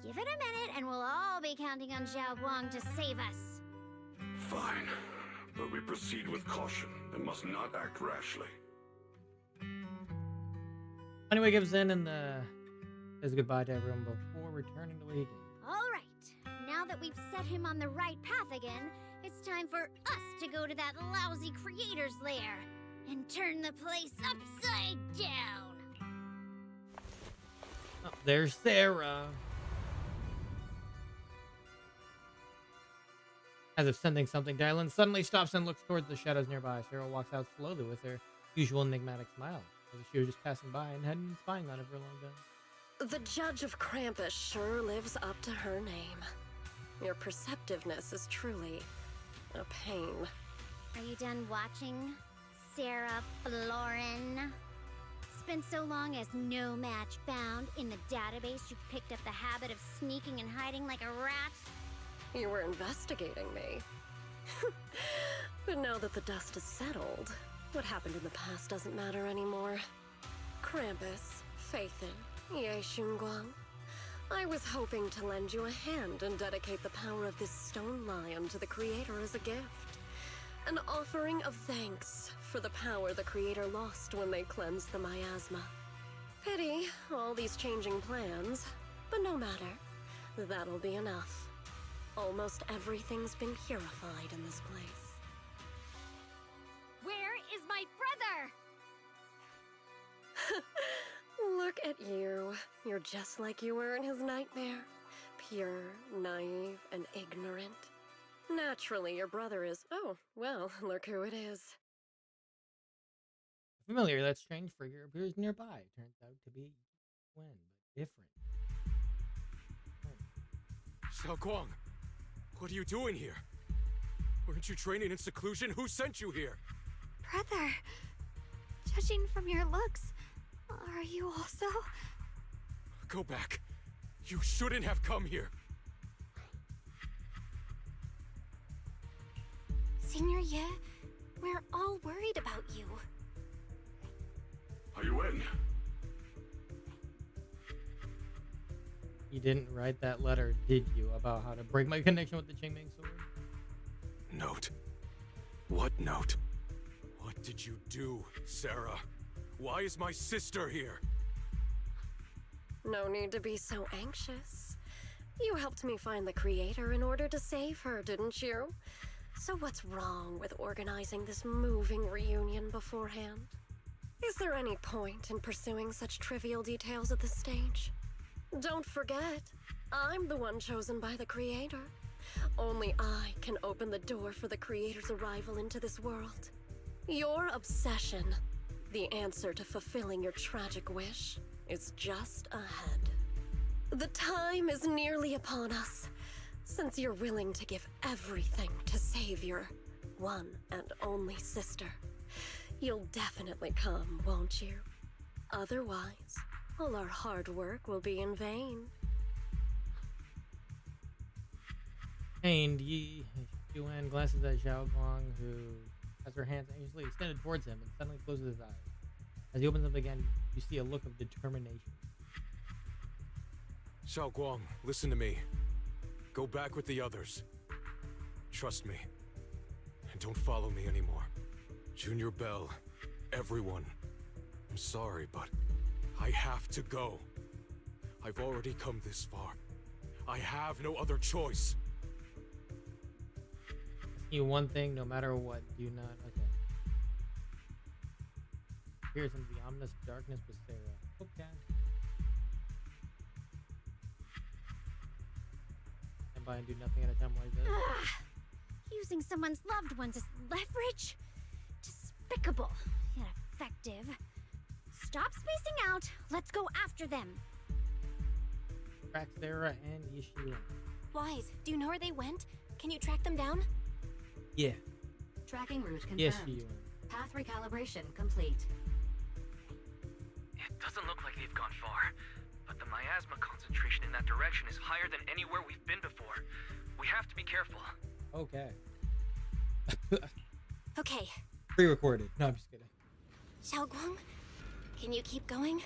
Give it a minute and we'll all be counting on Xiaoguang to save us. Fine, but we proceed with caution and must not act rashly. Anyway, gives in and says goodbye to everyone before returning to League. All right, now that we've set him on the right path again, it's time for us to go to that lousy creator's lair and turn the place upside down. Oh, there's Sarah. As if sending something, Dialyn suddenly stops and looks towards the shadows nearby. Sarah walks out slowly with her usual enigmatic smile, as if she was just passing by and hadn't been spying on her for a long time. The Judge of Krampus sure lives up to her name. Your perceptiveness is truly a pain. Are you done watching, Sarah Florin? It's been so long as no match found in the database you picked up the habit of sneaking and hiding like a rat? You were investigating me. But now that the dust has settled, What happened in the past doesn't matter anymore. Krampus, Faithin, Ye Xunguang. I was hoping to lend you a hand and dedicate the power of this stone lion to the Creator as a gift. An offering of thanks for the power the Creator lost when they cleansed the miasma. Pity, all these changing plans, but no matter. That'll be enough. Almost everything's been purified in this place. Where is my brother? Look at you. You're just like you were in his nightmare. Pure, naive, and ignorant. Naturally, your brother is... Oh, well, look who it is. Familiar, that strange figure appears nearby. Turns out to be Gwen, but different. Xiaoguang, what are you doing here? Weren't you training in seclusion? Who sent you here? Brother, judging from your looks, are you also? Go back. You shouldn't have come here. Senior Ye, we're all worried about you. Are you in? You didn't write that letter, did you, about how to break my connection with the Qingming sword? Note? What note? What did you do, Sarah? Why is my sister here? No need to be so anxious. You helped me find the Creator in order to save her, didn't you? So what's wrong with organizing this moving reunion beforehand? Is there any point in pursuing such trivial details at this stage? Don't forget, I'm the one chosen by the Creator. Only I can open the door for the Creator's arrival into this world. Your obsession, the answer to fulfilling your tragic wish, is just ahead. The time is nearly upon us, since you're willing to give everything to save your one and only sister. You'll definitely come, won't you? Otherwise, all our hard work will be in vain. And Yuan glances at Xiaoguang, who has her hands anxiously extended towards him and suddenly closes his eyes. As he opens them again, you see a look of determination. Xiaoguang, listen to me. Go back with the others. Trust me. And don't follow me anymore. Junior Bell, everyone. I'm sorry, but I have to go. I've already come this far. I have no other choice. You one thing, no matter what, do not. Okay. Peers into the ominous darkness with Sarah. Okay. Stand by and do nothing at a time like this. Using someone's loved ones as leverage? Despicable, yet effective. Stop spacing out. Let's go after them. Track Sarah and Yishuan. Wise, do you know where they went? Can you track them down? Yeah. Tracking route confirmed. Yes, Yuan. Path recalibration complete. It doesn't look like they've gone far, but the miasma concentration in that direction is higher than anywhere we've been before. We have to be careful. Okay. Okay. Pre-recorded. No, I'm just kidding. Xiaoguang, can you keep going?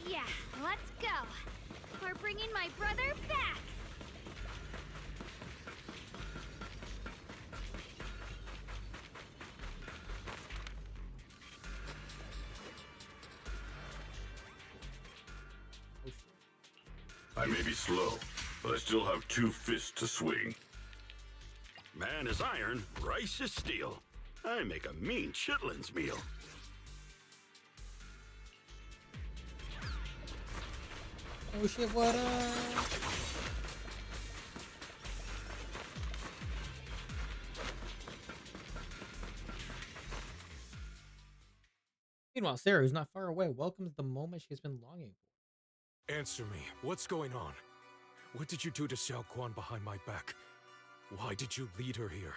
Yeah, let's go. We're bringing my brother back. I may be slow, but I still have 2 fists to swing. Man is iron, rice is steel. I make a mean chitlins meal. Oh shit, what up? Meanwhile, Sarah, who's not far away, welcomes the moment she has been longing for. Answer me. What's going on? What did you do to Xiaoguang behind my back? Why did you lead her here?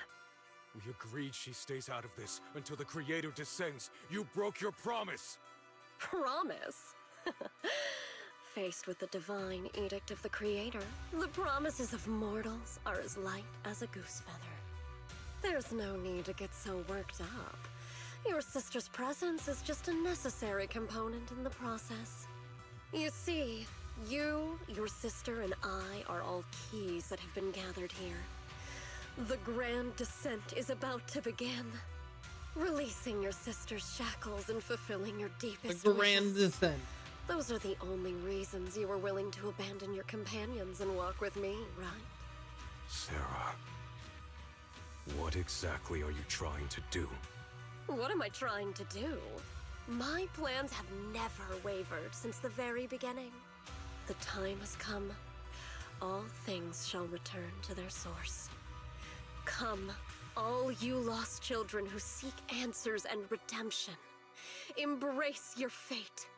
We agreed she stays out of this until the Creator descends. You broke your promise! Promise? Faced with the divine edict of the Creator, the promises of mortals are as light as a goose feather. There's no need to get so worked up. Your sister's presence is just a necessary component in the process. You see, you, your sister, and I are all keys that have been gathered here. The grand descent is about to begin. Releasing your sister's shackles and fulfilling your deepest The grand wishes. descent. Those are the only reasons you were willing to abandon your companions and walk with me, right? Sarah, what exactly are you trying to do? What am I trying to do? My plans have never wavered since the very beginning. The time has come. All things shall return to their source. Come, all you lost children who seek answers and redemption. Embrace your fate.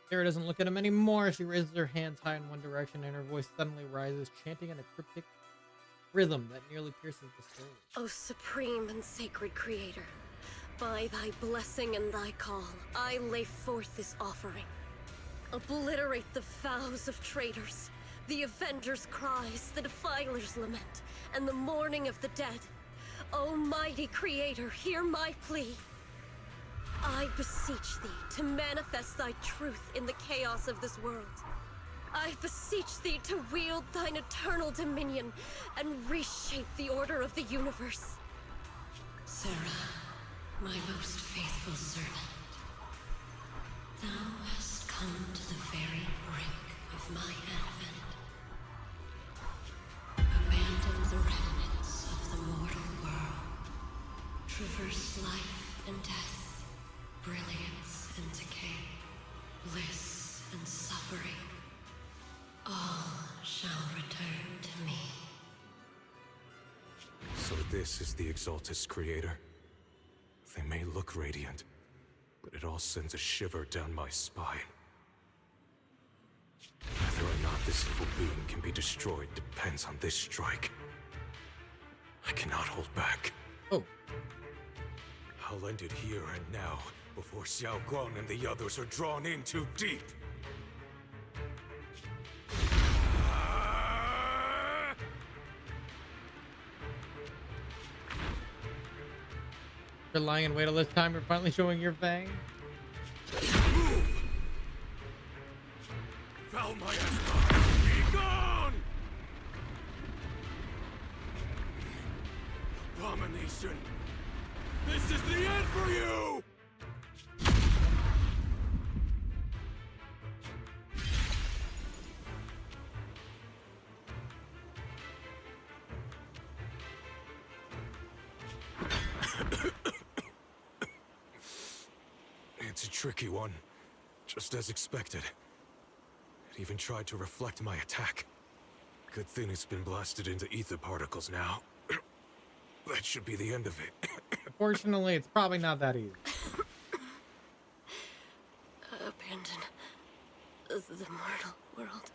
Sarah doesn't look at him anymore. She raises her hands high in one direction and her voice suddenly rises, chanting in a cryptic rhythm that nearly pierces the soul. O supreme and sacred creator, by thy blessing and thy call, I lay forth this offering. Obliterate the vows of traitors, the avengers' cries, the defiler's lament, and the mourning of the dead. Almighty creator, hear my plea. I beseech thee to manifest thy truth in the chaos of this world. I beseech thee to wield thine eternal dominion and reshape the order of the universe. Sarah, my most faithful servant, thou hast come to the very brink of my advent. Abandon the remnants of the mortal world. Traverse life and death, brilliance and decay, bliss and suffering. All shall return to me. So this is the Exaltus creator. They may look radiant, but it all sends a shiver down my spine. Whether or not this evil being can be destroyed depends on this strike. I cannot hold back. Oh. I'll end it here and now, before Xiao Guang and the others are drawn in too deep. You're lying in wait all this time. You're finally showing your fang. Move! Foul miasma! Be gone! Abomination! This is the end for you! It's a tricky one, just as expected. It even tried to reflect my attack. Good thing it's been blasted into ether particles now. That should be the end of it. Fortunately, it's probably not that easy. Abandon the mortal world.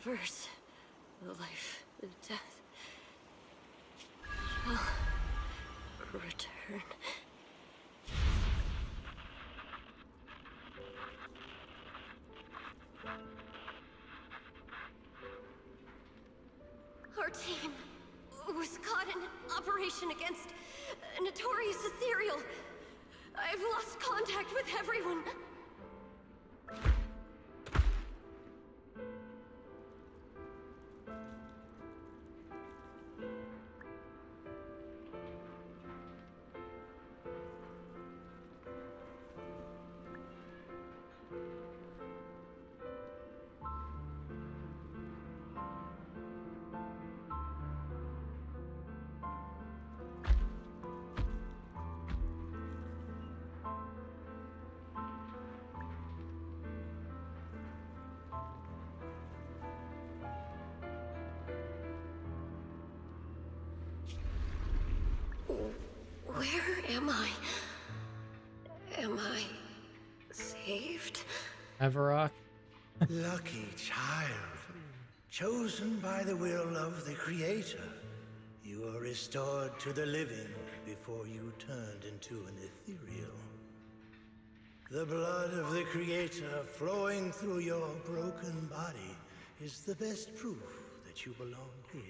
Traverse the life and death. Shall return. Our team was caught in operation against a notorious ethereal. I've lost contact with everyone. Where am I? Am I saved? Everrock. Lucky child, chosen by the will of the Creator. You are restored to the living before you turned into an ethereal. The blood of the Creator flowing through your broken body is the best proof that you belong here.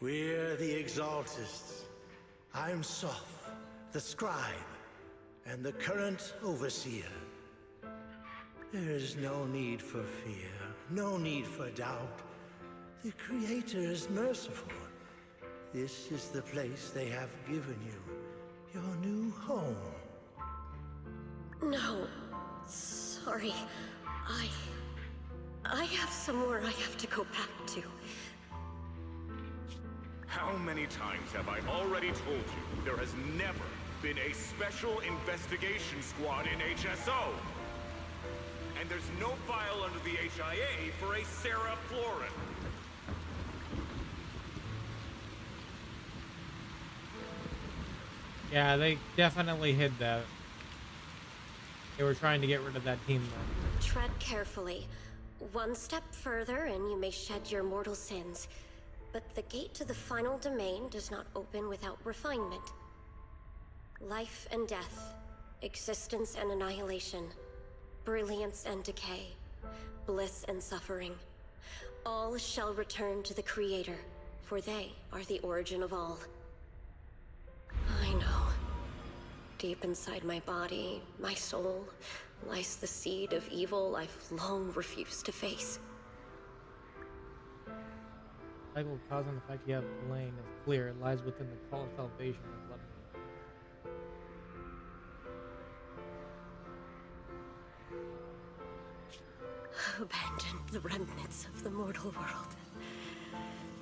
We're the Exaltists. I'm Soph, the Scribe, and the current Overseer. There is no need for fear, no need for doubt. The Creator is merciful. This is the place they have given you, your new home. No. Sorry. I have somewhere I have to go back to. How many times have I already told you there has never been a special investigation squad in HSO? And there's no file under the HIA for a Sarah Florin. Yeah, they definitely hid that. They were trying to get rid of that team member. Tread carefully. One step further and you may shed your mortal sins. But the gate to the final domain does not open without refinement. Life and death, existence and annihilation, brilliance and decay, bliss and suffering. All shall return to the Creator, for they are the origin of all. I know. Deep inside my body, my soul, lies the seed of evil I've long refused to face. The cycle causing the fact you have Dialyn is clear. It lies within the call of salvation of loving. Abandon the remnants of the mortal world.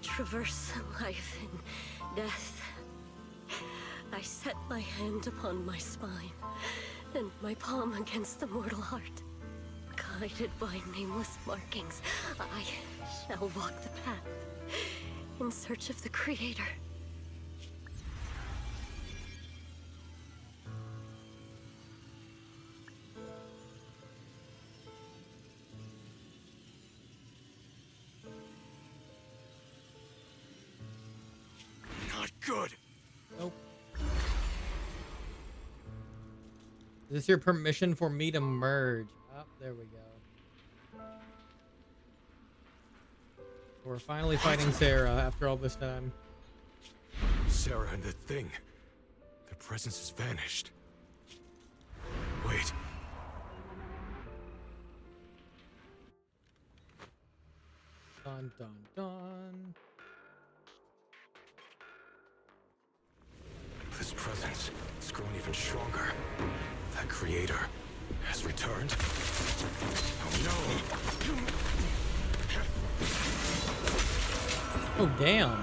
Traverse life and death. I set my hand upon my spine, and my palm against the mortal heart. Guided by nameless markings, I shall walk the path, in search of the Creator. Not good. Nope. Is this your permission for me to merge? Oh, there we go. We're finally fighting Sarah after all this time. Sarah and the thing. Their presence has vanished. Wait. Dun dun dun. This presence has grown even stronger. That Creator has returned. Oh no! Oh damn!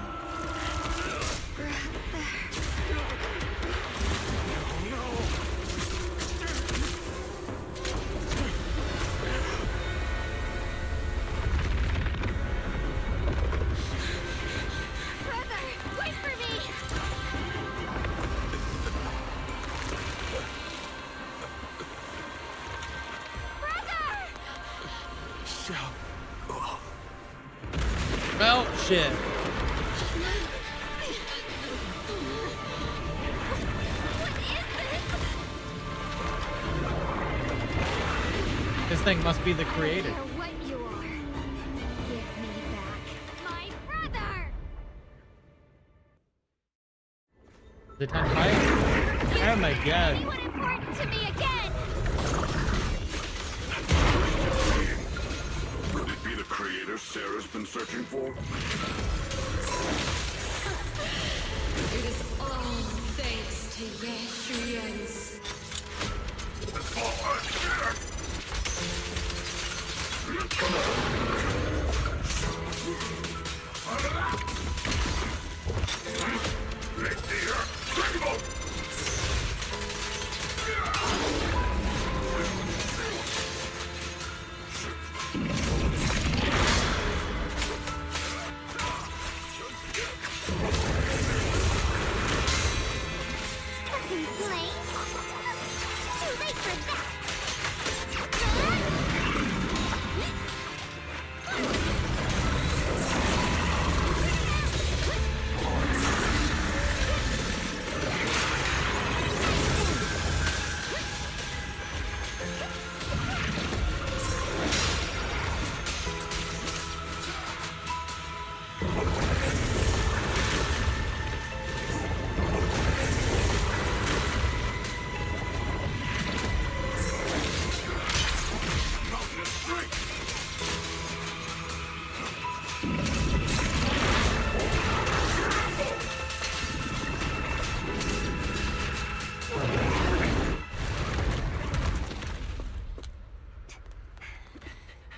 Oh shit. This thing must be the Creator. I don't care what you are. Give me back my brother. Is it time to fight? Oh my god. Anyone important to me again? Could it be the Creator Sarah's been searching for? It is all thanks to Yeshuans.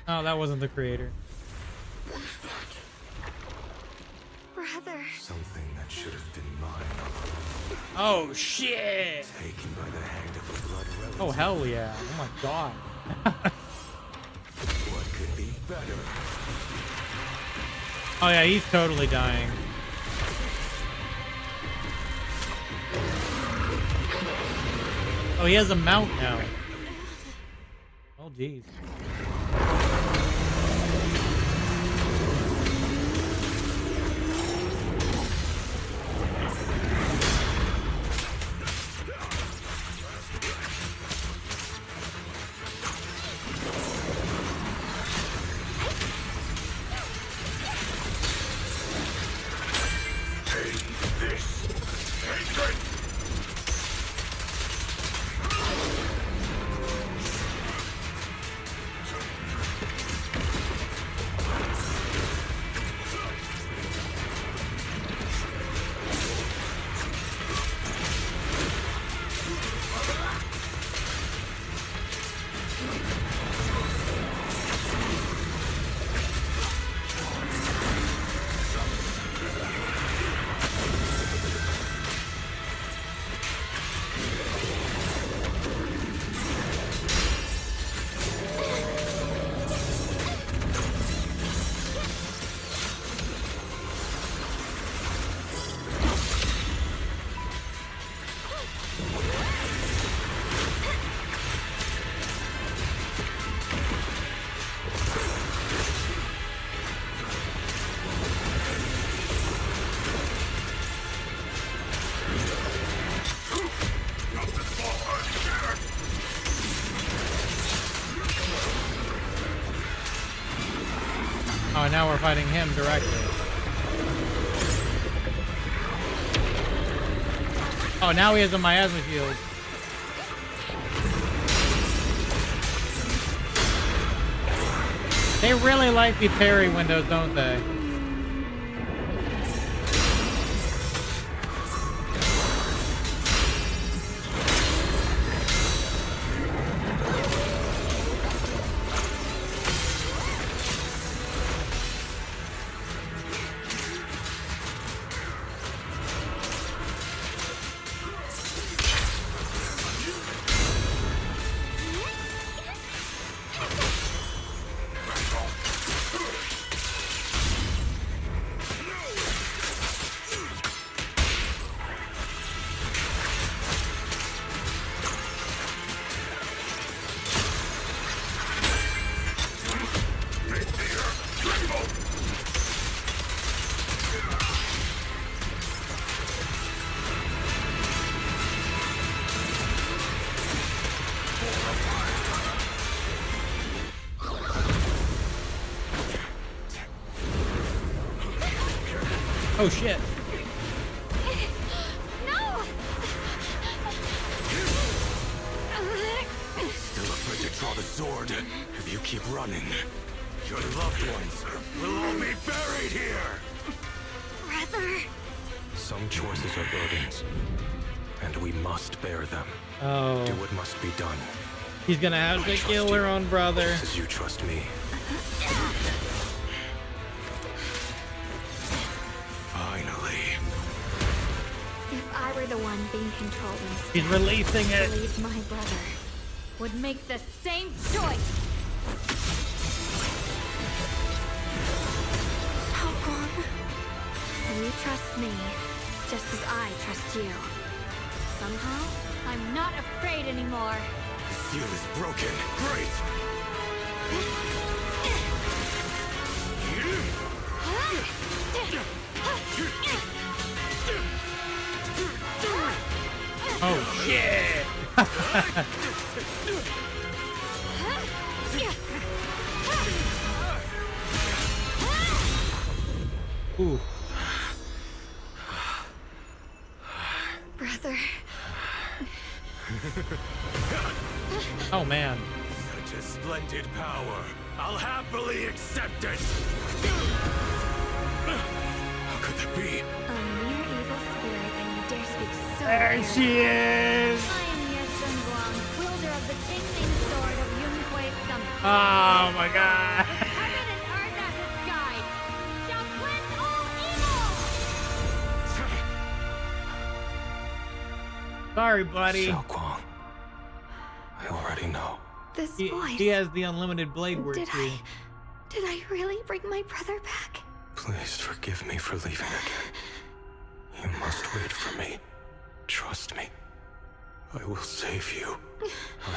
Oh, that wasn't the creator. Brother. Something that should have been mine. Oh shit! Taken by the hand of a blood relative. Oh hell yeah! Oh my god! What could be better? Oh yeah, he's totally dying. Oh, he has a mount now. Oh jeez. Oh, now we're fighting him directly. Oh, now he has a miasma shield. They really like the parry windows, don't they? Oh shit. No! Still afraid to draw the sword. If you keep running, your loved ones will all be buried here. Brother. Some choices are burdens, and we must bear them. Oh. Do what must be done. He's gonna have to kill her own brother. As you trust me. Finally. If I were the one being controlled instead, He's releasing it. I believe my brother would make the same choice. Falcon, you trust me, just as I trust you. Somehow, I'm not afraid anymore. The seal is broken. Great. Oh shit! Ooh. Brother. Oh man. Such a splendid power. I'll happily accept it. How could that be? A mere evil spirit, and you dare speak so There arrogantly. she is! I am Yes Sun Guang, wielder of the Ting Ning sword of Yun Kuei Summit. Oh my god. sorry, buddy. Xiaoguang, I already know. This voice. He has the unlimited blade word Did too. I really bring my brother back? Please forgive me for leaving again. You must wait for me. Trust me. I will save you.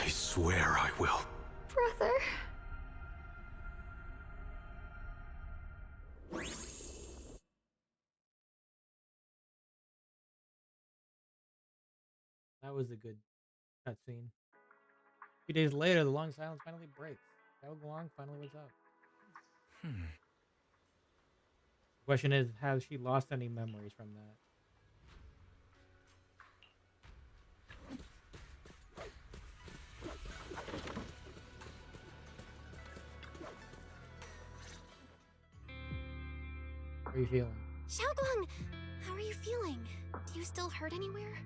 I swear I will. Brother. That was a good cutscene. A few days later, the long silence finally breaks. Xiaoguang finally wakes up. The question is, has she lost any memories from that? How are you feeling? Xiaoguang, how are you feeling? Do you still hurt anywhere?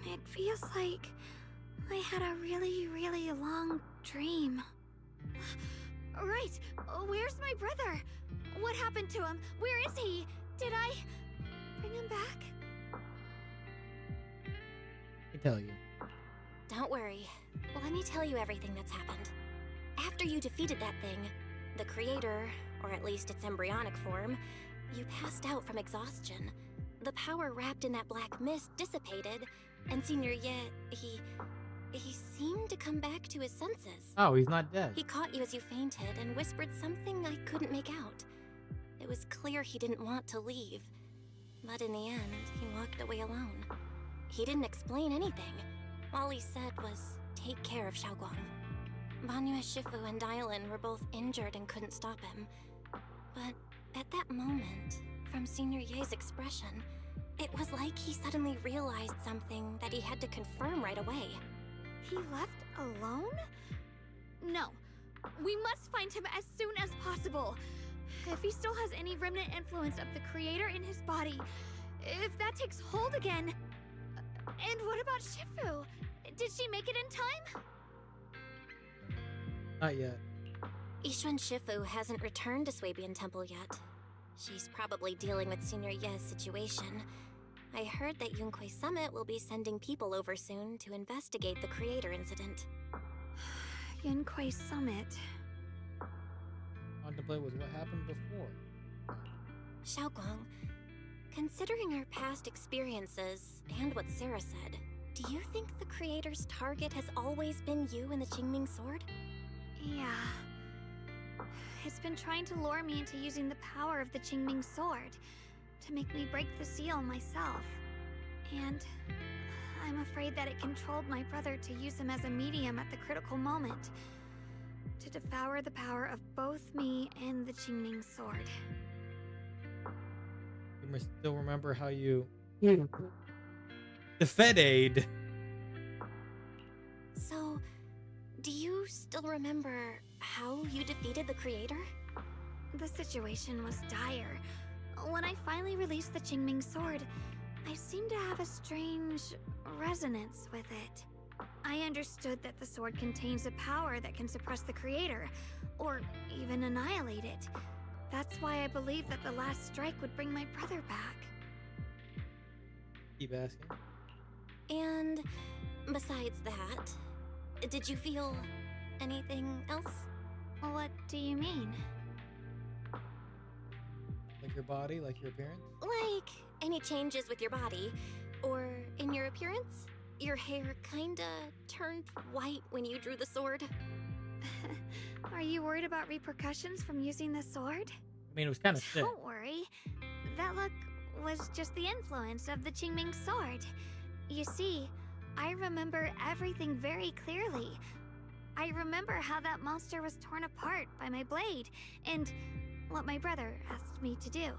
It feels like I had a really, really long dream. Right, where's my brother? What happened to him? Where is he? Did I bring him back? I can tell you. Don't worry. Let me tell you everything that's happened. After you defeated that thing, the creator, or at least its embryonic form, you passed out from exhaustion. The power wrapped in that black mist dissipated, and Senior Ye, he seemed to come back to his senses. Oh, he's not dead. He caught you as you fainted and whispered something I couldn't make out. It was clear he didn't want to leave, but in the end, he walked away alone. He didn't explain anything. All he said was, take care of Xiaoguang. Banyue Shifu and Dialyn were both injured and couldn't stop him. But at that moment, from Senior Ye's expression, it was like he suddenly realized something that he had to confirm right away. He left alone? No. We must find him as soon as possible. If he still has any remnant influence of the creator in his body, if that takes hold again. And what about Shifu? Did she make it in time? Not yet. Yixuan Shifu hasn't returned to Swabian Temple yet. She's probably dealing with Senior Ye's situation. I heard that Yunquay Summit will be sending people over soon to investigate the creator incident. Yunquay Summit. Contemplate was what happened before. Xiaoguang, considering our past experiences and what Sarah said, do you think the creator's target has always been you and the Qingming sword? Yeah. It's been trying to lure me into using the power of the Qingming sword to make me break the seal myself. And I'm afraid that it controlled my brother to use him as a medium at the critical moment, to devour the power of both me and the Qingming sword. You still remember how you defeated? So, do you still remember how you defeated the creator? The situation was dire. When I finally released the Qingming sword, I seemed to have a strange resonance with it. I understood that the sword contains a power that can suppress the creator, or even annihilate it. That's why I believed that the last strike would bring my brother back. Keep asking. And besides that, did you feel anything else? What do you mean? Like your body, like your appearance? Like any changes with your body, or in your appearance? Your hair kinda turned white when you drew the sword. Are you worried about repercussions from using the sword? I mean, it was kind of sick. Don't worry. That look was just the influence of the Qingming sword. You see, I remember everything very clearly. I remember how that monster was torn apart by my blade, and what my brother asked me to do.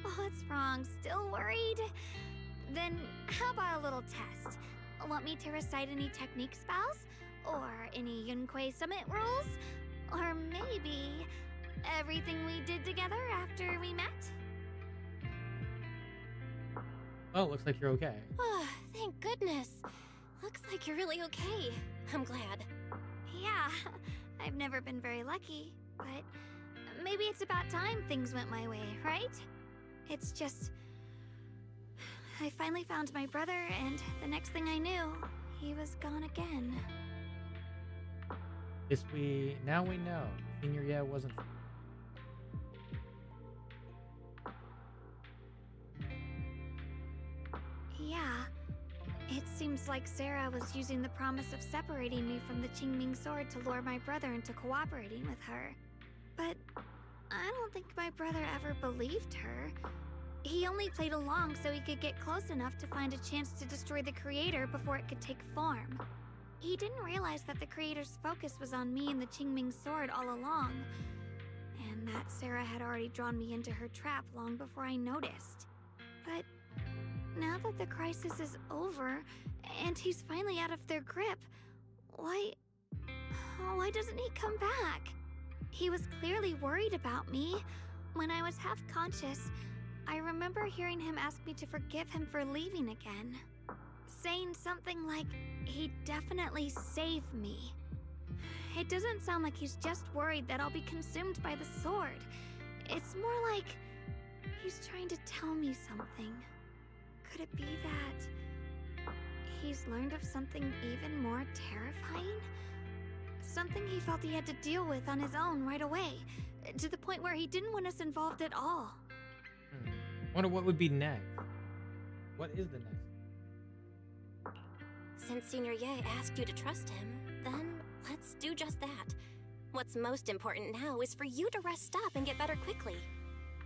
What's wrong? Still worried? Then how about a little test? Want me to recite any technique spells? Or any Yunquay Summit rules? Or maybe everything we did together after we met? Oh, looks like you're okay. Oh, thank goodness. Looks like you're really okay. I'm glad. Yeah, I've never been very lucky, but maybe it's about time things went my way, right? It's just I finally found my brother, and the next thing I knew, he was gone again. Now we know. Senior Yeah wasn't. Yeah. It seems like Sarah was using the promise of separating me from the Qingming sword to lure my brother into cooperating with her. But I don't think my brother ever believed her. He only played along so he could get close enough to find a chance to destroy the creator before it could take form. He didn't realize that the creator's focus was on me and the Qingming sword all along, and that Sarah had already drawn me into her trap long before I noticed. But now that the crisis is over, and he's finally out of their grip, why doesn't he come back? He was clearly worried about me. When I was half conscious, I remember hearing him ask me to forgive him for leaving again, saying something like, he'd definitely save me. It doesn't sound like he's just worried that I'll be consumed by the sword. It's more like he's trying to tell me something. Could it be that he's learned of something even more terrifying? Something he felt he had to deal with on his own right away, to the point where he didn't want us involved at all. Wonder what would be next. What is the next? Since Senior Ye asked you to trust him, then let's do just that. What's most important now is for you to rest up and get better quickly.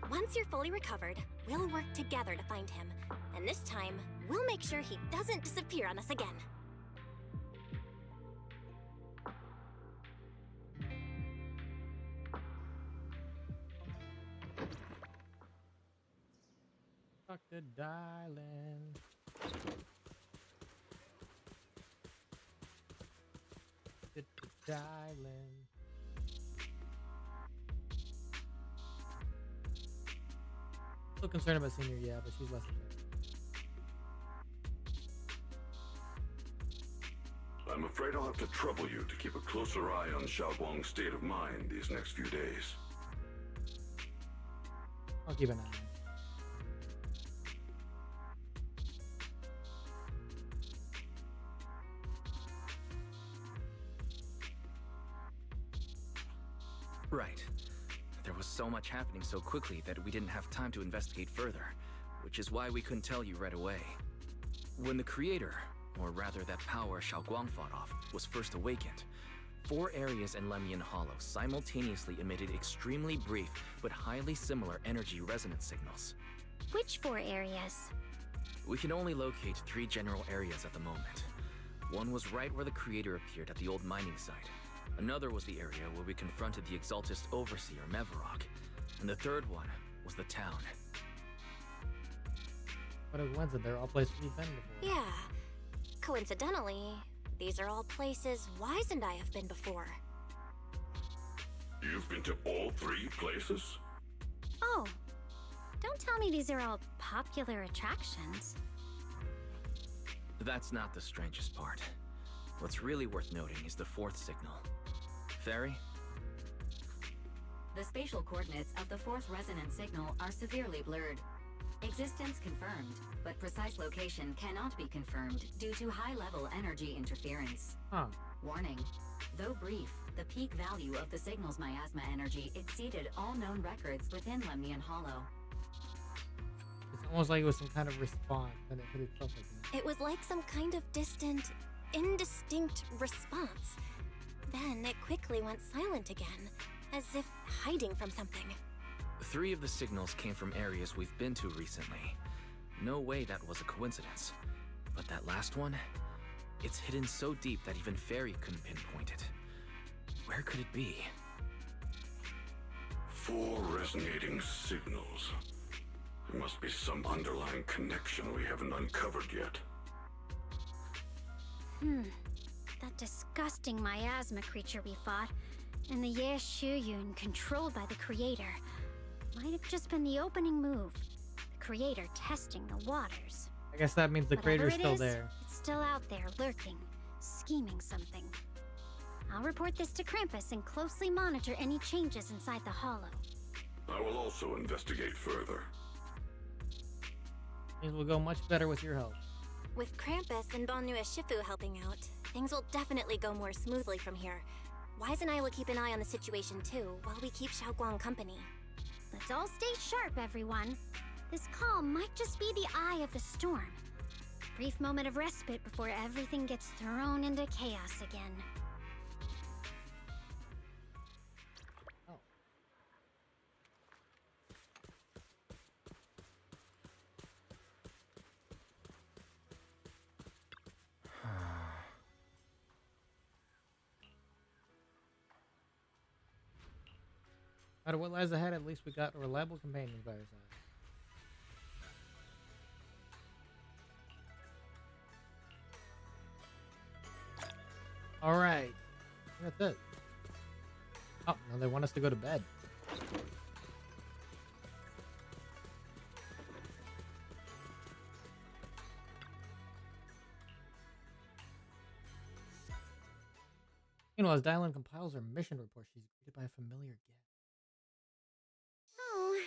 Once you're fully recovered, we'll work together to find him. And this time, we'll make sure he doesn't disappear on us again. Dr. Dialyn. Dialyn. Still concerned about Senior Yeah, but she's less concerned. I'm afraid I'll have to trouble you to keep a closer eye on Xiaoguang's state of mind these next few days. I'll keep an eye on it. Right. There was so much happening so quickly that we didn't have time to investigate further, which is why we couldn't tell you right away. When the creator, or rather that power Xiaoguang fought off, was first awakened, 4 areas in Lemian Hollow simultaneously emitted extremely brief but highly similar energy resonance signals. Which 4 areas? We can only locate 3 general areas at the moment. One was right where the creator appeared at the old mining site. Another was the area where we confronted the Exaltist Overseer, Mevarok. And the third one was the town. What a coincidence, they're all places we've been before. Yeah. Coincidentally, these are all places Wise and I have been before. You've been to all 3 places? Oh, don't tell me these are all popular attractions. That's not the strangest part. What's really worth noting is the 4th signal. Fairy? The spatial coordinates of the 4th resonance signal are severely blurred. Existence confirmed, but precise location cannot be confirmed due to high-level energy interference. Warning. Though brief, the peak value of the signal's miasma energy exceeded all known records within Lemnian Hollow. It's almost like it was some kind of response, and it hit itself again. It was like some kind of distant, indistinct response. Then it quickly went silent again, as if hiding from something. 3 of the signals came from areas we've been to recently. No way that was a coincidence. But that last one? It's hidden so deep that even Fairy couldn't pinpoint it. Where could it be? 4 resonating signals. There must be some underlying connection we haven't uncovered yet. That disgusting miasma creature we fought, and the Ye Shuyun controlled by the creator, might have just been the opening move. The creator testing the waters. I guess that means the creator's still there. It's still out there, lurking, scheming something. I'll report this to Krampus and closely monitor any changes inside the hollow. I will also investigate further. Things will go much better with your help. With Krampus and Banyu Shifu helping out, things will definitely go more smoothly from here. Wise and I will keep an eye on the situation too, while we keep Xiaoguang company. Let's all stay sharp, everyone. This calm might just be the eye of the storm. Brief moment of respite before everything gets thrown into chaos again. No matter what lies ahead, at least we got a reliable companion by our side. All right. That's it. Oh, now they want us to go to bed. Meanwhile, as Dialyn compiles her mission report, she's greeted by a familiar guest. Oh,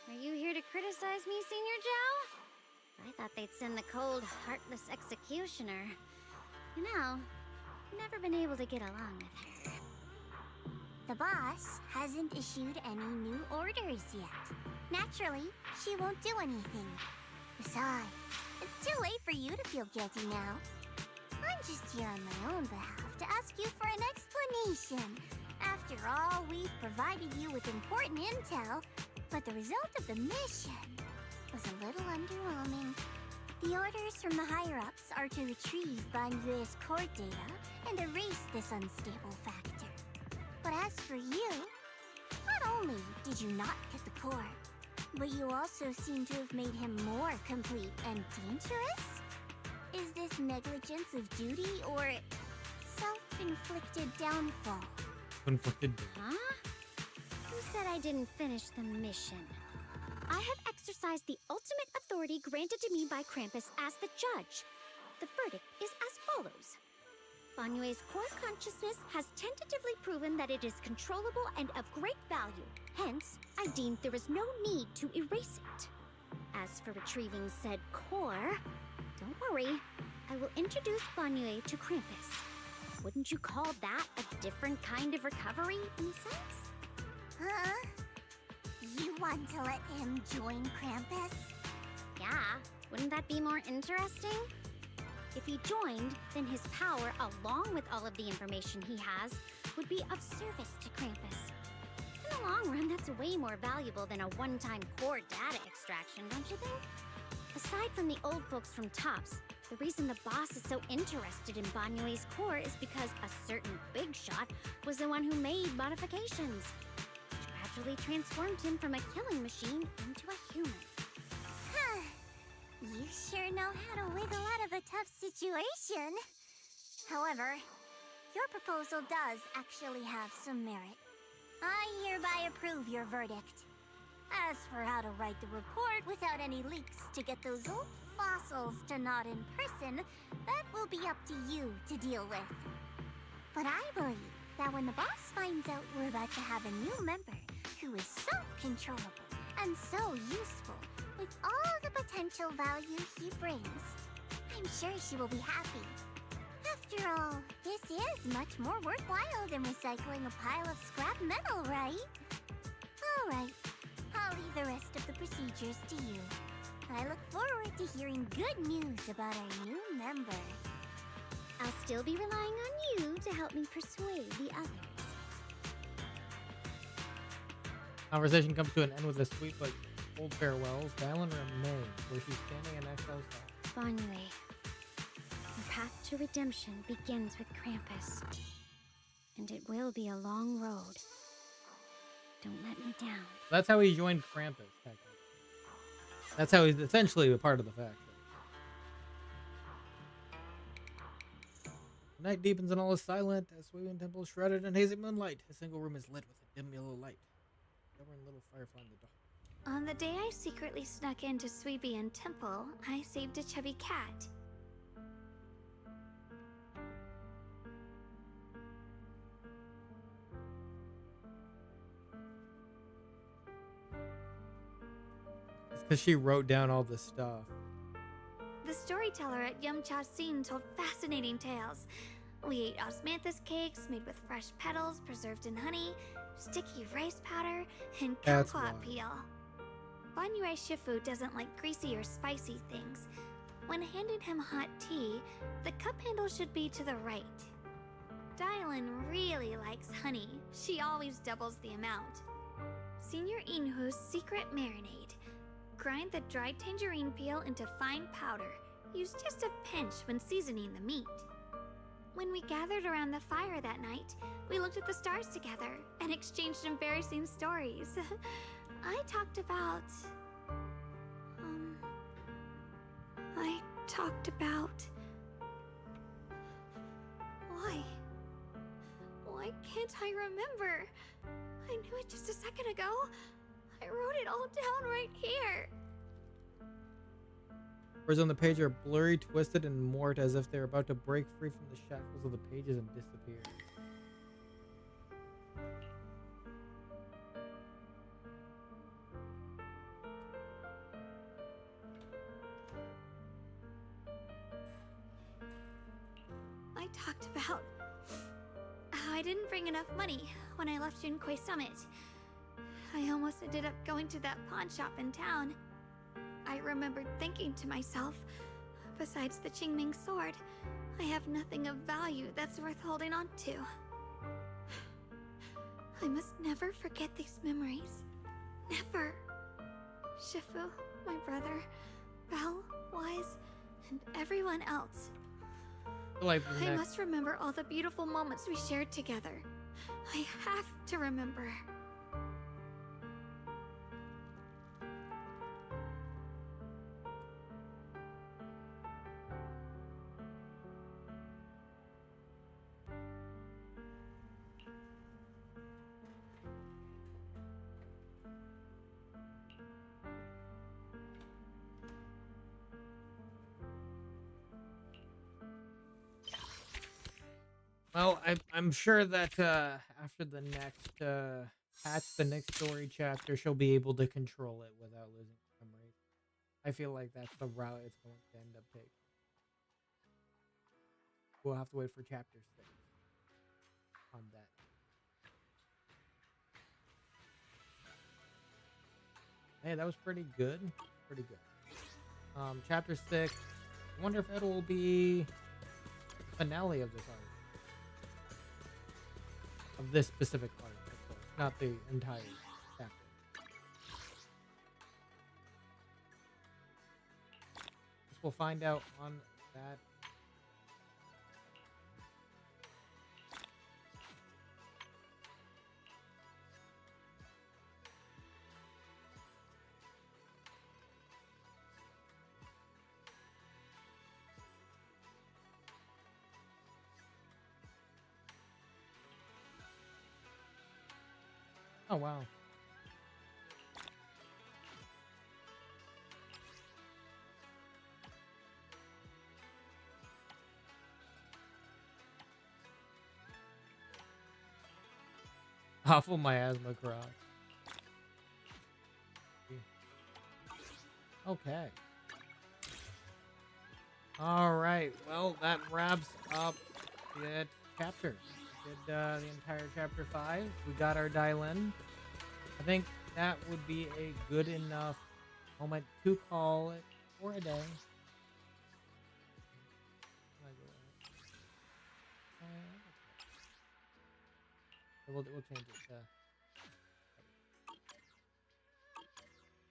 are you here to criticize me, Senior Joe? I thought they'd send the cold, heartless executioner. You know, I've never been able to get along with her. The boss hasn't issued any new orders yet. Naturally, she won't do anything. Besides, it's too late for you to feel guilty now. I'm just here on my own behalf to ask you for an explanation. After all, we've provided you with important intel, but the result of the mission was a little underwhelming. The orders from the higher-ups are to retrieve Banyue's core data and erase this unstable factor. But as for you, not only did you not get the core, but you also seem to have made him more complete and dangerous? Is this negligence of duty or self-inflicted downfall? Inflicted. Huh? Who said I didn't finish the mission? I have exercised the ultimate authority granted to me by Krampus as the judge. The verdict is as follows. Banyue's core consciousness has tentatively proven that it is controllable and of great value. Hence, I deemed there is no need to erase it. As for retrieving said core, don't worry. I will introduce Banyue to Krampus. Wouldn't you call that a different kind of recovery, in a sense? Huh? You want to let him join Krampus? Yeah, wouldn't that be more interesting? If he joined, then his power, along with all of the information he has, would be of service to Krampus. In the long run, that's way more valuable than a one-time core data extraction, don't you think? Aside from the old folks from TOPS, the reason the boss is so interested in Banyue's core is because a certain big shot was the one who made modifications, which gradually transformed him from a killing machine into a human. Huh. You sure know how to wiggle out of a tough situation. However, your proposal does actually have some merit. I hereby approve your verdict. As for how to write the report without any leaks to get those old fossils to nod in person, that will be up to you to deal with. But I believe that when the boss finds out we're about to have a new member who is so controllable and so useful with all the potential value he brings, I'm sure she will be happy. After all, this is much more worthwhile than recycling a pile of scrap metal, right? Alright, I'll leave the rest of the procedures to you. I look forward to hearing good news about our new member. I'll still be relying on you to help me persuade the others. Conversation comes to an end with a sweet but cold farewells. Dialyn remains where she's standing in Excel's house. Banyue, your path to redemption begins with Krampus. And it will be a long road. Don't let me down. That's how he joined Krampus, technically. That's how he's essentially a part of the faction. The night deepens and all is silent. As Sweeping Temple is shrouded in hazy moonlight. A single room is lit with a dim yellow light. Covering little firefly in the dark. On the day I secretly snuck into Sweebian Temple, I saved a chubby cat. It's because she wrote down all this stuff. storyteller at Yumcha Scene told fascinating tales. We ate osmanthus cakes made with fresh petals preserved in honey, sticky rice powder, and That's kumquat wild. peel. Banyue Shifu doesn't like greasy or spicy things. When handing him hot tea, the cup handle should be to the right. Dialyn really likes honey. She always doubles the amount. Senior Inhu's secret marinade. Grind the dried tangerine peel into fine powder. Use just a pinch when seasoning the meat. When we gathered around the fire that night, we looked at the stars together and exchanged embarrassing stories. I talked about... Why can't I remember? I knew it just a second ago. I wrote it all down right here. Words on the page are blurry, twisted, and mort as if they're about to break free from the shackles of the pages and disappear. I talked about how I didn't bring enough money when I left Junkoi Summit. I almost ended up going to that pawn shop in town. I remembered thinking to myself, besides the Qingming sword, I have nothing of value that's worth holding on to. I must never forget these memories. Never. Shifu, my brother, Belle, Wise, and everyone else. Like I must remember all the beautiful moments we shared together. I have to remember. Well, I'm sure that after the next patch, the next story chapter, she'll be able to control it without losing memory. I feel like that's the route it's going to end up taking. We'll have to wait for chapter 6 on that. Hey, that was pretty good. Pretty good. Chapter 6. I wonder if it will be the finale of this arc. Of this specific arc, of course, not the entire chapter. Guess we'll find out on that. Oh, wow. Awful miasma croc. Okay. All right. Well, that wraps up the chapter. Did the entire chapter 5. We got our Dialyn. I think that would be a good enough moment to call it for a day. We'll change it.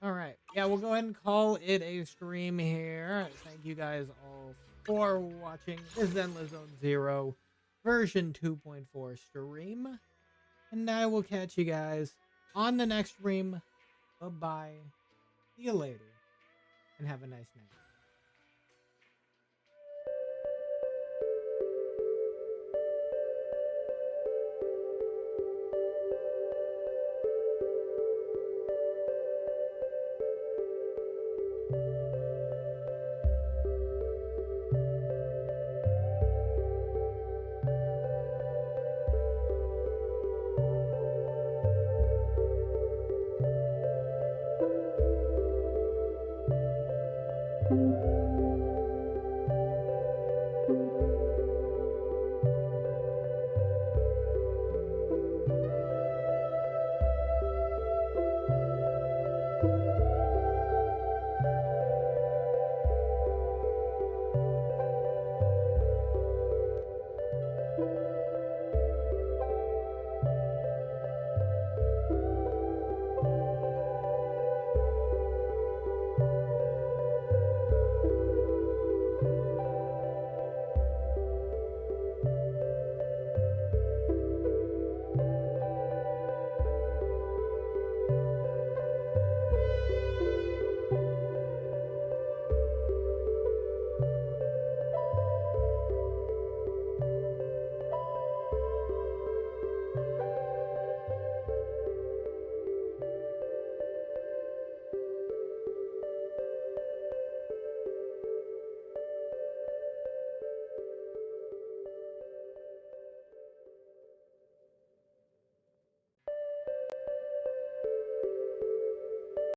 All right. Yeah, we'll go ahead and call it a stream here. Thank you guys all for watching the Zenless Zone Zero version 2.4 stream. And I will catch you guys on the next stream. Bye-bye. See you later. And have a nice night.